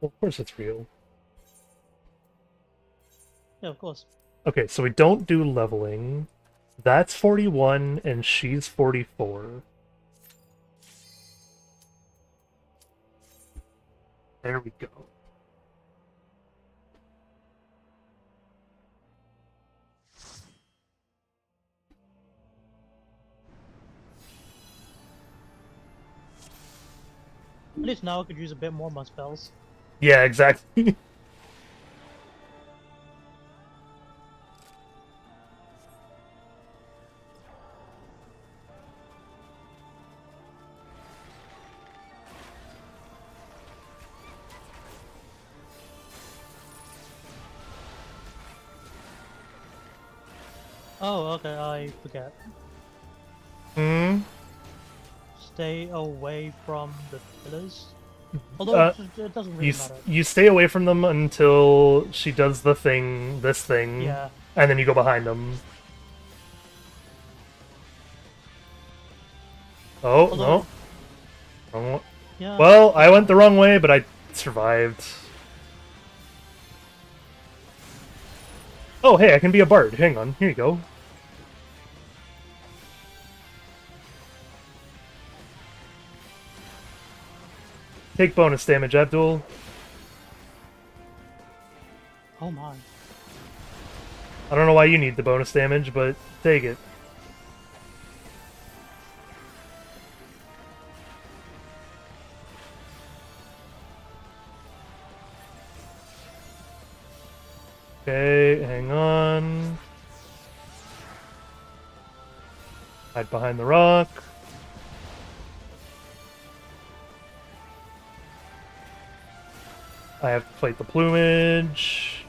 Well, of course it's real. Yeah, of course. Okay, so we don't do leveling. That's 41 and she's 44. There we go. At least now I could use a bit more of my spells. Yeah, exactly. Oh, okay, I forget. Hmm? Stay away from the pillars. Although it doesn't really You, matter. you stay away from them until she does the thing, this thing, Yeah. and then you go behind them. Oh, Although- no. Wrong one. Yeah. Well, I went the wrong way, but I survived. Oh, hey, I can be a bard. Hang on, here you go. Take bonus damage, Abdul. Oh my. I don't know why you need the bonus damage, but take it. Okay, hang on. Hide behind the rock. I have to fight the plumage.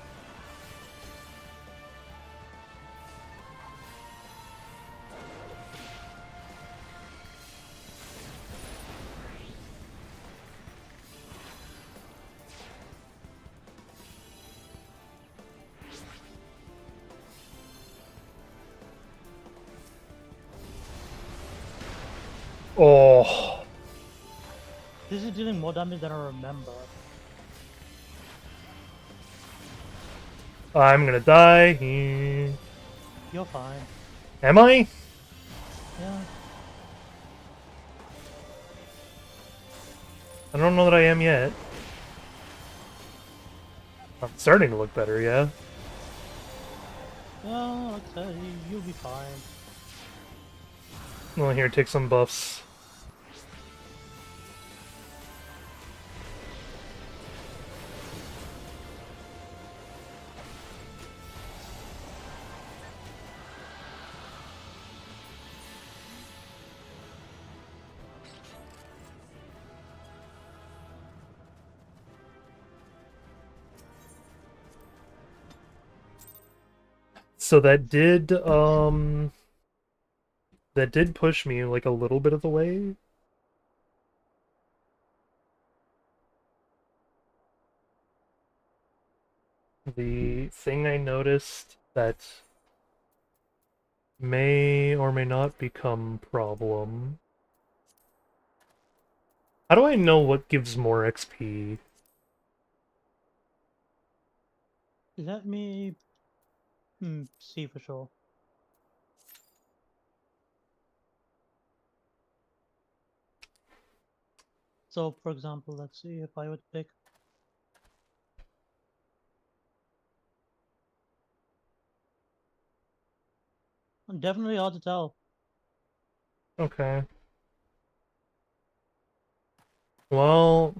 Oh, This is dealing more damage than I remember. I'm gonna die here. You're fine. Am I? Yeah. I don't know that I am yet. I'm starting to look better, yeah. Well, like I said, you'll be fine. Well, here, take some buffs. So that did push me like a little bit of the way. The thing I noticed that may or may not become problem How do I know what gives more XP? Let me see for sure. So, for example, let's see if I would pick. Definitely hard to tell. Okay. Well,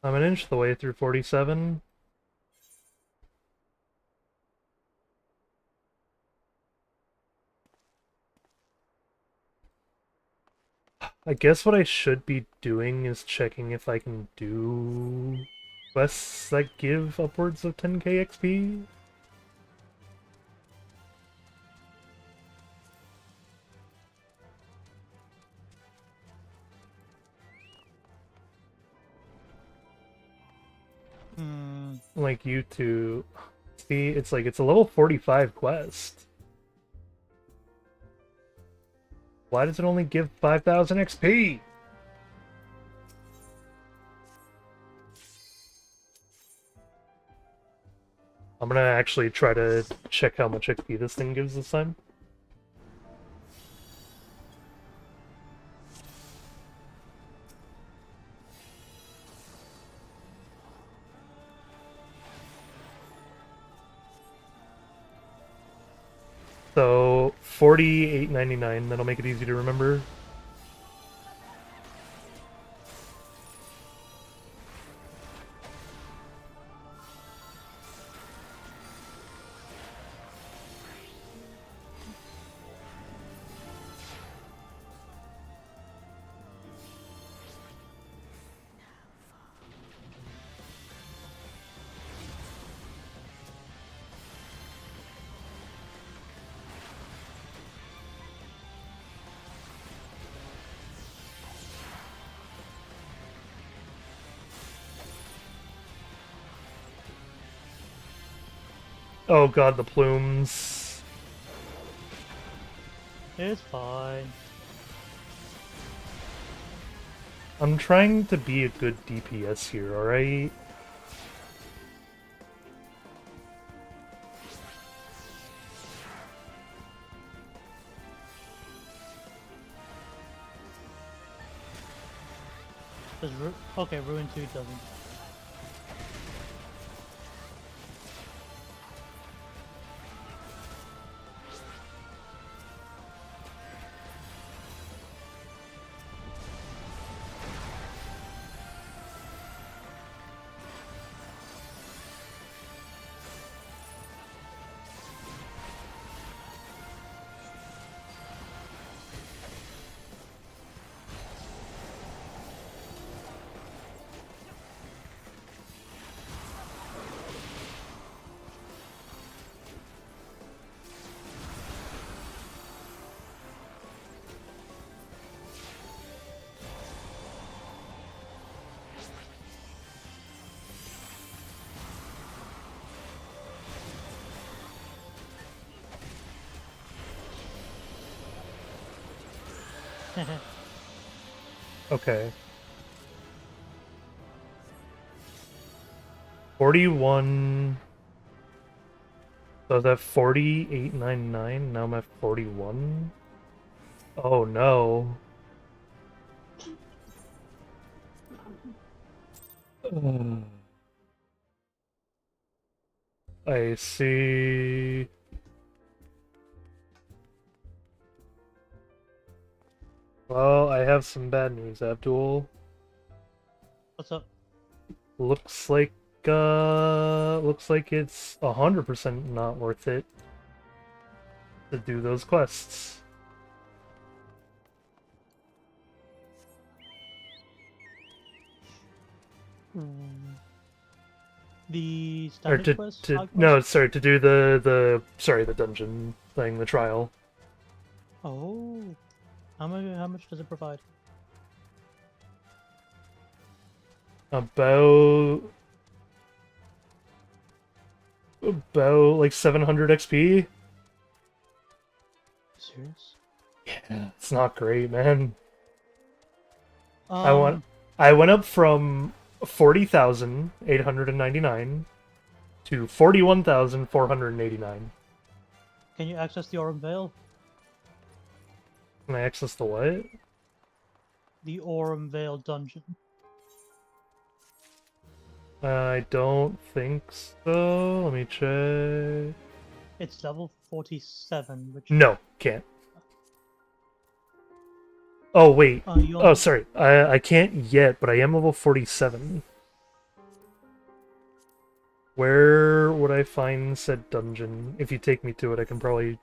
I'm an inch of the way through 47. I guess what I should be doing is checking if I can do quests that give upwards of 10k XP. Like you two. See, it's like it's a level 45 quest. Why does it only give 5,000 XP? I'm gonna actually try to check how much XP this thing gives this time. So 48.99. That'll make it easy to remember. Oh god, the plumes. It's fine. I'm trying to be a good DPS here, alright? Okay, Ruin 2 doesn't. Okay. 41. So I was at 48.99. Now I'm at 41. Oh no. I see. Well, I have some bad news, Abdul. What's up? Looks like it's 100% not worth it to do those quests. The Or standard quest? Side quest? no, sorry, to do the dungeon thing, the trial. Oh, how much does it provide? About like 700 XP. Serious? Yeah, it's not great, man. I went up from 40,899 to 41,489. Can you access the Aurum Vale? Can I access the what? The Aurum Vale dungeon. I don't think so. Let me check. It's level 47, which... No, can't. Oh, wait. you're... Oh, sorry. I can't yet, but I am level 47. Where would I find said dungeon? If you take me to it, I can probably...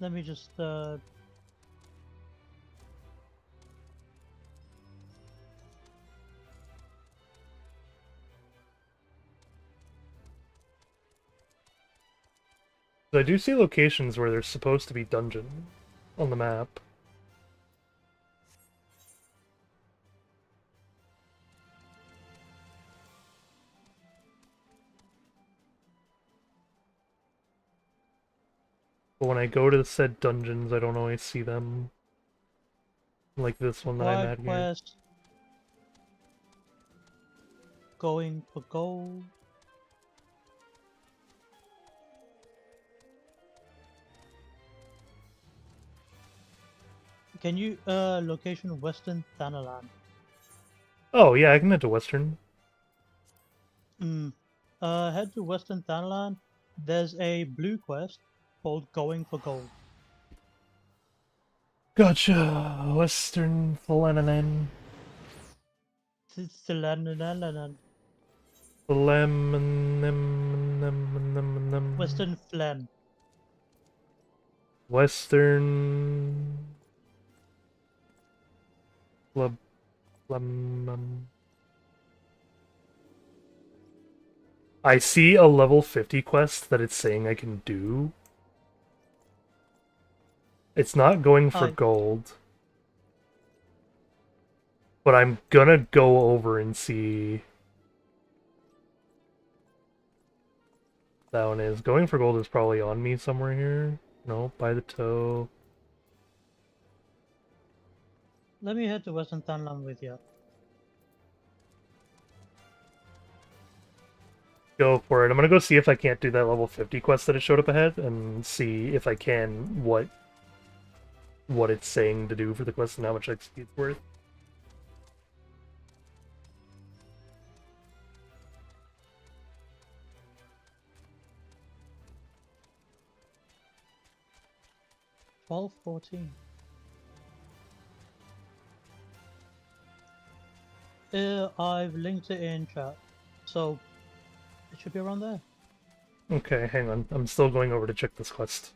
Let me just, I do see locations where there's supposed to be dungeon on the map. But when I go to the said dungeons, I don't always see them. Like this one that I'm at here. quest. Going for gold. Can you, location Western Thanalan? Oh, yeah, I can head to Western. Head to Western Thanalan. There's a blue quest called Going for Gold. Gotcha. Western Thanalan. Western Phlegm. Western... I see a level 50 quest that it's saying I can do. It's not going for gold. But I'm gonna go over and see... That one is. Going for gold is probably on me somewhere here. No, by the toe. Let me head to Western Thanalan with you. Go for it. I'm gonna go see if I can't do that level 50 quest that it showed up ahead, and see if I can what it's saying to do for the quest and how much XP it's worth. $12.14. I've linked it in chat, so it should be around there. Okay, hang on. I'm still going over to check this quest.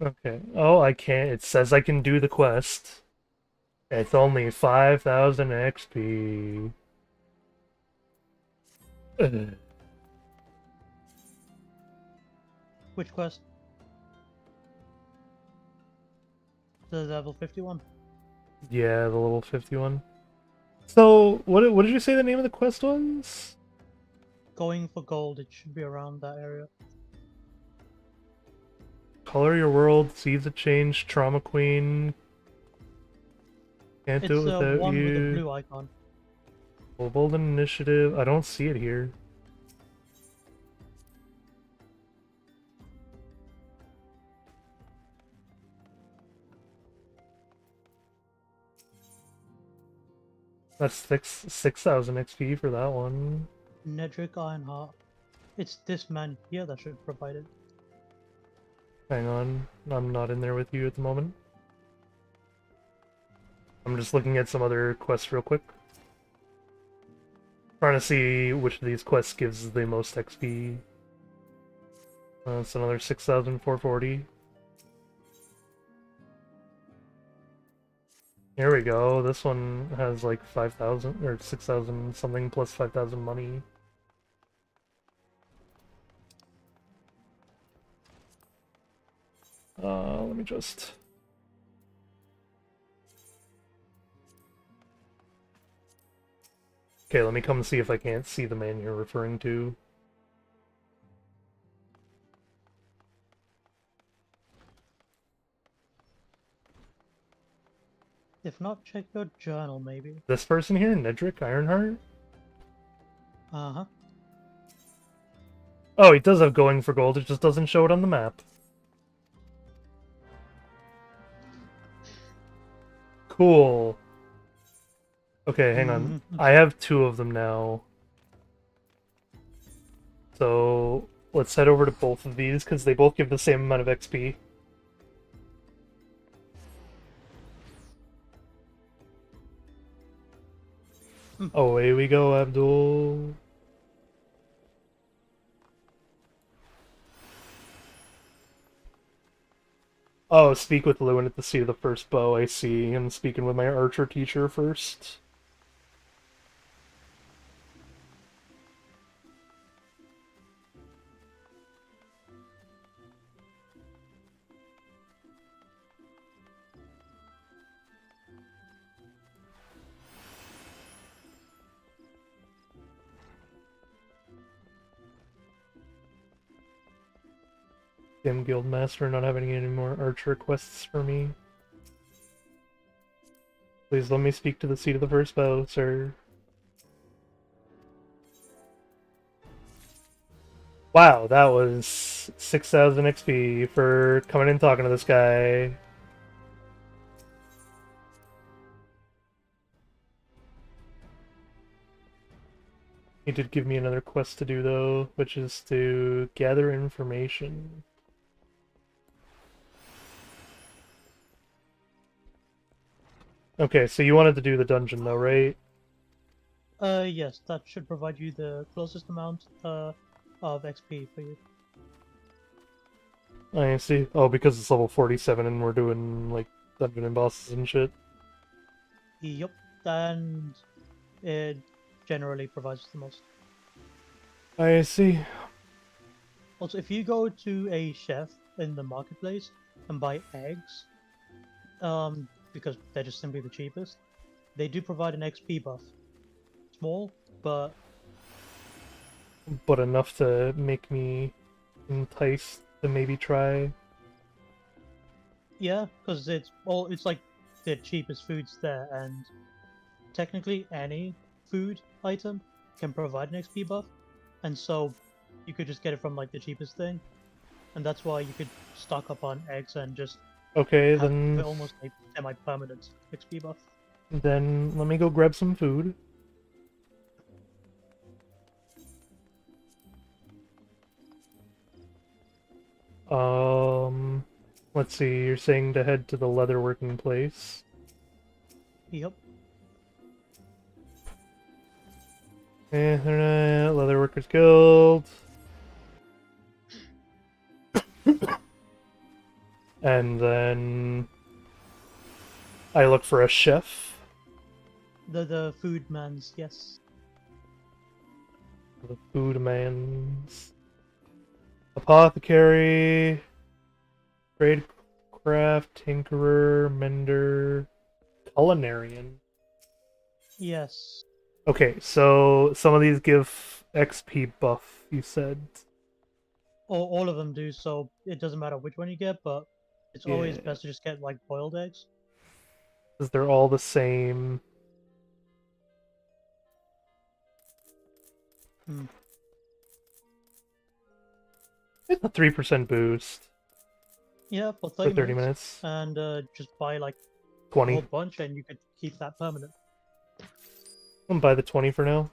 Okay. Oh, I can't. It says I can do the quest. It's only 5,000 XP. Which quest? The level 51. Yeah, the level 51. So, what did you say the name of the quest was? Going for gold, it should be around that area. Color your world, seeds of change, trauma queen. Can't do it It's without one with a you. blue icon. Golden initiative. I don't see it here. That's 6,000 XP for that one. Nedrick Ironheart. It's this man here that should provide it. Hang on, I'm not in there with you at the moment. I'm just looking at some other quests real quick. Trying to see which of these quests gives the most XP. It's another 6,440. Here we go. This one has like 5,000 or 6,000 something plus 5,000 money. Let me just... Okay, let me come see if I can't see the man you're referring to. If not, check your journal, maybe. This person here, Nedrick Ironheart? Uh-huh. Oh, he does have going for gold, it just doesn't show it on the map. Cool. Okay, hang on. I have 2 of them now. So, let's head over to both of these, because they both give the same amount of XP. Away we go, Abdul. Oh, speak with Lewin at the seat of the first bow, I see. I'm speaking with my archer teacher first. Damn Guildmaster not having any more archer quests for me. Please let me speak to the seat of the first bow, sir. Wow, that was 6,000 XP for coming and talking to this guy. He did give me another quest to do, though, which is to gather information. Okay, so you wanted to do the dungeon, though, right? Yes, that should provide you the closest amount of XP for you. I see. Oh, because it's level 47 and we're doing, like, dungeon and bosses and shit. Yup, and it generally provides the most. I see. Also, if you go to a chef in the marketplace and buy eggs, because they're just simply the cheapest, they do provide an XP buff. Small, but enough to make me enticed to maybe try. yeah, because it's like the cheapest foods there, and technically any food item can provide an XP buff, and so you could just get it from like the cheapest thing, and that's why you could stock up on eggs and just Okay, have then it almost like semi-permanent XP buff. let me go grab some food. Let's see, you're saying to head to the leatherworking place. Yep. Leatherworkers Guild. And then I look for a chef. The food man's, yes. The food man's. Apothecary. Tradecraft, tinkerer, mender, culinarian. Yes. Okay, so some of these give XP buff, you said. All of them do, so it doesn't matter which one you get, but it's always Yeah. best to just get like boiled eggs. Because they're all the same. It's a 3% boost Yeah, for for 30, 30 minutes. and just buy like a 20. whole bunch, and you could keep that permanent. I'll buy the 20 for now.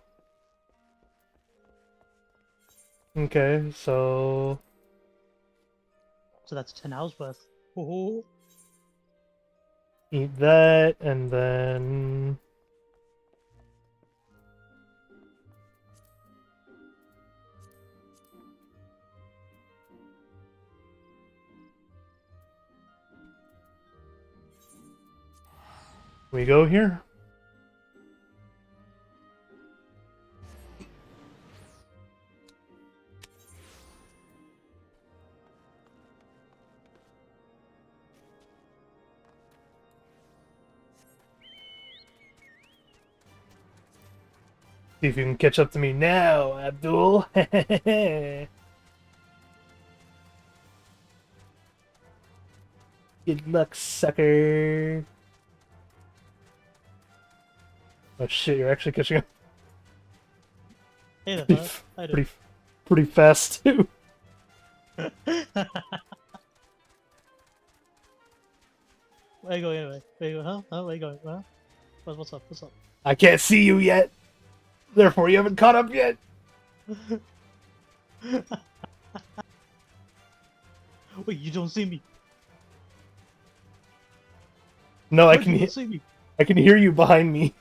Okay, so So that's 10 hours worth. Oh, eat that, and then We go here. See if you can catch up to me now, Abdul. Good luck, sucker. Oh shit, you're actually catching up Hey there, pretty, fella. How you pretty, pretty fast too. doing? Where you going anyway? Where you going? Huh? Huh? Where you going? Huh? What's up? What's up? I can't see you yet. Therefore, you haven't caught up yet. Wait, you don't see me? No, I Why can do you he- not see me? I can hear you behind me.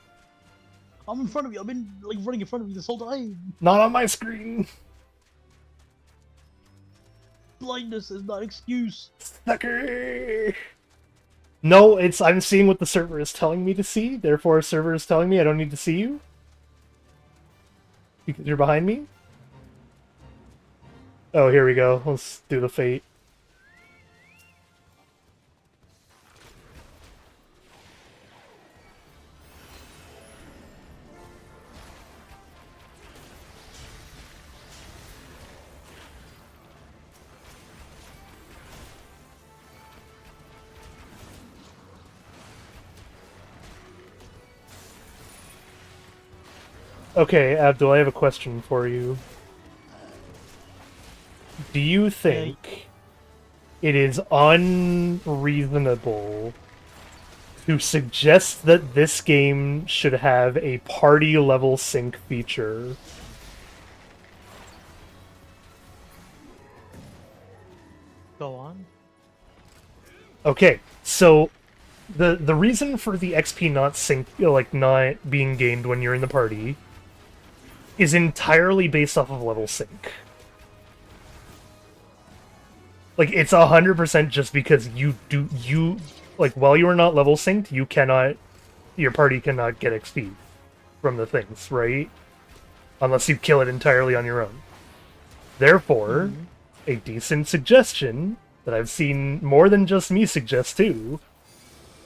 I'm in front of you. I've been like running in front of you this whole time. Not on my screen. Blindness is not an excuse. Sucker. No, I'm seeing what the server is telling me to see. Therefore, the server is telling me I don't need to see you because you're behind me. Oh, here we go. Let's do the fate. Okay, Abdul, I have a question for you. Do you think it is unreasonable to suggest that this game should have a party level sync feature? Go on. Okay, so the reason for the XP not sync, like not being gained when you're in the party, is entirely based off of level sync. Like, it's 100% just because like, while you are not level synced, your party cannot get XP from the things, right? Unless you kill it entirely on your own. Therefore, a decent suggestion that I've seen more than just me suggest too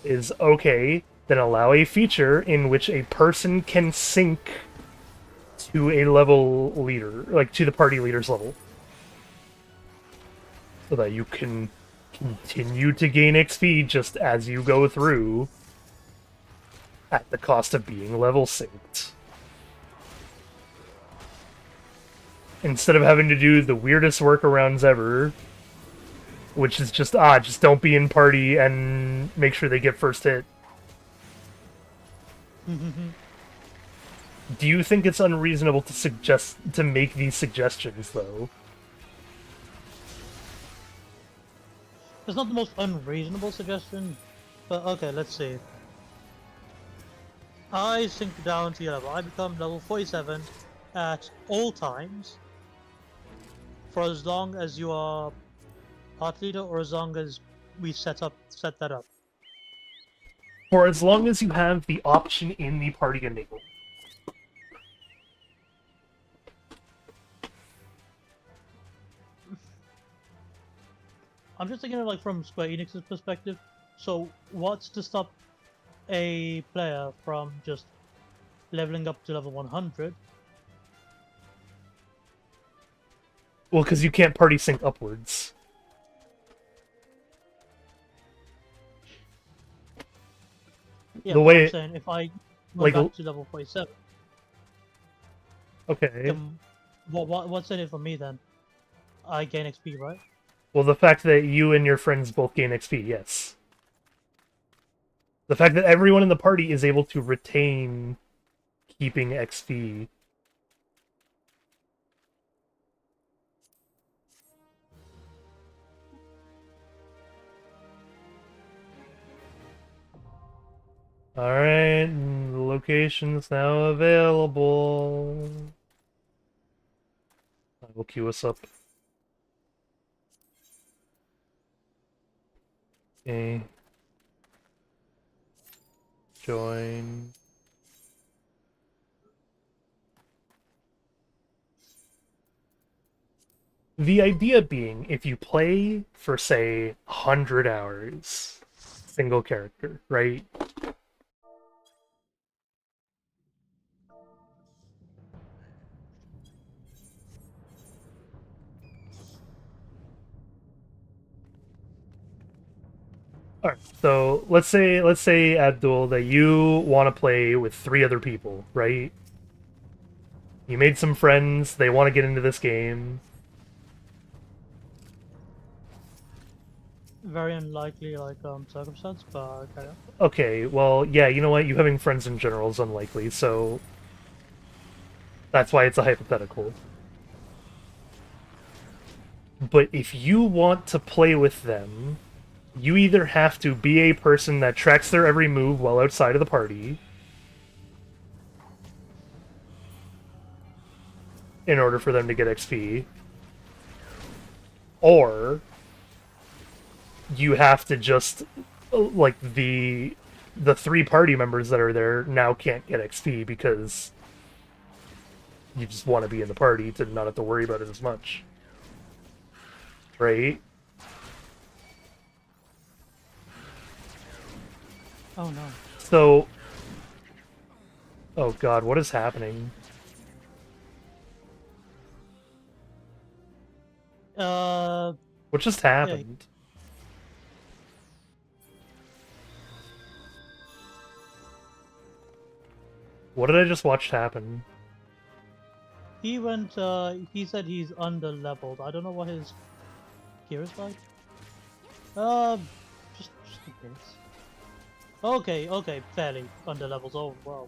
is, okay, then allow a feature in which a person can sync to a level leader, like to the party leader's level. So that you can continue to gain XP just as you go through at the cost of being level synced. Instead of having to do the weirdest workarounds ever, which is just don't be in party and make sure they get first hit. Do you think it's unreasonable to make these suggestions, though? It's not the most unreasonable suggestion, but okay, let's see. I sink down to your level. I become level 47 at all times for as long as you are party leader, or as long as we set that up. For as long as you have the option in the party enabled. I'm just thinking of, like, from Square Enix's perspective. So what's to stop a player from just leveling up to level 100? Well, because you can't party sync upwards. Yeah, The but way I'm saying if I like, went back to level 47, okay. then what's in it for me then? I gain XP, right? Well, the fact that you and your friends both gain XP, yes. The fact that everyone in the party is able to retain keeping XP. Alright, the location's now available. I will queue us up. Okay. Join. The idea being, if you play for, say, 100 hours, single character, right? Alright, so let's say Abdul that you want to play with 3 other people, right? You made some friends, they want to get into this game. Very unlikely, like, circumstance, but okay. Okay, well, yeah, you know what? You having friends in general is unlikely, so that's why it's a hypothetical. But if you want to play with them, you either have to be a person that tracks their every move while outside of the party, in order for them to get XP, or you have to just, like, the 3 party members that are there now can't get XP because you just want to be in the party to not have to worry about it as much. Right? Oh no. So... Oh god, what is happening? What just happened? What did I just watch happen? He went, he said he's under-leveled. I don't know what his gear is like. Just in case. Okay, fairly under-leveled. Oh, wow.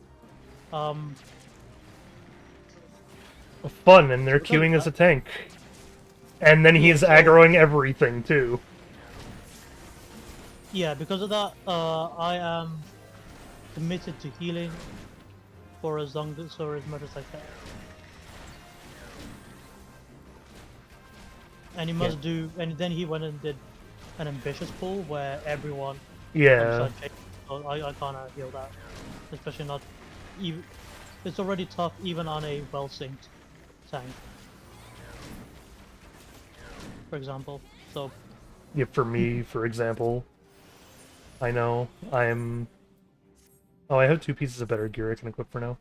Fun, and they're queuing as a tank. And then he's aggroing everything, too. Yeah, because of that, I am committed to healing for as long as, or as much as I can. And he must do, and then he went and did an ambitious pull where everyone. Yeah. So I can't heal that, especially not. Even it's already tough even on a well synced tank, for example. So. Yeah, for me, for example, I know I'm. Oh, I have 2 pieces of better gear I can equip for now.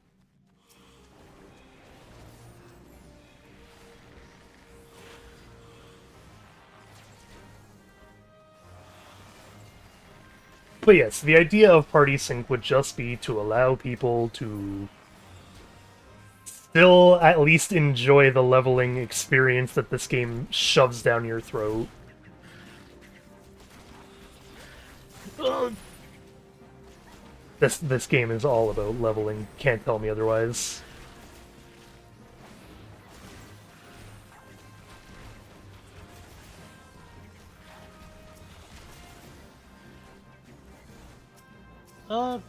But yes, the idea of party sync would just be to allow people to still at least enjoy the leveling experience that this game shoves down your throat. This game is all about leveling. Can't tell me otherwise.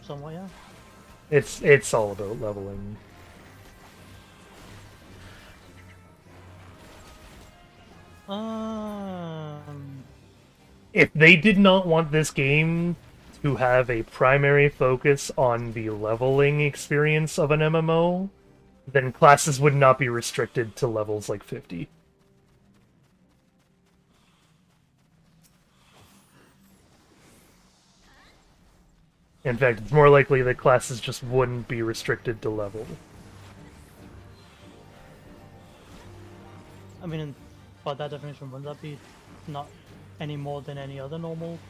Somewhat, yeah. It's all about leveling. If they did not want this game to have a primary focus on the leveling experience of an MMO, then classes would not be restricted to levels like 50. In fact, it's more likely that classes just wouldn't be restricted to level. I mean, by that definition, wouldn't that be not any more than any other normal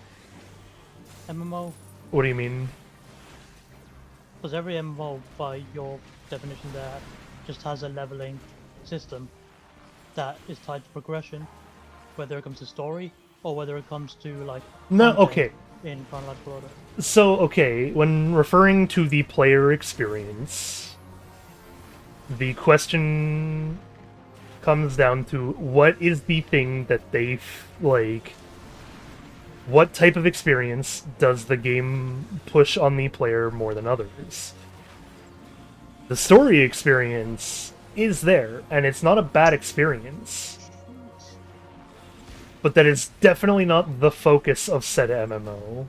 MMO? What do you mean? Because every MMO, by your definition there, just has a leveling system that is tied to progression, whether it comes to story or whether it comes to, like, No, content okay. in chronological order. So, okay, when referring to the player experience, the question comes down to what is the thing that they like. What type of experience does the game push on the player more than others? The story experience is there, and it's not a bad experience. But that is definitely not the focus of said MMO.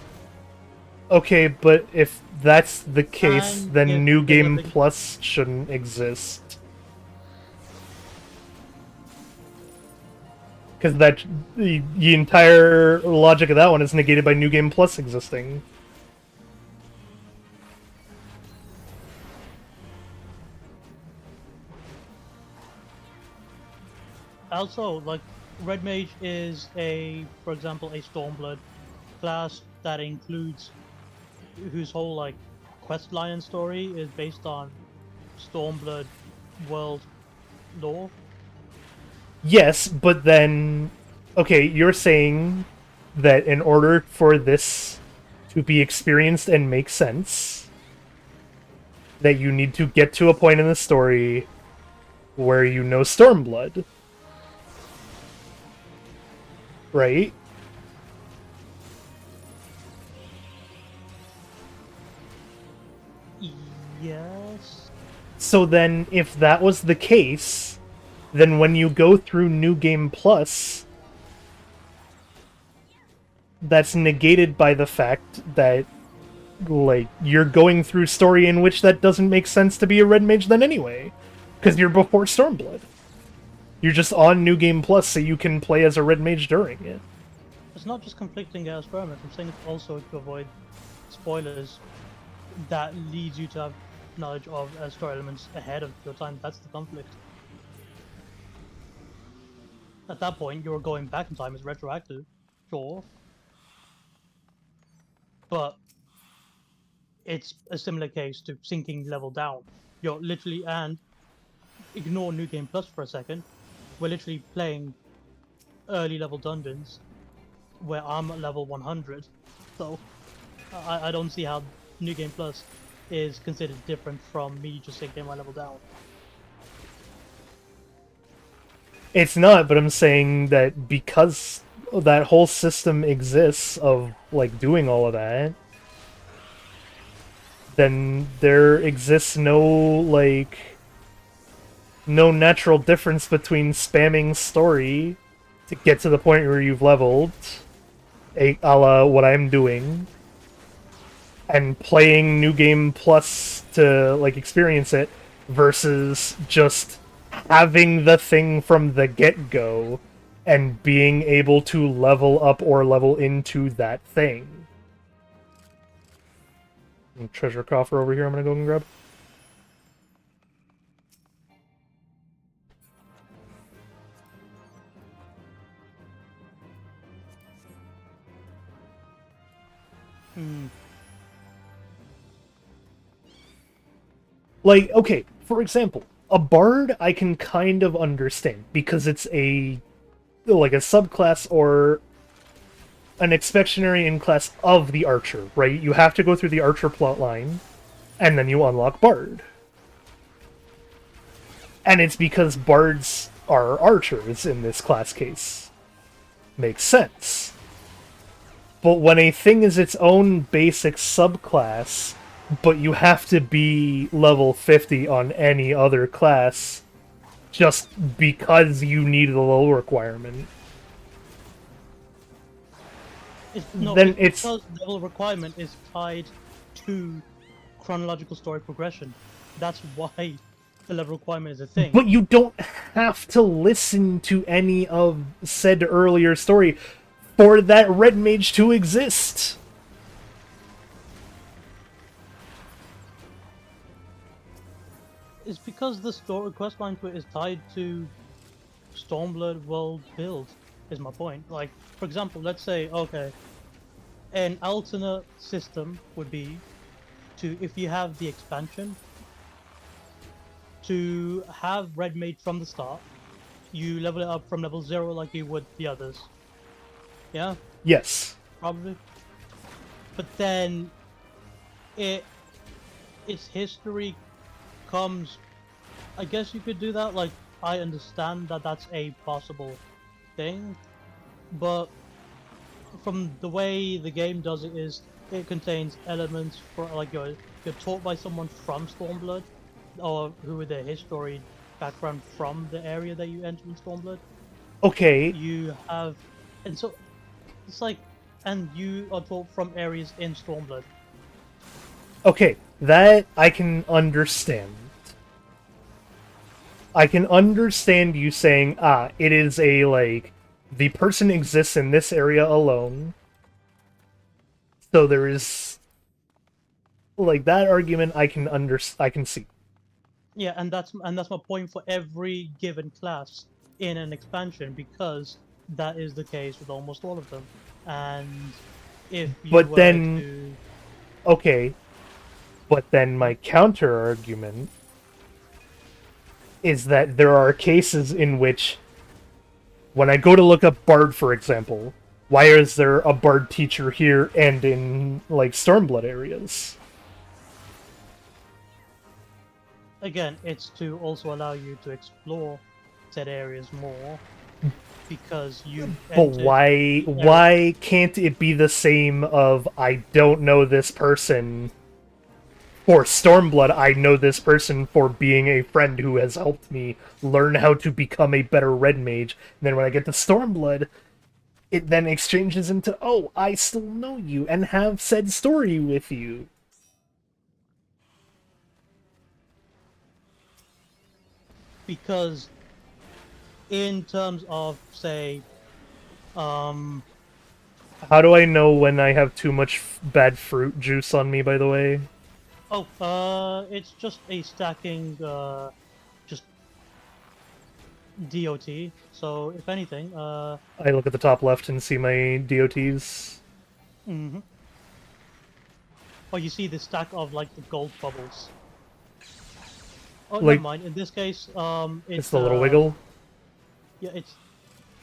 Okay, but if that's the case, And then if New the Game living- Plus shouldn't exist. Because the entire logic of that one is negated by New Game Plus existing. Also, like, Red Mage is for example, a Stormblood class that includes whose whole like quest line and story is based on Stormblood world lore. Yes, but then... Okay, you're saying that in order for this to be experienced and make sense, that you need to get to a point in the story where you know Stormblood. Right? Yes. So then, if that was the case, then when you go through New Game Plus, that's negated by the fact that, like, you're going through story in which that doesn't make sense to be a Red Mage then anyway. Because you're before Stormblood. You're just on New Game Plus so you can play as a Red Mage during it. It's not just conflicting experiments. I'm saying it's also to avoid spoilers that leads you to have knowledge of story elements ahead of your time. That's the conflict. At that point, you're going back in time as retroactive, sure, but it's a similar case to sinking level down. You're literally, and ignore New Game Plus for a second, we're literally playing early level dungeons where I'm at level 100, so I don't see how New Game Plus is considered different from me just sinking my level down. It's not, but I'm saying that because that whole system exists of, like, doing all of that, then there exists no natural difference between spamming story to get to the point where you've leveled, a la what I'm doing, and playing New Game Plus to, like, experience it, versus just having the thing from the get-go and being able to level up or level into that thing. Treasure coffer over here I'm gonna go and grab. Like, okay, for example, a bard I can kind of understand because it's like a subclass or an expectionary in class of the archer, right? You have to go through the archer plotline, and then you unlock bard. And it's because bards are archers in this class case. Makes sense. But when a thing is its own basic subclass, but you have to be level 50 on any other class just because you need the level requirement, then it's because the level requirement is tied to chronological story progression. That's why the level requirement is a thing. But you don't have to listen to any of said earlier story for that Red Mage to exist. It's because the story quest line to it is tied to Stormblood world build, is my point. Like, for example, let's say, okay, an alternate system would be to, if you have the expansion, to have Red Mage from the start, you level it up from level 0 like you would the others. Yeah? Yes. Probably. But then its history comes, I guess you could do that. Like, I understand that that's a possible thing, but from the way the game does it is it contains elements for, like, you're taught by someone from Stormblood, or who with their history background from the area that you enter in Stormblood. Okay. You have, and so it's like, and you are taught from areas in Stormblood. Okay, that I can understand. I can understand you saying, it is a, like, the person exists in this area alone. So there is, like, that argument I can see. Yeah, and that's my point for every given class in an expansion, because that is the case with almost all of them. And if you But were then, to okay, but then my counter argument is that there are cases in which, when I go to look up Bard, for example, why is there a Bard teacher here and in, like, Stormblood areas? again, it's to also allow you to explore said areas more, because you But why can't it be the same of, I don't know this person for Stormblood, I know this person for being a friend who has helped me learn how to become a better red mage. And then when I get to Stormblood, it then exchanges into, oh, I still know you and have said story with you. because in terms of, say, How do I know when I have too much bad fruit juice on me, by the way? it's just a stacking, just DOT. So if anything, I look at the top left and see my DOTs. Oh, you see the stack of like the gold bubbles. Oh, Like- never mind. In this case, It's the little wiggle. Yeah, it's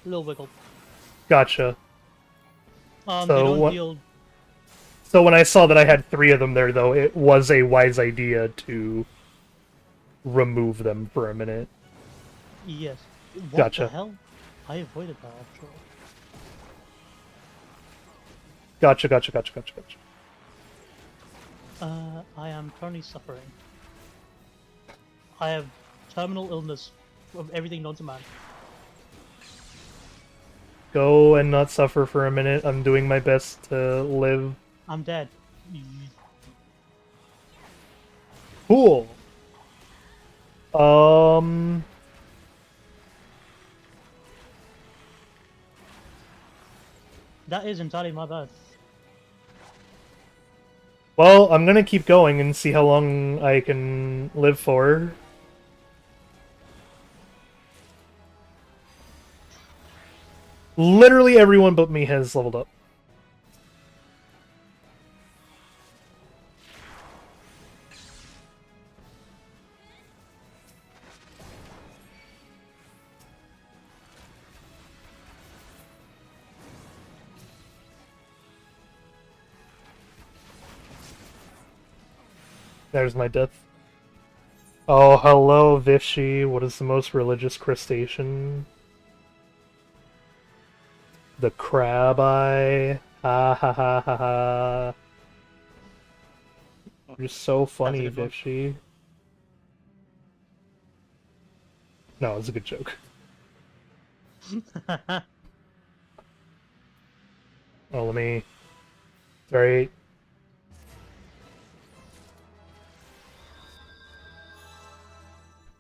a little wiggle. Gotcha. They So don't what- deal. So when I saw that I had 3 of them there, though, it was a wise idea to remove them for a minute. Yes. What Gotcha. the hell? I avoided that actually. Gotcha. I am currently suffering. I have terminal illness of everything known to man. Go and not suffer for a minute. I'm doing my best to live. I'm dead. Cool. That is entirely my bad. Well, I'm gonna keep going and see how long I can live for. Literally everyone but me has leveled up. There's my death. Oh, hello, Vishy. What is the most religious crustacean? The crab eye. Ha ha ha ha ha. You're so funny, good one. Vishy. No, it's a good joke. Oh, let me... Sorry.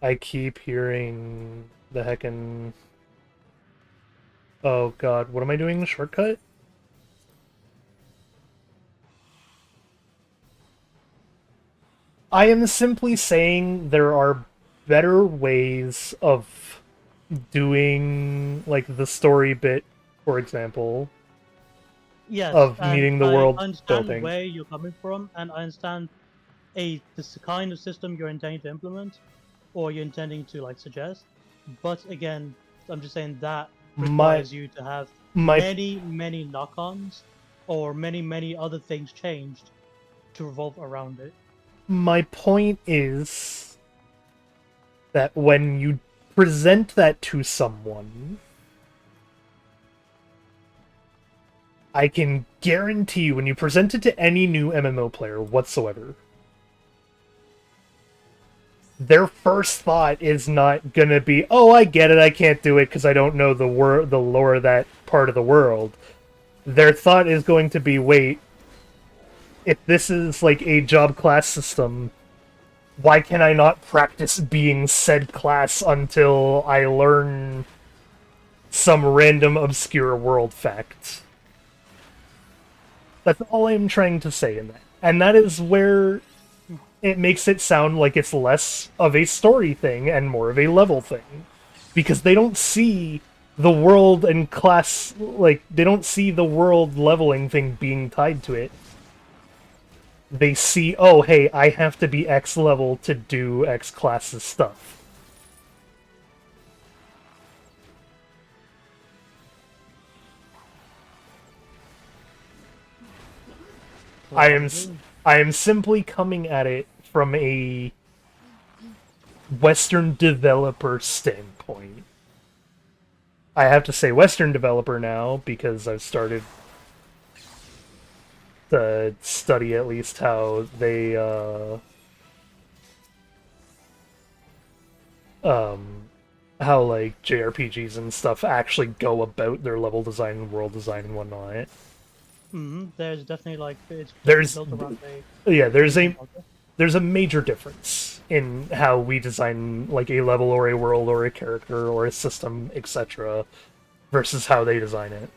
I keep hearing the heckin'... Oh god, what am I doing? Shortcut? I am simply saying there are better ways of doing, like, the story bit, for example. Yes, Of and meeting the I world understand building. where you're coming from, and I understand this kind of system you're intending to implement, or you're intending to like suggest. But again, I'm just saying that requires you to have many knock-ons, or many other things changed to revolve around it. My point is that when you present that to someone, I can guarantee you, when you present it to any new MMO player whatsoever, their first thought is not gonna be, oh, I get it, I can't do it because I don't know the lore of that part of the world. Their thought is going to be, wait, if this is like a job class system, why can I not practice being said class until I learn some random obscure world fact? That's all I'm trying to say in that. And that is where it makes it sound like it's less of a story thing and more of a level thing. Because they don't see the world and class, like, they don't see the world leveling thing being tied to it. They see, oh, hey, I have to be X level to do X class's stuff. I am simply coming at it from a Western developer standpoint. I have to say Western developer now because I've started to study at least how they how like JRPGs and stuff actually go about their level design and world design and whatnot. There's definitely like it's There's built around yeah, there's a major difference in how we design like a level or a world or a character or a system, etc., versus how they design it.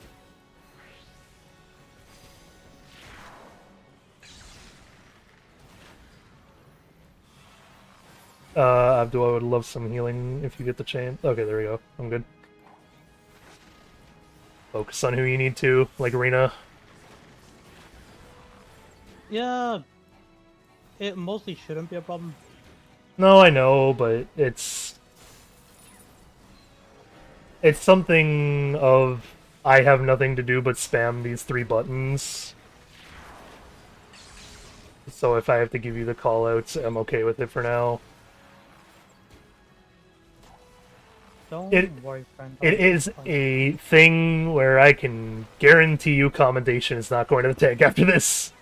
Abdul, I would love some healing if you get the chance. Okay, there we go. I'm good. Focus on who you need to, like Arena. Yeah, it mostly shouldn't be a problem. No, I know, but it's something of I have nothing to do but spam these 3 buttons. So if I have to give you the callouts, I'm okay with it for now. Don't worry, friend. It is a thing where I can guarantee you commendation is not going to the tank after this.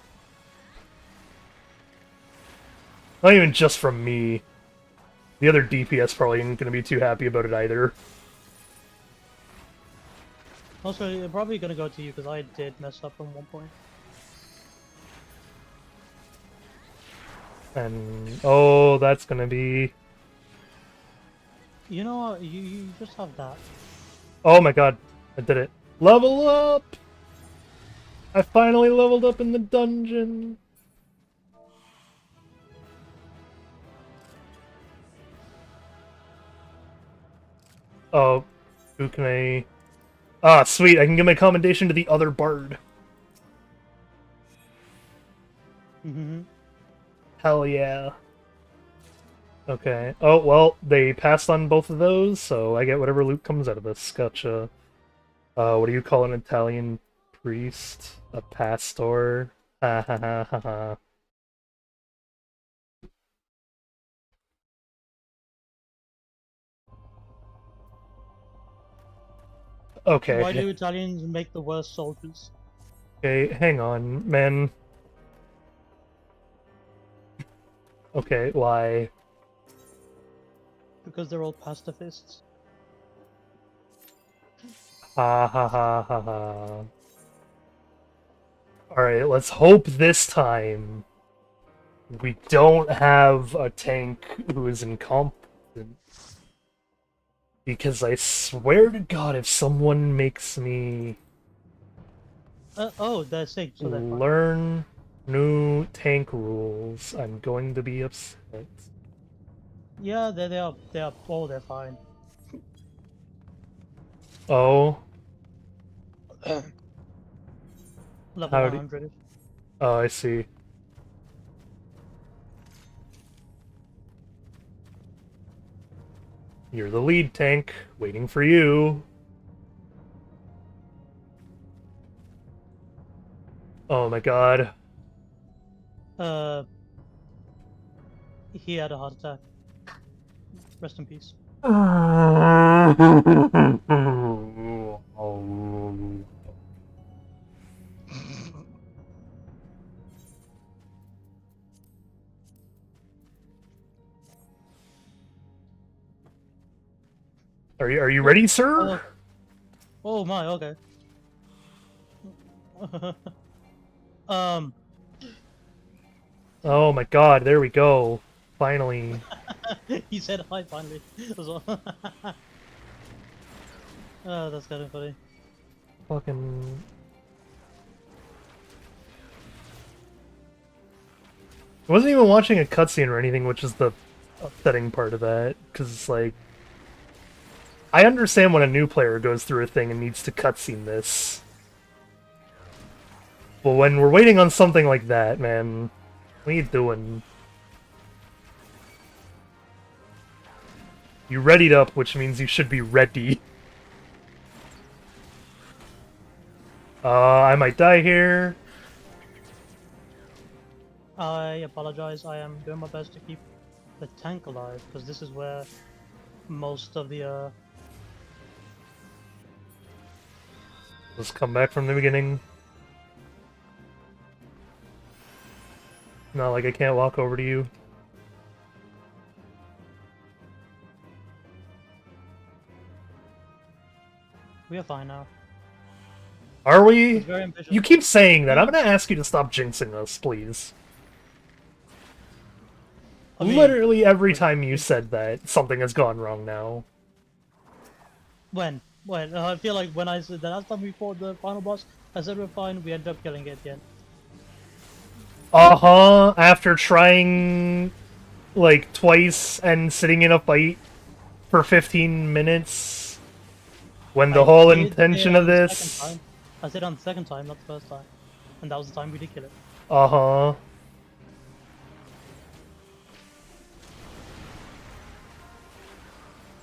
Not even just from me. The other DPS probably ain't going to be too happy about it either. Also, you're probably gonna go to you because I did mess up at one point. And oh, that's going to be... You know what? You just have that. Oh my god, I did it. Level up! I finally leveled up in the dungeon. Oh, who can I... Ah, sweet, I can give my commendation to the other bard. Hell yeah. Okay. Oh, well, they passed on both of those, so I get whatever loot comes out of this. Gotcha. What do you call an Italian priest? A pastor? Ha ha ha ha ha. Okay. Why do Italians make the worst soldiers? Okay, hang on, man. Okay, why? Because they're all pacifists. Ha ha ha ha ha. Alright, let's hope this time we don't have a tank who is incompetent. Because I swear to god, if someone makes me Oh, they're sick, so they're fine. learn new tank rules, I'm going to be upset. Yeah, they are. Oh, they're fine. Oh, Level Howdy. 100. oh, I see. You're the lead tank, waiting for you. Oh my god. He had a heart attack. Rest in peace. Are you ready, sir? Oh my, okay. Oh my god, there we go. Finally. He said hi finally as well. Oh, that's kind of funny. Fucking... I wasn't even watching a cutscene or anything, which is the upsetting part of that, because it's like... I understand when a new player goes through a thing and needs to cutscene this. But when we're waiting on something like that, man, what are you doing? You readied up, which means you should be ready. I might die here. I apologize. I am doing my best to keep the tank alive because this is where most of the Let's come back from the beginning. Not like I can't walk over to you. we are fine now. Are we? It's very ambitious. You keep saying that. I'm gonna ask you to stop jinxing us, please. I mean, Literally every time you said that, something has gone wrong now. when? I feel like when I said the last time we fought the final boss, I said we're fine. We ended up killing it at the end. Uh-huh, after trying, like, twice and sitting in a fight for 15 minutes. When the whole intention of this... I said on the second time, not the first time. And that was the time we did kill it. Uh-huh.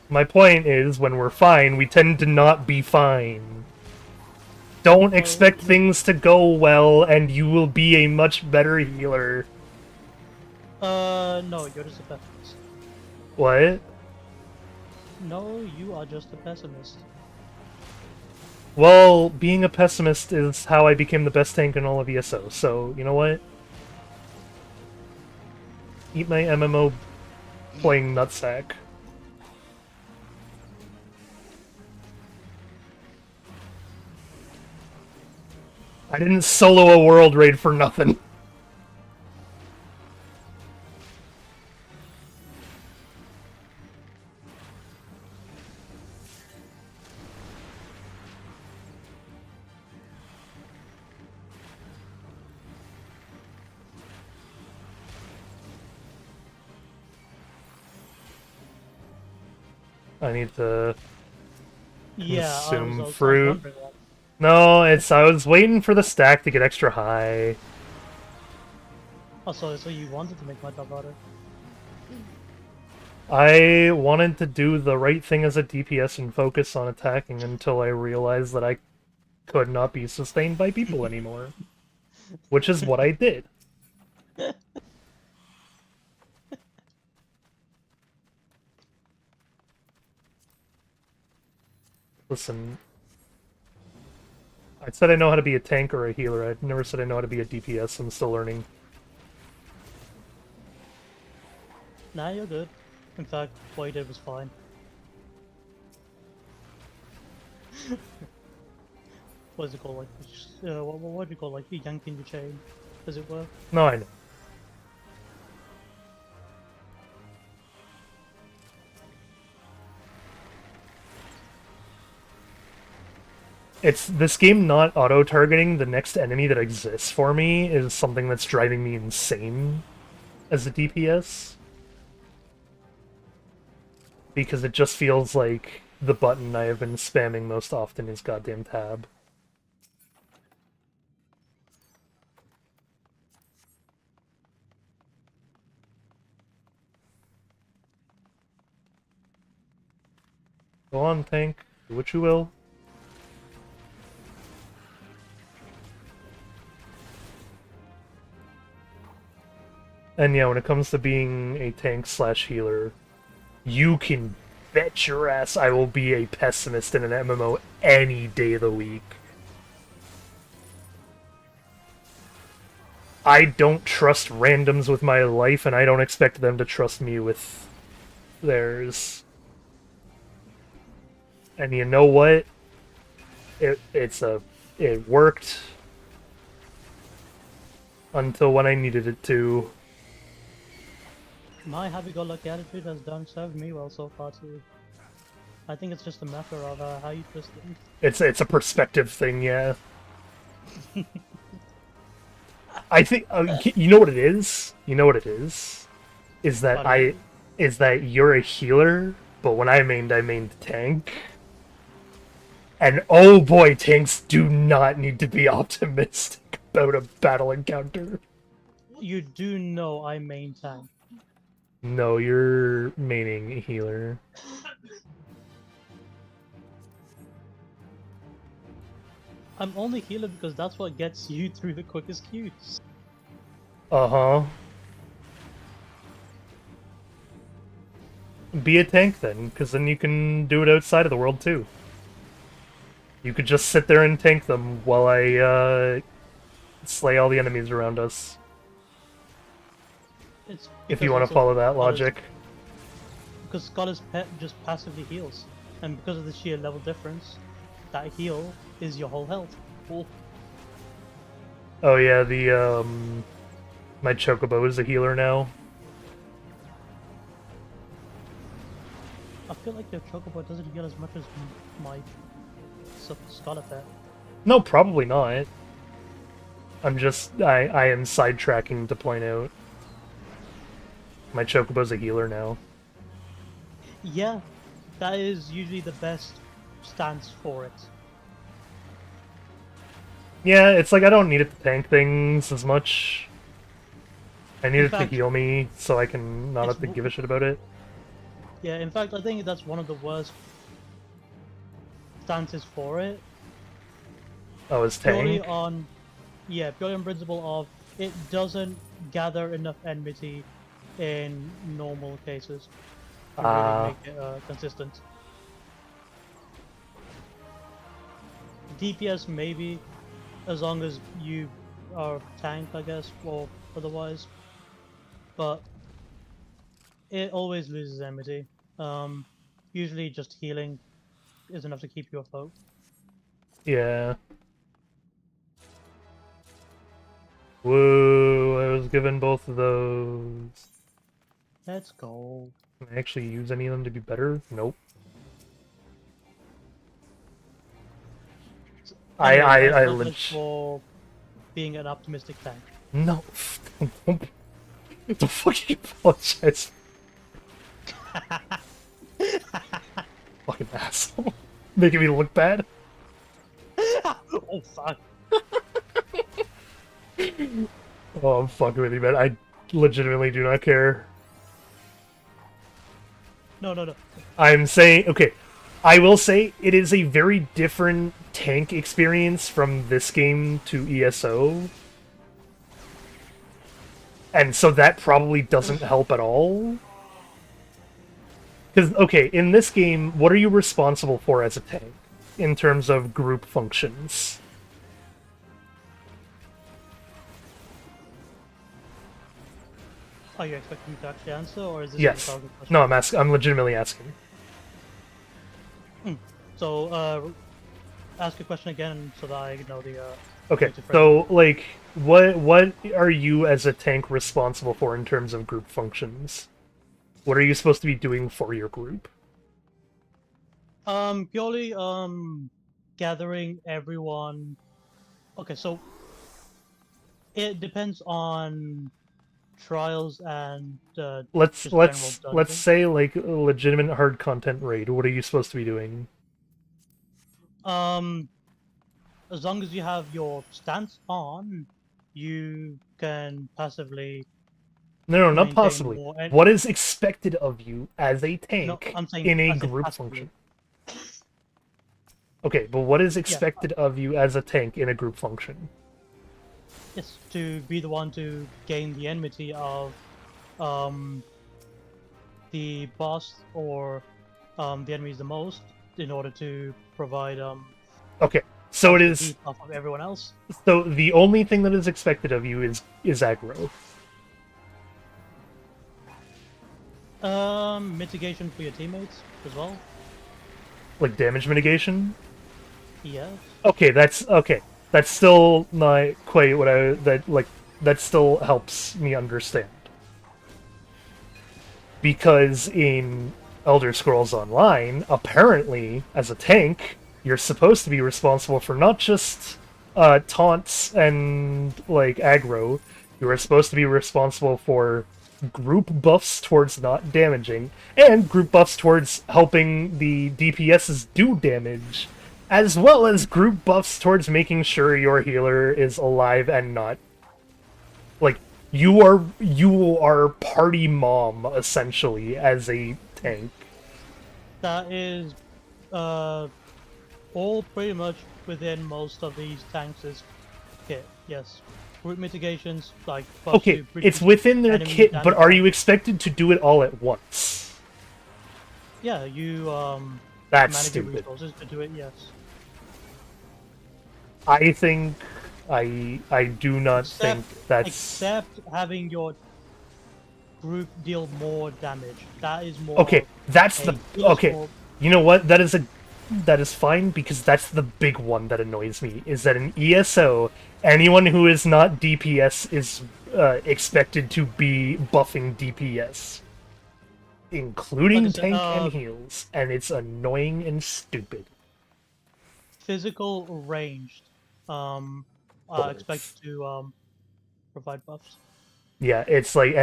My point is, when we're fine, we tend to not be fine. Don't expect things to go well, and you will be a much better healer. No, you're just a pessimist. What? No, you are just a pessimist. Well, being a pessimist is how I became the best tank in all of ESO, so, you know what? Eat my MMO playing nutsack. I didn't solo a world raid for nothing. I need to Yeah, consume I fruit. wondering that. No, I was waiting for the stack to get extra high. Oh, so you wanted to make my job harder. I wanted to do the right thing as a DPS and focus on attacking until I realized that I could not be sustained by people anymore. Which is what I did. Listen, I said I know how to be a tank or a healer. I never said I know how to be a DPS. I'm still learning. Nah, you're good. In fact, what you did was fine. What is it called? Like, what do you call, like, yanking the chain, as it were? No, I know. It's this game not auto-targeting the next enemy that exists for me is something that's driving me insane as a DPS. Because it just feels like the button I have been spamming most often is goddamn tab. Go on, tank. Do what you will. And yeah, when it comes to being a tank slash healer, you can bet your ass I will be a pessimist in an MMO any day of the week. I don't trust randoms with my life, and I don't expect them to trust me with theirs. And you know what? It worked until when I needed it to. My happy-go-lucky attitude has done served me well so far too. I think it's just a matter of how you twist things. It's a perspective thing, yeah. I think you know what it is. You know what it is. Is that Pardon? is that you're a healer, but when I mained tank. And oh boy, tanks do not need to be optimistic about a battle encounter. You do know I main tank. No, you're maining a healer. I'm only healer because that's what gets you through the quickest queues. Uh-huh. Be a tank then, because then you can do it outside of the world too. You could just sit there and tank them while I slay all the enemies around us. It's If you because want to also follow that Scholar's- logic. Because Scholar's pet just passively heals, and because of the sheer level difference, that heal is your whole health. Cool. Oh yeah, the my Chocobo is a healer now. I feel like your Chocobo doesn't heal as much as my Scholar pet. No, probably not. I am sidetracking to point out. My Chocobo's a healer now. Yeah, that is usually the best stance for it. Yeah, it's like I don't need it to tank things as much. I need In it fact, to heal me, so I can not have to it's give a shit about it. Yeah, in fact, I think that's one of the worst stances for it. Oh, it's Purely tank? on, yeah, purely on principle of it doesn't gather enough enmity in normal cases to really make it consistent. DPS maybe, as long as you are tank, I guess, or otherwise. But it always loses enmity. Usually just healing is enough to keep you afloat. Yeah. Whoa, I was given both of those. Let's go. Can I actually use any of them to be better? Nope. Anyway, I privilege lich. for being an optimistic tank. No. The fuck you apologize. Fucking asshole. Making me look bad. Oh fuck! Oh, I'm fucking with you, man. I legitimately do not care. No. I'm saying, okay, I will say it is a very different tank experience from this game to ESO. And so that probably doesn't help at all. Because, okay, in this game, what are you responsible for as a tank in terms of group functions? Are you expecting me to actually answer, or is this Yes. a target question? No, I'm legitimately asking. So, ask a question again so that I know the. Okay, way to frame so, like, what are you as a tank responsible for in terms of group functions? What are you supposed to be doing for your group? Purely gathering everyone. Okay, so it depends on trials and Let's just general dungeon. say like a legitimate hard content raid. What are you supposed to be doing? As long as you have your stance on, you can passively. No, not maintain possibly. more What is expected of you as a No, tank I'm saying in a I said group passively. function? Okay, but what is expected of you as a tank in a group function? Yes, to be the one to gain the enmity of the boss or the enemies the most in order to provide Okay, so it positive is. boost off of everyone else. So the only thing that is expected of you is aggro. Mitigation for your teammates as well. Like damage mitigation? Yes. Okay, that's okay. That's still not quite what that still helps me understand. Because in Elder Scrolls Online, apparently, as a tank, you're supposed to be responsible for not just taunts and like aggro. You are supposed to be responsible for group buffs towards not damaging, and group buffs towards helping the DPSs do damage, as well as group buffs towards making sure your healer is alive and not like you are party mom essentially as a tank. That is all pretty much within most of these tanks' kit. Yes, group mitigations like buffs Okay, to it's reduce within their enemy kit, but damage. are you expected to do it all at once? Yeah, you That's manage your stupid. resources to do it. Yes. I think I do not think that's Except having your group deal more damage. That is more. okay. That's a the healer's okay. fault. You know what? That is fine because that's the big one that annoys me. Is that in ESO, anyone who is not DPS is expected to be buffing DPS, including Like I said, tank and heals, and it's annoying and stupid. Physical ranged are Both. expected to provide buffs. Yeah, it's like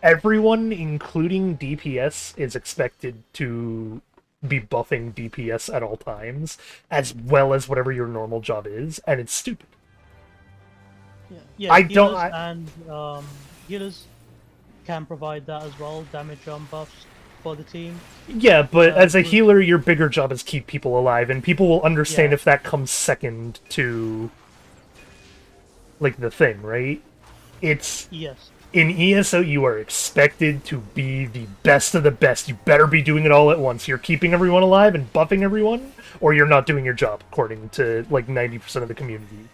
everyone, including DPS, is expected to be buffing DPS at all times, as well as whatever your normal job is, and it's stupid. Yeah, I healers don't- and healers can provide that as well, damage buffs for the team. Yeah, but as a with- healer, your bigger job is keep people alive, and people will understand Yeah. if that comes second to like the thing, right? It's Yes. in ESO, you are expected to be the best of the best. You better be doing it all at once. You're keeping everyone alive and buffing everyone, or you're not doing your job, according to like 90% of the community.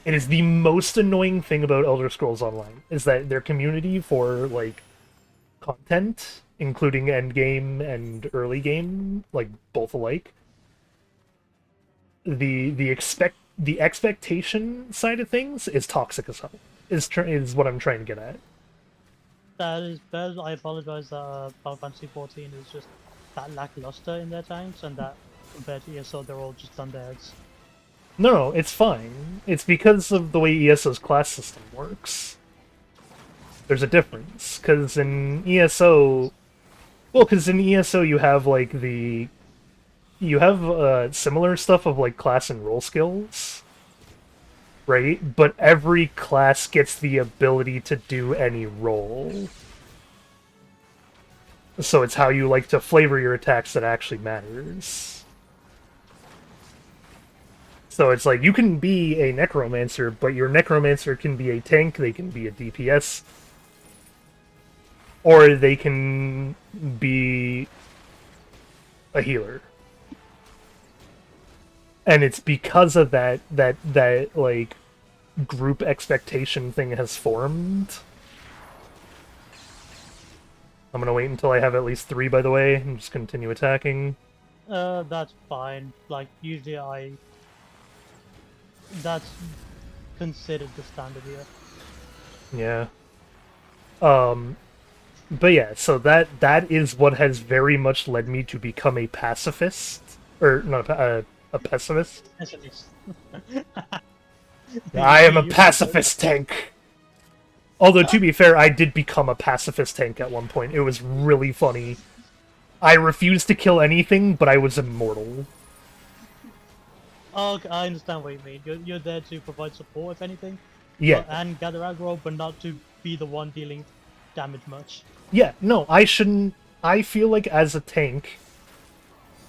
It is the most annoying thing about Elder Scrolls Online, is that their community for like content, including endgame and early game, like both alike, the expectation side of things is toxic as hell. Is what I'm trying to get at. That is bad. I apologize that Final Fantasy 14 is just that lackluster in their tanks, and that compared to ESO, they're all just undeads. No, it's fine. It's because of the way ESO's class system works. There's a difference, because in ESO... Well, because in ESO you have, like, the... You have similar stuff of, like, class and role skills, right? But every class gets the ability to do any role. So it's how you like to flavor your attacks that actually matters. So it's like, you can be a necromancer, but your necromancer can be a tank, they can be a DPS, or they can be a healer. And it's because of that like group expectation thing has formed. I'm gonna wait until I have at least 3, by the way, and just continue attacking. That's fine. Like, usually that's considered the standard here. Yeah. But yeah, so that is what has very much led me to become a pacifist, or not a pessimist. Pessimist. I am a pacifist tank. Although to be fair, I did become a pacifist tank at one point. It was really funny. I refused to kill anything, but I was immortal. Oh, okay, I understand what you mean. You're there to provide support, if anything. Yeah. And gather aggro, but not to be the one dealing damage much. Yeah, no, I shouldn't... I feel like as a tank,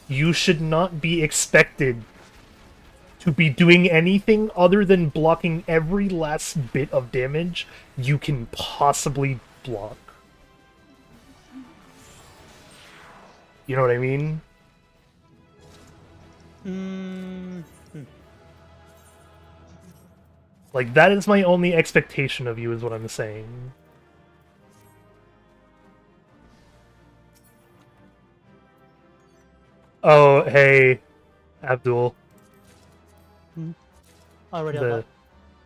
you should not be expected to be doing anything other than blocking every last bit of damage you can possibly block. You know what I mean? Like, that is my only expectation of you, is what I'm saying. Oh, hey, Abdul. I already have that.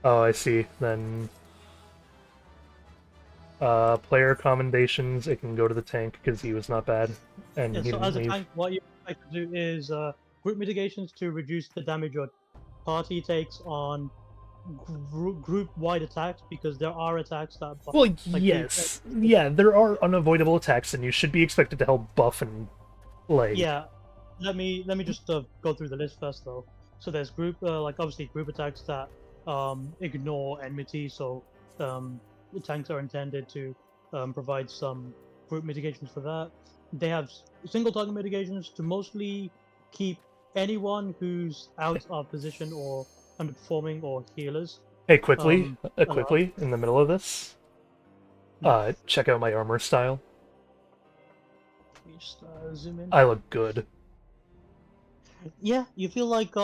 Oh, I see. Then... Player commendations, it can go to the tank because he was not bad, and Yeah, he so didn't as a leave. tank, what you like to do is group mitigations to reduce the damage your party takes on group-wide attacks, because there are attacks that Well, like yes, yeah, there are unavoidable attacks, and you should be expected to help buff and like. yeah. Let me just go through the list first though. So there's group like obviously group attacks that ignore enmity, so the tanks are intended to provide some group mitigations for that. They have single target mitigations to mostly keep anyone who's out of position or underperforming or healers Hey, quickly, alive. quickly, in the middle of this, check out my armor style. Let me just zoom in. I look good. Yeah, you feel like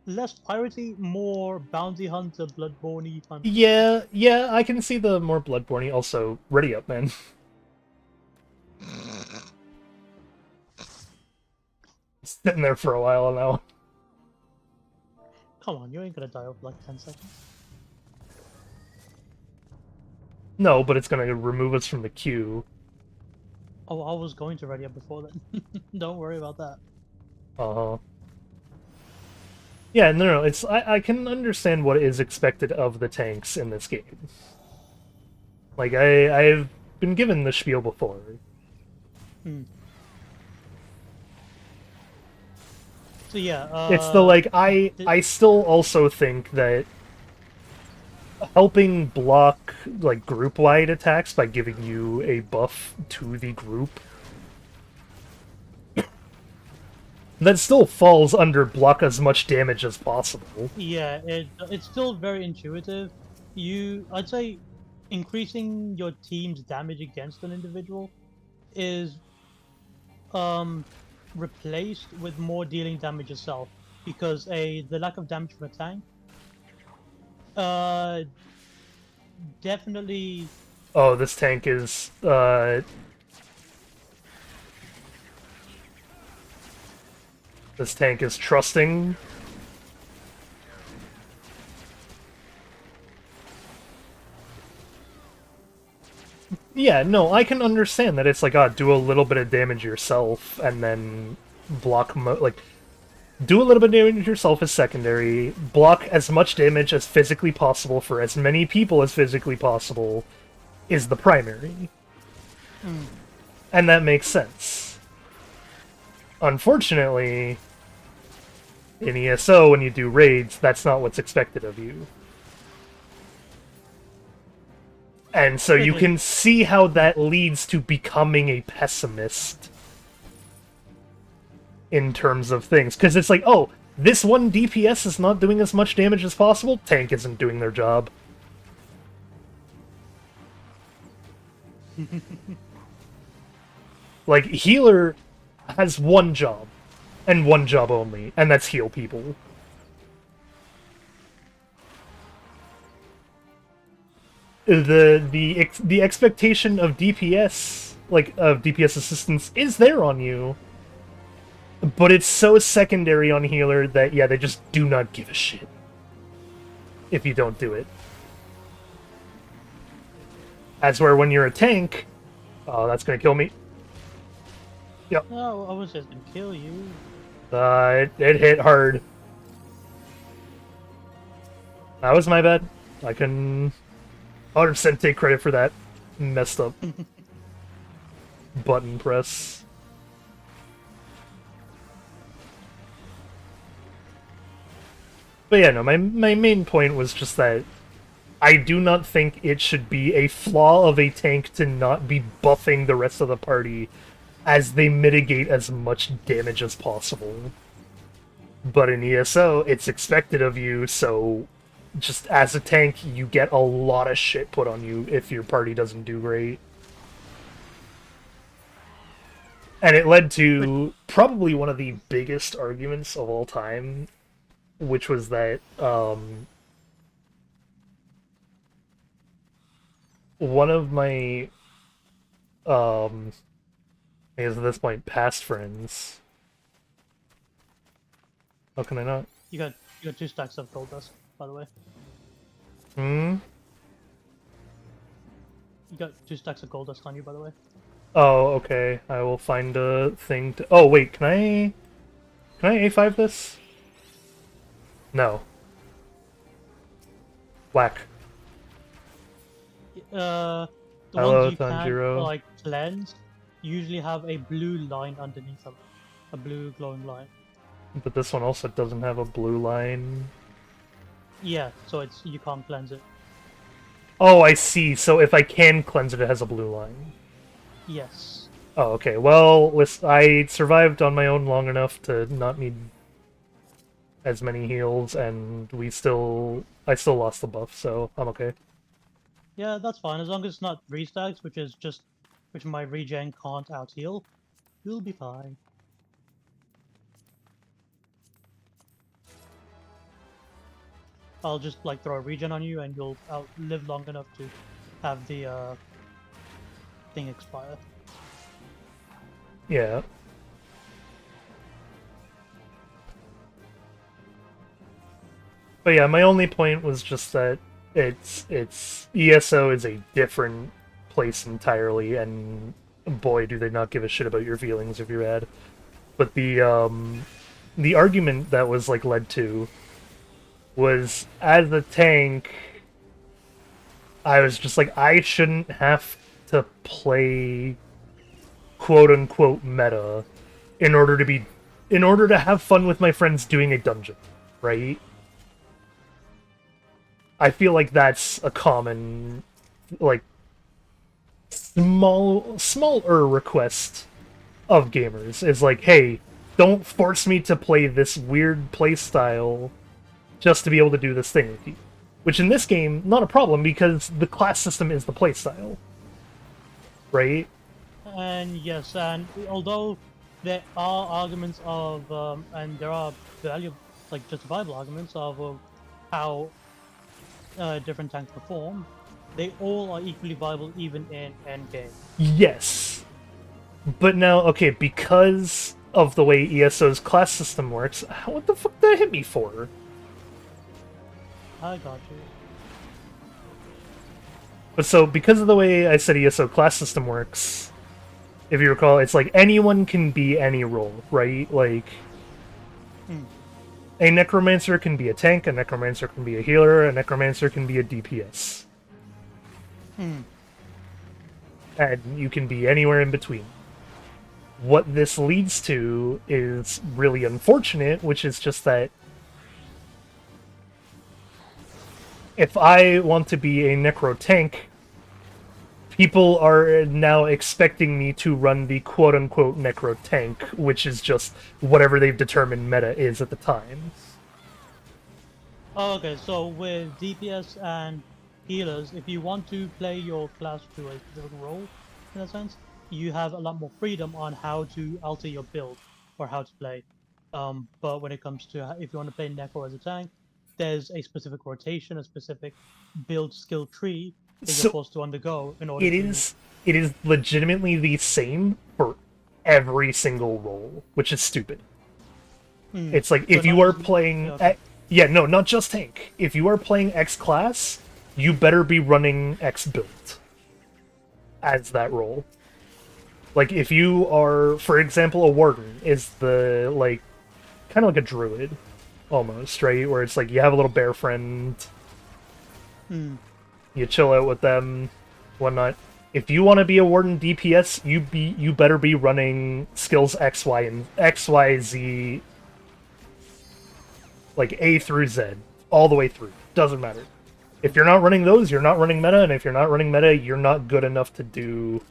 less piracy, more bounty hunter, bloodborne hunt. Yeah, yeah, I can see the more Bloodborne. Also, ready up, man. Sitting there for a while now. Come on, you ain't gonna die over like 10 seconds. No, but it's gonna remove us from the queue. Oh, I was going to ready up before then. Don't worry about that. Uh-huh. Yeah, no, it's I can understand what is expected of the tanks in this game. Like I've been given the spiel before. So yeah, It's the like I still also think that helping block like group-wide attacks by giving you a buff to the group, that still falls under block as much damage as possible. yeah, it's still very intuitive. I'd say increasing your team's damage against an individual is replaced with more dealing damage yourself, because the lack of damage from a tank definitely. Oh, this tank is this tank is trusting. Yeah, no, I can understand that it's like, do a little bit of damage yourself, and then block like, do a little bit of damage yourself as secondary, block as much damage as physically possible for as many people as physically possible is the primary. And that makes sense. Unfortunately, in ESO, when you do raids, that's not what's expected of you. And so you can see how that leads to becoming a pessimist in terms of things. Because it's like, oh, this one DPS is not doing as much damage as possible, tank isn't doing their job. Like, healer has one job, and one job only, and that's heal people. The expectation of DPS, like of DPS assistance, is there on you, but it's so secondary on healer that yeah, they just do not give a shit if you don't do it. That's where when you're a tank, oh, that's gonna kill me. Yep. No, I was just gonna kill you. It hit hard. That was my bad. I can 100% take credit for that messed up button press. But yeah, no, my main point was just that I do not think it should be a flaw of a tank to not be buffing the rest of the party as they mitigate as much damage as possible. But in ESO, it's expected of you, so just as a tank, you get a lot of shit put on you if your party doesn't do great. And it led to probably one of the biggest arguments of all time, which was that one of my I guess at this point, past friends. How can I not? You got 2 stacks of gold dust, by the way. You got 2 stacks of gold dust on you, by the way. Oh, okay. I will find a thing to... Oh, wait, can I A5 this? No. Whack. The Hello, ones you can't, Tanjiro. like, cleanse usually have a blue line underneath them. A blue glowing line. But this one also doesn't have a blue line. Yeah, so you can't cleanse it. Oh, I see. So if I can cleanse it, it has a blue line. Yes. Oh, okay. Well, I survived on my own long enough to not need as many heals, and I still lost the buff, so I'm okay. Yeah, that's fine. As long as it's not 3 stacks, which my regen can't out heal, you'll be fine. I'll just like throw a regen on you, and you'll live long enough to have the thing expire. Yeah. But yeah, my only point was just that it's ESO is a different place entirely, and boy, do they not give a shit about your feelings if you're bad. But the argument that was like led to was, as a tank, I was just like, I shouldn't have to play quote unquote meta in order to have fun with my friends doing a dungeon, right? I feel like that's a common, like, smaller request of gamers. Is like, hey, don't force me to play this weird playstyle just to be able to do this thing with you. Which in this game, not a problem, because the class system is the playstyle. Right? And yes, and although there are arguments of, and there are justifiable arguments of how different tanks perform, they all are equally viable even in endgame. Yes. But now, okay, because of the way ESO's class system works, what the fuck did that hit me for? I got you. But so, because of the way I said ESO class system works, if you recall, it's like anyone can be any role, right? Like, a necromancer can be a tank, a necromancer can be a healer, a necromancer can be a DPS. And you can be anywhere in between. What this leads to is really unfortunate, which is just that if I want to be a necro tank, people are now expecting me to run the quote-unquote necro tank, which is just whatever they've determined meta is at the time. Oh, okay, so with DPS and healers, if you want to play your class to a specific role, in a sense, you have a lot more freedom on how to alter your build or how to play. But when it comes to if you want to play necro as a tank, there's a specific rotation, a specific build skill tree that you're forced to undergo in order It is legitimately the same for every single role, which is stupid. It's like, if you are playing... Yeah, no, not just tank. If you are playing X class, you better be running X build as that role. Like, if you are, for example, a warden is the, like, kind of like a druid, almost, right? Where it's like, you have a little bear friend, you chill out with them, whatnot. If you want to be a warden DPS, you better be running skills X, Y, and X, Y, Z, like A through Z, all the way through. Doesn't matter. If you're not running those, you're not running meta, and if you're not running meta, you're not good enough to do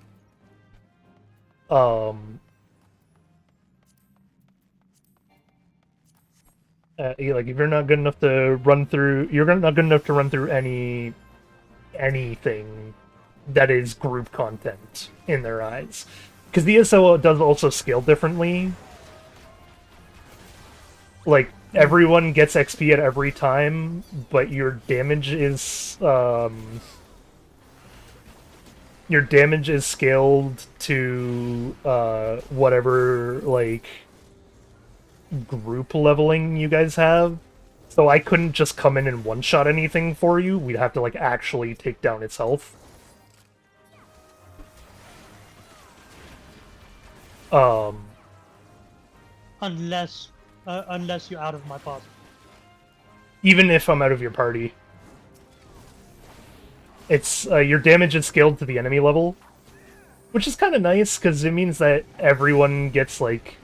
like, if you're not good enough to run through, anything that is group content in their eyes. Because the ESO does also scale differently. Like, everyone gets XP at every time, but your damage is scaled to whatever, like, group leveling you guys have. So I couldn't just come in and one-shot anything for you. We'd have to, like, actually take down its health. Unless you're out of my party. Even if I'm out of your party. It's your damage is scaled to the enemy level, which is kind of nice because it means that everyone gets like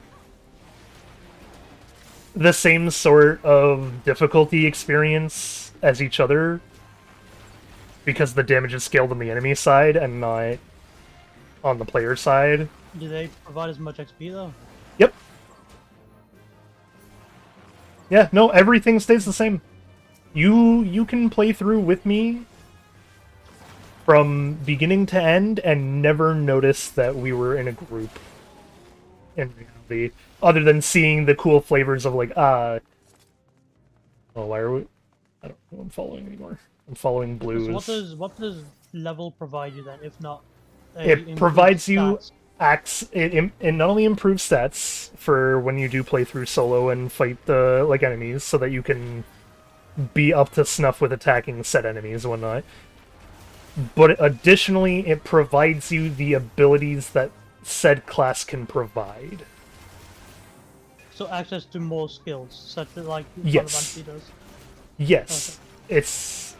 the same sort of difficulty experience as each other, because the damage is scaled on the enemy side and not on the player side. Do they provide as much XP though? Yep. Yeah, no, everything stays the same. You can play through with me from beginning to end and never notice that we were in a group in reality, other than seeing the cool flavors of like, oh, why are we? I don't know what I'm following anymore. I'm following blues. So what does level provide you then, if not? It provides you stats? it not only improves stats for when you do play through solo and fight the like enemies, so that you can be up to snuff with attacking set enemies and whatnot. But additionally, it provides you the abilities that said class can provide. So access to more skills, such as like Yes. Valorant does. Yes. It's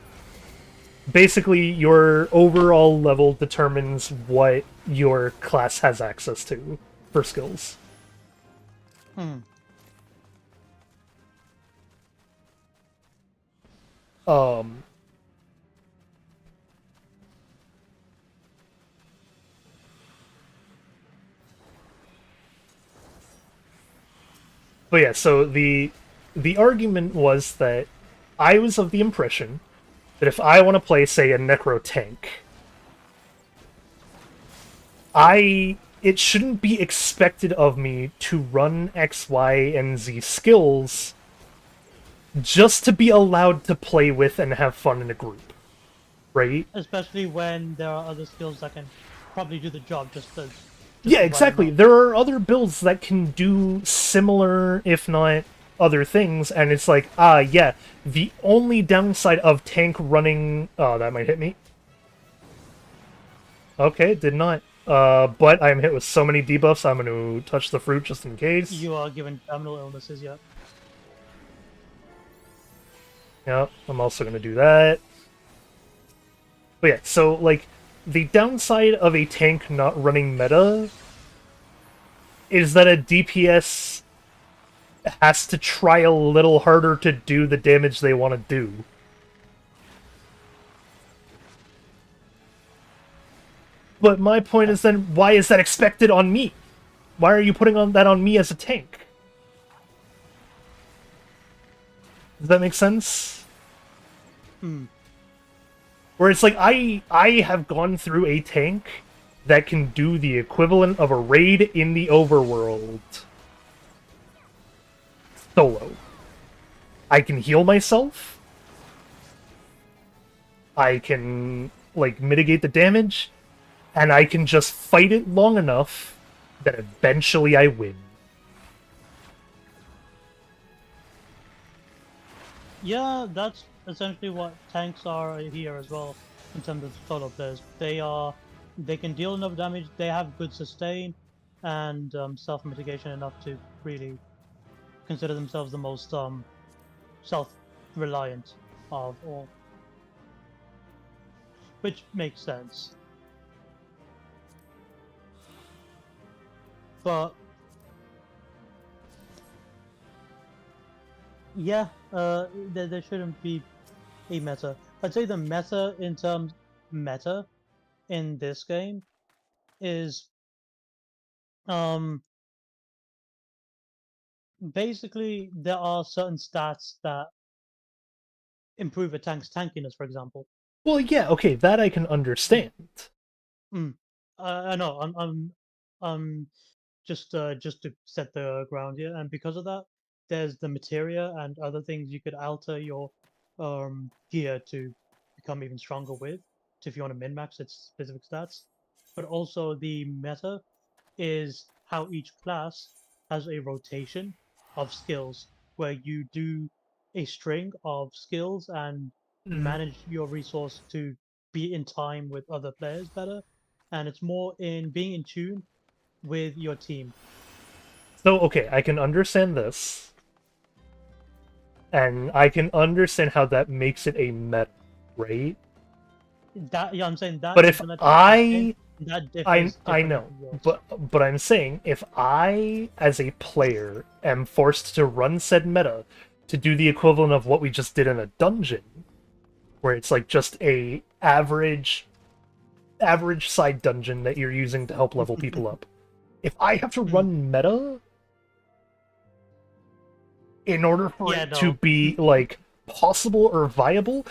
basically your overall level determines what your class has access to for skills. Hmm. But yeah, so the argument was that I was of the impression that if I want to play, say, a necro tank, it shouldn't be expected of me to run X, Y, and Z skills just to be allowed to play with and have fun in a group, right? Especially when there are other skills that can probably do the job just as. Yeah, exactly. There are other builds that can do similar, if not other things, and it's like, yeah, the only downside of tank running... Oh, that might hit me. Okay, did not. But I'm hit with so many debuffs, I'm going to touch the fruit just in case. You are given terminal illnesses, yeah. Yep, I'm also going to do that. But yeah, so, like, the downside of a tank not running meta is that a DPS has to try a little harder to do the damage they want to do. But my point is then, why is that expected on me? Why are you putting that on me as a tank? Does that make sense? Where it's like, I have gone through a tank that can do the equivalent of a raid in the overworld solo. I can heal myself. I can, like, mitigate the damage. And I can just fight it long enough that eventually I win. Yeah, that's essentially what tanks are here as well, in terms of solo players. They can deal enough damage, they have good sustain, and self-mitigation enough to really consider themselves the most self-reliant of all. Which makes sense. But yeah, there shouldn't be a meta. I'd say the meta in this game is basically there are certain stats that improve a tank's tankiness, for example. Well, yeah, okay, that I can understand. I know. I'm just to set the ground here, and because of that, there's the materia and other things you could alter your gear to become even stronger with, if you want to min-max its specific stats. But also the meta is how each class has a rotation of skills where you do a string of skills and manage your resource to be in time with other players better. And it's more in being in tune with your team. So, okay, I can understand this. And I can understand how that makes it a meta, right? That I'm saying that. But if implemented I... that differs I differently know, from yours. but I'm saying, if I, as a player, am forced to run said meta to do the equivalent of what we just did in a dungeon, where it's like just a average side dungeon that you're using to help level people up. If I have to run meta in order for it to be like possible or viable,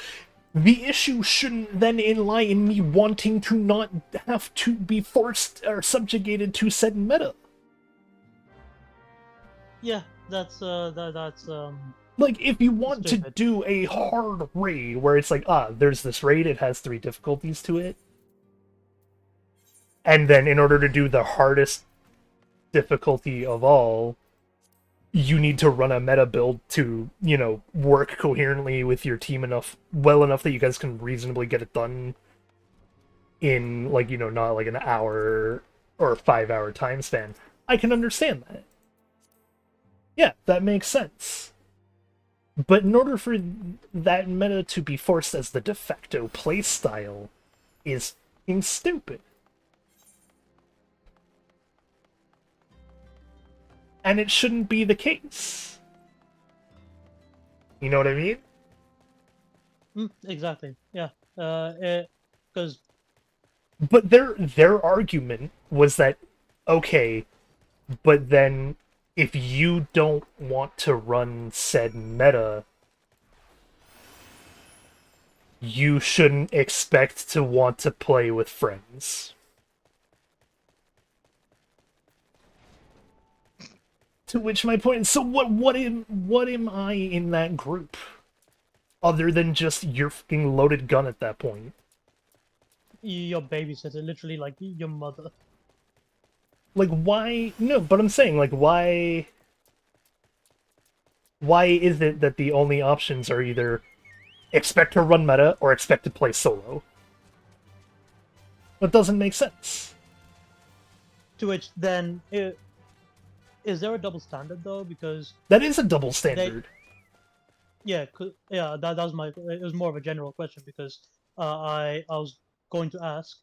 the issue shouldn't then lie in me wanting to not have to be forced or subjugated to said meta. Yeah, that's Like, if you want to stupid. do a hard raid where it's like, there's this raid, it has 3 difficulties to it, and then in order to do the hardest difficulty of all, you need to run a meta build to, you know, work coherently with your team well enough that you guys can reasonably get it done in, like, you know, not like an hour or 5-hour time span. I can understand that. Yeah, that makes sense. But in order for that meta to be forced as the de facto playstyle is fucking stupid. And it shouldn't be the case. You know what I mean? Exactly. Yeah. Because But their argument was that, okay, but then if you don't want to run said meta, you shouldn't expect to want to play with friends. To which my point is, so what am I in that group? Other than just your fucking loaded gun at that point. your babysitter, literally like your mother. Like, why? No, but I'm saying, like, why is it that the only options are either expect to run meta or expect to play solo? That doesn't make sense. To which then, is there a double standard though? Because That is a double standard. that was my. It was more of a general question because I was going to ask.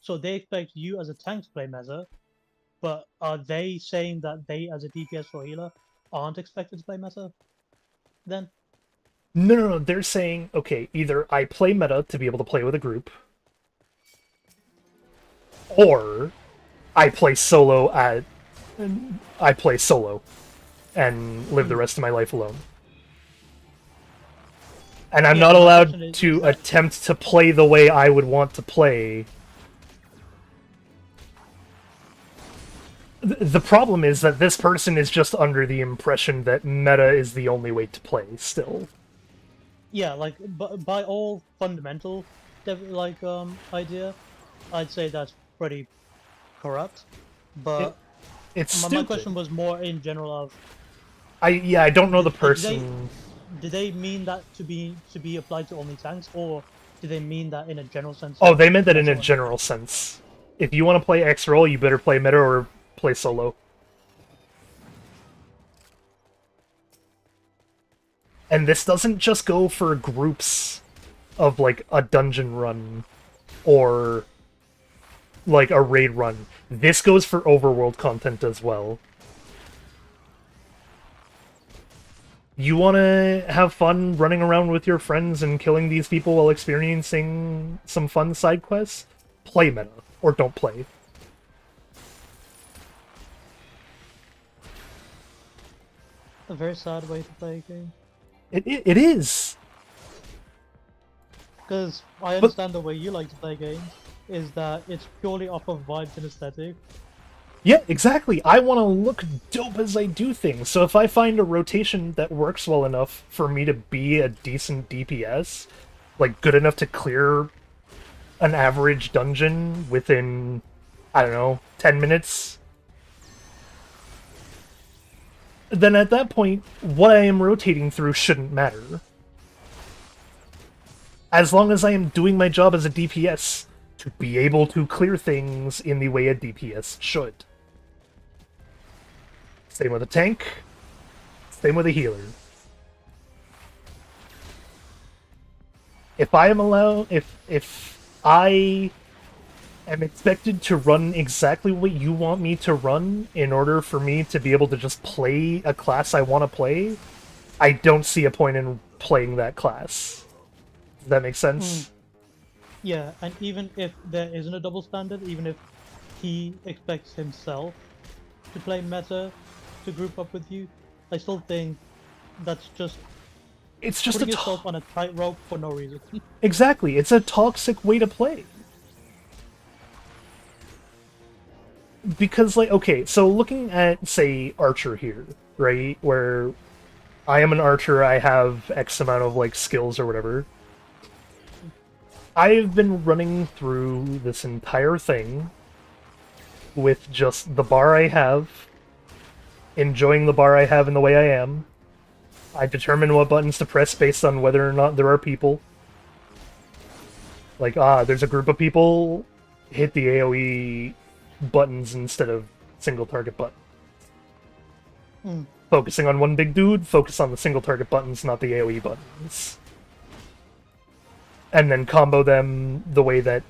So they expect you as a tank to play meta, but are they saying that they, as a DPS or healer, aren't expected to play meta? Then No, they're saying, okay, either I play meta to be able to play with a group, or I play solo and live the rest of my life alone. And I'm not my allowed question is to that- attempt to play the way I would want to play. The problem is that this person is just under the impression that meta is the only way to play still. Yeah, like by all fundamental, idea, I'd say that's pretty corrupt. But It's my stupid. question was more in general of I don't know the Did they- person. do they mean that to be applied to only tanks, or do they mean that in a general sense? Oh, they meant that in a That's all. general sense. If you want to play X role, you better play meta or play solo. And this doesn't just go for groups of, like, a dungeon run or, like, a raid run. This goes for overworld content as well. You want to have fun running around with your friends and killing these people while experiencing some fun side quests? Play meta, or don't play. A very sad way to play a game. It is! Because I understand the way you like to play games is that it's purely off of vibes and aesthetic. Yeah, exactly. I want to look dope as I do things. So if I find a rotation that works well enough for me to be a decent DPS, like good enough to clear an average dungeon within, I don't know, 10 minutes, then at that point, what I am rotating through shouldn't matter. As long as I am doing my job as a DPS to be able to clear things in the way a DPS should. Same with a tank. Same with a healer. If I am allowed, if I am expected to run exactly what you want me to run in order for me to be able to just play a class I want to play, I don't see a point in playing that class. Does that make sense? Yeah, and even if there isn't a double standard, even if he expects himself to play meta to group up with you, I still think that's just It's just putting a yourself on a tightrope for no reason. exactly. It's a toxic way to play. Because, like, okay, so looking at, say, Archer here, right, where I am an Archer, I have X amount of, like, skills or whatever. I've been running through this entire thing with just the bar I have, enjoying the bar I have in the way I am. I determine what buttons to press based on whether or not there are people. Like, there's a group of people, hit the AoE buttons instead of single target buttons. Focusing on one big dude, focus on the single target buttons, not the AoE buttons. And then combo them the way that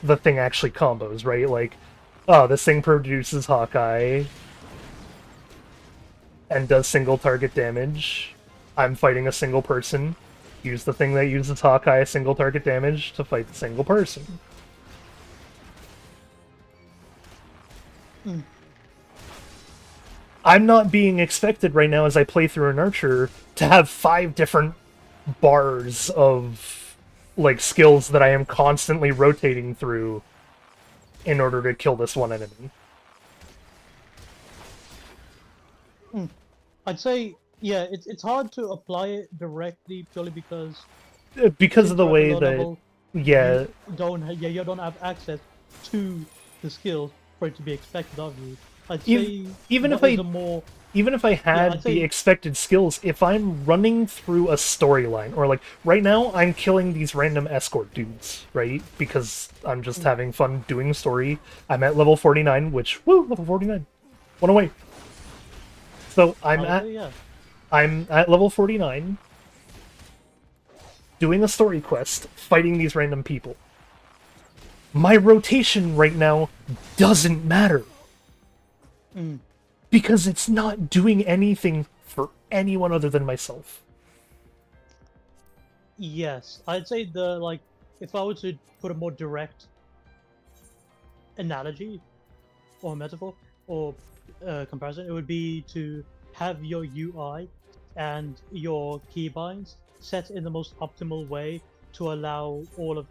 the thing actually combos, right? Like, this thing produces Hawkeye and does single target damage. I'm fighting a single person. Use the thing that uses Hawkeye single target damage to fight the single person. I'm not being expected right now as I play through an Archer to have 5 different bars of, like, skills that I am constantly rotating through in order to kill this one enemy. I'd say, yeah, it's hard to apply it directly purely because Because of the since you're at way low that, level, yeah, you don't have access to the skills for it to be expected of you. I'd Ev- say even if what I- is a more even if I had I'd the say- expected skills, if I'm running through a storyline, or like, right now I'm killing these random escort dudes, right? Because I'm just having fun doing the story. I'm at level 49, which, woo, level 49. One away. So yeah. I'm at level 49, doing a story quest, fighting these random people. My rotation right now doesn't matter. Because it's not doing anything for anyone other than myself. Yes, I'd say if I were to put a more direct analogy or metaphor or comparison, it would be to have your UI and your keybinds set in the most optimal way to allow all of.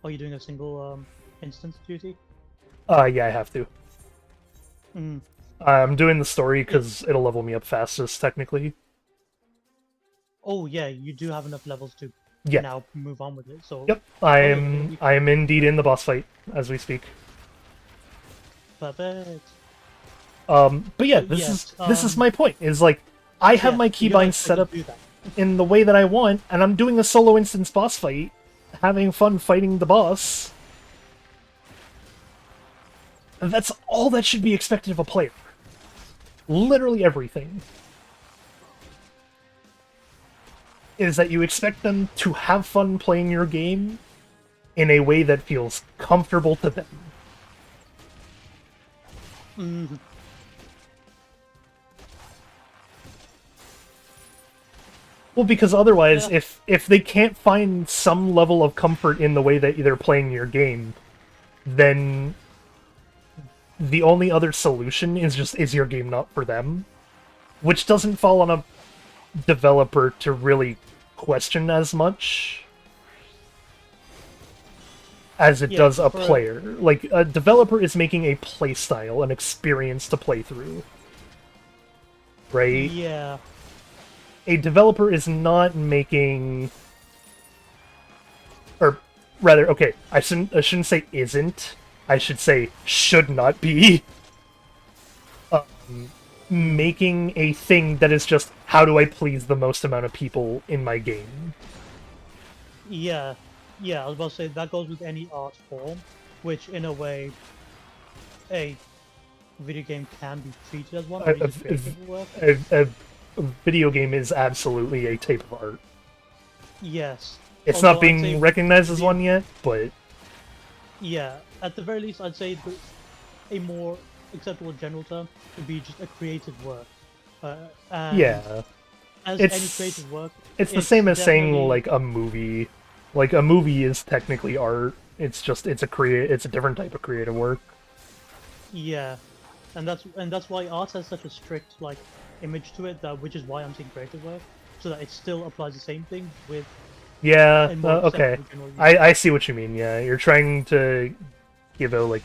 Are you doing a single instance duty? Yeah, I have to. Mm. I'm doing the story because it'll level me up fastest, technically. Oh yeah, you do have enough levels to Yeah. now move on with it. So Yep, I am indeed in the boss fight as we speak. perfect. But yeah, So, this is my point. Is like, I have my keybinds set up in the way that I want, and I'm doing a solo instance boss fight, having fun fighting the boss. And that's all that should be expected of a player. Literally everything. Is that you expect them to have fun playing your game in a way that feels comfortable to them. Well, because otherwise, if they can't find some level of comfort in the way that they're playing your game, then the only other solution is your game not for them, which doesn't fall on a developer to really question as much as it does a player. Like, a developer is making a playstyle, an experience to play through, right? Yeah. A developer is not making, or rather, okay, I shouldn't say isn't. I should say should not be making a thing that is just, how do I please the most amount of people in my game? Yeah, I was about to say that goes with any art form, which in a way, video game can be treated as one, A, or a, is it creative work? a video game is absolutely a type of art. Yes. It's Although not I'd being say recognized as the- one yet, but Yeah, at the very least, I'd say a more acceptable general term would be just a creative work. And yeah. as any It's- creative work, It's the same as saying definitely- like a movie. Like a movie is technically art. It's just it's a different type of creative work. Yeah, and that's why art has such a strict like image to it, which is why I'm saying creative work, so that it still applies the same thing with Yeah, a more okay. acceptable general use. I see what you mean, yeah. You're trying to give out like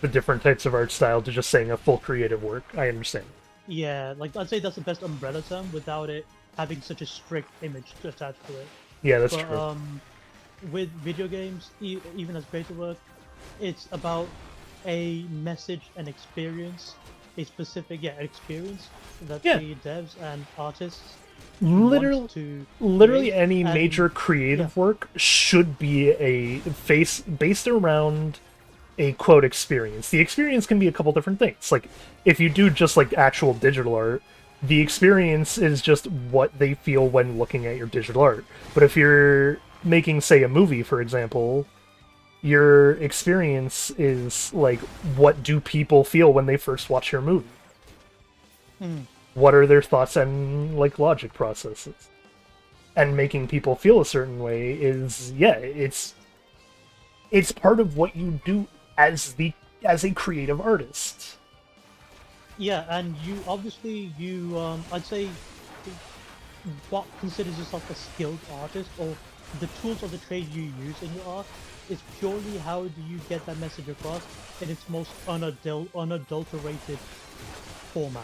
the different types of art style to just saying a full creative work. I understand. Yeah, like I'd say that's the best umbrella term without it having such a strict image attached to it. Yeah, that's But true. with video games, even as creative work, it's about a message and experience, a specific experience that Yeah. the devs and artists Literally, want to literally create, any and- major creative work should be a face based around a quote experience. The experience can be a couple different things. Like if you do just like actual digital art, the experience is just what they feel when looking at your digital art. But if you're making, say, a movie, for example, your experience is like what do people feel when they first watch your movie? What are their thoughts and like logic processes? And making people feel a certain way is it's part of what you do as a creative artist. Yeah, and you obviously I'd say what considers yourself a skilled artist, or the tools of the trade you use in your art, is purely how do you get that message across in its most unadulterated format.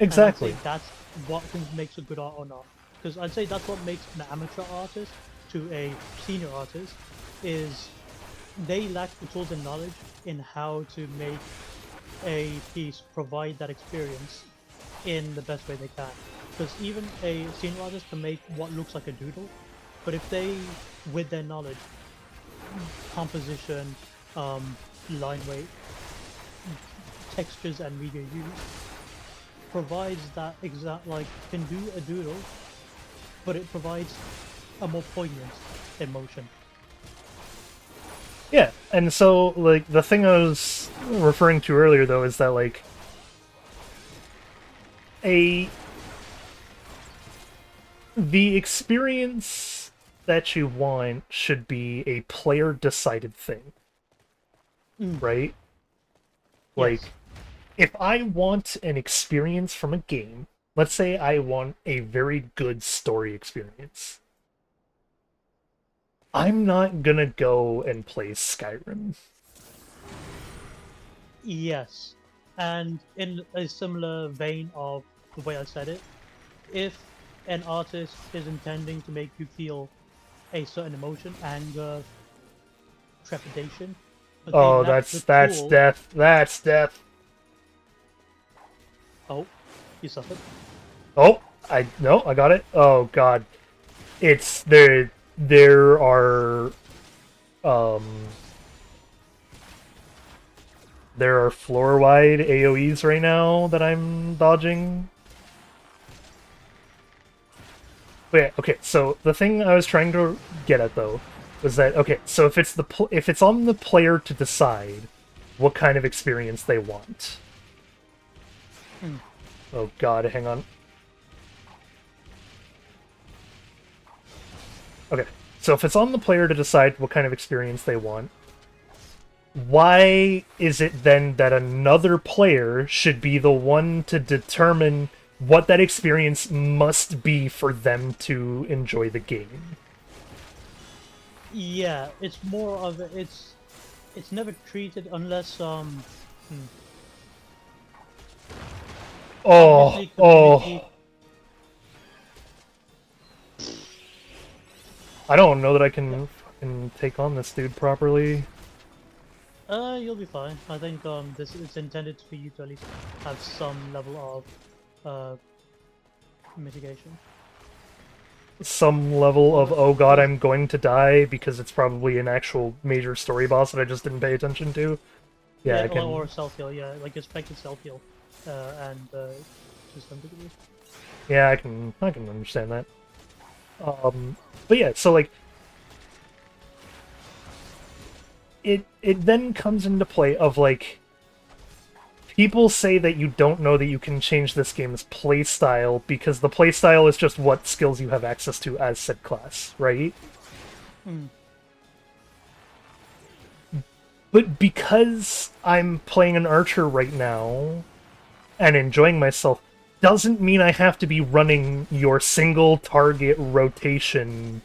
Exactly. And I'd say that's what makes a good art or not. Because I'd say that's what makes an amateur artist to a senior artist, is they lack the tools and knowledge in how to make a piece provide that experience in the best way they can. Because even a senior artist can make what looks like a doodle, but if they, with their knowledge, composition, line weight, textures and media use, provides that exact, like, can do a doodle, but it provides a more poignant emotion. Yeah, and so like the thing I was referring to earlier though is that like the experience that you want should be a player decided thing. Right? Like Yes. if I want an experience from a game, let's say I want a very good story experience, I'm not gonna go and play Skyrim. Yes, and in a similar vein of the way I said it, if an artist is intending to make you feel a certain emotion, anger, trepidation, but they Oh, lack that's the tool- death. That's death. Oh, you suffered. Oh, I got it. Oh god. It's there are there are floor-wide AoEs right now that I'm dodging. But yeah, okay, so the thing I was trying to get at though was that okay, so if it's on the player to decide what kind of experience they want. Oh god, hang on. Okay, so if it's on the player to decide what kind of experience they want, why is it then that another player should be the one to determine what that experience must be for them to enjoy the game? Yeah, it's more of it's never treated unless Oh, obviously community- I don't know that I can fucking take on this dude properly. You'll be fine. I think this is intended for you to at least have some level of mitigation. Some level of, oh god, I'm going to die, because it's probably an actual major story boss that I just didn't pay attention to. Yeah, I or, can. or self heal. Yeah, like expected self heal, and to some degree. Yeah, I can understand that. But yeah, so like it then comes into play of like people say that you don't know that you can change this game's playstyle because the playstyle is just what skills you have access to as said class, right? Hmm. But because I'm playing an archer right now and enjoying myself, doesn't mean I have to be running your single target rotation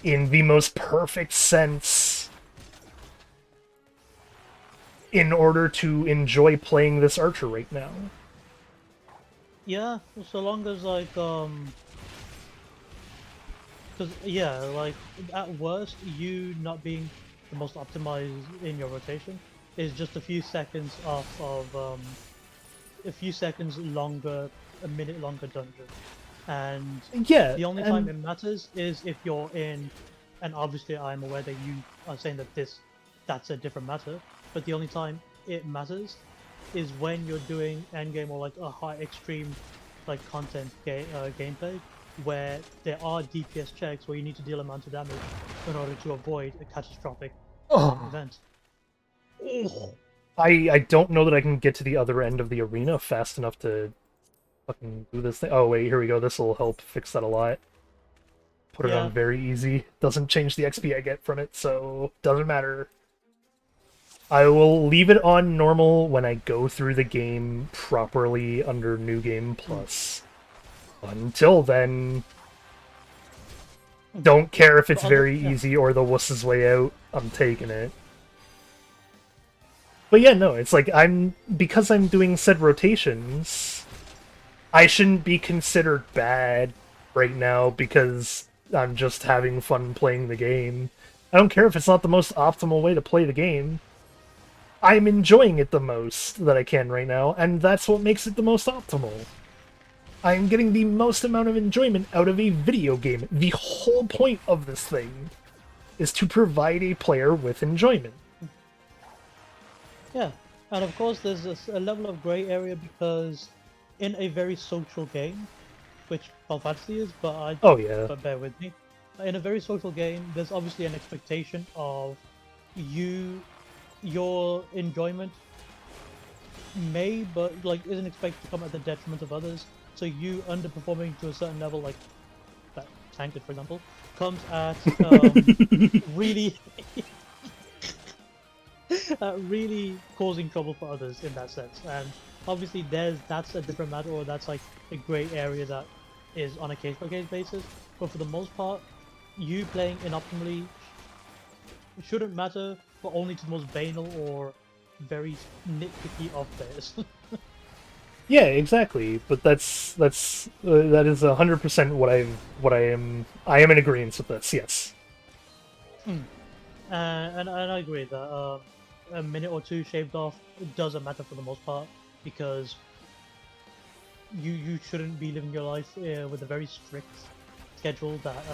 in the most perfect sense in order to enjoy playing this archer right now. Yeah, so long as like because yeah, like at worst, you not being the most optimized in your rotation is just a few seconds off of a few seconds longer, a minute longer dungeon, and Yeah, the only time and it matters is if you're in, and obviously I'm aware that you are saying that that's a different matter, but the only time it matters is when you're doing endgame or like a high extreme like content gameplay where there are DPS checks where you need to deal amount of damage in order to avoid a catastrophic event. I don't know that I can get to the other end of the arena fast enough to fucking do this thing. Oh wait, here we go. This will help fix that a lot. Put it Yeah. on very easy. Doesn't change the XP I get from it, so doesn't matter. I will leave it on normal when I go through the game properly under New Game Plus. Until then, don't care if it's very easy or the wuss's way out. I'm taking it. But yeah, no, it's like because I'm doing said rotations, I shouldn't be considered bad right now because I'm just having fun playing the game. I don't care if it's not the most optimal way to play the game. I'm enjoying it the most that I can right now, and that's what makes it the most optimal. I'm getting the most amount of enjoyment out of a video game. The whole point of this thing is to provide a player with enjoyment. Yeah, and of course there's a level of gray area because in a very social game, which Final Fantasy is, Oh yeah. but bear with me. In a very social game, there's obviously an expectation of your enjoyment but like isn't expected to come at the detriment of others. So you underperforming to a certain level, like that Tanked, for example, comes at really really causing trouble for others in that sense. And obviously that's a different matter, or that's like a gray area that is on a case-by-case basis. But for the most part, you playing inoptimally shouldn't matter, but only to the most banal or very nitpicky of players. Yeah, exactly. But that is 100% what I am in agreement with this. Yes. And I agree that a minute or two shaved off doesn't matter for the most part, because you shouldn't be living your life with a very strict schedule that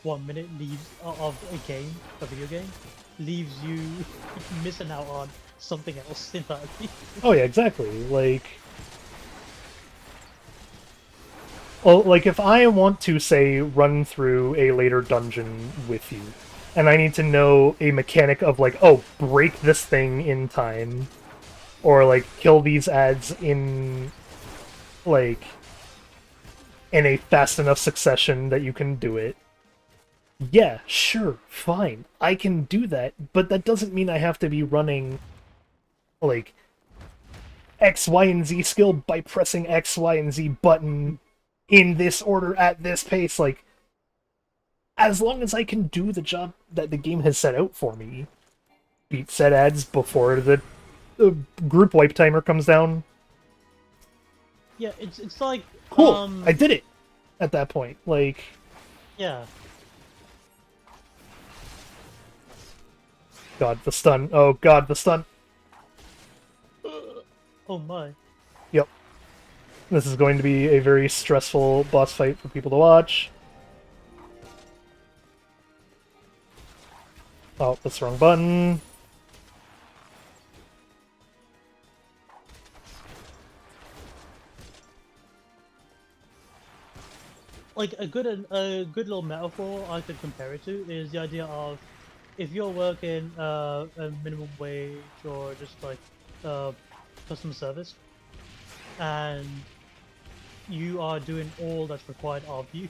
1 minute leaves of a video game, leaves you missing out on something else entirely. Oh yeah, exactly. Like if I want to say run through a later dungeon with you, and I need to know a mechanic of like, oh, break this thing in time, or like kill these ads in like in a fast enough succession that you can do it. Yeah, sure, fine. I can do that, but that doesn't mean I have to be running like X, Y, and Z skill by pressing X, Y, and Z button in this order at this pace. Like, as long as I can do the job that the game has set out for me, beat set ads before the group wipe timer comes down. Yeah, it's like Cool, I did it at that point. Like, yeah. God, the stun. Oh God, the stun. Oh my. Yep. This is going to be a very stressful boss fight for people to watch. Oh, that's the wrong button. like a good little metaphor I could compare it to is the idea of if you're working a minimum wage or just like customer service, and you are doing all that's required of you,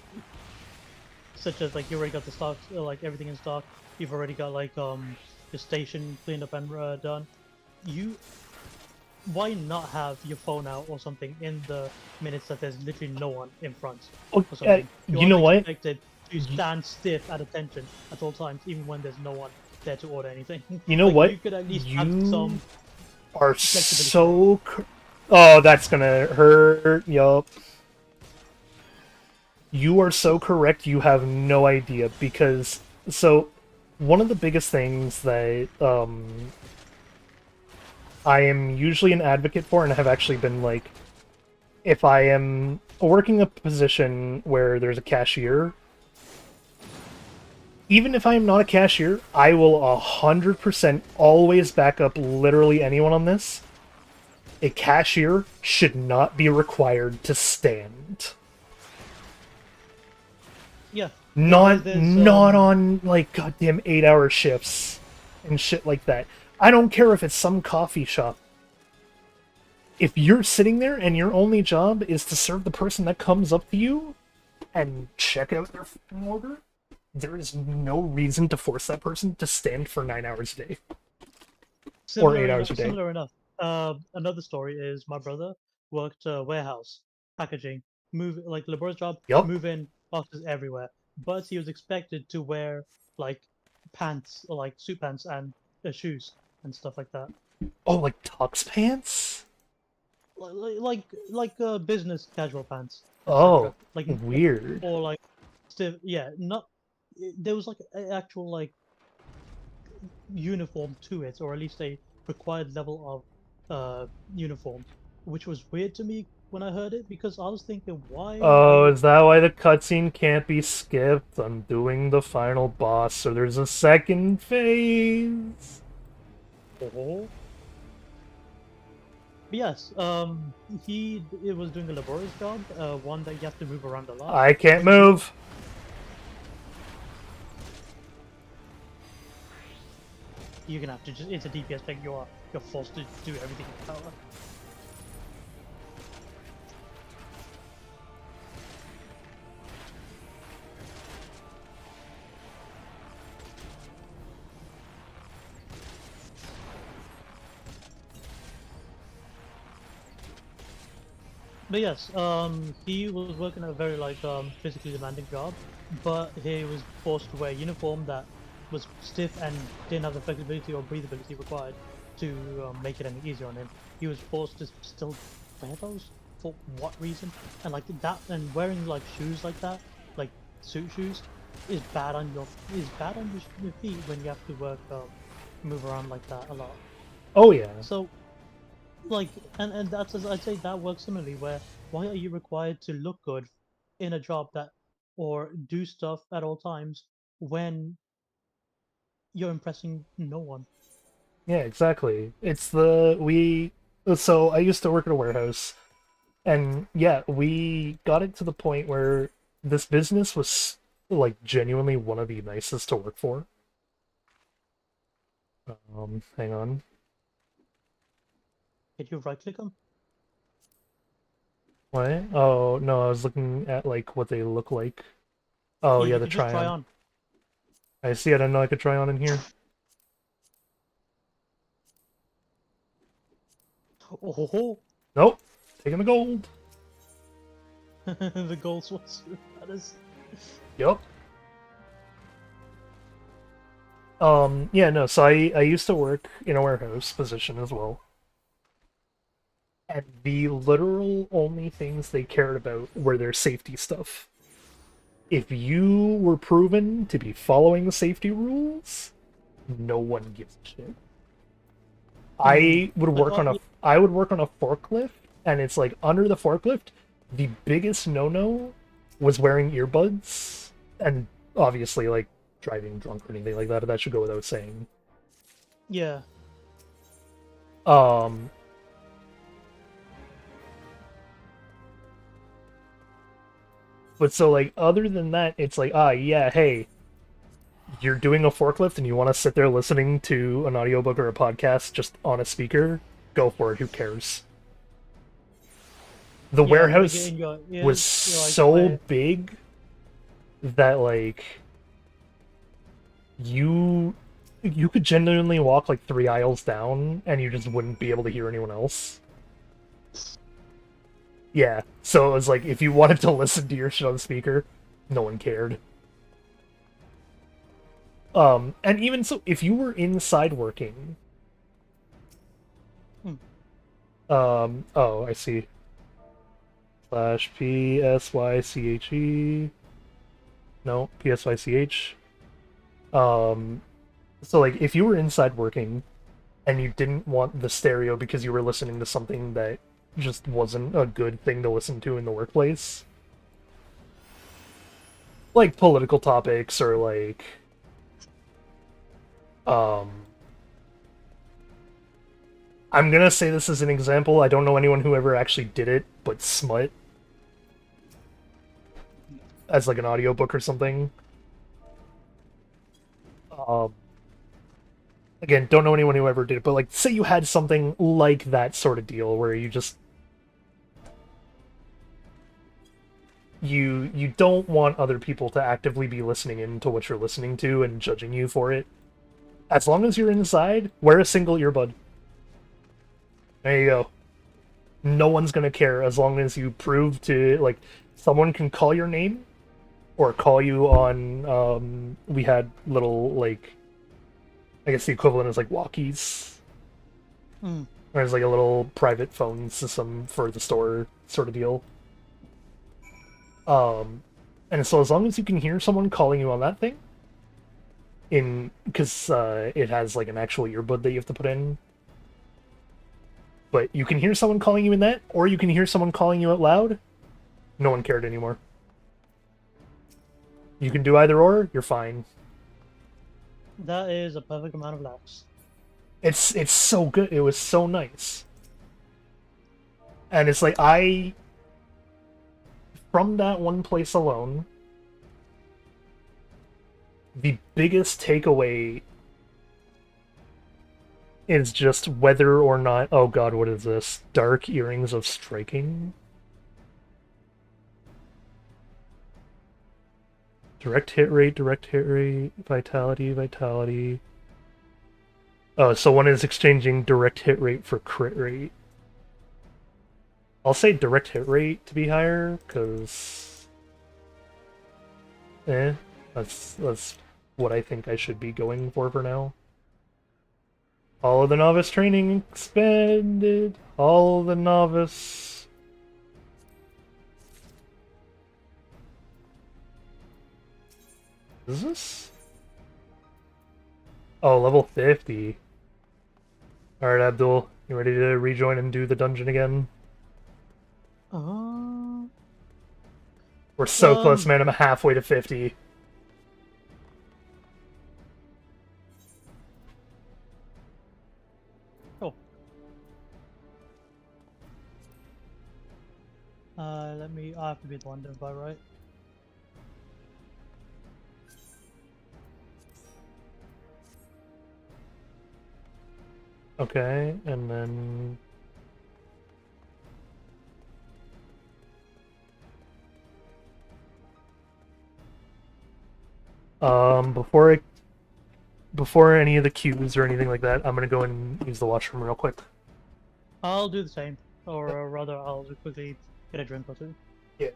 such as like you already got the stock, like everything in stock, you've already got like your station cleaned up and done. Why not have your phone out or something in the minutes that there's literally no one in front Oh, or something? you know what? Expected to stand stiff at attention at all times, even when there's no one there to order anything. You know Like, what? You could at least have some are flexibility. so. Oh, that's gonna hurt. Yup. You are so correct. You have no idea because one of the biggest things that I am usually an advocate for, and have actually been like, if I am working a position where there's a cashier, even if I am not a cashier, I will 100% always back up literally anyone on this. A cashier should not be required to stand. Yeah. Not There's, on like goddamn 8-hour shifts and shit like that. I don't care if it's some coffee shop. If you're sitting there and your only job is to serve the person that comes up to you and check out their fucking order, there is no reason to force that person to stand for 9 hours a day. Or 8 hours a day. Similar enough. Another story is my brother worked warehouse packaging, like labor's job, Yup. moving boxes everywhere. But he was expected to wear like pants, or like suit pants and shoes and stuff like that. Oh, like tux pants? Like business casual pants. Oh, like weird. or like stiff. Yeah, not. There was like an actual like uniform to it, or at least a required level of uniform, which was weird to me when I heard it because I was thinking, why? Oh, is that why the cutscene can't be skipped? I'm doing the final boss, so there's a second phase. Oh. But yes, it was doing a laborious job, one that you have to move around a lot. I can't move. You're gonna have to it's a DPS thing. You're forced to do everything in power. But yes, he was working a very like physically demanding job, but he was forced to wear a uniform that was stiff and didn't have the flexibility or breathability required to make it any easier on him. He was forced to still wear those for what reason? And like that, and wearing like shoes like that, like suit shoes, is bad on your feet when you have to work move around like that a lot. Oh yeah. So like and that's, I'd say that works similarly, where why are you required to look good in a job that, or do stuff at all times when you're impressing no one? Yeah, exactly. So I used to work at a warehouse, and yeah, we got it to the point where this business was like genuinely one of the nicest to work for. Hang on. Did you right click them? What? Oh, no, I was looking at like what they look like. Oh, yeah, You the can just try try-on. on. I see, I didn't know I could try on in here. Oh, Nope. Taking the gold. the gold was that is. Yup. Yeah, no, so I used to work in a warehouse position as well. And the literal only things they cared about were their safety stuff. If you were proven to be following the safety rules, no one gives a shit. I would work on a forklift, and it's like under the forklift, the biggest no-no was wearing earbuds, and obviously like driving drunk or anything like that. That should go without saying. Yeah. But so, like, other than that, it's like, yeah, hey, you're doing a forklift and you want to sit there listening to an audiobook or a podcast just on a speaker, go for it, who cares? The Yeah, putting it warehouse in your was ears, you like, so big that, like, you could genuinely walk like 3 aisles down and you just wouldn't be able to hear anyone else. Yeah, so it was like, if you wanted to listen to your shit on the speaker, no one cared. And even so, if you were inside working, oh, I see. Slash PSYCHE. No, PSYCH. So like, if you were inside working and you didn't want the stereo because you were listening to something that just wasn't a good thing to listen to in the workplace, like political topics or like, I'm gonna say this as an example. I don't know anyone who ever actually did it, but smut as like an audiobook or something. Again, don't know anyone who ever did it, but like, say you had something like that sort of deal where you just you don't want other people to actively be listening into what you're listening to and judging you for it. As long as you're inside, wear a single earbud. There you go. No one's gonna care as long as you prove to, like, someone can call your name or call you on, we had little, like, I guess the equivalent is like walkies. There's like a little private phone system for the store sort of deal. And so as long as you can hear someone calling you on that thing, because it has like an actual earbud that you have to put in, but you can hear someone calling you in that, or you can hear someone calling you out loud, no one cared anymore. You can do either or, you're fine. that is a perfect amount of laps. It's so good. It was so nice. And it's like, from that one place alone, the biggest takeaway is just whether or not, oh god, what is this? Dark Earrings of Striking? Direct hit rate, vitality. Oh, so one is exchanging direct hit rate for crit rate. I'll say direct hit rate to be higher, because that's what I think I should be going for now. All of the novice training expanded. All of the novice. Is this? Oh, level 50. Alright, Abdul, you ready to rejoin and do the dungeon again? We're so close, man. I'm halfway to 50. Oh. I have to be the one to buy, right? Okay, and then... before any of the queues or anything like that, I'm gonna go and use the washroom real quick. I'll do the same, or rather, I'll just quickly get a drink or two. Yeah.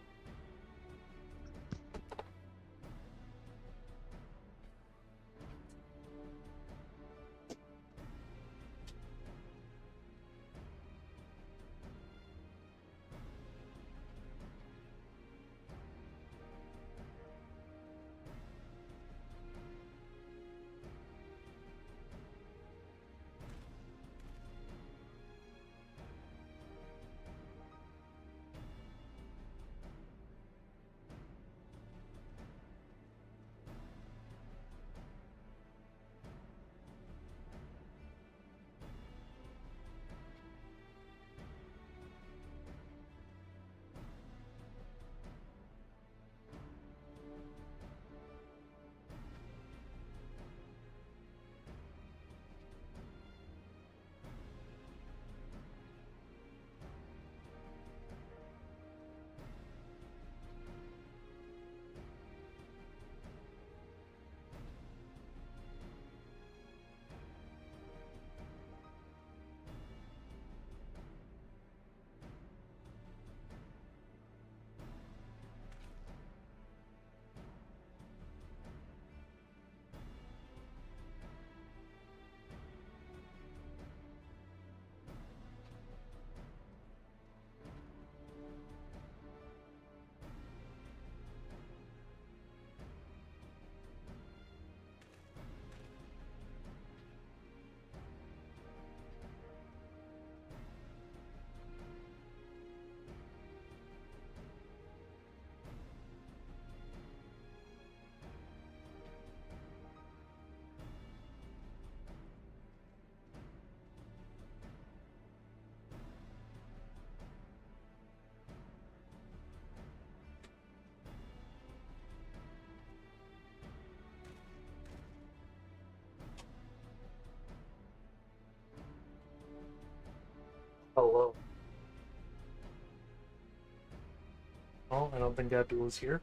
don't think Abdul is here.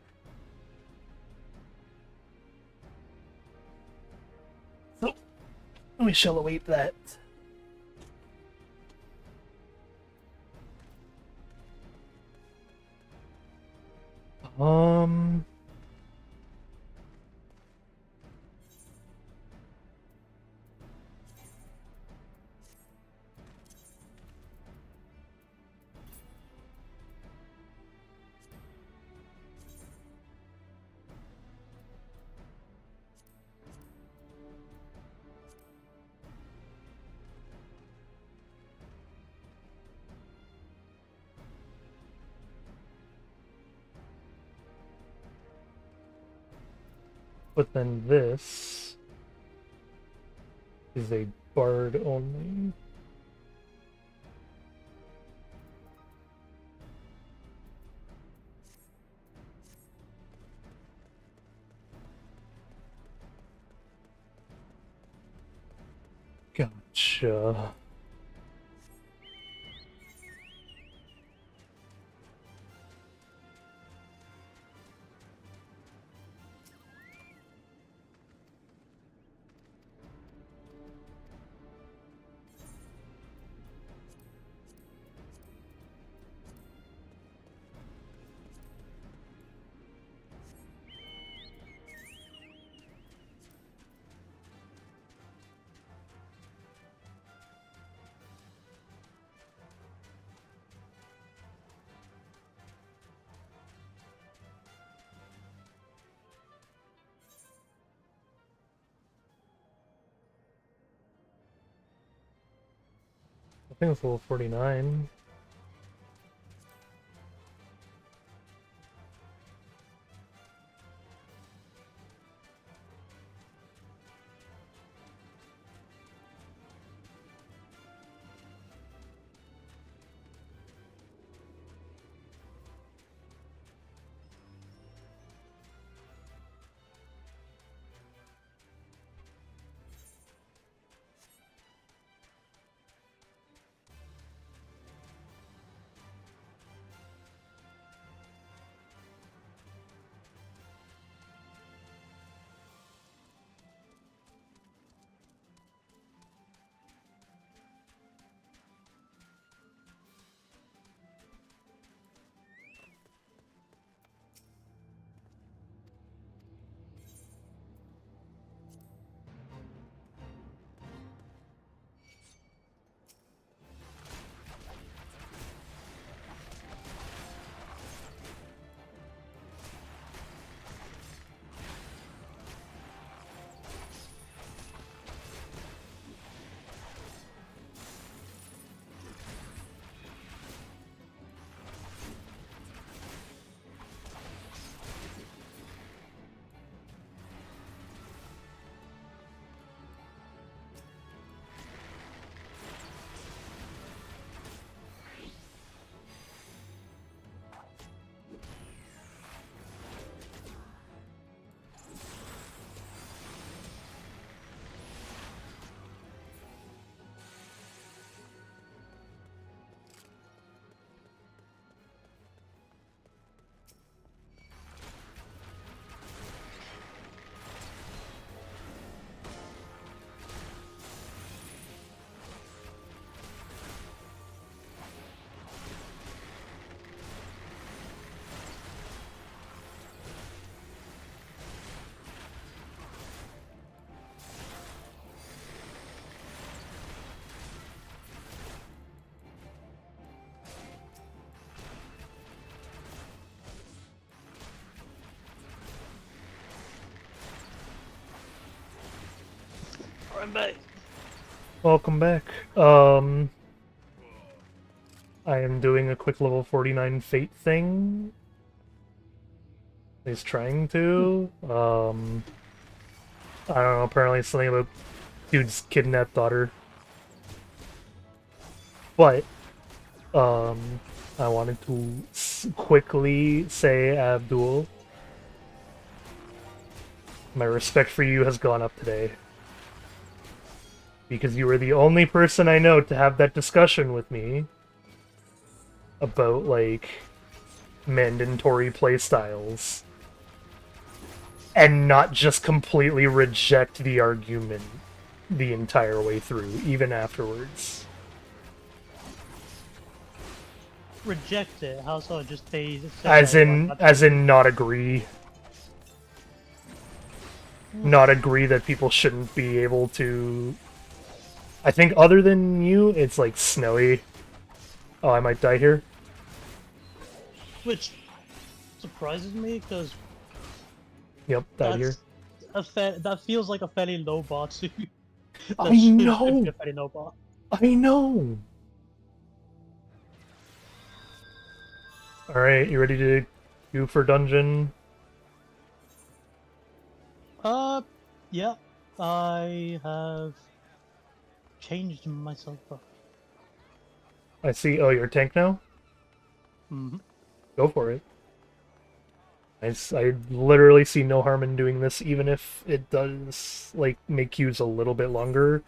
So, we shall await that. But then this is a bard only. Gotcha. I think it's level 49. I'm back. Welcome back. I am doing a quick level 49 fate thing. He's trying to. I don't know, apparently it's something about dude's kidnapped daughter. But, I wanted to quickly say, Abdul, my respect for you has gone up today. Because you were the only person I know to have that discussion with me about, like, mandatory playstyles and not just completely reject the argument the entire way through, even afterwards. Reject it. How so? Just say As like, in, that's- not agree. Not agree that people shouldn't be able to... I think other than you, it's like Snowy. Oh, I might die here. Which surprises me because Yep, died here. that feels like a fairly low bar too. I know! Be a fairly low bar. I know! Alright, you ready to go for dungeon? Yeah. I have changed myself up. I see. Oh, you're a tank now? Mm-hmm. Go for it. I literally see no harm in doing this, even if it does, like, make queues a little bit longer.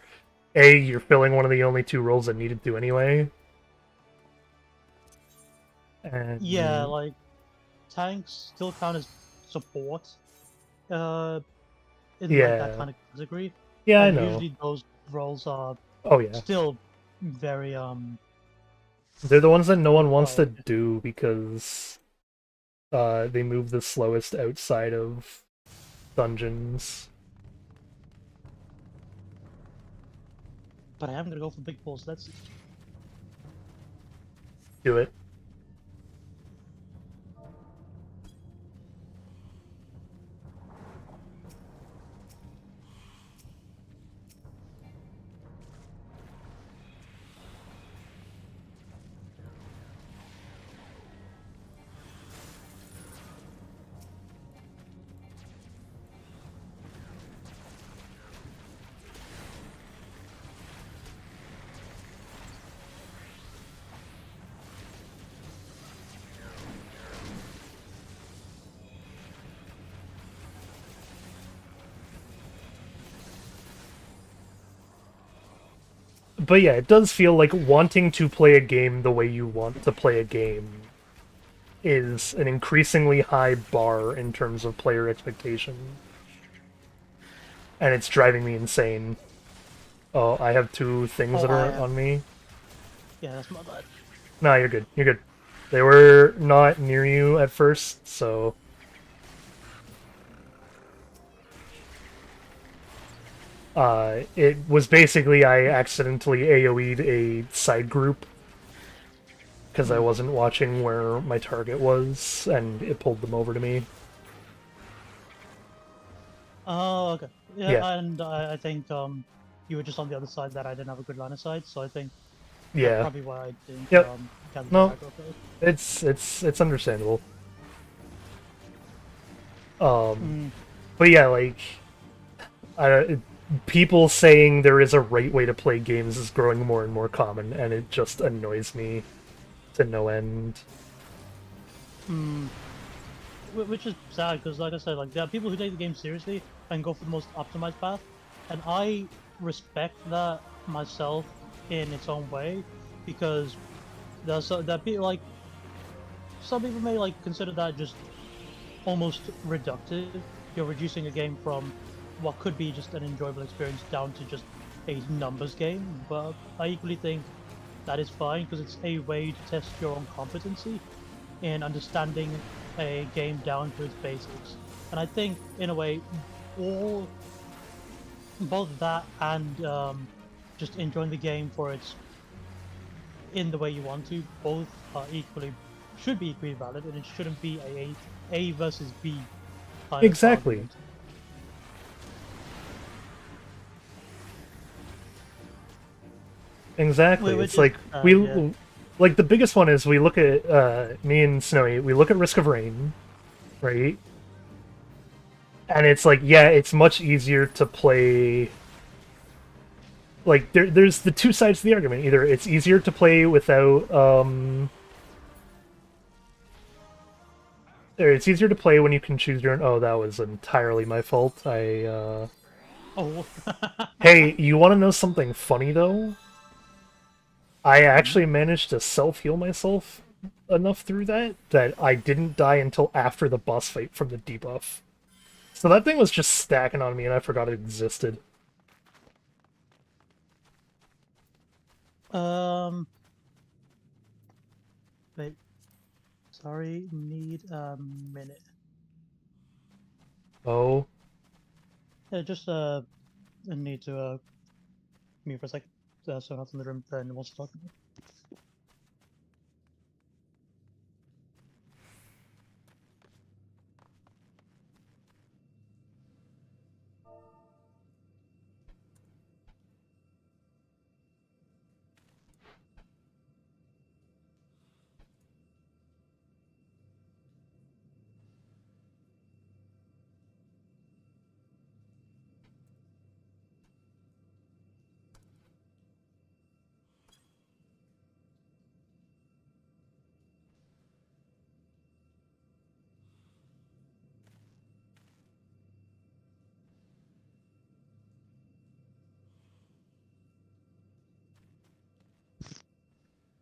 A, you're filling one of the only 2 roles that needed to anyway. And Yeah, like tanks still count as support. In like Yeah. that kind of category. yeah, I And know. usually those roles are Oh yeah, still very they're the ones that no one wants to required. do because they move the slowest outside of dungeons. But I am gonna go for big balls. Let's see. Do it. But yeah, it does feel like wanting to play a game the way you want to play a game is an increasingly high bar in terms of player expectation. And it's driving me insane. Oh, I have 2 things Oh, that are I have- on me. Yeah, that's my bad. No, you're good. You're good. They were not near you at first, so... it was basically I accidentally AoE'd a side group because I wasn't watching where my target was, and it pulled them over to me. Oh, okay. Yeah, Yeah. and I think you were just on the other side that I didn't have a good line of sight, so I think that's Yeah, probably why I didn't Yep. gather No. the aggro first. it's understandable. Mm. But yeah, like, people saying there is a right way to play games is growing more and more common, and it just annoys me to no end. Which is sad because, like I said, like there are people who take the game seriously and go for the most optimized path, and I respect that myself in its own way because that be like some people may like consider that just almost reductive. You're reducing a game from what could be just an enjoyable experience down to just a numbers game, but I equally think that is fine because it's a way to test your own competency in understanding a game down to its basics. And I think, in a way, both that and just enjoying the game for its in the way you want to, both are should be equally valid, and it shouldn't be A versus B. Kind of Exactly. argument. Exactly. Which It's is like sad, we yeah. like the biggest one is we look at me and Snowy, we look at Risk of Rain, right? And it's like, yeah, it's much easier to play. Like there's the 2 sides to the argument. Either it's easier to play without or it's easier to play when you can choose your own. Oh, that was entirely my fault. Oh. Hey, you want to know something funny though? I actually managed to self-heal myself enough through that I didn't die until after the boss fight from the debuff. So that thing was just stacking on me and I forgot it existed. Wait. Sorry, need a minute. Oh. Yeah, just I need to mute for a sec. So not in the room then wants to talk.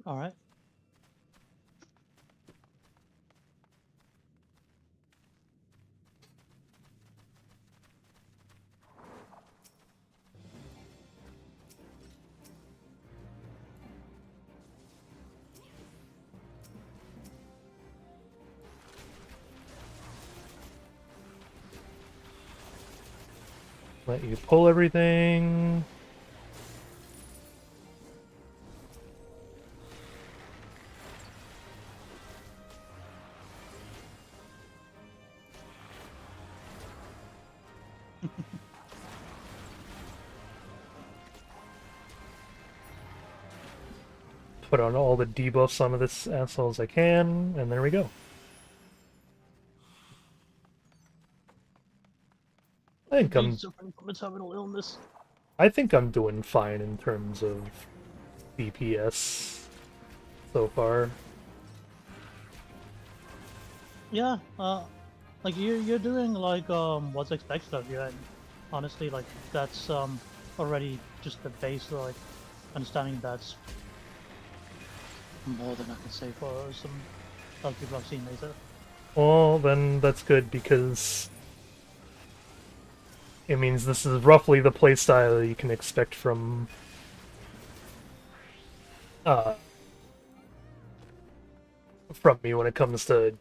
All right. Let you pull everything. Put on all the debuffs onto this asshole as I can, and there we go. I think I'm suffering from a terminal illness. I think I'm doing fine in terms of DPS so far. Yeah, like you're doing like what's expected of you, and honestly, like that's already just the base, like understanding that's more than I can say for some other people I've seen later. Well, then that's good because it means this is roughly the playstyle you can expect from me when it comes to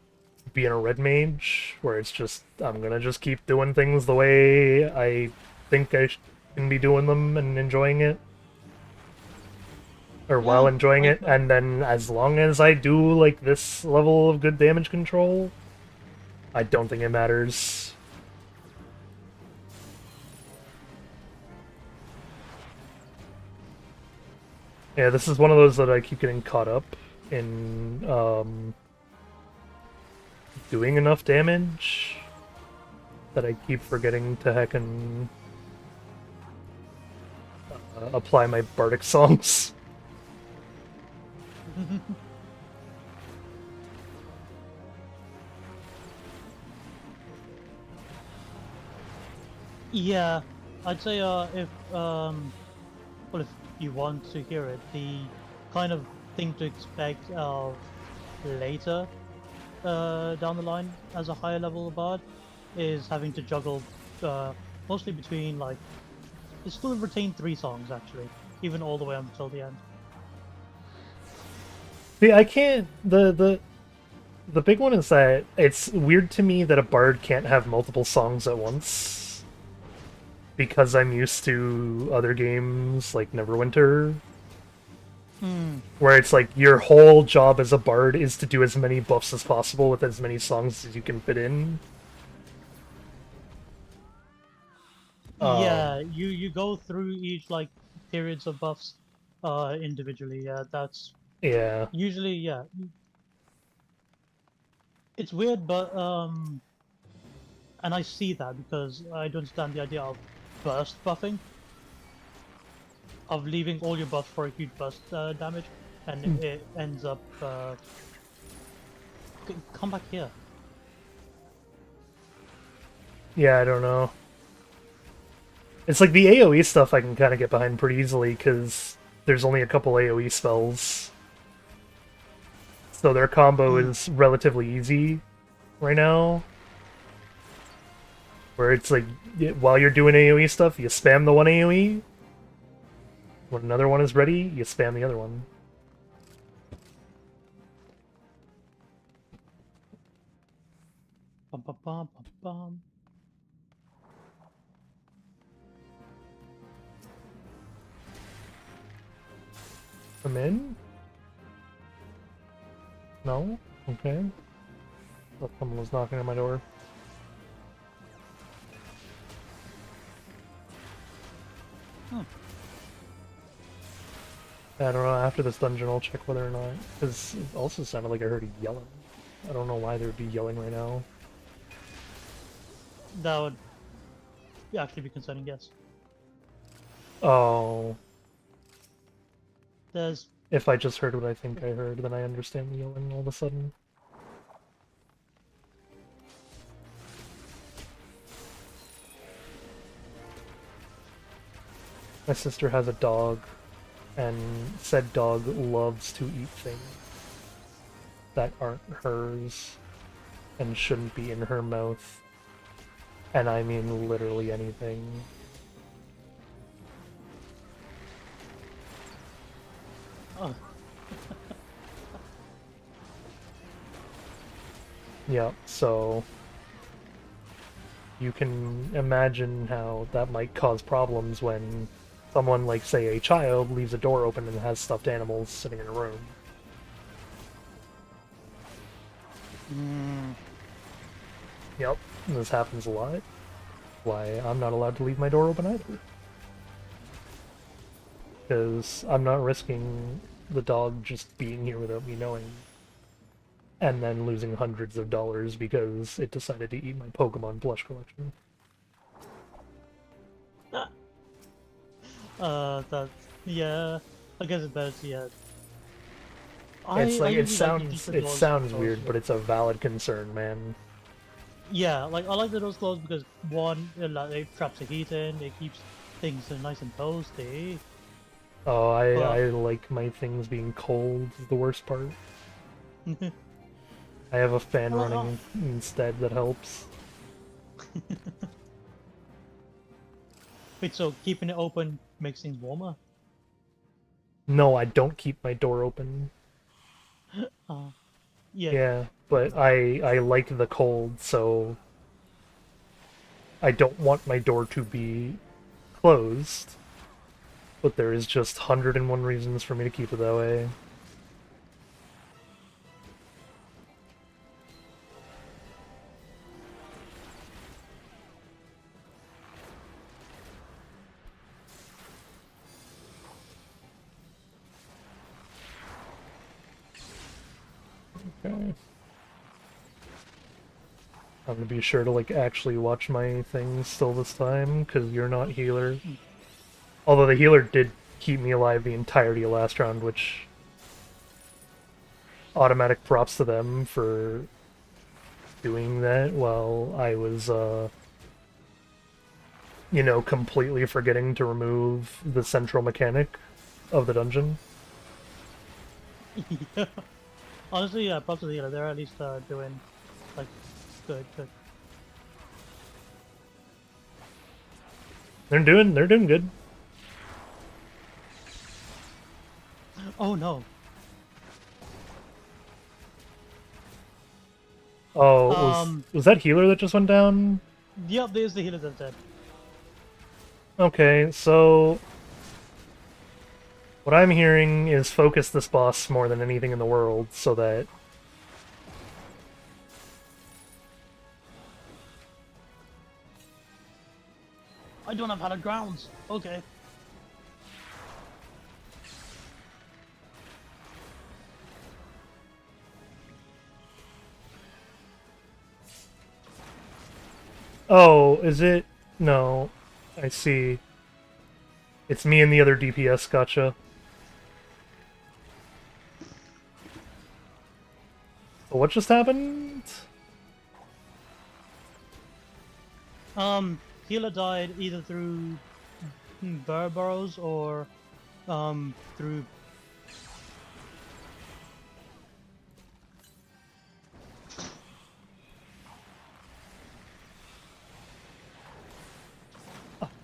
being a red mage, where it's just I'm gonna just keep doing things the way I think I can be doing them and enjoying it, or while enjoying it, and then as long as I do like this level of good damage control, I don't think it matters. Yeah, this is one of those that I keep getting caught up in doing enough damage that I keep forgetting to heckin' apply my bardic songs. Yeah, I'd say if well, if you want to hear it, the kind of thing to expect later down the line as a higher level bard is having to juggle mostly between like it's still retain 3 songs actually, even all the way until the end. See, I can't. The big one is that it's weird to me that a bard can't have multiple songs at once, because I'm used to other games like Neverwinter, where it's like your whole job as a bard is to do as many buffs as possible with as many songs as you can fit in. Yeah, you go through each like periods of buffs individually. Yeah, that's Yeah. usually yeah. It's weird, but and I see that because I don't understand the idea of burst buffing, of leaving all your buffs for a huge burst damage, and it ends up come back here. Yeah, I don't know. It's like the AoE stuff I can kind of get behind pretty easily, because there's only a couple AoE spells. So their combo is relatively easy right now. Where it's like, while you're doing AoE stuff, you spam the one AoE. When another one is ready, you spam the other one. Bum, bum, bum, bum, bum. Come in? No? Okay. Thought someone was knocking on my door. I don't know, after this dungeon I'll check whether or not, because it also sounded like I heard yelling. I don't know why they would be yelling right now. That would actually be concerning, yes. Oh, There's... if I just heard what I think I heard, then I understand the yelling all of a sudden. My sister has a dog, and said dog loves to eat things that aren't hers and shouldn't be in her mouth. And I mean literally anything. Oh. Yeah, so you can imagine how that might cause problems when someone, like, say, a child, leaves a door open and has stuffed animals sitting in a room. Yep, this happens a lot. Why I'm not allowed to leave my door open either. Because I'm not risking the dog just being here without me knowing. And then losing hundreds of dollars because it decided to eat my Pokemon plush collection. That... Yeah, I guess it's better to, yeah. It's like, I it usually like to keep sounds the doors sounds closed, weird, but it's a valid concern, man. Yeah, like, I like the doors closed because, one, it traps the heat in, it keeps things nice and toasty. Oh, But... I like my things being cold is the worst part. I have a fan running instead that helps. Wait, so keeping it open makes things warmer? No, I don't keep my door open. Yeah. Yeah, but I like the cold, so I don't want my door to be closed. But there is just 101 reasons for me to keep it that way. Okay. I'm gonna be sure to, like, actually watch my things still this time, because you're not healer. Although the healer did keep me alive the entirety of last round, which... automatic props to them for doing that while I was, you know, completely forgetting to remove the central mechanic of the dungeon. Yeah. Honestly, yeah, props to the healer. They're at least doing, like, good. They're doing good. Oh no. Oh, was that healer that just went down? Yep, there's the healer that's dead. Okay, so what I'm hearing is focus this boss more than anything in the world, so that... I don't have hallowed grounds. Okay. Oh, is it? No. I see. It's me and the other DPS, gotcha. So what just happened? Healer died either through bear burrows or through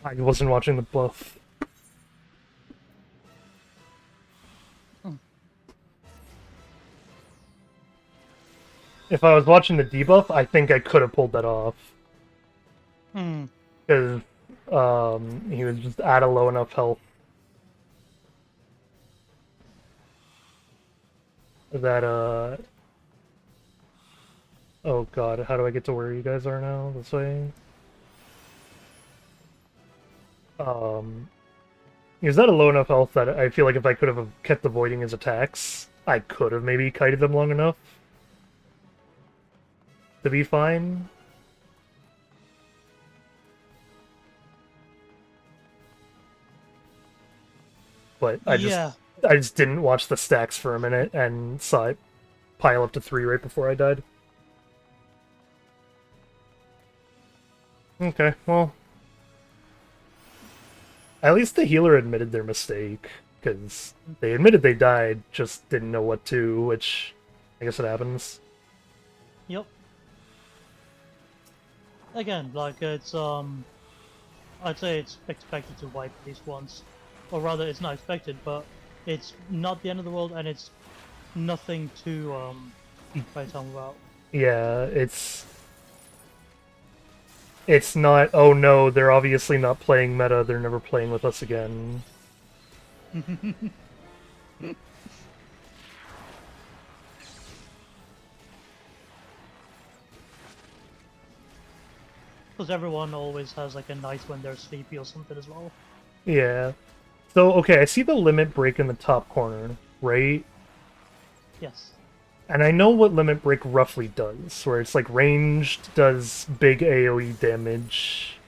I wasn't watching the buff. If I was watching the debuff, I think I could have pulled that off. Hmm. Because he was just at a low enough health that oh god, how do I get to where you guys are now? This way? He was at a low enough health that I feel like if I could have kept avoiding his attacks, I could have maybe kited them long enough to be fine. But I just didn't watch the stacks for a minute and saw it pile up to 3 right before I died. Okay, well, at least the healer admitted their mistake, because they admitted they died, just didn't know what to, which I guess it happens. Yep. Again, like it's I'd say it's expected to wipe at least once, or rather, it's not expected, but it's not the end of the world, and it's nothing to write home about. Yeah, it's not, oh no, they're obviously not playing meta, they're never playing with us again. Because everyone always has like a night when they're sleepy or something as well. Yeah. So, okay, I see the limit break in the top corner, right? Yes. And I know what limit break roughly does, where it's like ranged, does big AoE damage.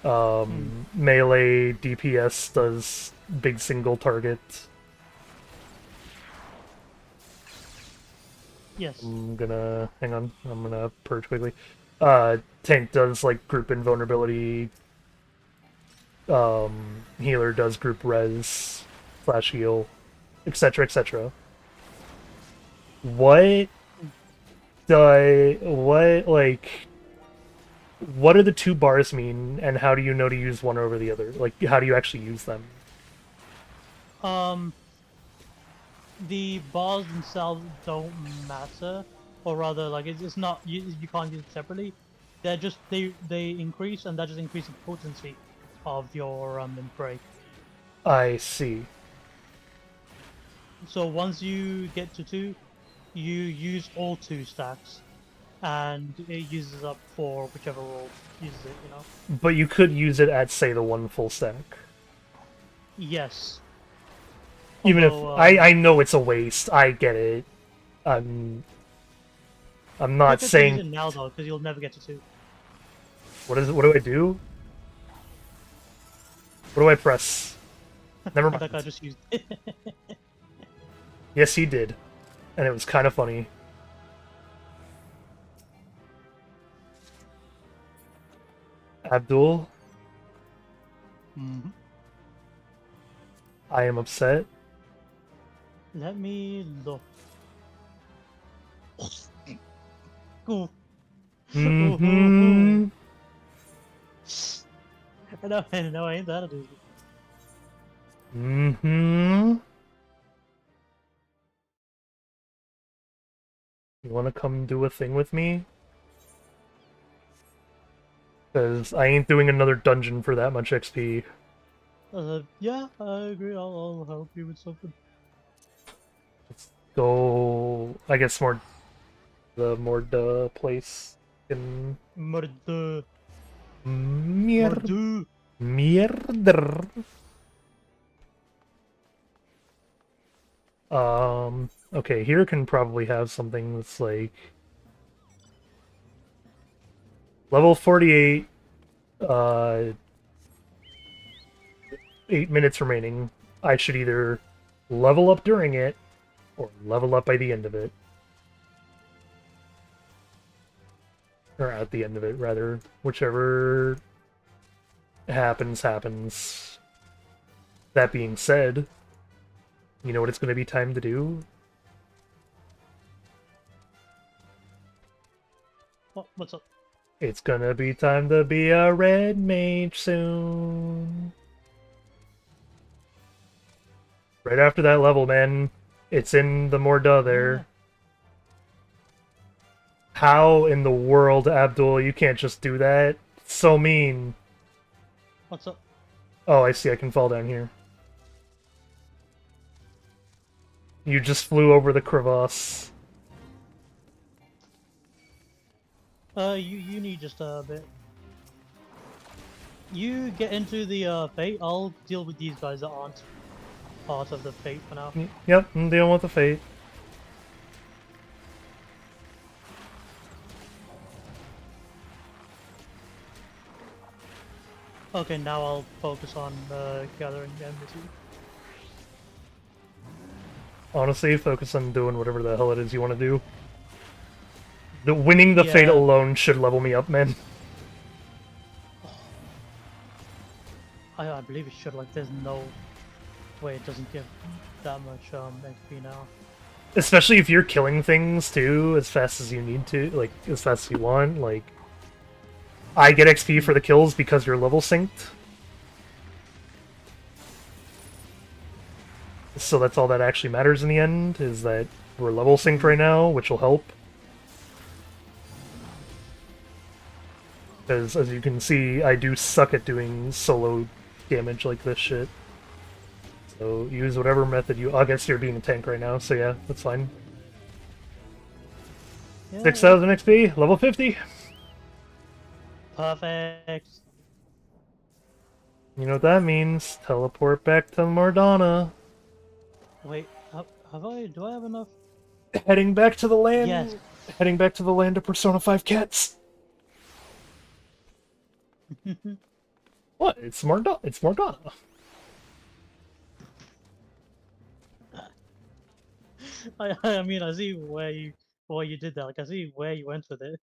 Melee DPS does big single target. Yes. I'm gonna, hang on, I'm gonna purge quickly. Tank does like group invulnerability. Healer does group res / heal, etc., etc. What do the two bars mean, and how do you know to use one over the other? Like, how do you actually use them? The bars themselves don't matter, or rather, like it's not you can't use it separately. They're just they increase, and that just increases the potency of your break. I see. So once you get to 2, you use all 2 stacks, and it uses up for whichever role uses it. You know. But you could use it at, say, the 1 full stack. Yes. Even Although, if I know it's a waste, I get it. I'm not saying. Use it now though, because you'll never get to 2. What is it? What do I do? What do I press? Never That guy mind. just used it. Yes, he did, and it was kind of funny. Abdul, I am upset. Let me look. Cool. Mm-hmm. No, I ain't that dude. Mm-hmm. You want to come do a thing with me? Because I ain't doing another dungeon for that much XP. Yeah, I agree. I'll help you with something. Let's go, I guess, the place in Murder. Mierder. Okay, here can probably have something that's like level 48, 8 minutes remaining. I should either level up during it or level up by the end of it. Or at the end of it, rather. Whichever happens, happens. That being said, you know what it's going to be time to do? What's up? It's gonna be time to be a red mage soon. Right after that level, man. It's in the Morda there. Yeah. How in the world, Abdul, you can't just do that? It's so mean. What's up? Oh, I see, I can fall down here. You just flew over the crevasse. You need just a bit. You get into the fate. I'll deal with these guys that aren't part of the fate for now. Yep, I'm dealing with the fate. Okay, now I'll focus on gathering enmity. Honestly, focus on doing whatever the hell it is you want to do. The winning the fate Yeah. alone should level me up, man. I believe it should. Like, there's no way it doesn't give that much XP now. Especially if you're killing things too as fast as you need to, like as fast as you want. Like, I get XP for the kills because you're level synced. So that's all that actually matters in the end, is that we're level synced right now, which will help. Because, as you can see, I do suck at doing solo damage like this shit. So use whatever method you... I guess you're being a tank right now, so yeah, that's fine. Yeah, 6,000 XP, level 50! perfect. You know what that means. Teleport back to Mordana. Wait, have I? Do I have enough? Heading back to the land. Yes. Heading back to the land of Persona 5 cats. What? It's Mordana. It's Morgana. I mean, I see why you did that. Like, I see where you went with it.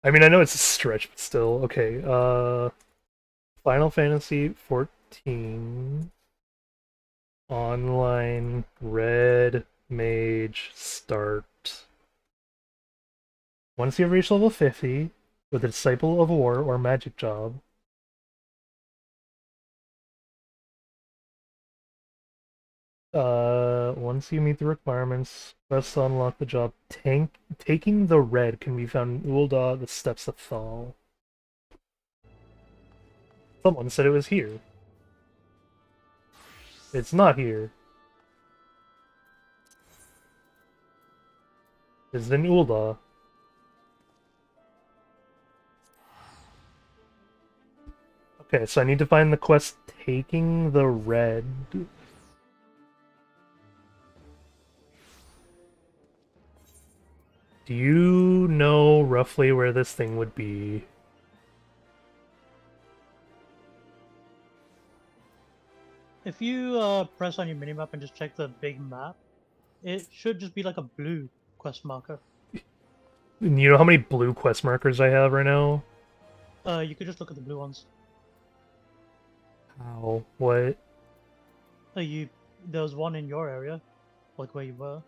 I mean, I know it's a stretch, but still. Okay, Final Fantasy 14 online red mage start. Once you've reached level 50 with a Disciple of War or Magic Job, once you meet the requirements, press to unlock the job. Taking the red can be found in Ul'dah, the Steps of Thal. Someone said it was here. It's not here. It's in Ul'dah. Okay, so I need to find the quest Taking the Red. Do you know roughly where this thing would be? If you press on your minimap and just check the big map, it should just be like a blue quest marker. You know how many blue quest markers I have right now? You could just look at the blue ones. How? What? There was one in your area, like where you were.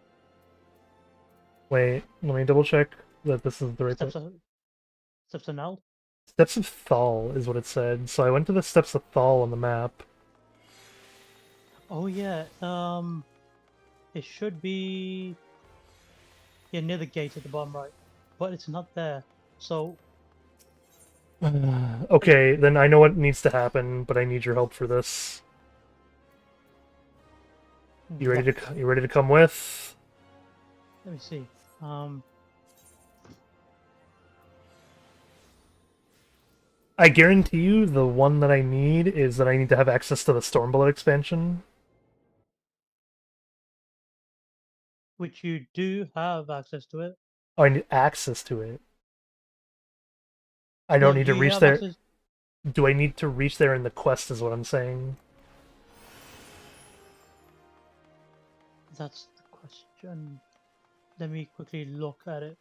Wait, let me double check that this is the right Steps place. of Steps of Nald. Steps of Thal is what it said. So I went to the Steps of Thal on the map. Oh yeah. It should be near the gate at the bottom right, but it's not there. So Okay, then I know what needs to happen, but I need your help for this. You ready to come with? Let me see. I guarantee you the one that I need is that I need to have access to the Stormblood expansion. Which you do have access to it. Oh, I need access to it. I No, don't need to you reach have there. access- Do I need to reach there in the quest is what I'm saying. That's the question. Let me quickly look at it.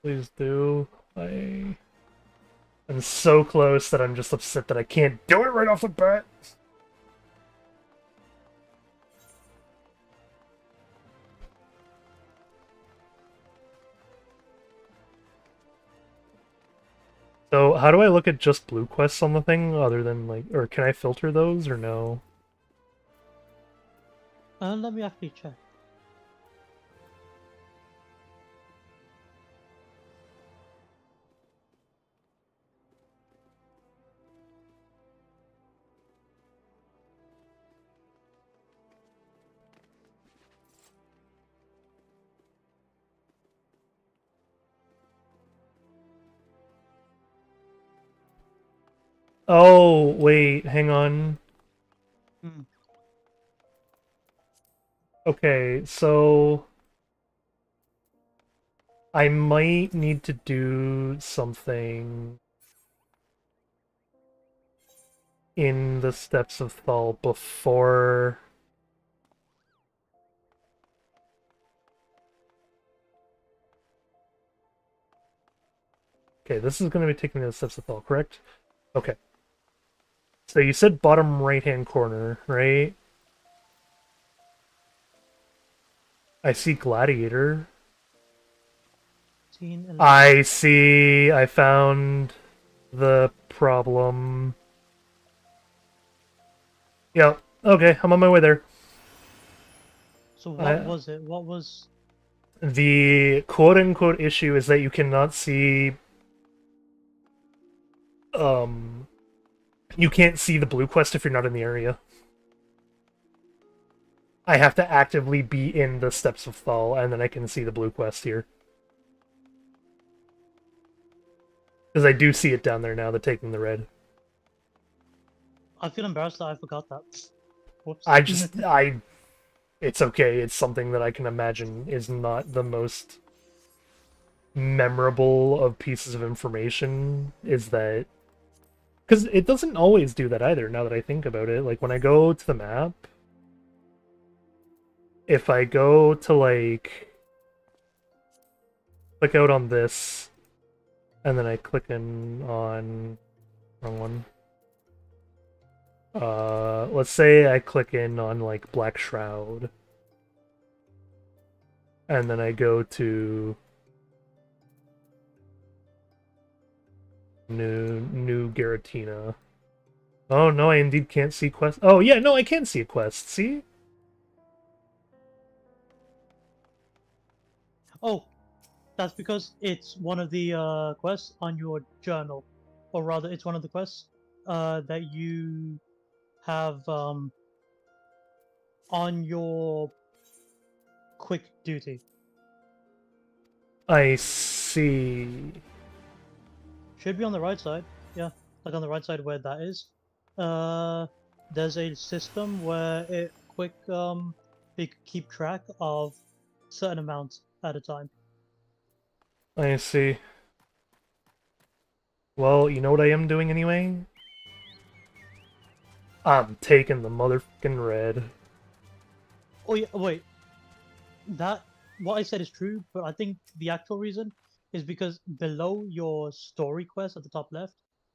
Please do. I'm so close that I'm just upset that I can't do it right off the bat. So how do I look at just blue quests on the thing, other than like, or can I filter those or no? Let me actually check. Oh, wait, hang on. Hmm. Okay, so I might need to do something in the Steps of Thal before... Okay, this is going to be taking me to the Steps of Thal, correct? Okay. So you said bottom right-hand corner, right? I see Gladiator. 15, 11. I see. I found the problem. Yep. Okay, I'm on my way there. So what was it? What was... The quote-unquote issue is that you cannot see... You can't see the blue quest if you're not in the area. I have to actively be in the Steps of Thal, and then I can see the blue quest here. Because I do see it down there now, the Taking the Red. I feel embarrassed that I forgot that. Whoops. It's okay. It's something that I can imagine is not the most memorable of pieces of information, is that... Because it doesn't always do that either, now that I think about it. Like, when I go to the map, if I go to, like... click out on this, and then I click in on... wrong one. Let's say I click in on, like, Black Shroud. And then I go to... New Garatina. Oh, no, I indeed can't see quests. Oh, yeah, no, I can see a quest. See? Oh, that's because it's one of the quests on your journal, or rather, it's one of the quests that you have on your quick duty. I see. Should be on the right side. Yeah, like on the right side where that is. There's a system where it they keep track of certain amounts at a time. I see. Well, you know what I am doing anyway? I'm taking the motherfucking red. Oh yeah, wait. That what I said is true, but I think the actual reason is because below your story quest at the top left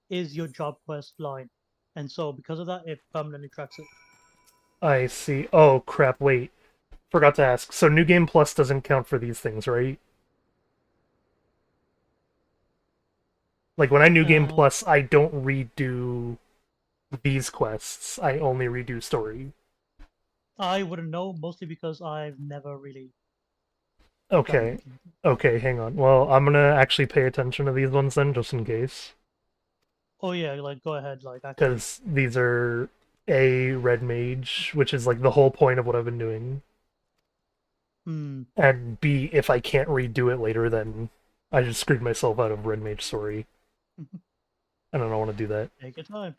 is your job quest line, and so because of that, it permanently tracks it. I see. Oh, crap, wait. Forgot to ask. So New Game Plus doesn't count for these things, right? Like, when I New Game Uh, Plus, I don't redo these quests. I only redo story. I wouldn't know, mostly because I've never really Okay. done. Okay, hang on. Well, I'm gonna actually pay attention to these ones then, just in case. Oh yeah, like go ahead, like actually. Because these are A, Red Mage, which is like the whole point of what I've been doing. Hmm. And B, if I can't redo it later, then I just screwed myself out of Red Mage story. And I don't want to do that. Take your time.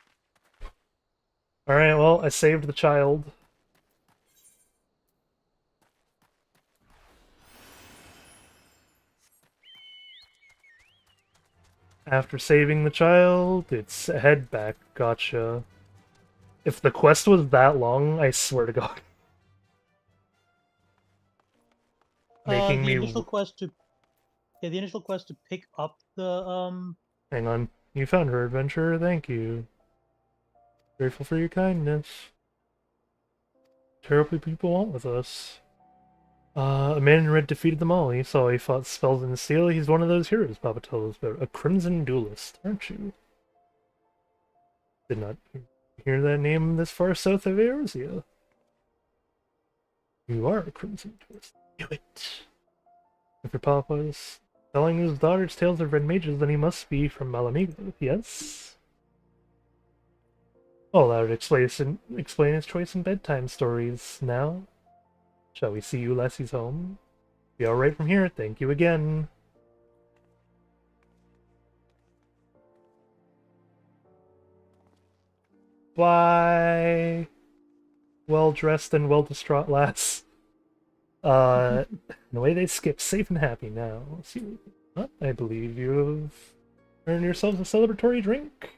Alright, well, I saved the child. After saving the child, it's head back. Gotcha. If the quest was that long, I swear to God. Making The me... initial quest to the initial quest to pick up the Hang on. You found her adventure, thank you. Grateful for your kindness. Terribly people want with us. A man in red defeated them all. He saw he fought spells in steel. He's one of those heroes Papa told us about. A crimson duelist, aren't you? Did not hear that name this far south of Eorzea. You are a crimson duelist. Do it. If your Papa is telling his daughters tales of red mages, then he must be from Malamigo. Yes? Oh, that would explain his choice in bedtime stories. Now, shall we see you Lassie's home? Be alright from here, thank you again. Bye! Well-dressed and well-distraught lass. The way they skip, safe and happy now. See, I believe you have earned yourselves a celebratory drink.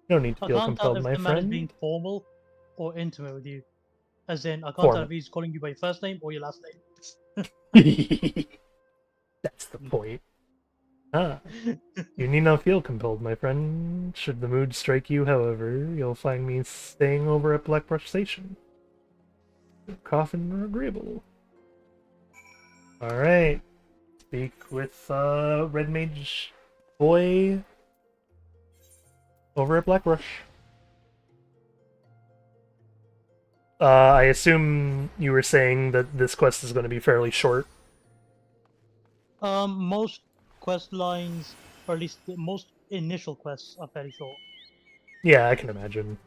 No need to I feel can't tell compelled, if my the man is friend. being formal or intimate with you. As in, I can't tell Formal. if he's calling you by your first name or your last name. That's the point. Ah, you need not feel compelled, my friend. Should the mood strike you, however, you'll find me staying over at Blackbrush Station. Coffin or agreeable. Alright. Speak with Red Mage Boy over at Blackbrush. I assume you were saying that this quest is going to be fairly short. Most quest lines, or at least most initial quests, are fairly short. Yeah, I can imagine.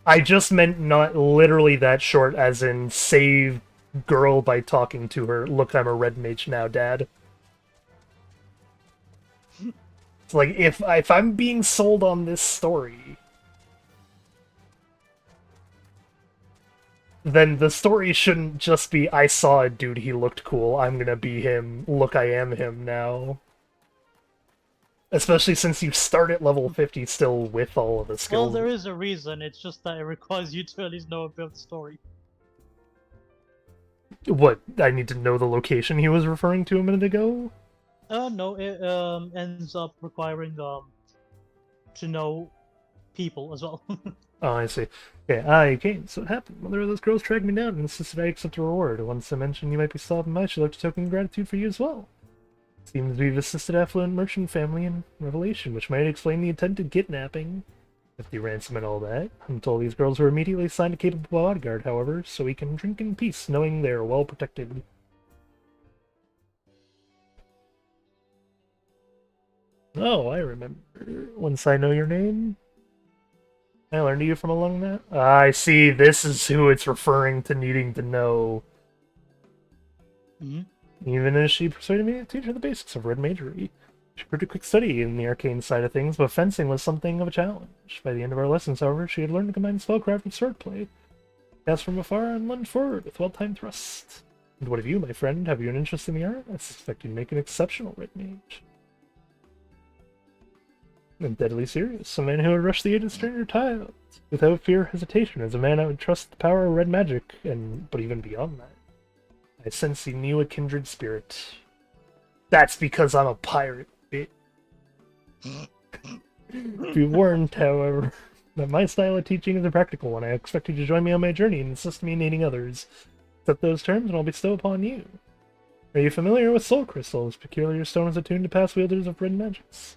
I just meant not literally that short, as in save girl by talking to her. Look, I'm a red mage now, Dad. It's like if I'm being sold on this story, then the story shouldn't just be I saw a dude, he looked cool, I'm gonna be him. Look, I am him now. Especially since you start at level 50 still with all of the Well, skills. there is a reason, it's just that it requires you to at least know about the story. What, I need to know the location he was referring to a minute ago? No, it ends up requiring to know people as well. Oh, I see. Okay, you came. So what happened? Mother of those girls tracked me down and insisted I accept a reward. Once I mentioned you might be stopping by, she left a token of gratitude for you as well. Seems we've assisted affluent merchant family in Revelation, which might explain the attempted kidnapping. If the ransom and all that. I'm told these girls were immediately assigned a capable bodyguard, however, so we can drink in peace, knowing they are well protected. Oh, I remember. Once I know your name, I learned you from along that. I see. This is who it's referring to needing to know. Even as she persuaded me to teach her the basics of red magery. She proved a quick study in the arcane side of things, but fencing was something of a challenge. By the end of our lessons, however, she had learned to combine spellcraft with swordplay. Cast from afar and lunge forward with well-timed thrusts. And what of you, my friend? Have you an interest in the art? I suspect you'd make an exceptional red mage. I'm deadly serious. A man who would rush the aged stranger child without fear or hesitation is a man I would trust the power of red magic, but even beyond that. I sense you knew a kindred spirit. That's because I'm a pirate, bitch. Be warned, however, that my style of teaching is a practical one. I expect you to join me on my journey and assist me in aiding others. Accept those terms and I'll bestow upon you. Are you familiar with soul crystals? Peculiar stones attuned to past wielders of red magics.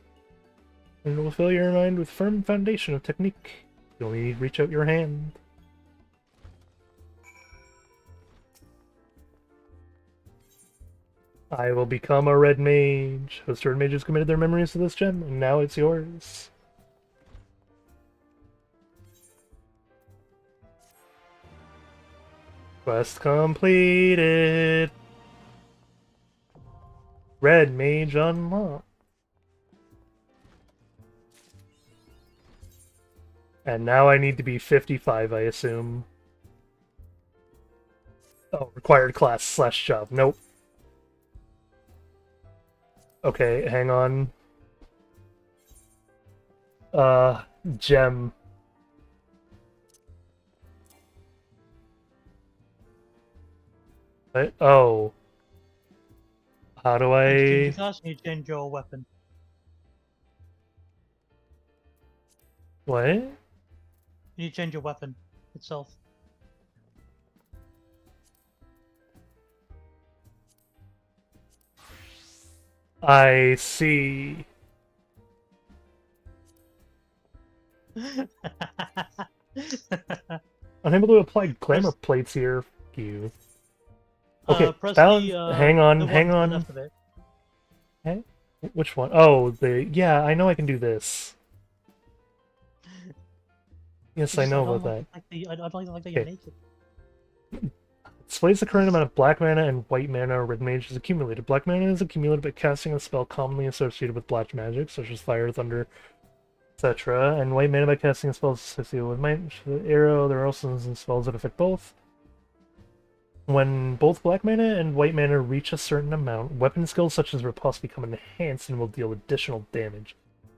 And it will fill your mind with firm foundation of technique. You only need to reach out your hand. I will become a red mage. Host red mages committed their memories to this gem, and now it's yours. Quest completed. Red mage unlocked. And now I need to be 55, I assume. Oh, required class / job. Nope. Okay, hang on. Gem. Oh. How do You change I... your class and you change your weapon. What? You change your weapon itself. I see. Unable to apply glamour Press- plates here. Fuck you. Okay, Press balance. Hang on, the one hang to the on. left of it. Hey, which one? Oh, yeah, I know I can do this. Yes, I Just, I know don't about that. like the, I don't like that you're Okay. naked. Displays the current amount of black mana and white mana a red mage has accumulated. Black mana is accumulated by casting a spell commonly associated with black magic, such as fire, thunder, etc. And white mana by casting a spell associated with might, arrow. There are also some spells that affect both. When both black mana and white mana reach a certain amount, weapon skills such as Riposte become enhanced and will deal additional damage.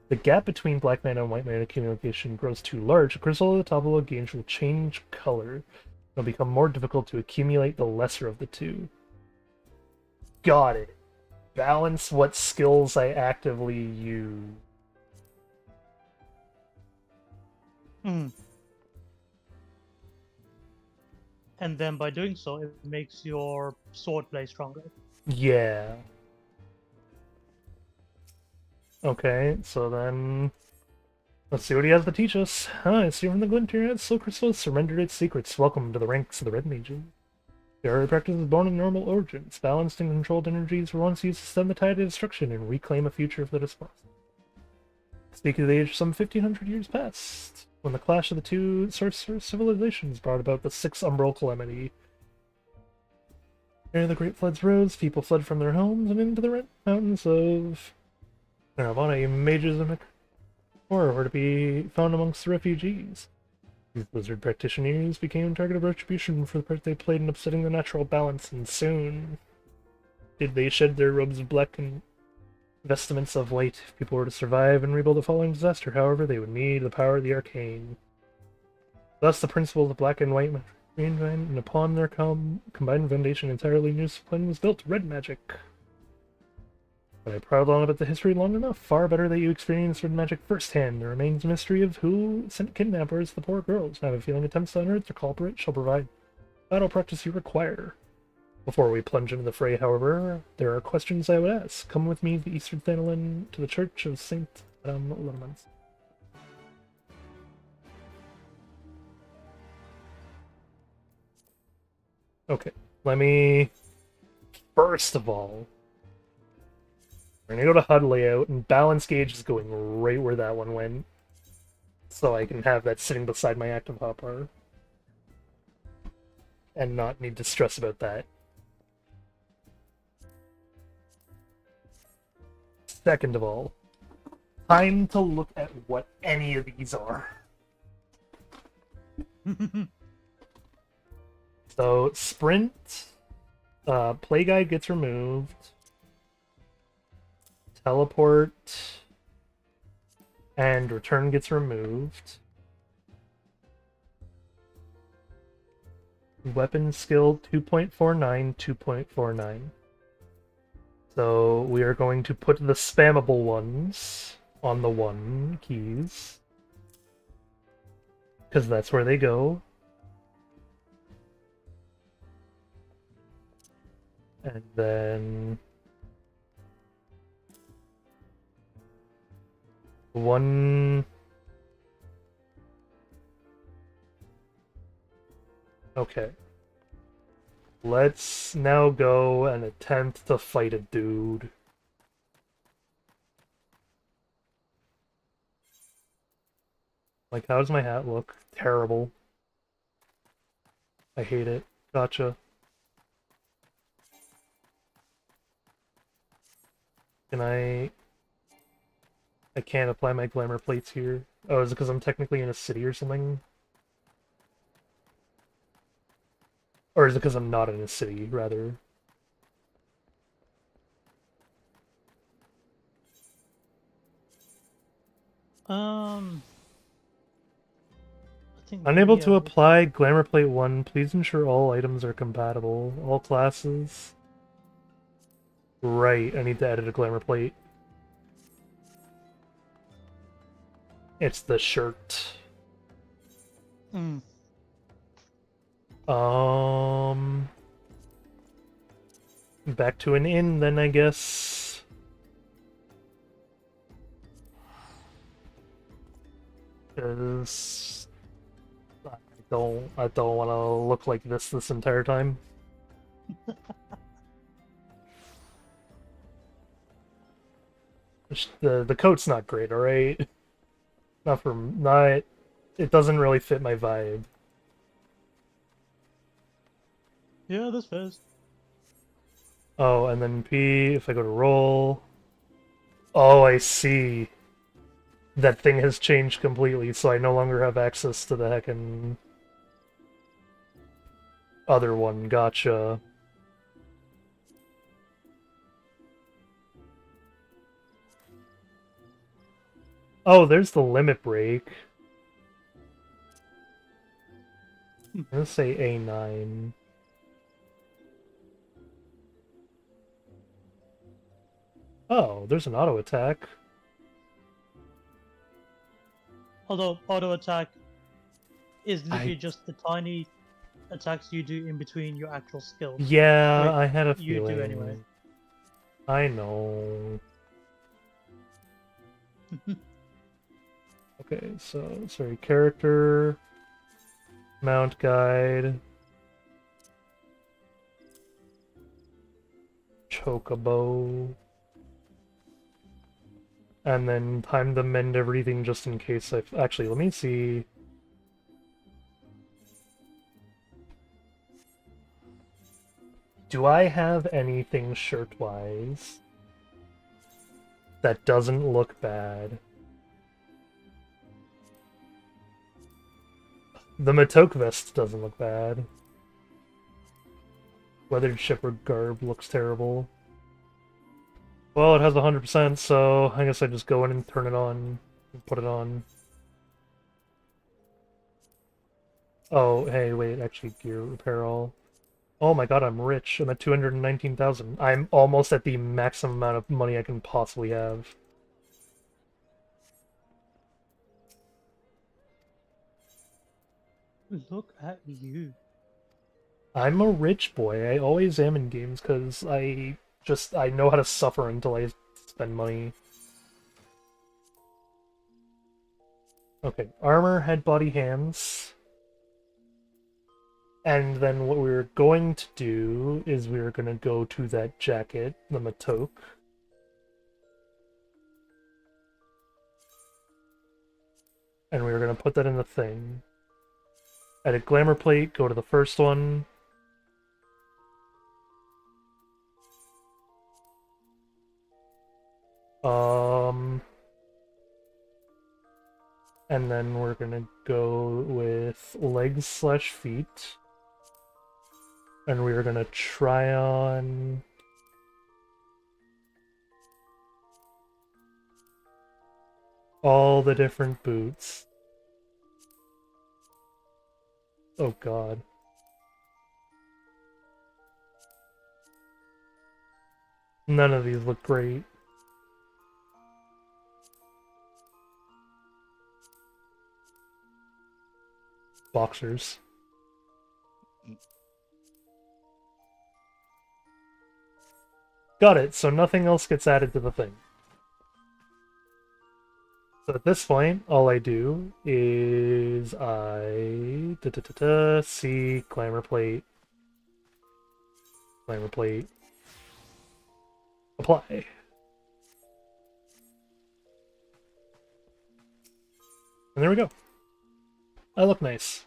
The gap between black mana and white mana accumulation grows too large. A crystal at the top of a gauge will change color. It'll become more difficult to accumulate the lesser of the two. Got it. Balance what skills I actively use. Hmm. And then by doing so, it makes your sword play stronger. Yeah. Okay, so then let's see what he has to teach us. I see from the glinter at Slow Crystal has surrendered its secrets. Welcome to the ranks of the Red Mages. The art of practice is born in normal origins. Balanced and controlled energies were once used to stem the tide of destruction and reclaim a future that is lost. Speak of the age of some 1500 years past, when the clash of the two sorcerous civilizations brought about the Sixth Umbral Calamity. Ere the great floods rose, people fled from their homes and into the red mountains of Nirvana. Mages and horror were to be found amongst the refugees. These blizzard practitioners became a target of retribution for the part they played in upsetting the natural balance, and soon did they shed their robes of black and vestments of white. If people were to survive and rebuild the following disaster, however, they would need the power of the arcane. Thus, the principles of black and white reinvent, and upon their combined foundation, entirely new discipline was built: red magic. But I prowled on about the history long enough. Far better that you experience red magic firsthand. There remains a mystery of who sent kidnappers to the poor girls. I have a feeling attempts to unearth the culprit shall provide battle practice you require. Before we plunge into the fray, however, there are questions I would ask. Come with me to the Eastern Thanalan to the Church of Saint Adam Lemons. Okay, let me... First of all, we're gonna go to HUD layout, and balance gauge is going right where that one went. So I can have that sitting beside my active hotbar. And not need to stress about that. Second of all, time to look at what any of these are. So, sprint, play guide gets removed. Teleport and return gets removed. Weapon skill 2.49, 2.49. So we are going to put the spammable ones on the 1 keys, because that's where they go. And then 1... Okay. Let's now go and attempt to fight a dude. Like, how does my hat look? Terrible. I hate it. Gotcha. Can I can't apply my glamour plates here. Oh, is it because I'm technically in a city or something? Or is it because I'm not in a city, rather? I think Unable maybe, to apply Glamour Plate 1, please ensure all items are compatible. All classes. Right, I need to edit a Glamour Plate. It's the shirt. Back to an inn, then, I guess. because I don't want to look like this entire time. The coat's not great, all right. Not. It doesn't really fit my vibe. Yeah, this fits. Oh, and then P. If I go to roll. Oh, I see. That thing has changed completely, so I no longer have access to the heckin' other one. Gotcha. Oh, there's the limit break. I'm gonna say A9. Oh, there's an auto attack. Although auto attack is literally just the tiny attacks you do in between your actual skills. Yeah, Wait, I had a you feeling. do anyway. I know. Okay, so sorry, character, mount guide, chocobo, and then time to mend everything just in case I actually. Let me see. Do I have anything shirt-wise that doesn't look bad? The Matoke vest doesn't look bad. Weathered Shepherd garb looks terrible. Well, it has 100%, so I guess I just go in and turn it on and put it on. Oh, hey, wait, actually, gear repair all. Oh my god, I'm rich. I'm at 219,000. I'm almost at the maximum amount of money I can possibly have. Look at you. I'm a rich boy. I always am in games because I know how to suffer until I spend money. Okay, armor, head, body, hands. And then what we were going to do is we were going to go to that jacket, the Matoke. And we were going to put that in the thing. Edit glamour plate, go to the first one. And then we're gonna go with legs/feet. And we're gonna try on all the different boots. Oh god. None of these look great. Boxers. Got it, so nothing else gets added to the thing. So at this point, all I do is see glamour plate, apply. And there we go. I look nice.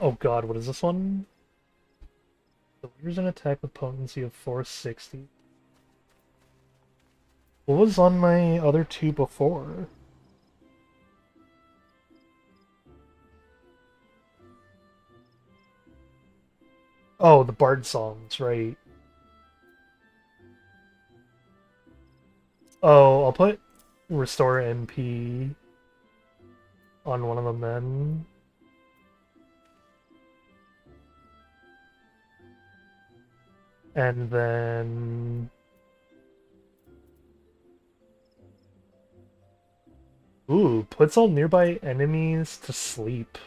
Oh god, what is this one? Delivers an attack with potency of 460. What was on my other two before? Oh, the Bard songs, right. Oh, I'll put Restore MP on one of them then. And then... Ooh, puts all nearby enemies to sleep.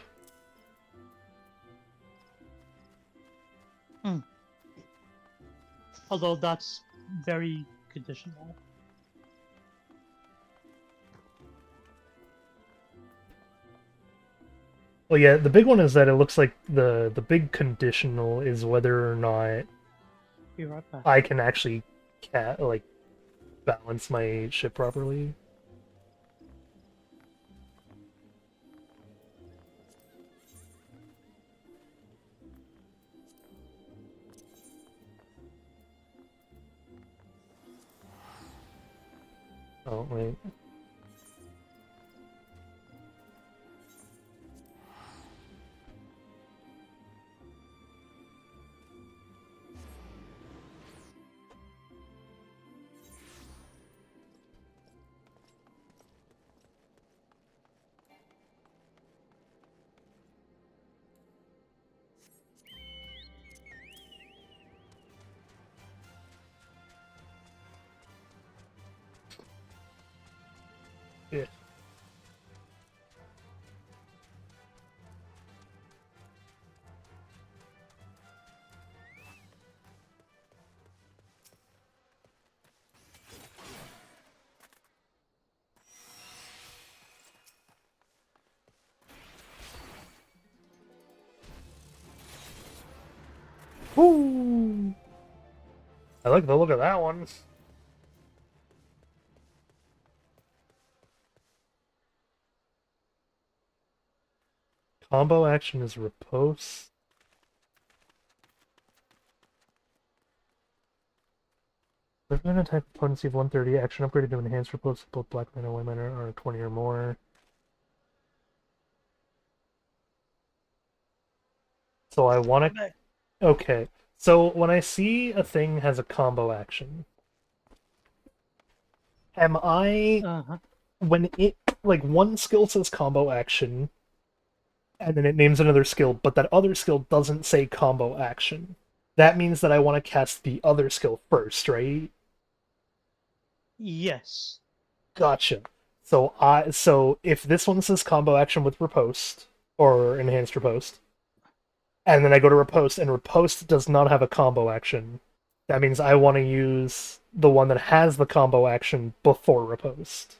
Although that's very conditional. Well, yeah, the big one is that it looks like the big conditional is whether or not Be right back. I can actually like balance my ship properly. Oh wait. Yeah. Woo! I like the look of that one. Combo action is riposte. If an attack potency of 130, action upgraded to enhanced riposte, both black mana and white mana are 20 or more. So I want to... Okay. So when I see a thing has a combo action, am I... Uh-huh. When it... Like, one skill says combo action, and then it names another skill, but that other skill doesn't say combo action. That means that I want to cast the other skill first, right? Yes. Gotcha. So if this one says combo action with riposte, or enhanced riposte, and then I go to riposte, and riposte does not have a combo action, that means I want to use the one that has the combo action before riposte.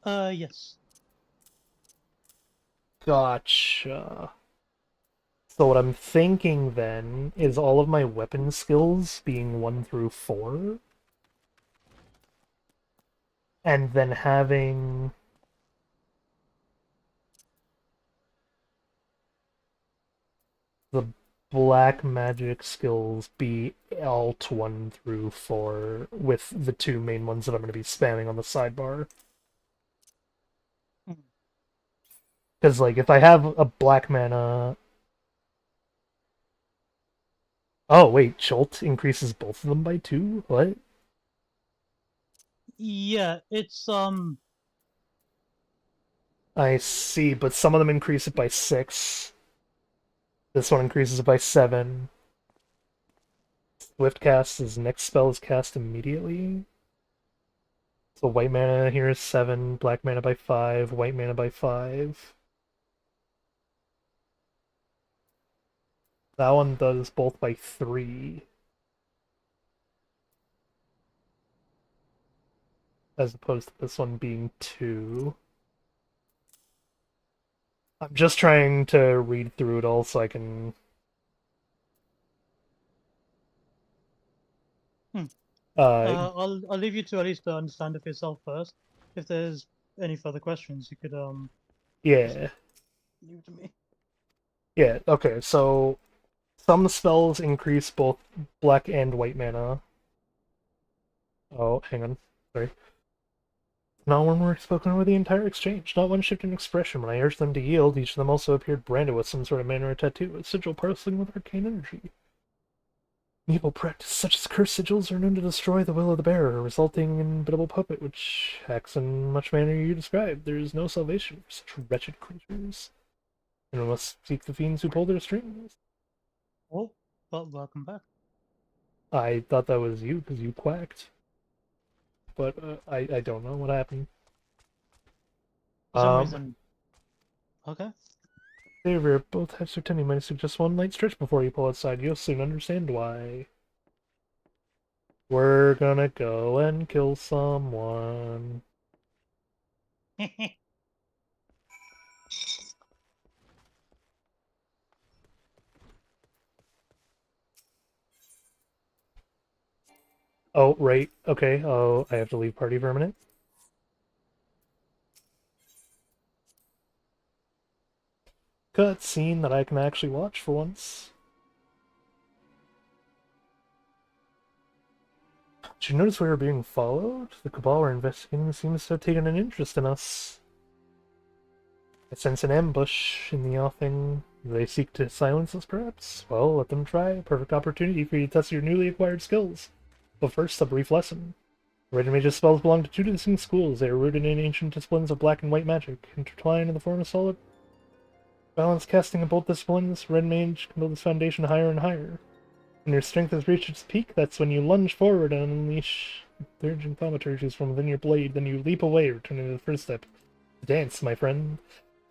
Yes. Gotcha. So what I'm thinking then is all of my weapon skills being 1 through 4, and then having the black magic skills be alt 1 through 4, with the two main ones that I'm going to be spamming on the sidebar. Because, like, if I have a black mana... Oh, wait, Jolt increases both of them by 2? What? Yeah, it's I see, but some of them increase it by 6. This one increases it by 7. Swift cast, his next spell is cast immediately. So white mana here is 7, black mana by 5, white mana by 5. That one does both by 3. As opposed to this one being 2. I'm just trying to read through it all so I can... I'll leave you to at least understand it for yourself first. If there's any further questions, you could yeah. leave it to me. Yeah, okay, so some spells increase both black and white mana. Oh, hang on. Sorry. Not one word spoken over the entire exchange, not one shift in expression. When I urged them to yield, each of them also appeared branded with some sort of mana or tattoo, a sigil parceling with arcane energy. Evil practice such as cursed sigils are known to destroy the will of the bearer, resulting in biddable puppet, which acts in much manner you described. There is no salvation for such wretched creatures, and we must seek the fiends who pull their strings. Oh, well, welcome back. I thought that was you because you quacked, but I don't know what happened. For some reason. Okay. Seaweaver, both have certainly might suggest one light stretch before you pull outside. You'll soon understand why. We're gonna go and kill someone. Oh, right. Okay. Oh, I have to leave party for a minute. Cutscene that I can actually watch for once. Did you notice we were being followed? The Cabal we're investigating seems to have taken an interest in us. I sense an ambush in the offing. Do they seek to silence us, perhaps? Well, let them try. Perfect opportunity for you to test your newly acquired skills. But first, a brief lesson. Red and Mage's spells belong to two distinct schools. They are rooted in ancient disciplines of black and white magic, intertwined in the form of solid balance casting in both disciplines. Red Mage can build this foundation higher and higher. When your strength has reached its peak, that's when you lunge forward and unleash urgent thaumaturgies from within your blade. Then you leap away, returning to the first step. Dance, my friend.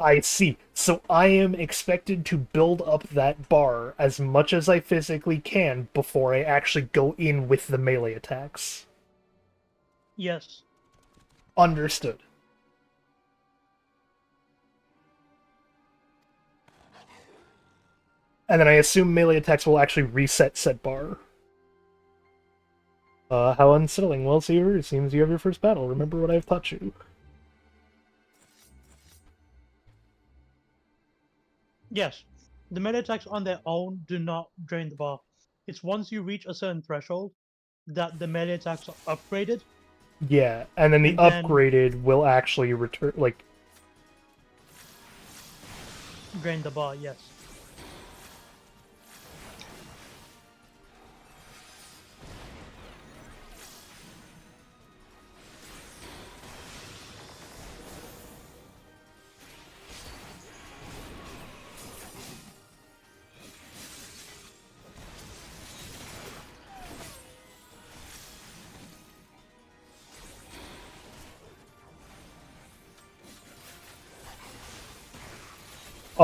I see. So I am expected to build up that bar as much as I physically can before I actually go in with the melee attacks. Yes. Understood. And then I assume melee attacks will actually reset said bar. How unsettling. Well, Seaweaver, it seems you have your first battle. Remember what I've taught you. Yes. The melee attacks on their own do not drain the bar. It's once you reach a certain threshold that the melee attacks are upgraded. Yeah, and then the And then- upgraded will actually return, like... Drain the bar, yes.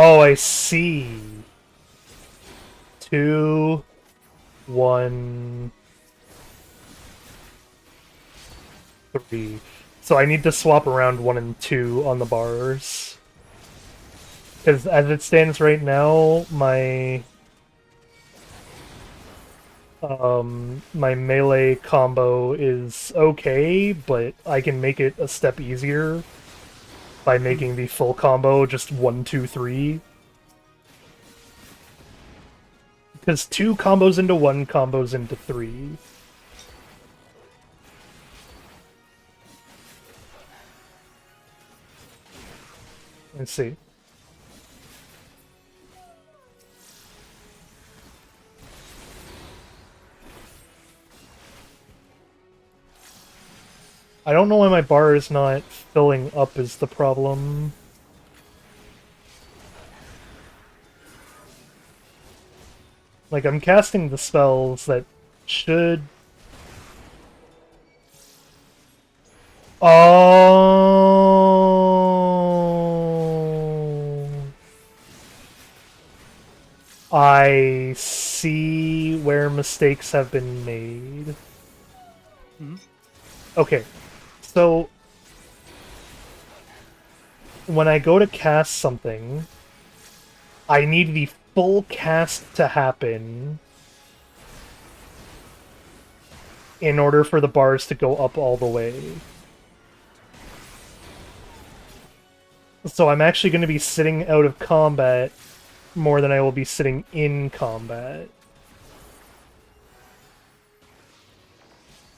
Oh, I see. 2, 1, 3. So I need to swap around 1 and 2 on the bars. Because as it stands right now, my melee combo is okay, but I can make it a step easier by making the full combo just 1, 2, 3. Because 2 combos into 1 combos into 3. Let's see. I don't know why my bar is not filling up is the problem. Like, I'm casting the spells that should... Oh... I see where mistakes have been made. Okay, so when I go to cast something, I need the full cast to happen in order for the bars to go up all the way. So I'm actually going to be sitting out of combat more than I will be sitting in combat.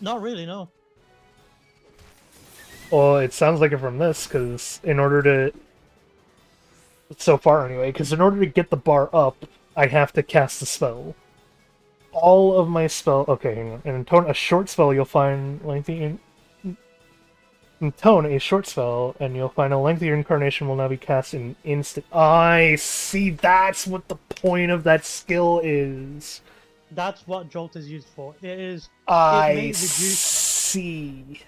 Not really, no. Well, it sounds like it from this, because in order to... So far, anyway, because in order to get the bar up, I have to cast a spell. All of my spell... Okay, hang on. In tone, a short spell, you'll find lengthy... In tone, a short spell, and you'll find a lengthier incarnation will now be cast in instant... I see! That's what the point of that skill is! That's what Jolt is used for. It is... I may reduce- see.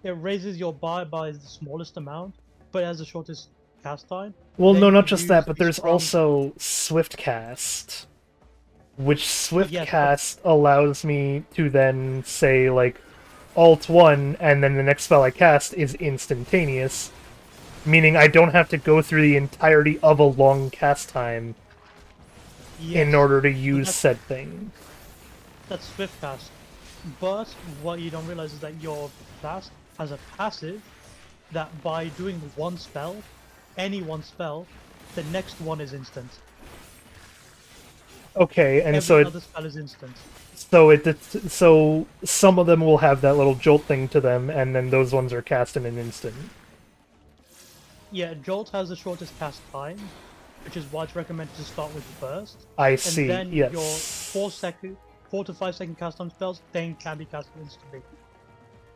It raises your bar by the smallest amount, but it has the shortest cast time. Well, then no, you not could just use that, but the there's strong- also Swift Cast, which Swift Yes, but- Cast allows me to then say, like, Alt 1, and then the next spell I cast is instantaneous, meaning I don't have to go through the entirety of a long cast time in Yes, order to use that's- said thing. That's Swift Cast. But what you don't realize is that your class has a passive that by doing one spell, any one spell, the next one is instant. Okay, and Every so other spell is instant. so some of them will have that little jolt thing to them, and then those ones are cast in an instant. Yeah, Jolt has the shortest cast time, which is why it's recommended to start with first. I see. And then Yes. your 4 to 5 second cast time spells then can be casted instantly.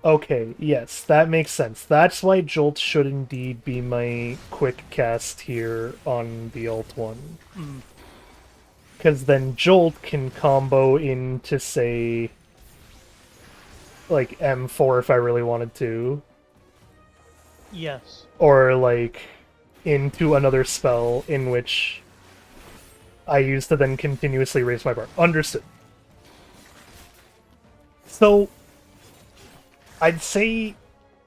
Okay, yes, that makes sense. That's why Jolt should indeed be my quick cast here on the Alt 1. Mm. Because then Jolt can combo into, say, like M4 if I really wanted to. Yes. Or, like, into another spell in which I use to then continuously raise my bar. Understood. So, I'd say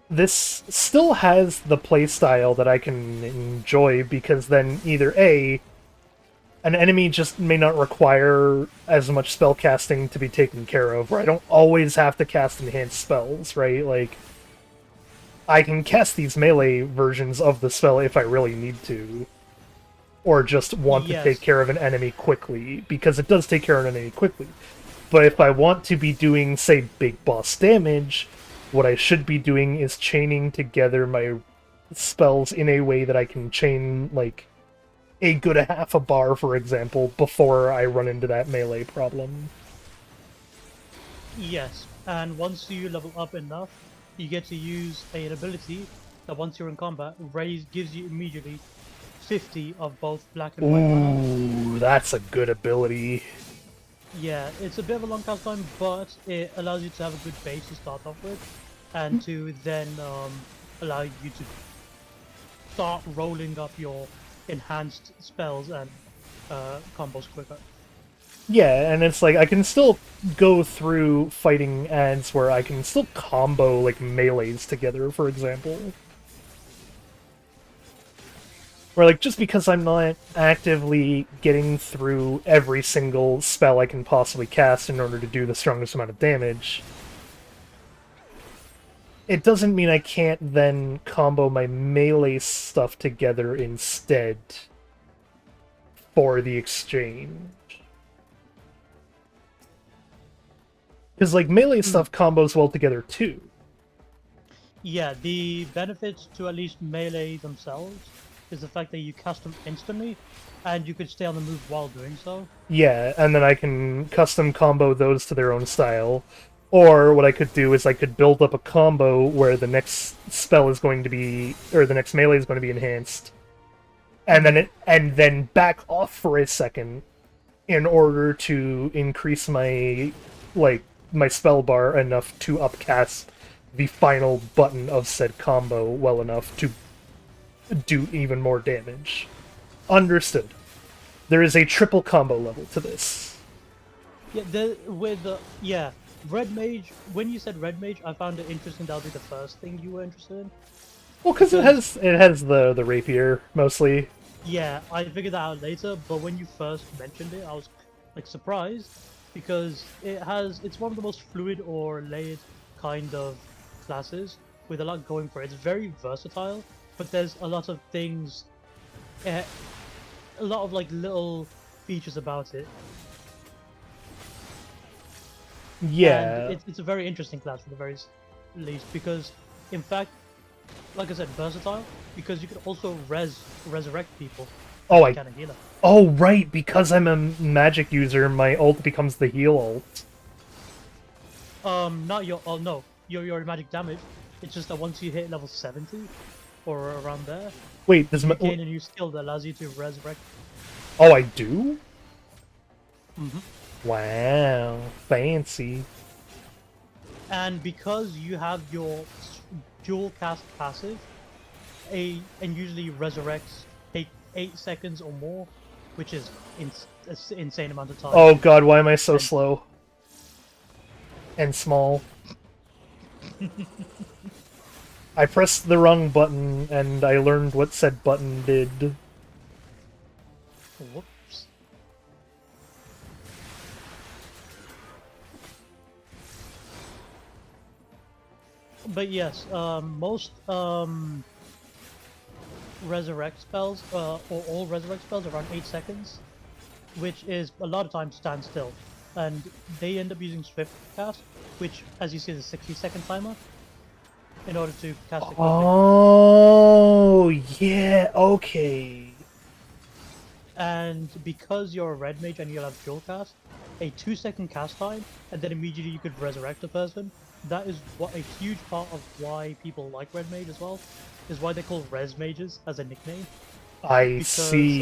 this still has the playstyle that I can enjoy, because then either A, an enemy just may not require as much spell casting to be taken care of, where I don't always have to cast enhanced spells, right? Like, I can cast these melee versions of the spell if I really need to, or just want to Yes. take care of an enemy quickly, because it does take care of an enemy quickly. But if I want to be doing, say, big boss damage, what I should be doing is chaining together my spells in a way that I can chain, like, a good half a bar, for example, before I run into that melee problem. Yes. And once you level up enough, you get to use an ability that once you're in combat, gives you immediately 50 of both black and white mana. Ooh, that's a good ability. Yeah, it's a bit of a long cast time, but it allows you to have a good base to start off with, and to then allow you to start rolling up your enhanced spells and combos quicker. Yeah, and it's like, I can still go through fighting ads where I can still combo, like, melees together, for example. Or, like, just because I'm not actively getting through every single spell I can possibly cast in order to do the strongest amount of damage, it doesn't mean I can't then combo my melee stuff together instead for the exchange. Because, like, melee stuff combos well together, too. Yeah, the benefits to at least melee themselves is the fact that you cast them instantly, and you could stay on the move while doing so. Yeah, and then I can custom combo those to their own style. Or what I could do is I could build up a combo where the next spell is going to be, or the next melee is going to be enhanced, and then back off for a second in order to increase my, like, my spell bar enough to upcast the final button of said combo well enough to do even more damage. Understood. There is a triple combo level to this. Yeah, Red Mage. When you said Red Mage, I found it interesting. That'll be the first thing you were interested in. Well, because it has the rapier mostly. Yeah, I figured that out later, but when you first mentioned it, I was like surprised because it's one of the most fluid or layered kind of classes with a lot going for it. It's very versatile, but there's a lot of things, a lot of like little features about it. Yeah. And it's a very interesting class at the very least because, in fact, like I said, versatile because you can also resurrect people. Oh, I Kind of healer. Oh, right, because I'm a magic user, my ult becomes the heal ult. Not your. Oh no, your magic damage. It's just that once you hit level 70 or around there, Wait, does you my... gain a new skill that allows you to resurrect. Oh, I do? Mm-hmm. Wow, fancy. And because you have your dual cast passive, and usually resurrects take 8 seconds or more, which is an insane amount of time. Oh god, why am I so And- slow? And small. I pressed the wrong button, and I learned what said button did. Whoops. But yes, most resurrect spells, or all resurrect spells, are around 8 seconds, which is a lot of times stand still, and they end up using Swift Cast, which, as you see, is a 60-second timer in order to cast it quickly. Oh, yeah, okay. And because you're a red mage and you'll have dual cast, a 2-second cast time, and then immediately you could resurrect a person. That is what a huge part of why people like red mage as well, is why they call res mages as a nickname. I Because see.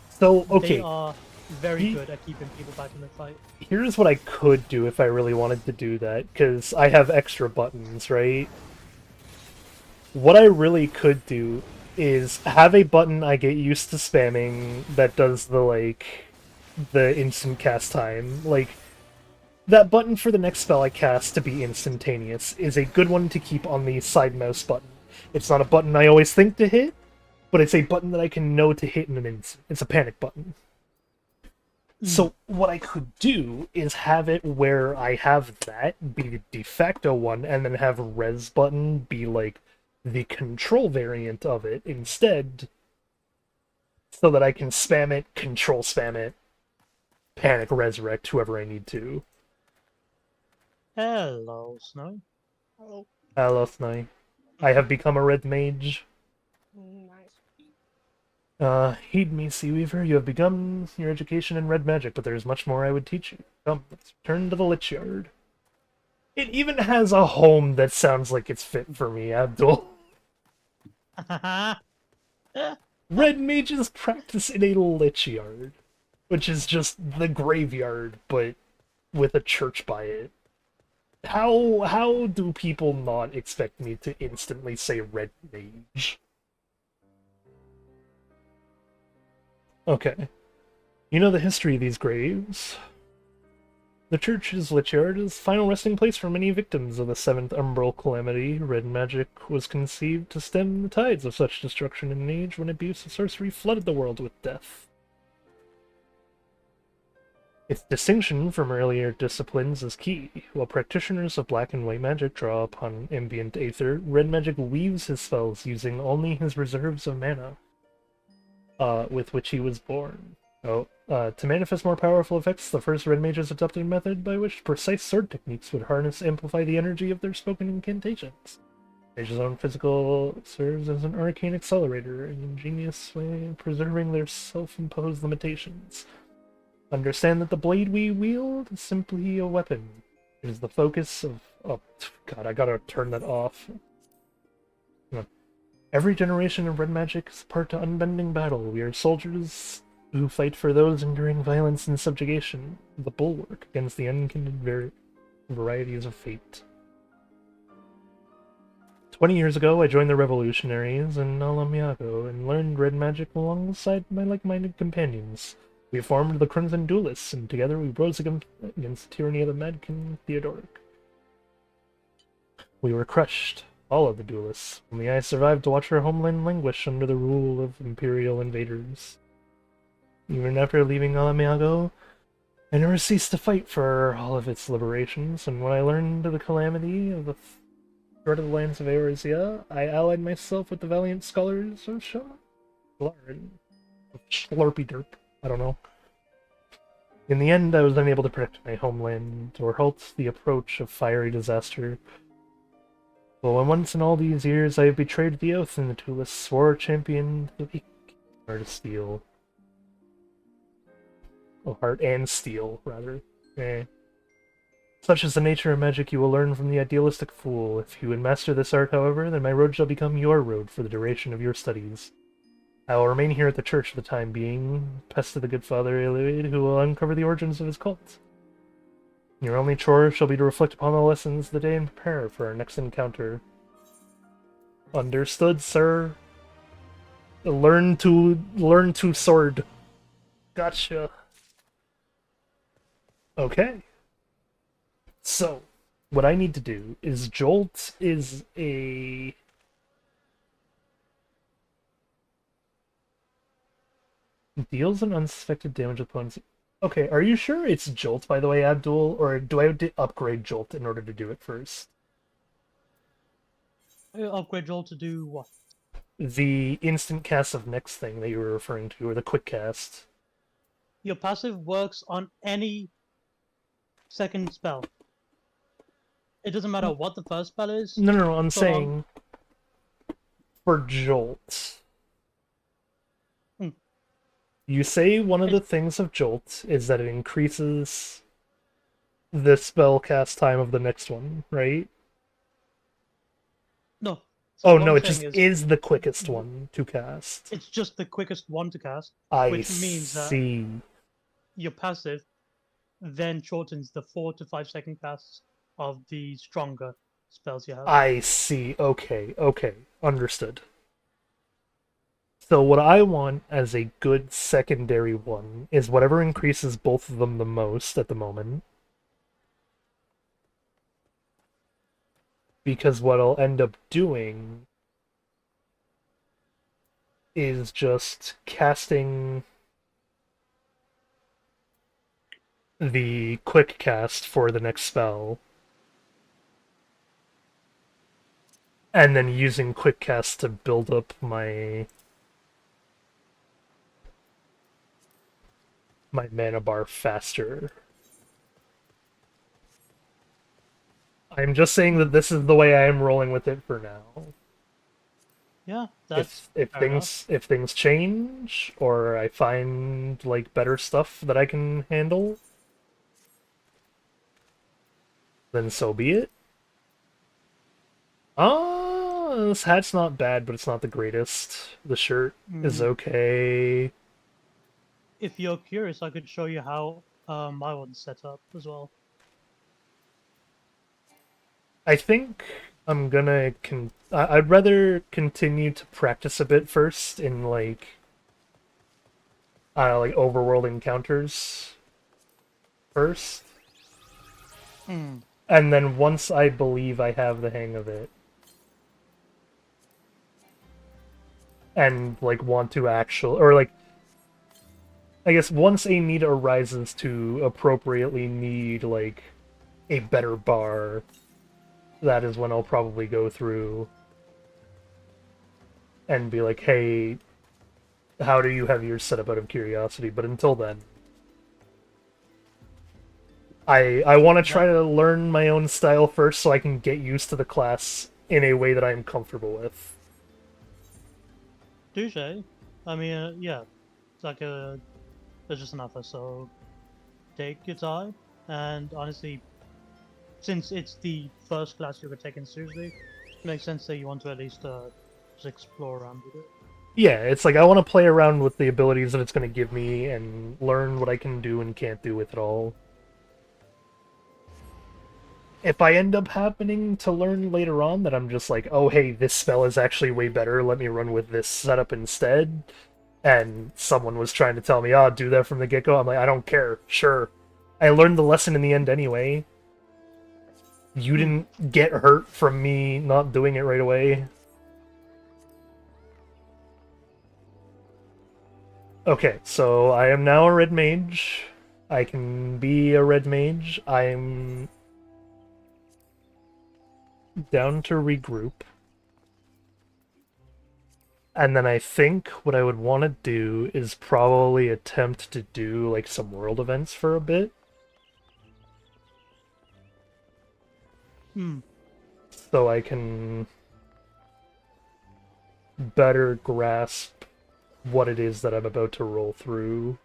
So, okay, they are very good at keeping people back in the fight. here's what I could do if I really wanted to do that, because I have extra buttons, right? What I really could do is have a button I get used to spamming that does the instant cast time. Like, that button for the next spell I cast to be instantaneous is a good one to keep on the side mouse button. It's not a button I always think to hit, but it's a button that I can know to hit in an instant. It's a panic button. So what I could do is have it where I have that be the de facto one, and then have res button be like the control variant of it instead, so that I can spam it, control spam it, panic resurrect whoever I need to. Hello, Snow. Hello. Hello, Snowy. I have become a red mage. Nice. Heed me, Seaweaver. You have begun your education in red magic, but there is much more I would teach you. Come, let's return to the Lich Yard. It even has a home that sounds like it's fit for me, Abdul. Red mages practice in a Lich Yard, which is just the graveyard, but with a church by it. How do people not expect me to instantly say red mage? Okay. You know the history of these graves. The church's Lich Yard is the final resting place for many victims of the 7th Umbral Calamity. Red magic was conceived to stem the tides of such destruction in an age when abuse of sorcery flooded the world with death. Its distinction from earlier disciplines is key. While practitioners of black and white magic draw upon ambient aether, red magic weaves his spells using only his reserves of mana, with which he was born. To manifest more powerful effects, the first red mages adopted a method by which precise sword techniques would harness amplify the energy of their spoken incantations. Mage's own physical serves as an arcane accelerator, an ingenious way of preserving their self-imposed limitations. Understand that the blade we wield is simply a weapon. It is the focus of... Oh, God, I gotta turn that off. Every generation of red magic is part to unbending battle. We are soldiers who fight for those enduring violence and subjugation, the bulwark against the unkindled varieties of fate. 20 years ago, I joined the revolutionaries in Alamiago and learned red magic alongside my like-minded companions. We formed the Crimson Duelists, and together we rose against the tyranny of the Mad King Theodoric. We were crushed, all of the duelists, only I survived to watch our homeland languish under the rule of imperial invaders. Even after leaving Alamiago, I never ceased to fight for all of its liberations, and when I learned of the calamity of the threat of the lands of Eorzea, I allied myself with the valiant scholars of Slurpy Derp. I don't know. In the end, I was unable to protect my homeland or halt the approach of fiery disaster. But when once in all these years I have betrayed the oath in the duelists, swore champion the weak, heart of steel. Oh, heart and steel, rather. Such is the nature of magic you will learn from the idealistic fool. If you would master this art, however, then my road shall become your road for the duration of your studies. I will remain here at the church for the time being, pest of the good Father Eluid, who will uncover the origins of his cult. Your only chore shall be to reflect upon the lessons of the day and prepare for our next encounter. Understood, sir. Learn to sword. Gotcha. Okay. So, what I need to do is Jolt is a... deals an unsuspected damage to opponents. Okay, are you sure it's Jolt, by the way, Abdul? Or do I have to upgrade Jolt in order to do it first? Upgrade Joel to do what? The instant cast of next thing that you were referring to, or the quick cast. Your passive works on any second spell. It doesn't matter what the first spell is. No, I'm so long- saying for Jolt. Hmm. You say one of the things of Jolt is that it increases the spell cast time of the next one, right? No. So Oh what no, I'm it just saying is the quickest one to cast. It's just the quickest one to cast, I which means that see. your passive then shortens the 4 to 5 second casts of the stronger spells you have. I see. Okay, understood. So what I want as a good secondary one is whatever increases both of them the most at the moment. Because what I'll end up doing is just casting the quick cast for the next spell, and then using quick cast to build up my mana bar faster. I'm just saying that this is the way I am rolling with it for now. Yeah, that's If fair enough. if things change or I find like better stuff that I can handle, then so be it. This hat's not bad, but it's not the greatest. The shirt is okay. If you're curious, I could show you how my one's set up as well. I think I'm gonna I'd rather continue to practice a bit first in like like overworld encounters first. And then once I believe I have the hang of it and like want to actually, or like I guess once a need arises to appropriately need like a better bar, that is when I'll probably go through and be like, hey, how do you have yours set up out of curiosity? But until then, I want to try to learn my own style first so I can get used to the class in a way that I'm comfortable with. Touche. I mean, yeah, it's like there's just enough, so take your time. And honestly, since it's the first class you're taking seriously, it makes sense that you want to at least just explore around with it. Yeah, it's like I want to play around with the abilities that it's going to give me and learn what I can do and can't do with it all. If I end up happening to learn later on that I'm just like, oh hey, this spell is actually way better, let me run with this setup instead, and someone was trying to tell me, oh, do that from the get-go, I'm like, I don't care, sure. I learned the lesson in the end anyway. You didn't get hurt from me not doing it right away. Okay, so I am now a red mage. I can be a red mage. I'm down to regroup. And then I think what I would want to do is probably attempt to do like some world events for a bit. So I can better grasp what it is that I'm about to roll through.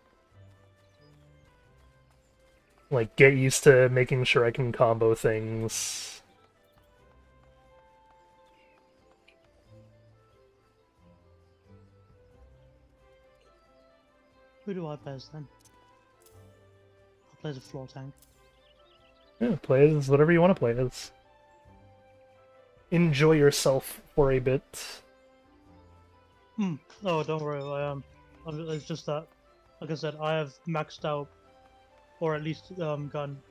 Like, get used to making sure I can combo things. Who do I play as then? I'll play as a floor tank. Yeah, play as whatever you want to play as. Enjoy yourself for a bit. Oh, don't worry. It's just that, like I said, I have maxed out, or at least gotten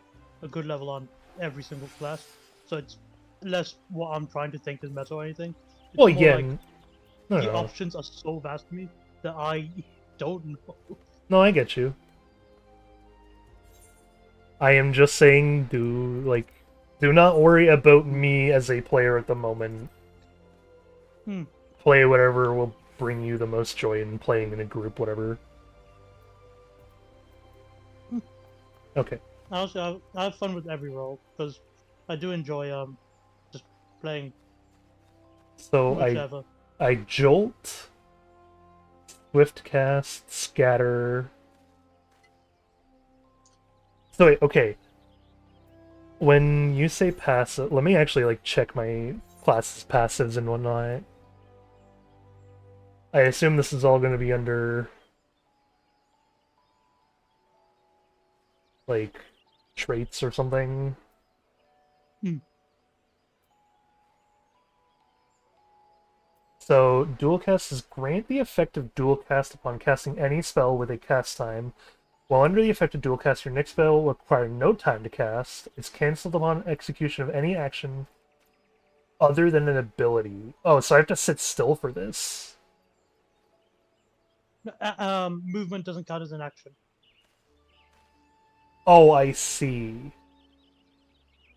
a good level on every single class. So it's less what I'm trying to think is meta or anything. It's Well, more yeah. like I don't the know. options are so vast to me that I don't know. No, I get you. I am just saying, do not worry about me as a player at the moment. Hmm. Play whatever will bring you the most joy in playing in a group, whatever. Okay. Honestly, I have fun with every role because I do enjoy just playing So whichever. I jolt, swift cast, scatter. So wait, okay. When you say passive, let me actually like check my class's passives and whatnot. I assume this is all going to be under like traits or something. So, dual cast is grant the effect of dual cast upon casting any spell with a cast time. While under the effect of dual cast, your next spell will require no time to cast. It's cancelled upon execution of any action other than an ability. Oh, so I have to sit still for this. Movement doesn't count as an action. Oh, I see.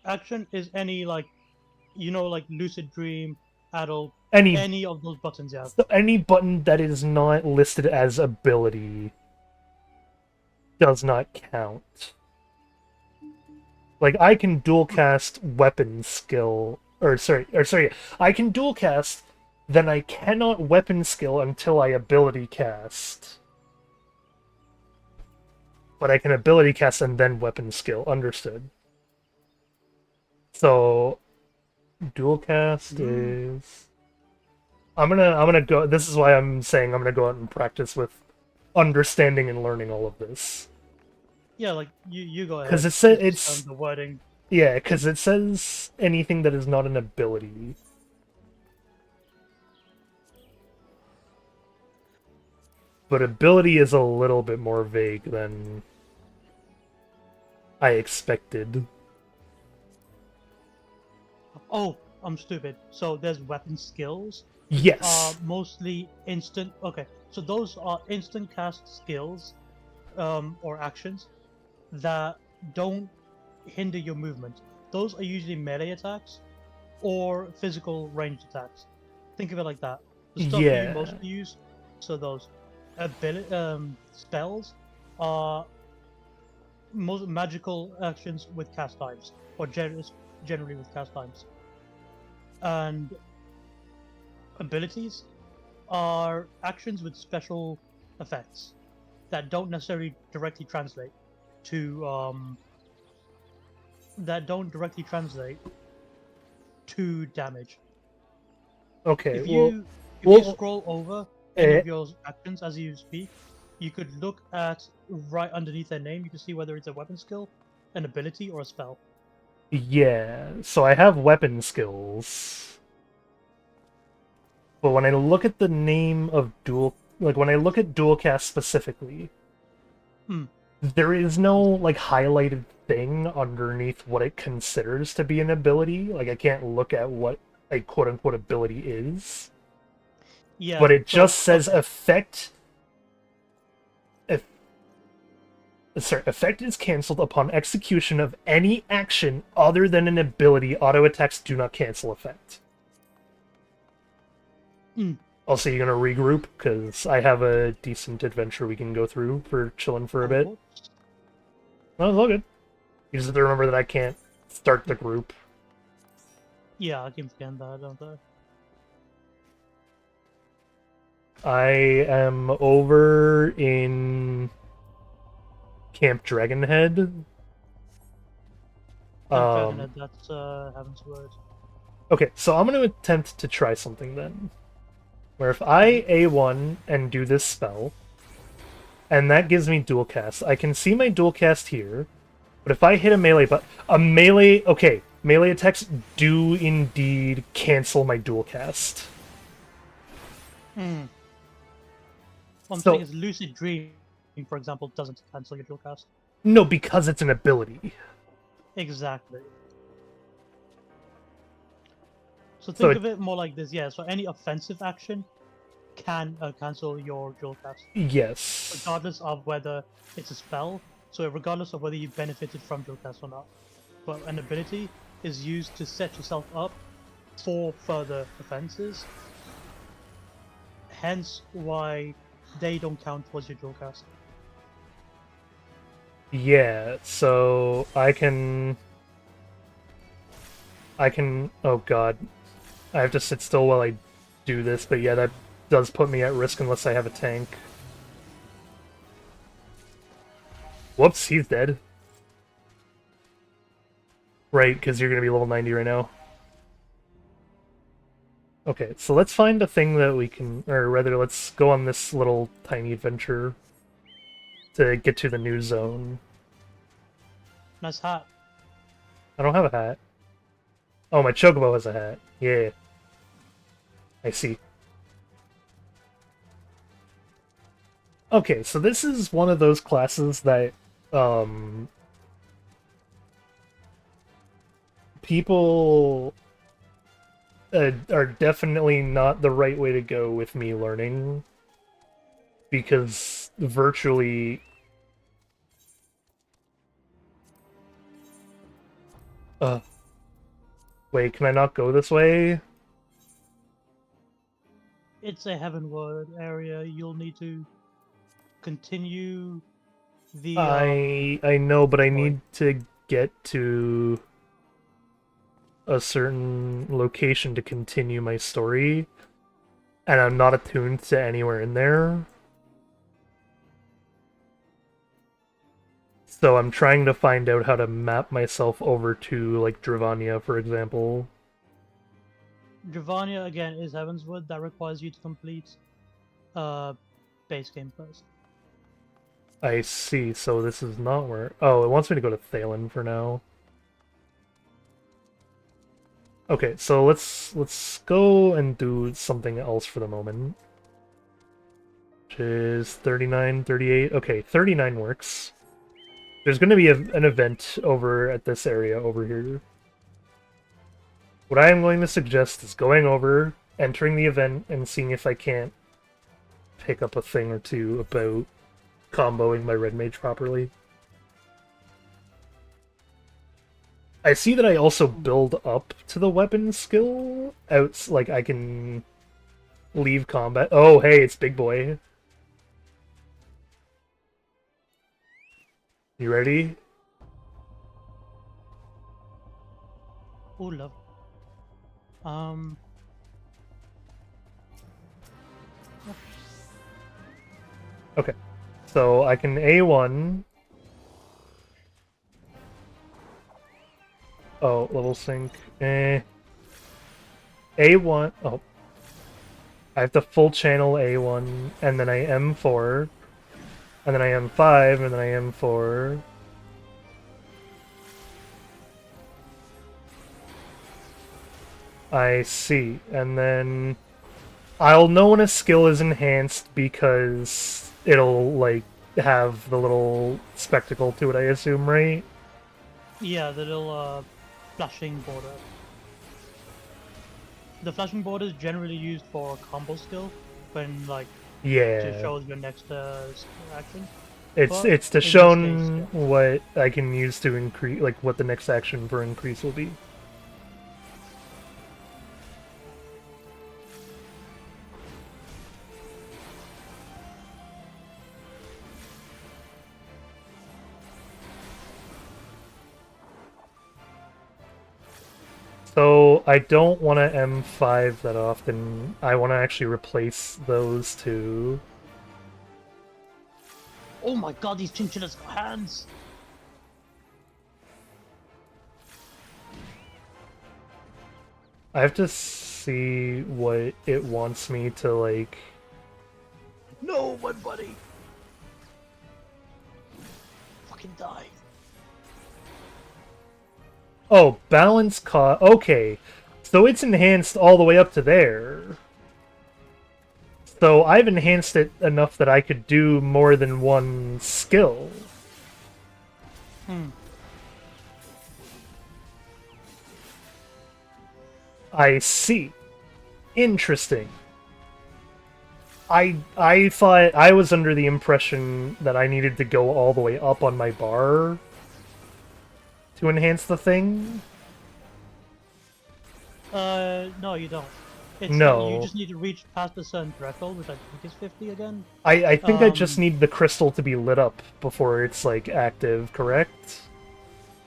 Action is any like lucid dream, adult, Any any of those buttons. Yeah. so any button that is not listed as ability does not count. Like I can dual cast weapon skill, or sorry, I can dual cast, then I cannot weapon skill until I ability cast. But I can ability cast and then weapon skill. Understood. So dual cast is. I'm gonna go. This is why I'm saying I'm gonna go out and practice with understanding and learning all of this. Yeah, like you go ahead. Because it says Just, it's the wording. yeah, because it says anything that is not an ability. But ability is a little bit more vague than I expected. Oh, I'm stupid. So there's weapon skills. Yes. Mostly instant. Okay, so those are instant cast skills, or actions that don't hinder your movement. Those are usually melee attacks or physical ranged attacks. Think of it like that. The stuff you Yeah. mostly use. So those spells are most magical actions with cast times, or generally with cast times. And abilities are actions with special effects that don't necessarily directly translate to damage. Okay. If well, you well, scroll over any eh, of your actions as you speak, you could look at right underneath their name. You can see whether it's a weapon skill, an ability, or a spell. yeah. So I have weapon skills. But when I look at the name of dual, like when I look at dual cast specifically, there is no like highlighted thing underneath what it considers to be an ability. Like I can't look at what a quote unquote ability is. Yeah, But it so, just says okay. effect. Effect is cancelled upon execution of any action other than an ability. Auto attacks do not cancel effect. Also, you're gonna regroup because I have a decent adventure we can go through for chilling for a bit. Whoops. No, it's all good. You just have to remember that I can't start the group. Yeah, I can forget that, don't I? I am over in Camp Dragonhead. Dragonhead, that's Heaven's Word. Okay, so I'm going to attempt to try something then. Where if I A1 and do this spell, and that gives me dual cast, I can see my dual cast here, but if I hit a melee melee attacks do indeed cancel my dual cast. What I'm So- saying is Lucid Dream, for example, doesn't cancel your dual cast. No, because it's an ability. Exactly. So So think it- of it more like this, yeah. So any offensive action can cancel your dual cast, Yes. regardless of whether it's a spell. So regardless of whether you benefited from dual cast or not. But an ability is used to set yourself up for further offenses. Hence why they don't count towards your dual cast. Yeah, so I can... Oh god. I have to sit still while I do this, but yeah, that does put me at risk unless I have a tank. Whoops, he's dead. Right, because you're going to be level 90 right now. Okay, so let's find a thing that we can... Or rather, let's go on this little tiny adventure to get to the new zone. Nice hat. I don't have a hat. Oh, my Chocobo has a hat. Yeah. I see. Okay, so this is one of those classes that, people are definitely not the right way to go with me learning. Because virtually... Wait, can I not go this way? It's a heavenward area. You'll need to continue the. I know, but I story. need to get to a certain location to continue my story, and I'm not attuned to anywhere in there. So I'm trying to find out how to map myself over to, like, Dravania, for example. Dravania again is Heavensward. That requires you to complete base game first. I see, so this is not where... Oh, it wants me to go to Thalen for now. Okay, so let's go and do something else for the moment. Which is 39, 38. Okay, 39 works. There's going to be an event over at this area over here. What I am going to suggest is going over, entering the event, and seeing if I can't pick up a thing or two about comboing my red mage properly. I see that I also build up to the weapon skill. Like, I can leave combat. Oh, hey, it's Big Boy. You ready? Oh, love. Okay. So I can A1. Oh, level sync. A1. Oh. I have to full channel A1, and then I M4, and then I M5, and then I M4. I see. And then I'll know when a skill is enhanced because it'll, like, have the little spectacle to it, I assume, right? Yeah, the little flashing border. The flashing border is generally used for a combo skill when, like, to Yeah. show your next action. It's But it's to in this show case, yeah. what I can use to increase, like, what the next action for increase will be. So I don't want to M5 that often. I want to actually replace those two. Oh my god, these chinchillas got hands! I have to see what it wants me to, like... No, my buddy! Fucking die. Oh, balance okay. So it's enhanced all the way up to there. So I've enhanced it enough that I could do more than one skill. I see. Interesting. I thought I was under the impression that I needed to go all the way up on my bar to enhance the thing. No, you don't. It's No. you just need to reach past a certain threshold, which I think is 50 again. I think I just need the crystal to be lit up before it's, like, active, correct?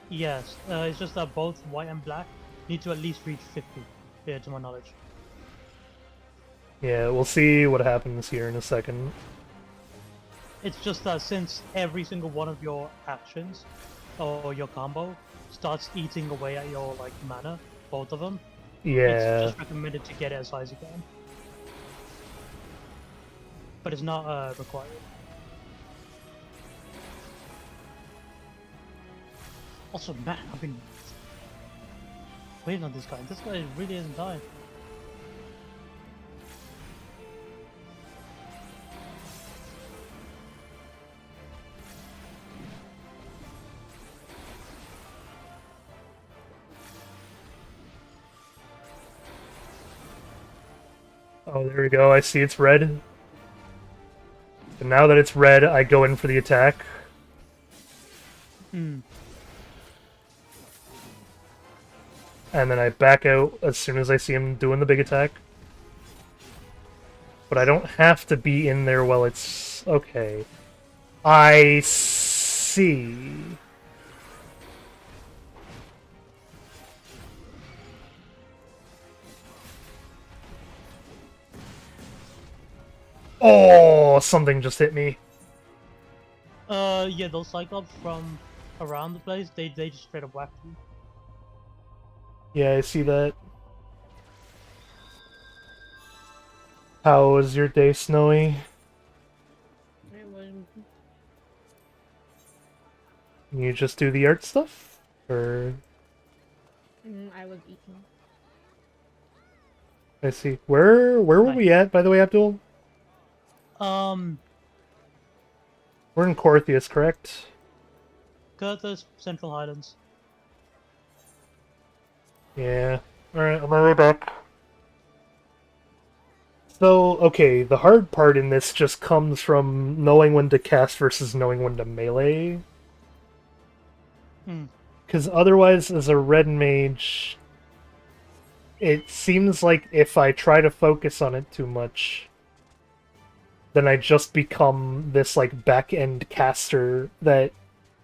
Yes, it's just that both white and black need to at least reach 50, yeah, to my knowledge. Yeah, we'll see what happens here in a second. It's just that since every single one of your actions, or your combo, starts eating away at your, like, mana, both of them, Yeah. it's just recommended to get it as high as you can. But it's not required. Also, man, I've been waiting on this guy. This guy really isn't dying. Oh, there we go. I see it's red. And now that it's red, I go in for the attack. Hmm. And then I back out as soon as I see him doing the big attack. But I don't have to be in there while it's... Okay. I see. Oh, something just hit me. Yeah, those Cyclops from around the place, they just straight up whack you. Yeah, I see that. How was your day, Snowy? It was You just do the art stuff? Or... I was eating. I see. Where were Right. we at, by the way, Abdul? We're in Corthius, correct? Curtis, Central Highlands. Yeah. Alright, on my way back. So, okay, the hard part in this just comes from knowing when to cast versus knowing when to melee. Hmm. Because otherwise, as a red mage, it seems like if I try to focus on it too much, then I just become this, like, back-end caster that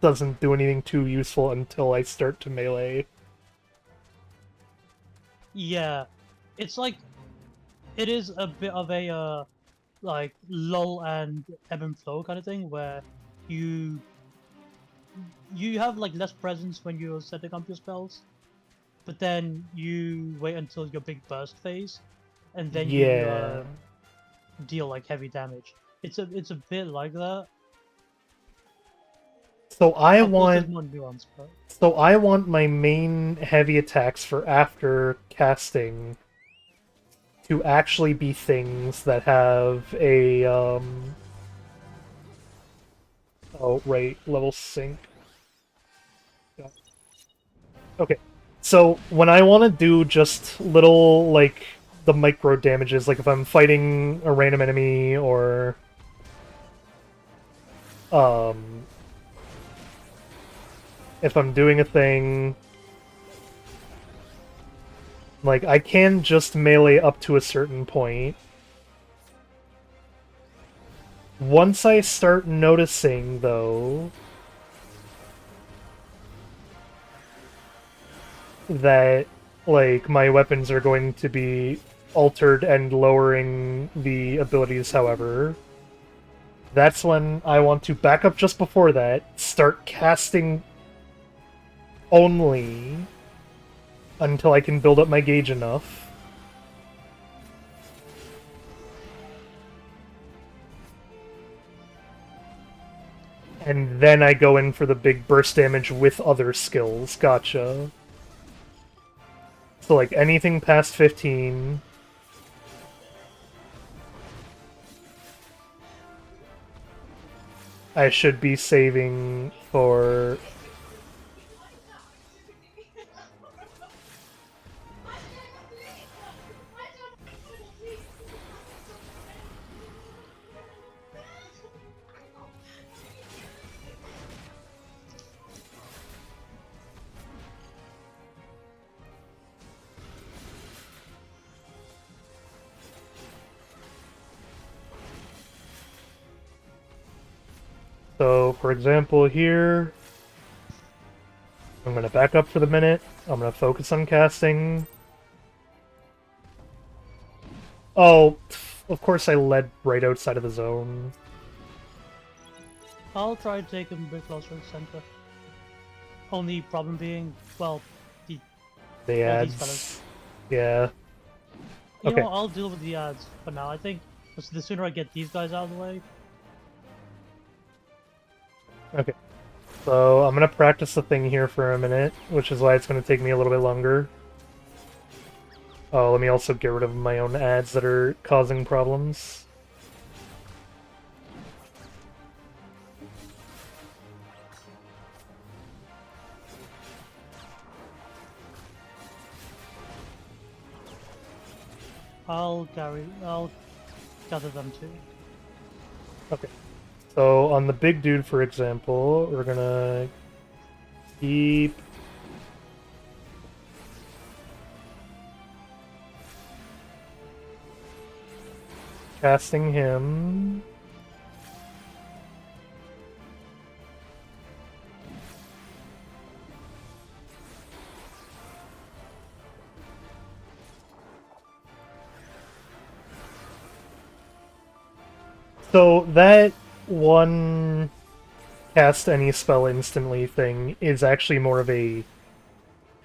doesn't do anything too useful until I start to melee. Yeah, it's like, it is a bit of a, like, lull and ebb and flow kind of thing, where you have, like, less presence when you're setting up your spells, but then you wait until your big burst phase, and then Yeah. you deal, like, heavy damage. It's a bit like that. So I Of course, there's want... more nuance, but... So I want my main heavy attacks for after casting to actually be things that have a, Oh, right, level sync. Yeah. Okay, so when I want to do just little, like, the micro damages, like if I'm fighting a random enemy or... if I'm doing a thing, like, I can just melee up to a certain point. Once I start noticing, though, that, like, my weapons are going to be altered and lowering the abilities, however, that's when I want to back up just before that, start casting only until I can build up my gauge enough. And then I go in for the big burst damage with other skills. Gotcha. So, like, anything past 15. I should be saving for... So, for example, here, I'm going to back up for the minute. I'm going to focus on casting. Oh, of course I led right outside of the zone. I'll try to take him a bit closer to the center. Only problem being, well, The these ads. fellas. Yeah. You Okay. know, I'll deal with the ads for now. I think the sooner I get these guys out of the way. Okay. So, I'm going to practice the thing here for a minute, which is why it's going to take me a little bit longer. Oh, let me also get rid of my own ads that are causing problems. I'll gather them too. Okay. So, on the big dude, for example, we're gonna keep... casting him. So that one cast any spell instantly thing is actually more of a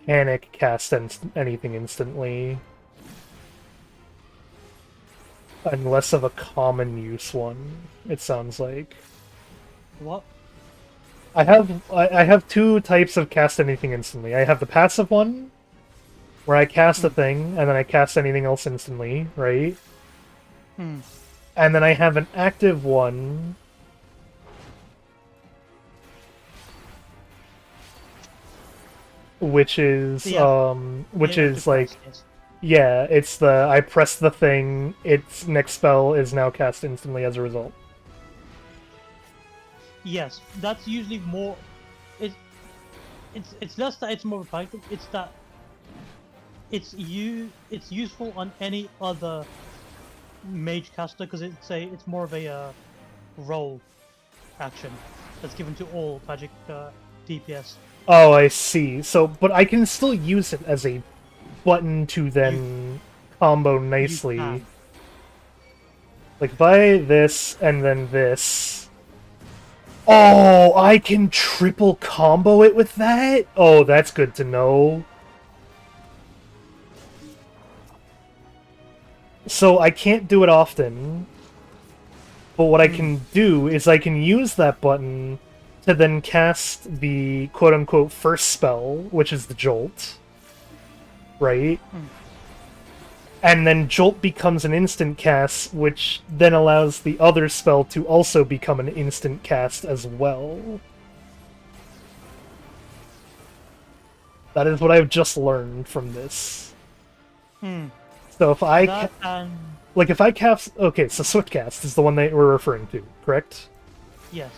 panic cast anything instantly. And less of a common use one, it sounds like. What? I have two types of cast anything instantly. I have the passive one, where I cast a thing, and then I cast anything else instantly, right? Hmm. And then I have an active one, which is like, yeah, it's the I press the thing, its next spell is now cast instantly as a result. Yes, that's usually more. It's less that it's more effective. It's that it's useful on any other mage caster because it's more of a roll action that's given to all magic DPS. Oh, I see. So, but I can still use it as a button to then combo nicely. can. Like, buy this and then this. Oh, I can triple combo it with that? Oh, that's good to know. So I can't do it often, but what I can do is I can use that button to then cast the quote-unquote first spell, which is the Jolt, right? And then Jolt becomes an instant cast, which then allows the other spell to also become an instant cast as well. That is what I've just learned from this. So if I... Like, if I cast... Okay, so Swift Cast is the one that we're referring to, correct? Yes.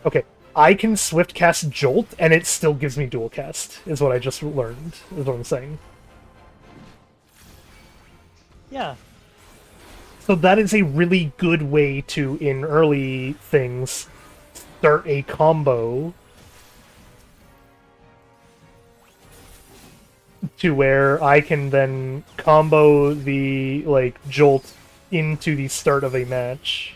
Okay, I can Swift Cast Jolt, and it still gives me Dual Cast, is what I just learned, is what I'm saying. Yeah. So that is a really good way to, in early things, start a combo to where I can then combo the, like, Jolt into the start of a match.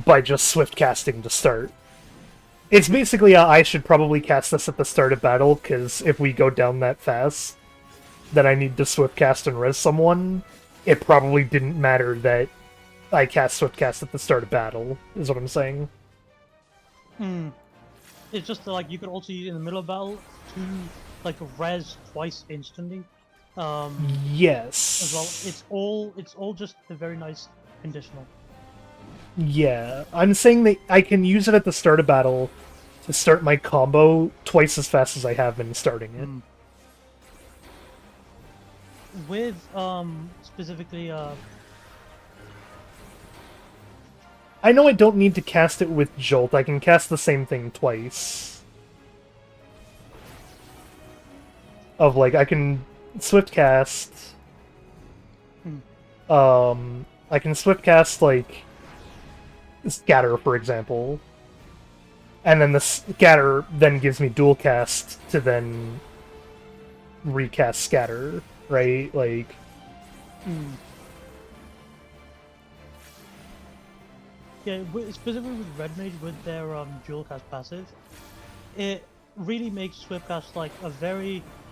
By just Swift Casting to start. It's basically I should probably cast this at the start of battle, because if we go down that fast, that I need to Swift Cast and res someone, it probably didn't matter that I cast Swift Cast at the start of battle, is what I'm saying. It's just like you could also use it in the middle of battle to like res twice instantly. Yes. as well. It's all just a very nice conditional. Yeah, I'm saying that I can use it at the start of battle to start my combo twice as fast as I have been starting it. With specifically I know I don't need to cast it with Jolt. I can cast the same thing twice. Of like, I can swift cast. I can swift cast like Scatter, for example, and then the Scatter then gives me dual cast to then recast Scatter, right? Like. Yeah, specifically with Red Mage with their dual cast passive, it really makes swift cast like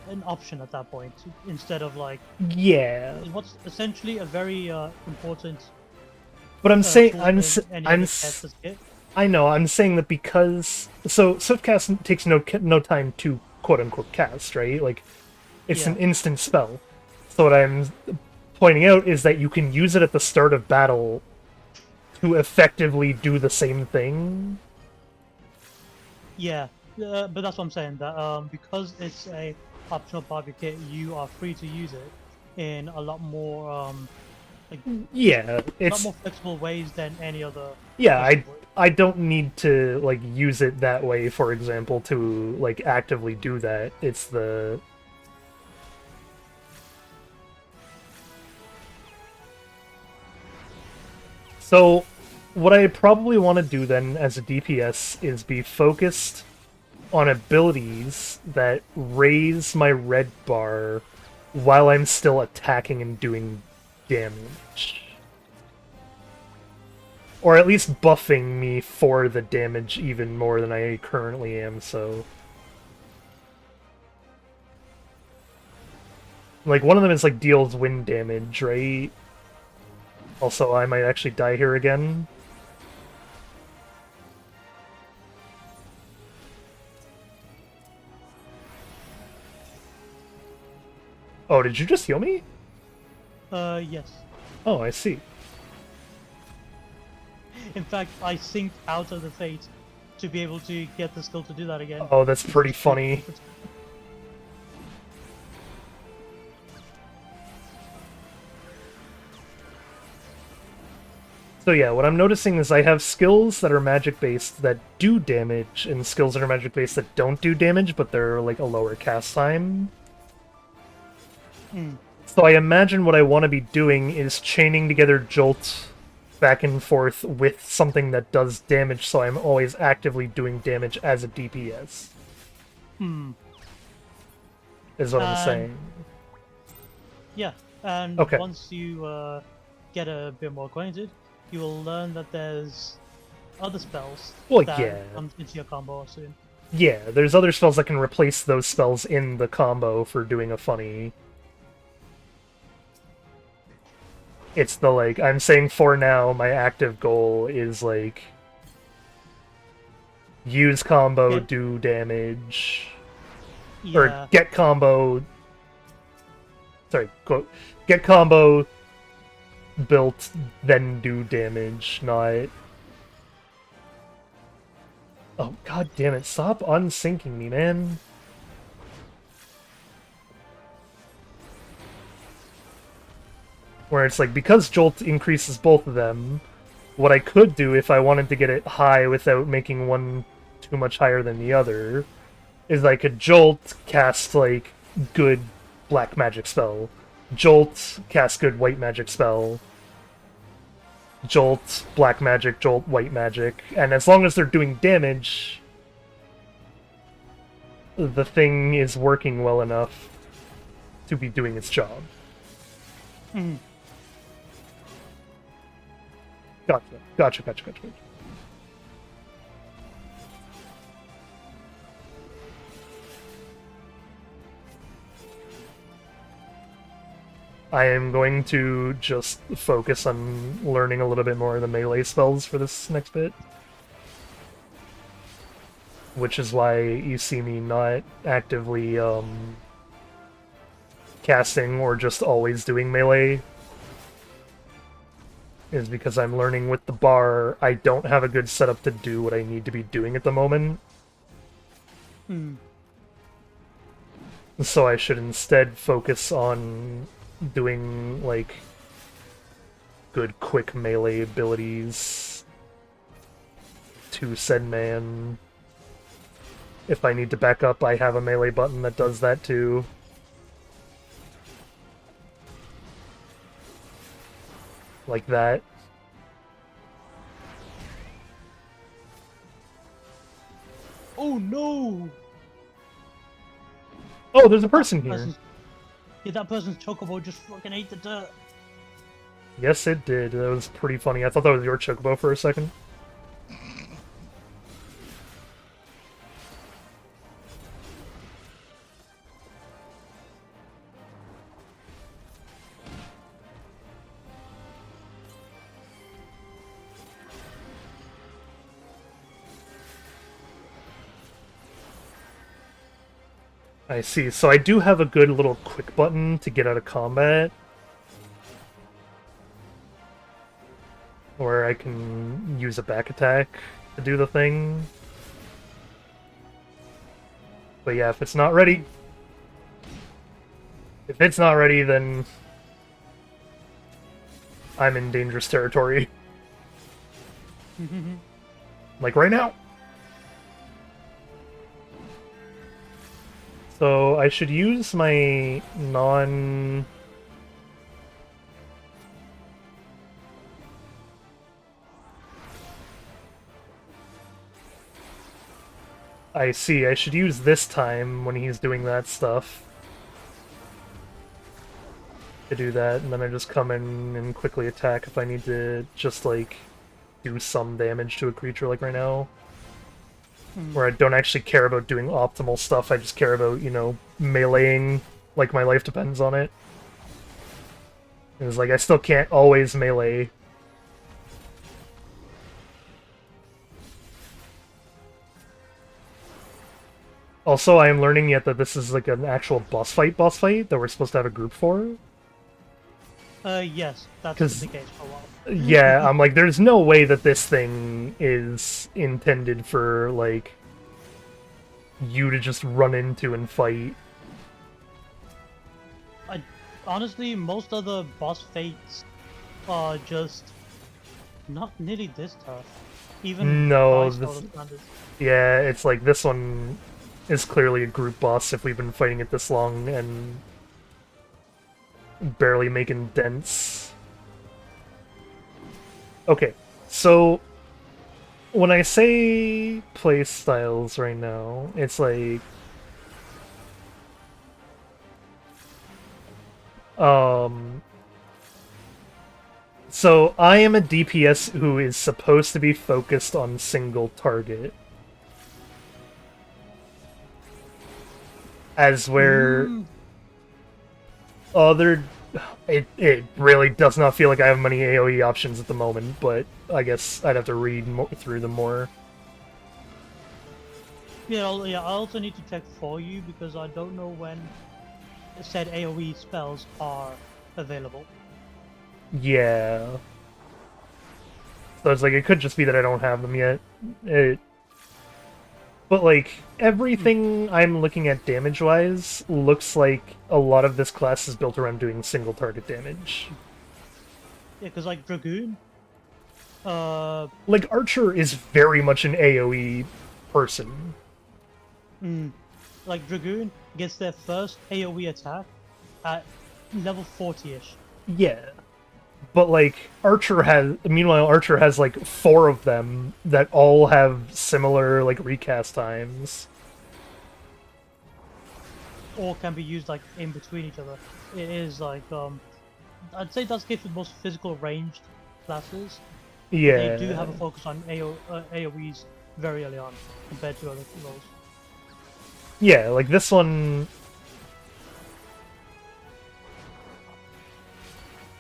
an option at that point instead of like Yeah. what's essentially a very important. But I'm saying tool I'm in s- any I'm other s- caster's kit. I know I'm saying that because Swiftcast takes no time to quote unquote cast, right? Like it's an Yeah. instant spell. So what I'm pointing out is that you can use it at the start of battle to effectively do the same thing. Yeah, but that's what I'm saying. That because it's a optional part of your kit, you are free to use it in a lot more Yeah, a lot it's more flexible ways than any other. yeah. custom would. I don't need to like use it that way, for example, to like actively do that. It's the So, what I probably want to do then as a DPS is be focused on abilities that raise my red bar while I'm still attacking and doing damage. Or at least buffing me for the damage even more than I currently am, so... Like, one of them is, like, deals wind damage, right? Also, I might actually die here again. Oh, did you just heal me? Yes. Oh, I see. In fact, I synced out of the fate to be able to get the skill to do that again. Oh, that's pretty funny. So yeah, what I'm noticing is I have skills that are magic-based that do damage, and skills that are magic-based that don't do damage, but they're like a lower cast time. So I imagine what I want to be doing is chaining together Jolt back and forth with something that does damage, so I'm always actively doing damage as a DPS. Is what I'm saying. Yeah, and Okay. once you get a bit more acquainted, you will learn that there's other spells Well, that yeah. come into your combo soon. Yeah, there's other spells that can replace those spells in the combo for doing a funny. It's the, like, I'm saying for now, my active goal is, like, use combo, Yeah. do damage, Yeah, or get combo, sorry, quote, get combo, built, then do damage, not... Oh, god damn it, stop unsyncing me, man. Where it's like, because Jolt increases both of them, what I could do if I wanted to get it high without making one too much higher than the other, is I could Jolt, cast, like, good black magic spell. Jolt, cast good white magic spell. Jolt, black magic, Jolt, white magic. And as long as they're doing damage, the thing is working well enough to be doing its job. Gotcha. I am going to just focus on learning a little bit more of the melee spells for this next bit. Which is why you see me not actively, casting or just always doing melee is because I'm learning with the bar I don't have a good setup to do what I need to be doing at the moment. So I should instead focus on doing, like, good quick melee abilities to said man. If I need to back up, I have a melee button that does that too. Like that. Oh no! Oh, there's a person here. Yeah, that person's chocobo just fucking ate the dirt. Yes, it did. That was pretty funny. I thought that was your chocobo for a second. I see. So I do have a good little quick button to get out of combat. Where I can use a back attack to do the thing. But yeah, if it's not ready... If it's not ready, then... I'm in dangerous territory. Like right now! So I should use my non... I see, I should use this time when he's doing that stuff to do that, and then I just come in and quickly attack if I need to just, like, do some damage to a creature, like right now. Where I don't actually care about doing optimal stuff, I just care about, you know, meleeing like my life depends on it. It's like, I still can't always melee. Also, I am learning yet that this is like an actual boss fight that we're supposed to have a group for. Yes, that's been the case for a while. Yeah, I'm like, there's no way that this thing is intended for, like, you to just run into and fight. Honestly, most of the boss fights are just not nearly this tough. Even No, by solo standards. yeah, it's like this one is clearly a group boss if we've been fighting it this long and barely making dents. Okay, so when I say play styles right now, it's like so I am a DPS who is supposed to be focused on single target. As where other... It really does not feel like I have many AoE options at the moment, but I guess I'd have to read through them more. Yeah, I also need to check for you because I don't know when said AoE spells are available. Yeah. So it's like, it could just be that I don't have them yet. But, like, everything I'm looking at damage-wise looks like a lot of this class is built around doing single-target damage. Yeah, because, like, Dragoon... Like, Archer is very much an AoE person. Like, Dragoon gets their first AoE attack at level 40-ish. Yeah. But, like, meanwhile, Archer has, like, 4 of them that all have similar, like, recast times. Or can be used, like, in between each other. It is, like, I'd say that's the case with most physical ranged classes. Yeah. They do have a focus on AoEs very early on, compared to other roles. Yeah, like, this one...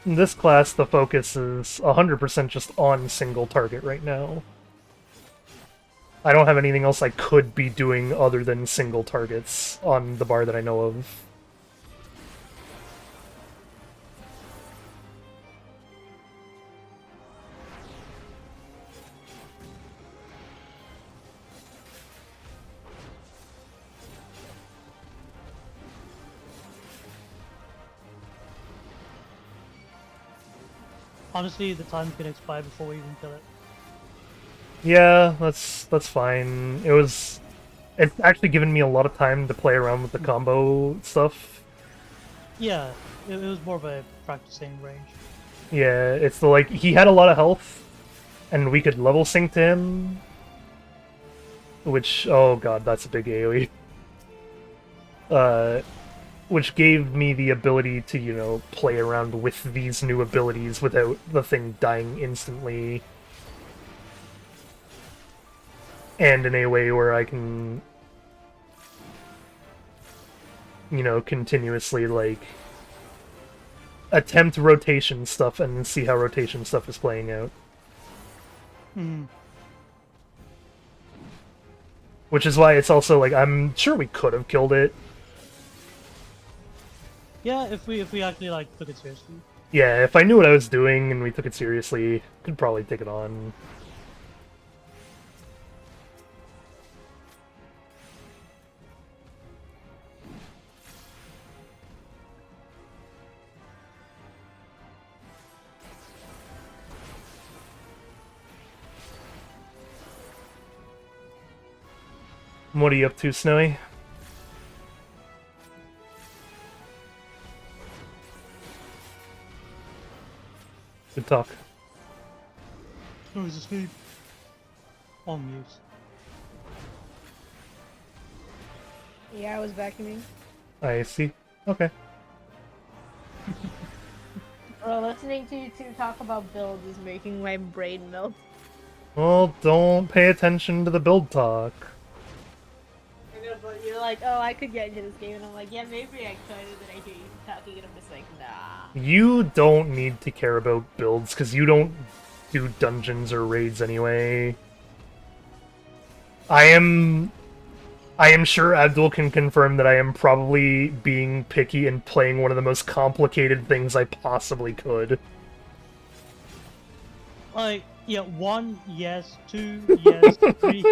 In this class, the focus is 100% just on single target right now. I don't have anything else I could be doing other than single targets on the bar that I know of. Honestly, the time can expire before we even kill it. Yeah, that's fine. It's actually given me a lot of time to play around with the combo stuff. Yeah, it was more of a practicing range. Yeah, it's the like he had a lot of health, and we could level sync to him. Which, oh god, that's a big AoE. Which gave me the ability to, you know, play around with these new abilities without the thing dying instantly. And in a way where I can, you know, continuously, like, attempt rotation stuff and see how rotation stuff is playing out. Hmm. Which is why it's also, like, I'm sure we could have killed it. Yeah, if we actually like took it seriously. Yeah, if I knew what I was doing and we took it seriously, could probably take it on. What are you up to, Snowy? Good talk. Oh, he's asleep. On mute. Yeah, I was vacuuming. I see. Okay. Bro, listening to you two talk about builds is making my brain melt. Well, don't pay attention to the build talk. I know, but you're like, oh, I could get into this game, and I'm like, yeah, maybe I could, and then I hear you talking, and I'm just like, nah. You don't need to care about builds, because you don't do dungeons or raids anyway. I am sure Abdul can confirm that I am probably being picky and playing one of the most complicated things I possibly could. Like, yeah, 1, yes, 2, yes, 3.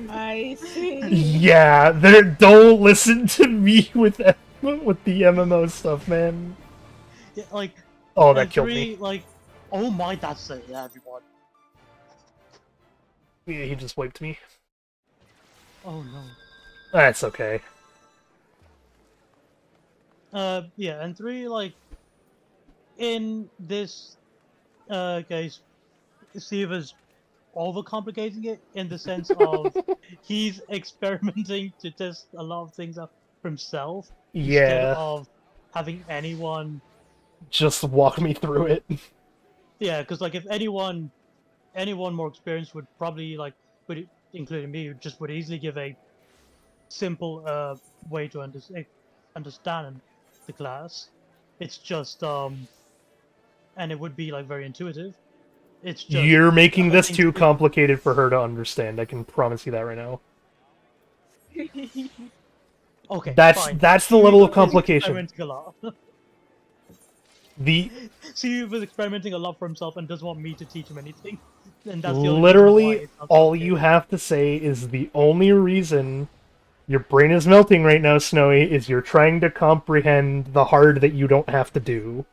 I see. Yeah, don't listen to me with the MMO stuff, man. Yeah, like, Oh, that and killed 3, me. like, oh my, that's it, yeah, everyone. Yeah, he just wiped me. Oh no. That's okay. Yeah, and 3, like, in this case, Seaweaver's overcomplicating it in the sense of he's experimenting to test a lot of things out for himself instead Yeah, of having anyone. just walk me through it. Yeah, because like if anyone more experienced would probably like, including me, just would easily give a simple way to understand the class. It's just and it would be like very intuitive. It's just You're making other this things too to. complicated for her to understand. I can promise you that right now. Okay, That's fine. the level of Seaweaver is complication. experimenting a lot. The Seaweaver was experimenting a lot for himself and doesn't want me to teach him anything. And that's the only reason why literally it's not all you complicated. have to say is the only reason your brain is melting right now, Snowy, is you're trying to comprehend the hard that you don't have to do.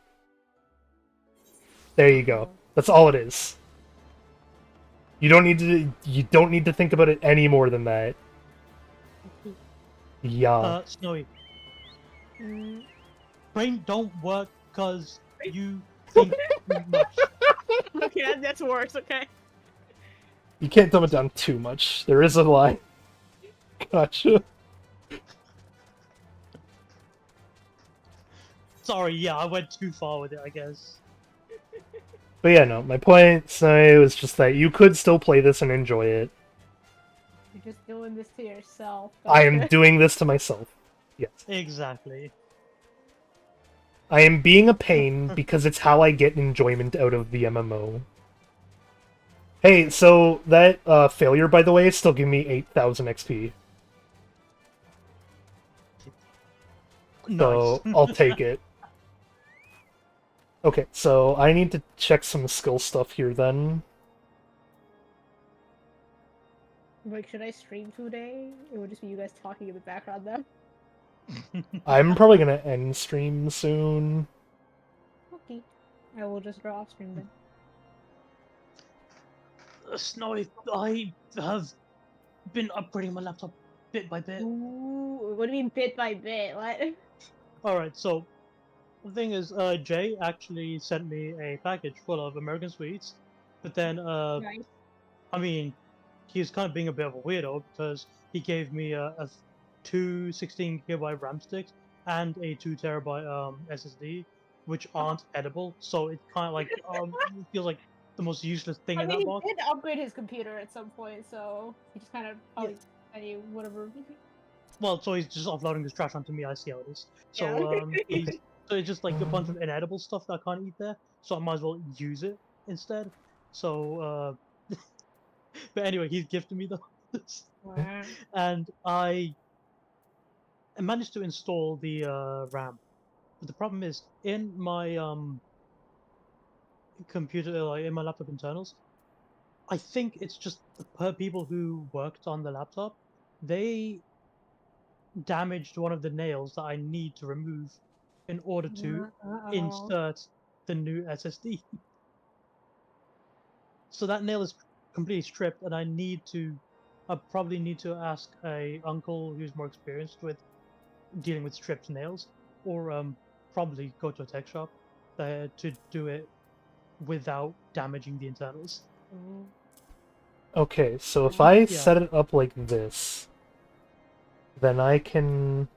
There you go. That's all it is. You don't need to think about it any more than that. Yeah. Snowy, Mm, brain don't work because you think too much. okay, that's worse, okay? You can't dumb it down too much. There is a line. Gotcha. Sorry, yeah, I went too far with it, I guess. But yeah, no, my point, Snowy, was just that you could still play this and enjoy it. You're just doing this to yourself. I am okay? doing this to myself. Yes. Exactly. I am being a pain because it's how I get enjoyment out of the MMO. Hey, so that failure, by the way, still giving me 8,000 XP. So Nice. I'll take it. Okay, so I need to check some skill stuff here then. Like, should I stream today? It would just be you guys talking in the background though. I'm probably gonna end stream soon. Okay. I will just draw off screen then. Snowy, I have been upgrading my laptop bit by bit. Ooh, what do you mean bit by bit? What? Alright, so the thing is, Jay actually sent me a package full of American sweets, but then, Nice. I mean, he's kind of being a bit of a weirdo because he gave me two 16 GB RAM sticks and a 2 TB SSD, which aren't edible. So it kind of like it feels like the most useless thing I in mean, that he box. did upgrade his computer at some point, so he just kind of probably sent you whatever. Well, so he's just offloading his trash onto me. I see how it is. Yeah. So so it's just like a bunch of inedible stuff that I can't eat there. So I might as well use it instead. So but anyway, he's gifted me those. Wow. And I managed to install the RAM. But the problem is in my computer, like in my laptop internals, I think it's just the people who worked on the laptop. They damaged one of the nails that I need to remove in order to Uh-oh. insert the new SSD. So that nail is completely stripped, and I probably need to ask a uncle who's more experienced with dealing with stripped nails, or probably go to a tech shop to do it without damaging the internals. Ooh. Okay, so if I Yeah. set it up like this, then I can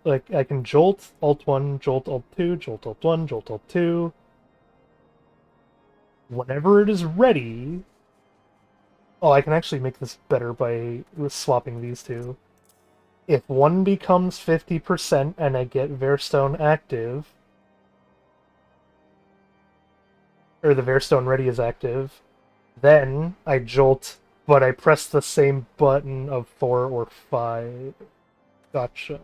I can jolt, alt 1, jolt, alt 2, jolt, alt 1, jolt, alt 2. Whenever it is ready... Oh, I can actually make this better by swapping these two. If one becomes 50% and I get Verestone active, or the Verestone ready is active, then I jolt, but I press the same button of 4 or 5. Gotcha.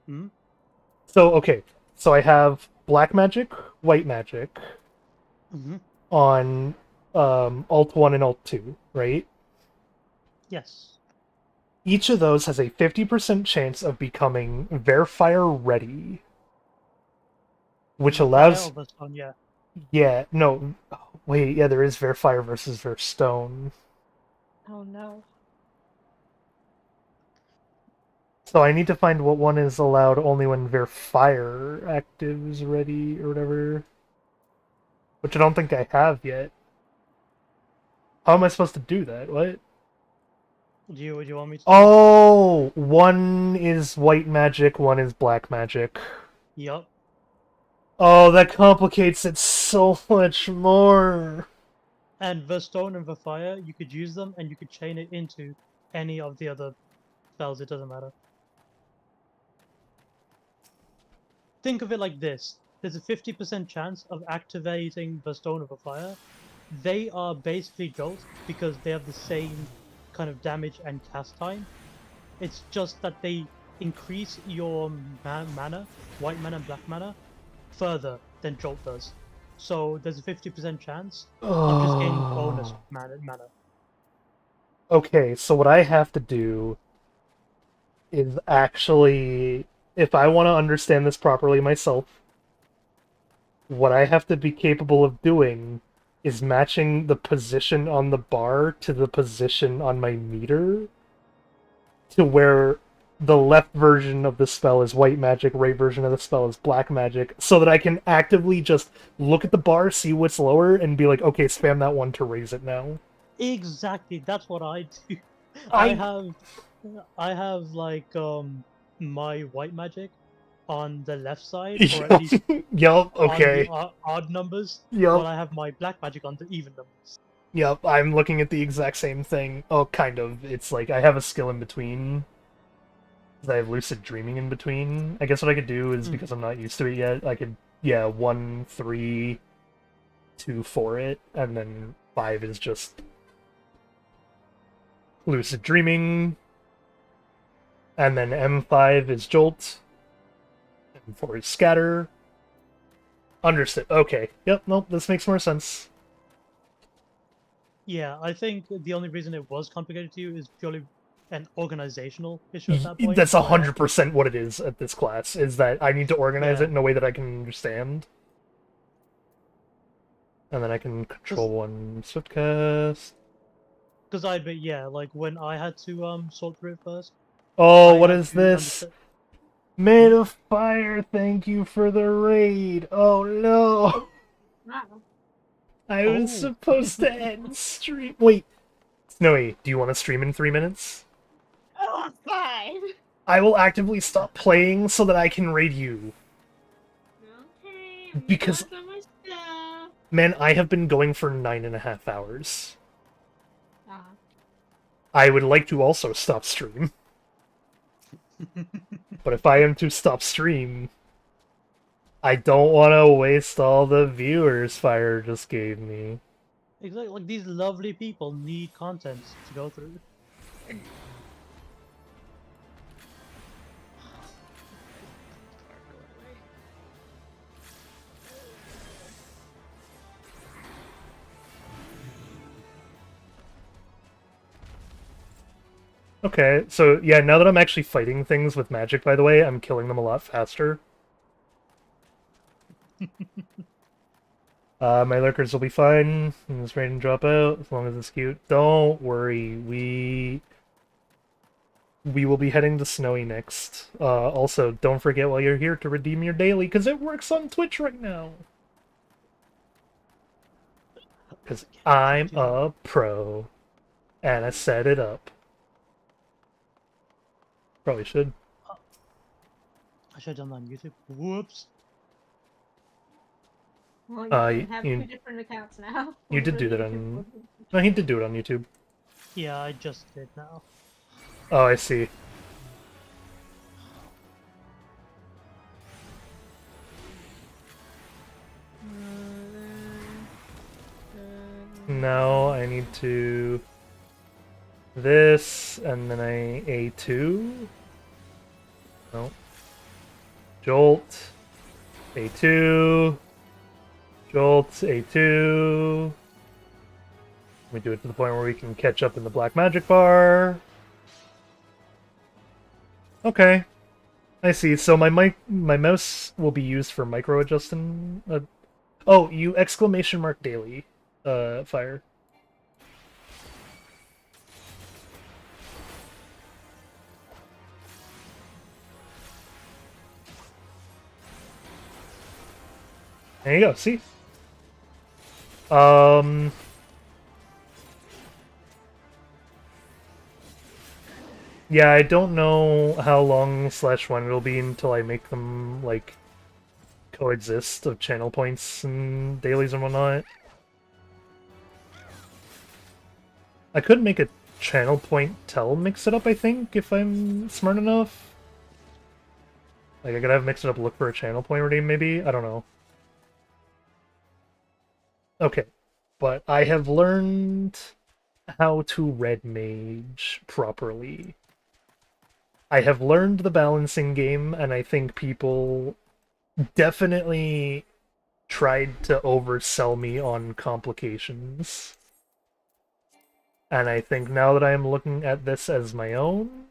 Hmm? So, okay. So I have black magic, white magic Mm-hmm. on alt 1 and alt 2, right? Yes. Each of those has a 50% chance of becoming Verifier ready. Which allows... Verstone, yeah. Yeah, no. Wait, yeah, there is Verifier versus Verstone. Oh no. So I need to find what one is allowed only when Verifier active is ready, or whatever. Which I don't think I have yet. How am I supposed to do that? What? Do you want me to? Oh! One is white magic, one is black magic. Yup. Oh, that complicates it so much more. And Verstone and Verfire, you could use them and you could chain it into any of the other spells, it doesn't matter. Think of it like this. There's a 50% chance of activating Verstone or Verfire. They are basically Jolt because they have the same kind of damage and cast time. It's just that they increase your mana, white mana and black mana, further than Jolt does. So there's a 50% chance of just gaining bonus mana. Okay, so what I have to do is actually, if I want to understand this properly myself, what I have to be capable of doing is matching the position on the bar to the position on my meter, to where the left version of the spell is white magic, right version of the spell is black magic, so that I can actively just look at the bar, see what's lower, and be like, okay, spam that one to raise it now. Exactly, that's what I do. I- I have like my white magic on the left side, or at least Yup, okay. on the odd numbers, Yup. while I have my black magic on the even numbers. Yep, I'm looking at the exact same thing. Oh, kind of. It's like I have a skill in between. I have lucid dreaming in between. I guess what I could do is, because I'm not used to it yet, I could, 1, 3, 2, 4 it, and then 5 is just lucid dreaming, and then M5 is jolt, M4 is scatter. Understood. Okay. Yep, nope, this makes more sense. Yeah, I think the only reason it was complicated to you is purely an organizational issue at that point. That's where- 100% what it is at this class, is that I need to organize Yeah. it in a way that I can understand. And then I can control one Swiftcast. Because I'd be, yeah, like when I had to sort through it first. Oh, I what had is to this? understand- Made of Fire, thank you for the raid. Oh no! Wow. I was Oh. supposed to end stream. Wait, Snowy, do you want to stream in 3 minutes? Oh, fine. I will actively stop playing so that I can raid you. Okay. I'm Because- working on my stuff. Man, I have been going for 9.5 hours. Uh-huh. I would like to also stop stream. But if I am to stop stream, I don't want to waste all the viewers Fire just gave me. Exactly, like these lovely people need content to go through. Okay, so yeah, now that I'm actually fighting things with magic, by the way, I'm killing them a lot faster. My lurkers will be fine. And this raid and drop out as long as it's cute. Don't worry, we will be heading to Snowy next. Also, don't forget while you're here to redeem your daily, because it works on Twitch right now. Because I'm a pro, and I set it up. Probably should. I should have done that on YouTube. Whoops. Well, You- have you- two different accounts now. you did do that on- No, he did do it on YouTube. Yeah, I just did now. Oh, I see. Now I need to... This, and then A2. No. Jolt. A2. Jolt, A2. We do it to the point where we can catch up in the black magic bar. Okay. I see. So my mouse will be used for micro adjusting. Oh, you exclamation mark daily. Fire. There you go. See. Yeah, I don't know how long / when it'll be until I make them, like, coexist of channel points and dailies and whatnot. I could make a channel point tell mix it up, I think, if I'm smart enough. Like, I could have mix it up look for a channel point redeem, maybe? I don't know. Okay, but I have learned how to red mage properly. I have learned the balancing game, and I think people definitely tried to oversell me on complications. And I think now that I am looking at this as my own,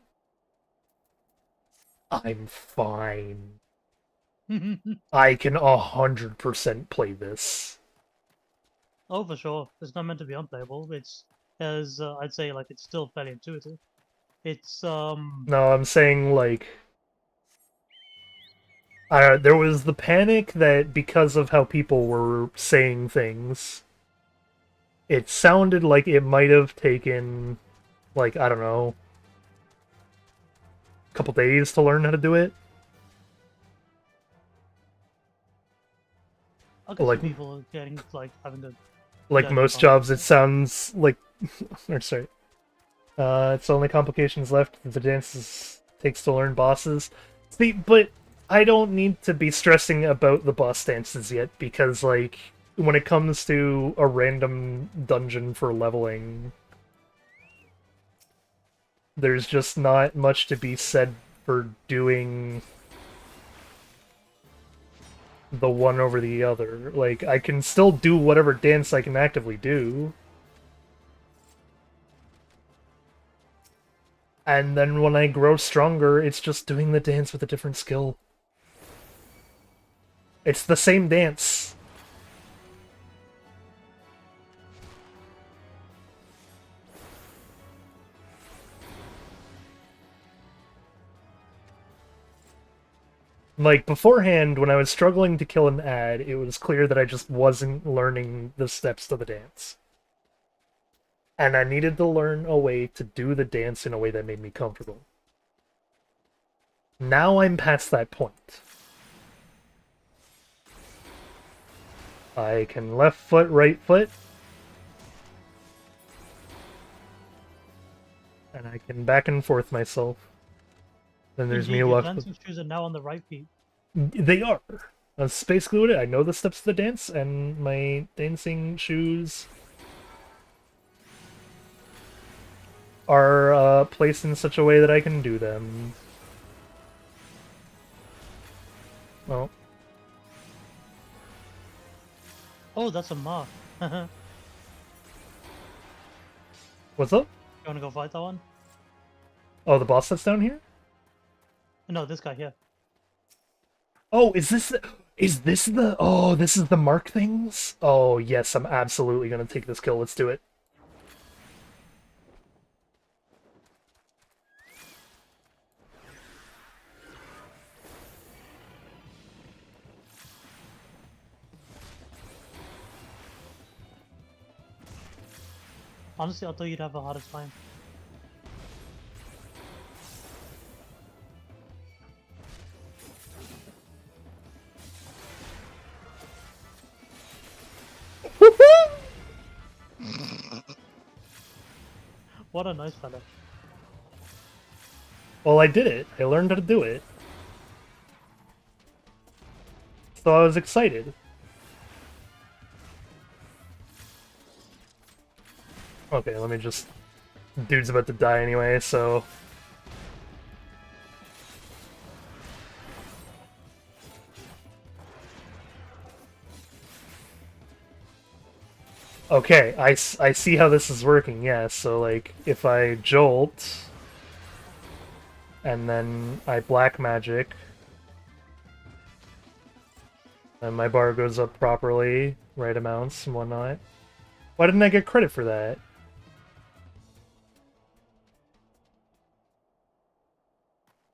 I'm fine. I can 100% play this. Oh, for sure. It's not meant to be unplayable. It's, as I'd say, like, it's still fairly intuitive. It's, No, I'm saying, like... there was the panic that because of how people were saying things, it sounded like it might have taken, like, I don't know, a couple days to learn how to do it. I can like- see people getting, like, having to... Like Yeah, most fine. jobs, it sounds like... or sorry. It's only complications left. The dances takes to learn bosses. See, but I don't need to be stressing about the boss dances yet, because, like, when it comes to a random dungeon for leveling, there's just not much to be said for doing the one over the other. Like, I can still do whatever dance I can actively do. And then when I grow stronger, it's just doing the dance with a different skill. It's the same dance. Like, beforehand, when I was struggling to kill an ad, it was clear that I just wasn't learning the steps to the dance. And I needed to learn a way to do the dance in a way that made me comfortable. Now I'm past that point. I can left foot, right foot. And I can back and forth myself. Then there's me Indeed, your left. dancing shoes are now on the right feet. They are. That's basically what it is. I know the steps to the dance, and my dancing shoes are placed in such a way that I can do them. Well. Oh, that's a mark. You What's up? wanna go fight that one? Oh, the boss that's down here? No, this guy here. Oh, is this the... Oh, this is the mark things? Oh, yes, I'm absolutely gonna take this kill. Let's do it. Honestly, I thought you'd have a harder time. What a nice fella. Well, I did it. I learned how to do it. So I was excited. Okay, let me just... Dude's about to die anyway, so... Okay, I see how this is working, yeah, so like, if I jolt... And then I black magic... And my bar goes up properly, right amounts and whatnot. Why didn't I get credit for that?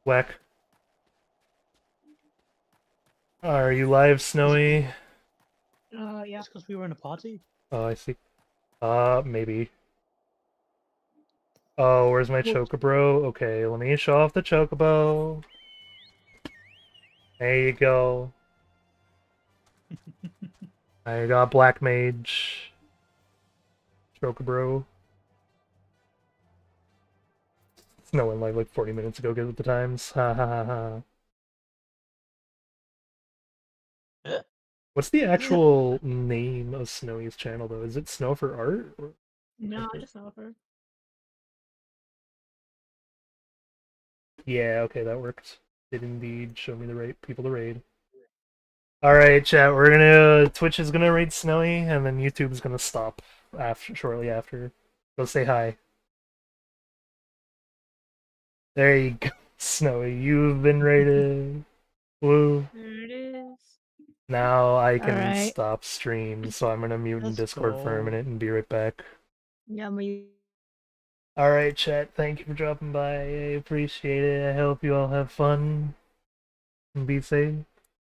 Whack. Are you live, Snowy? Yeah. Just because we were in a party? Oh, I see. Maybe. Oh, where's my Chocobro? Okay, let me show off the Chocobo. There you go. I got Black Mage. Chocobro. Snow went live like 40 minutes ago, get with the times. Ha ha ha ha. What's the actual name of Snowy's channel, though? Is it Snow for Art? Or... No, I just know her. Yeah, okay, that worked. Did indeed show me the right people to raid. Alright, chat, we're gonna... Twitch is gonna raid Snowy, and then YouTube's gonna stop shortly after. Go say hi. There you go, Snowy. You've been raided. Woo. There it is. Now I can Alright. stop stream, so I'm gonna mute in Let's Discord for a go. minute and be right back. Yeah, me. Alright, chat, thank you for dropping by. I appreciate it. I hope you all have fun. And be safe.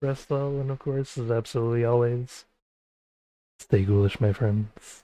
Rest well, and of course, as absolutely always, stay ghoulish, my friends.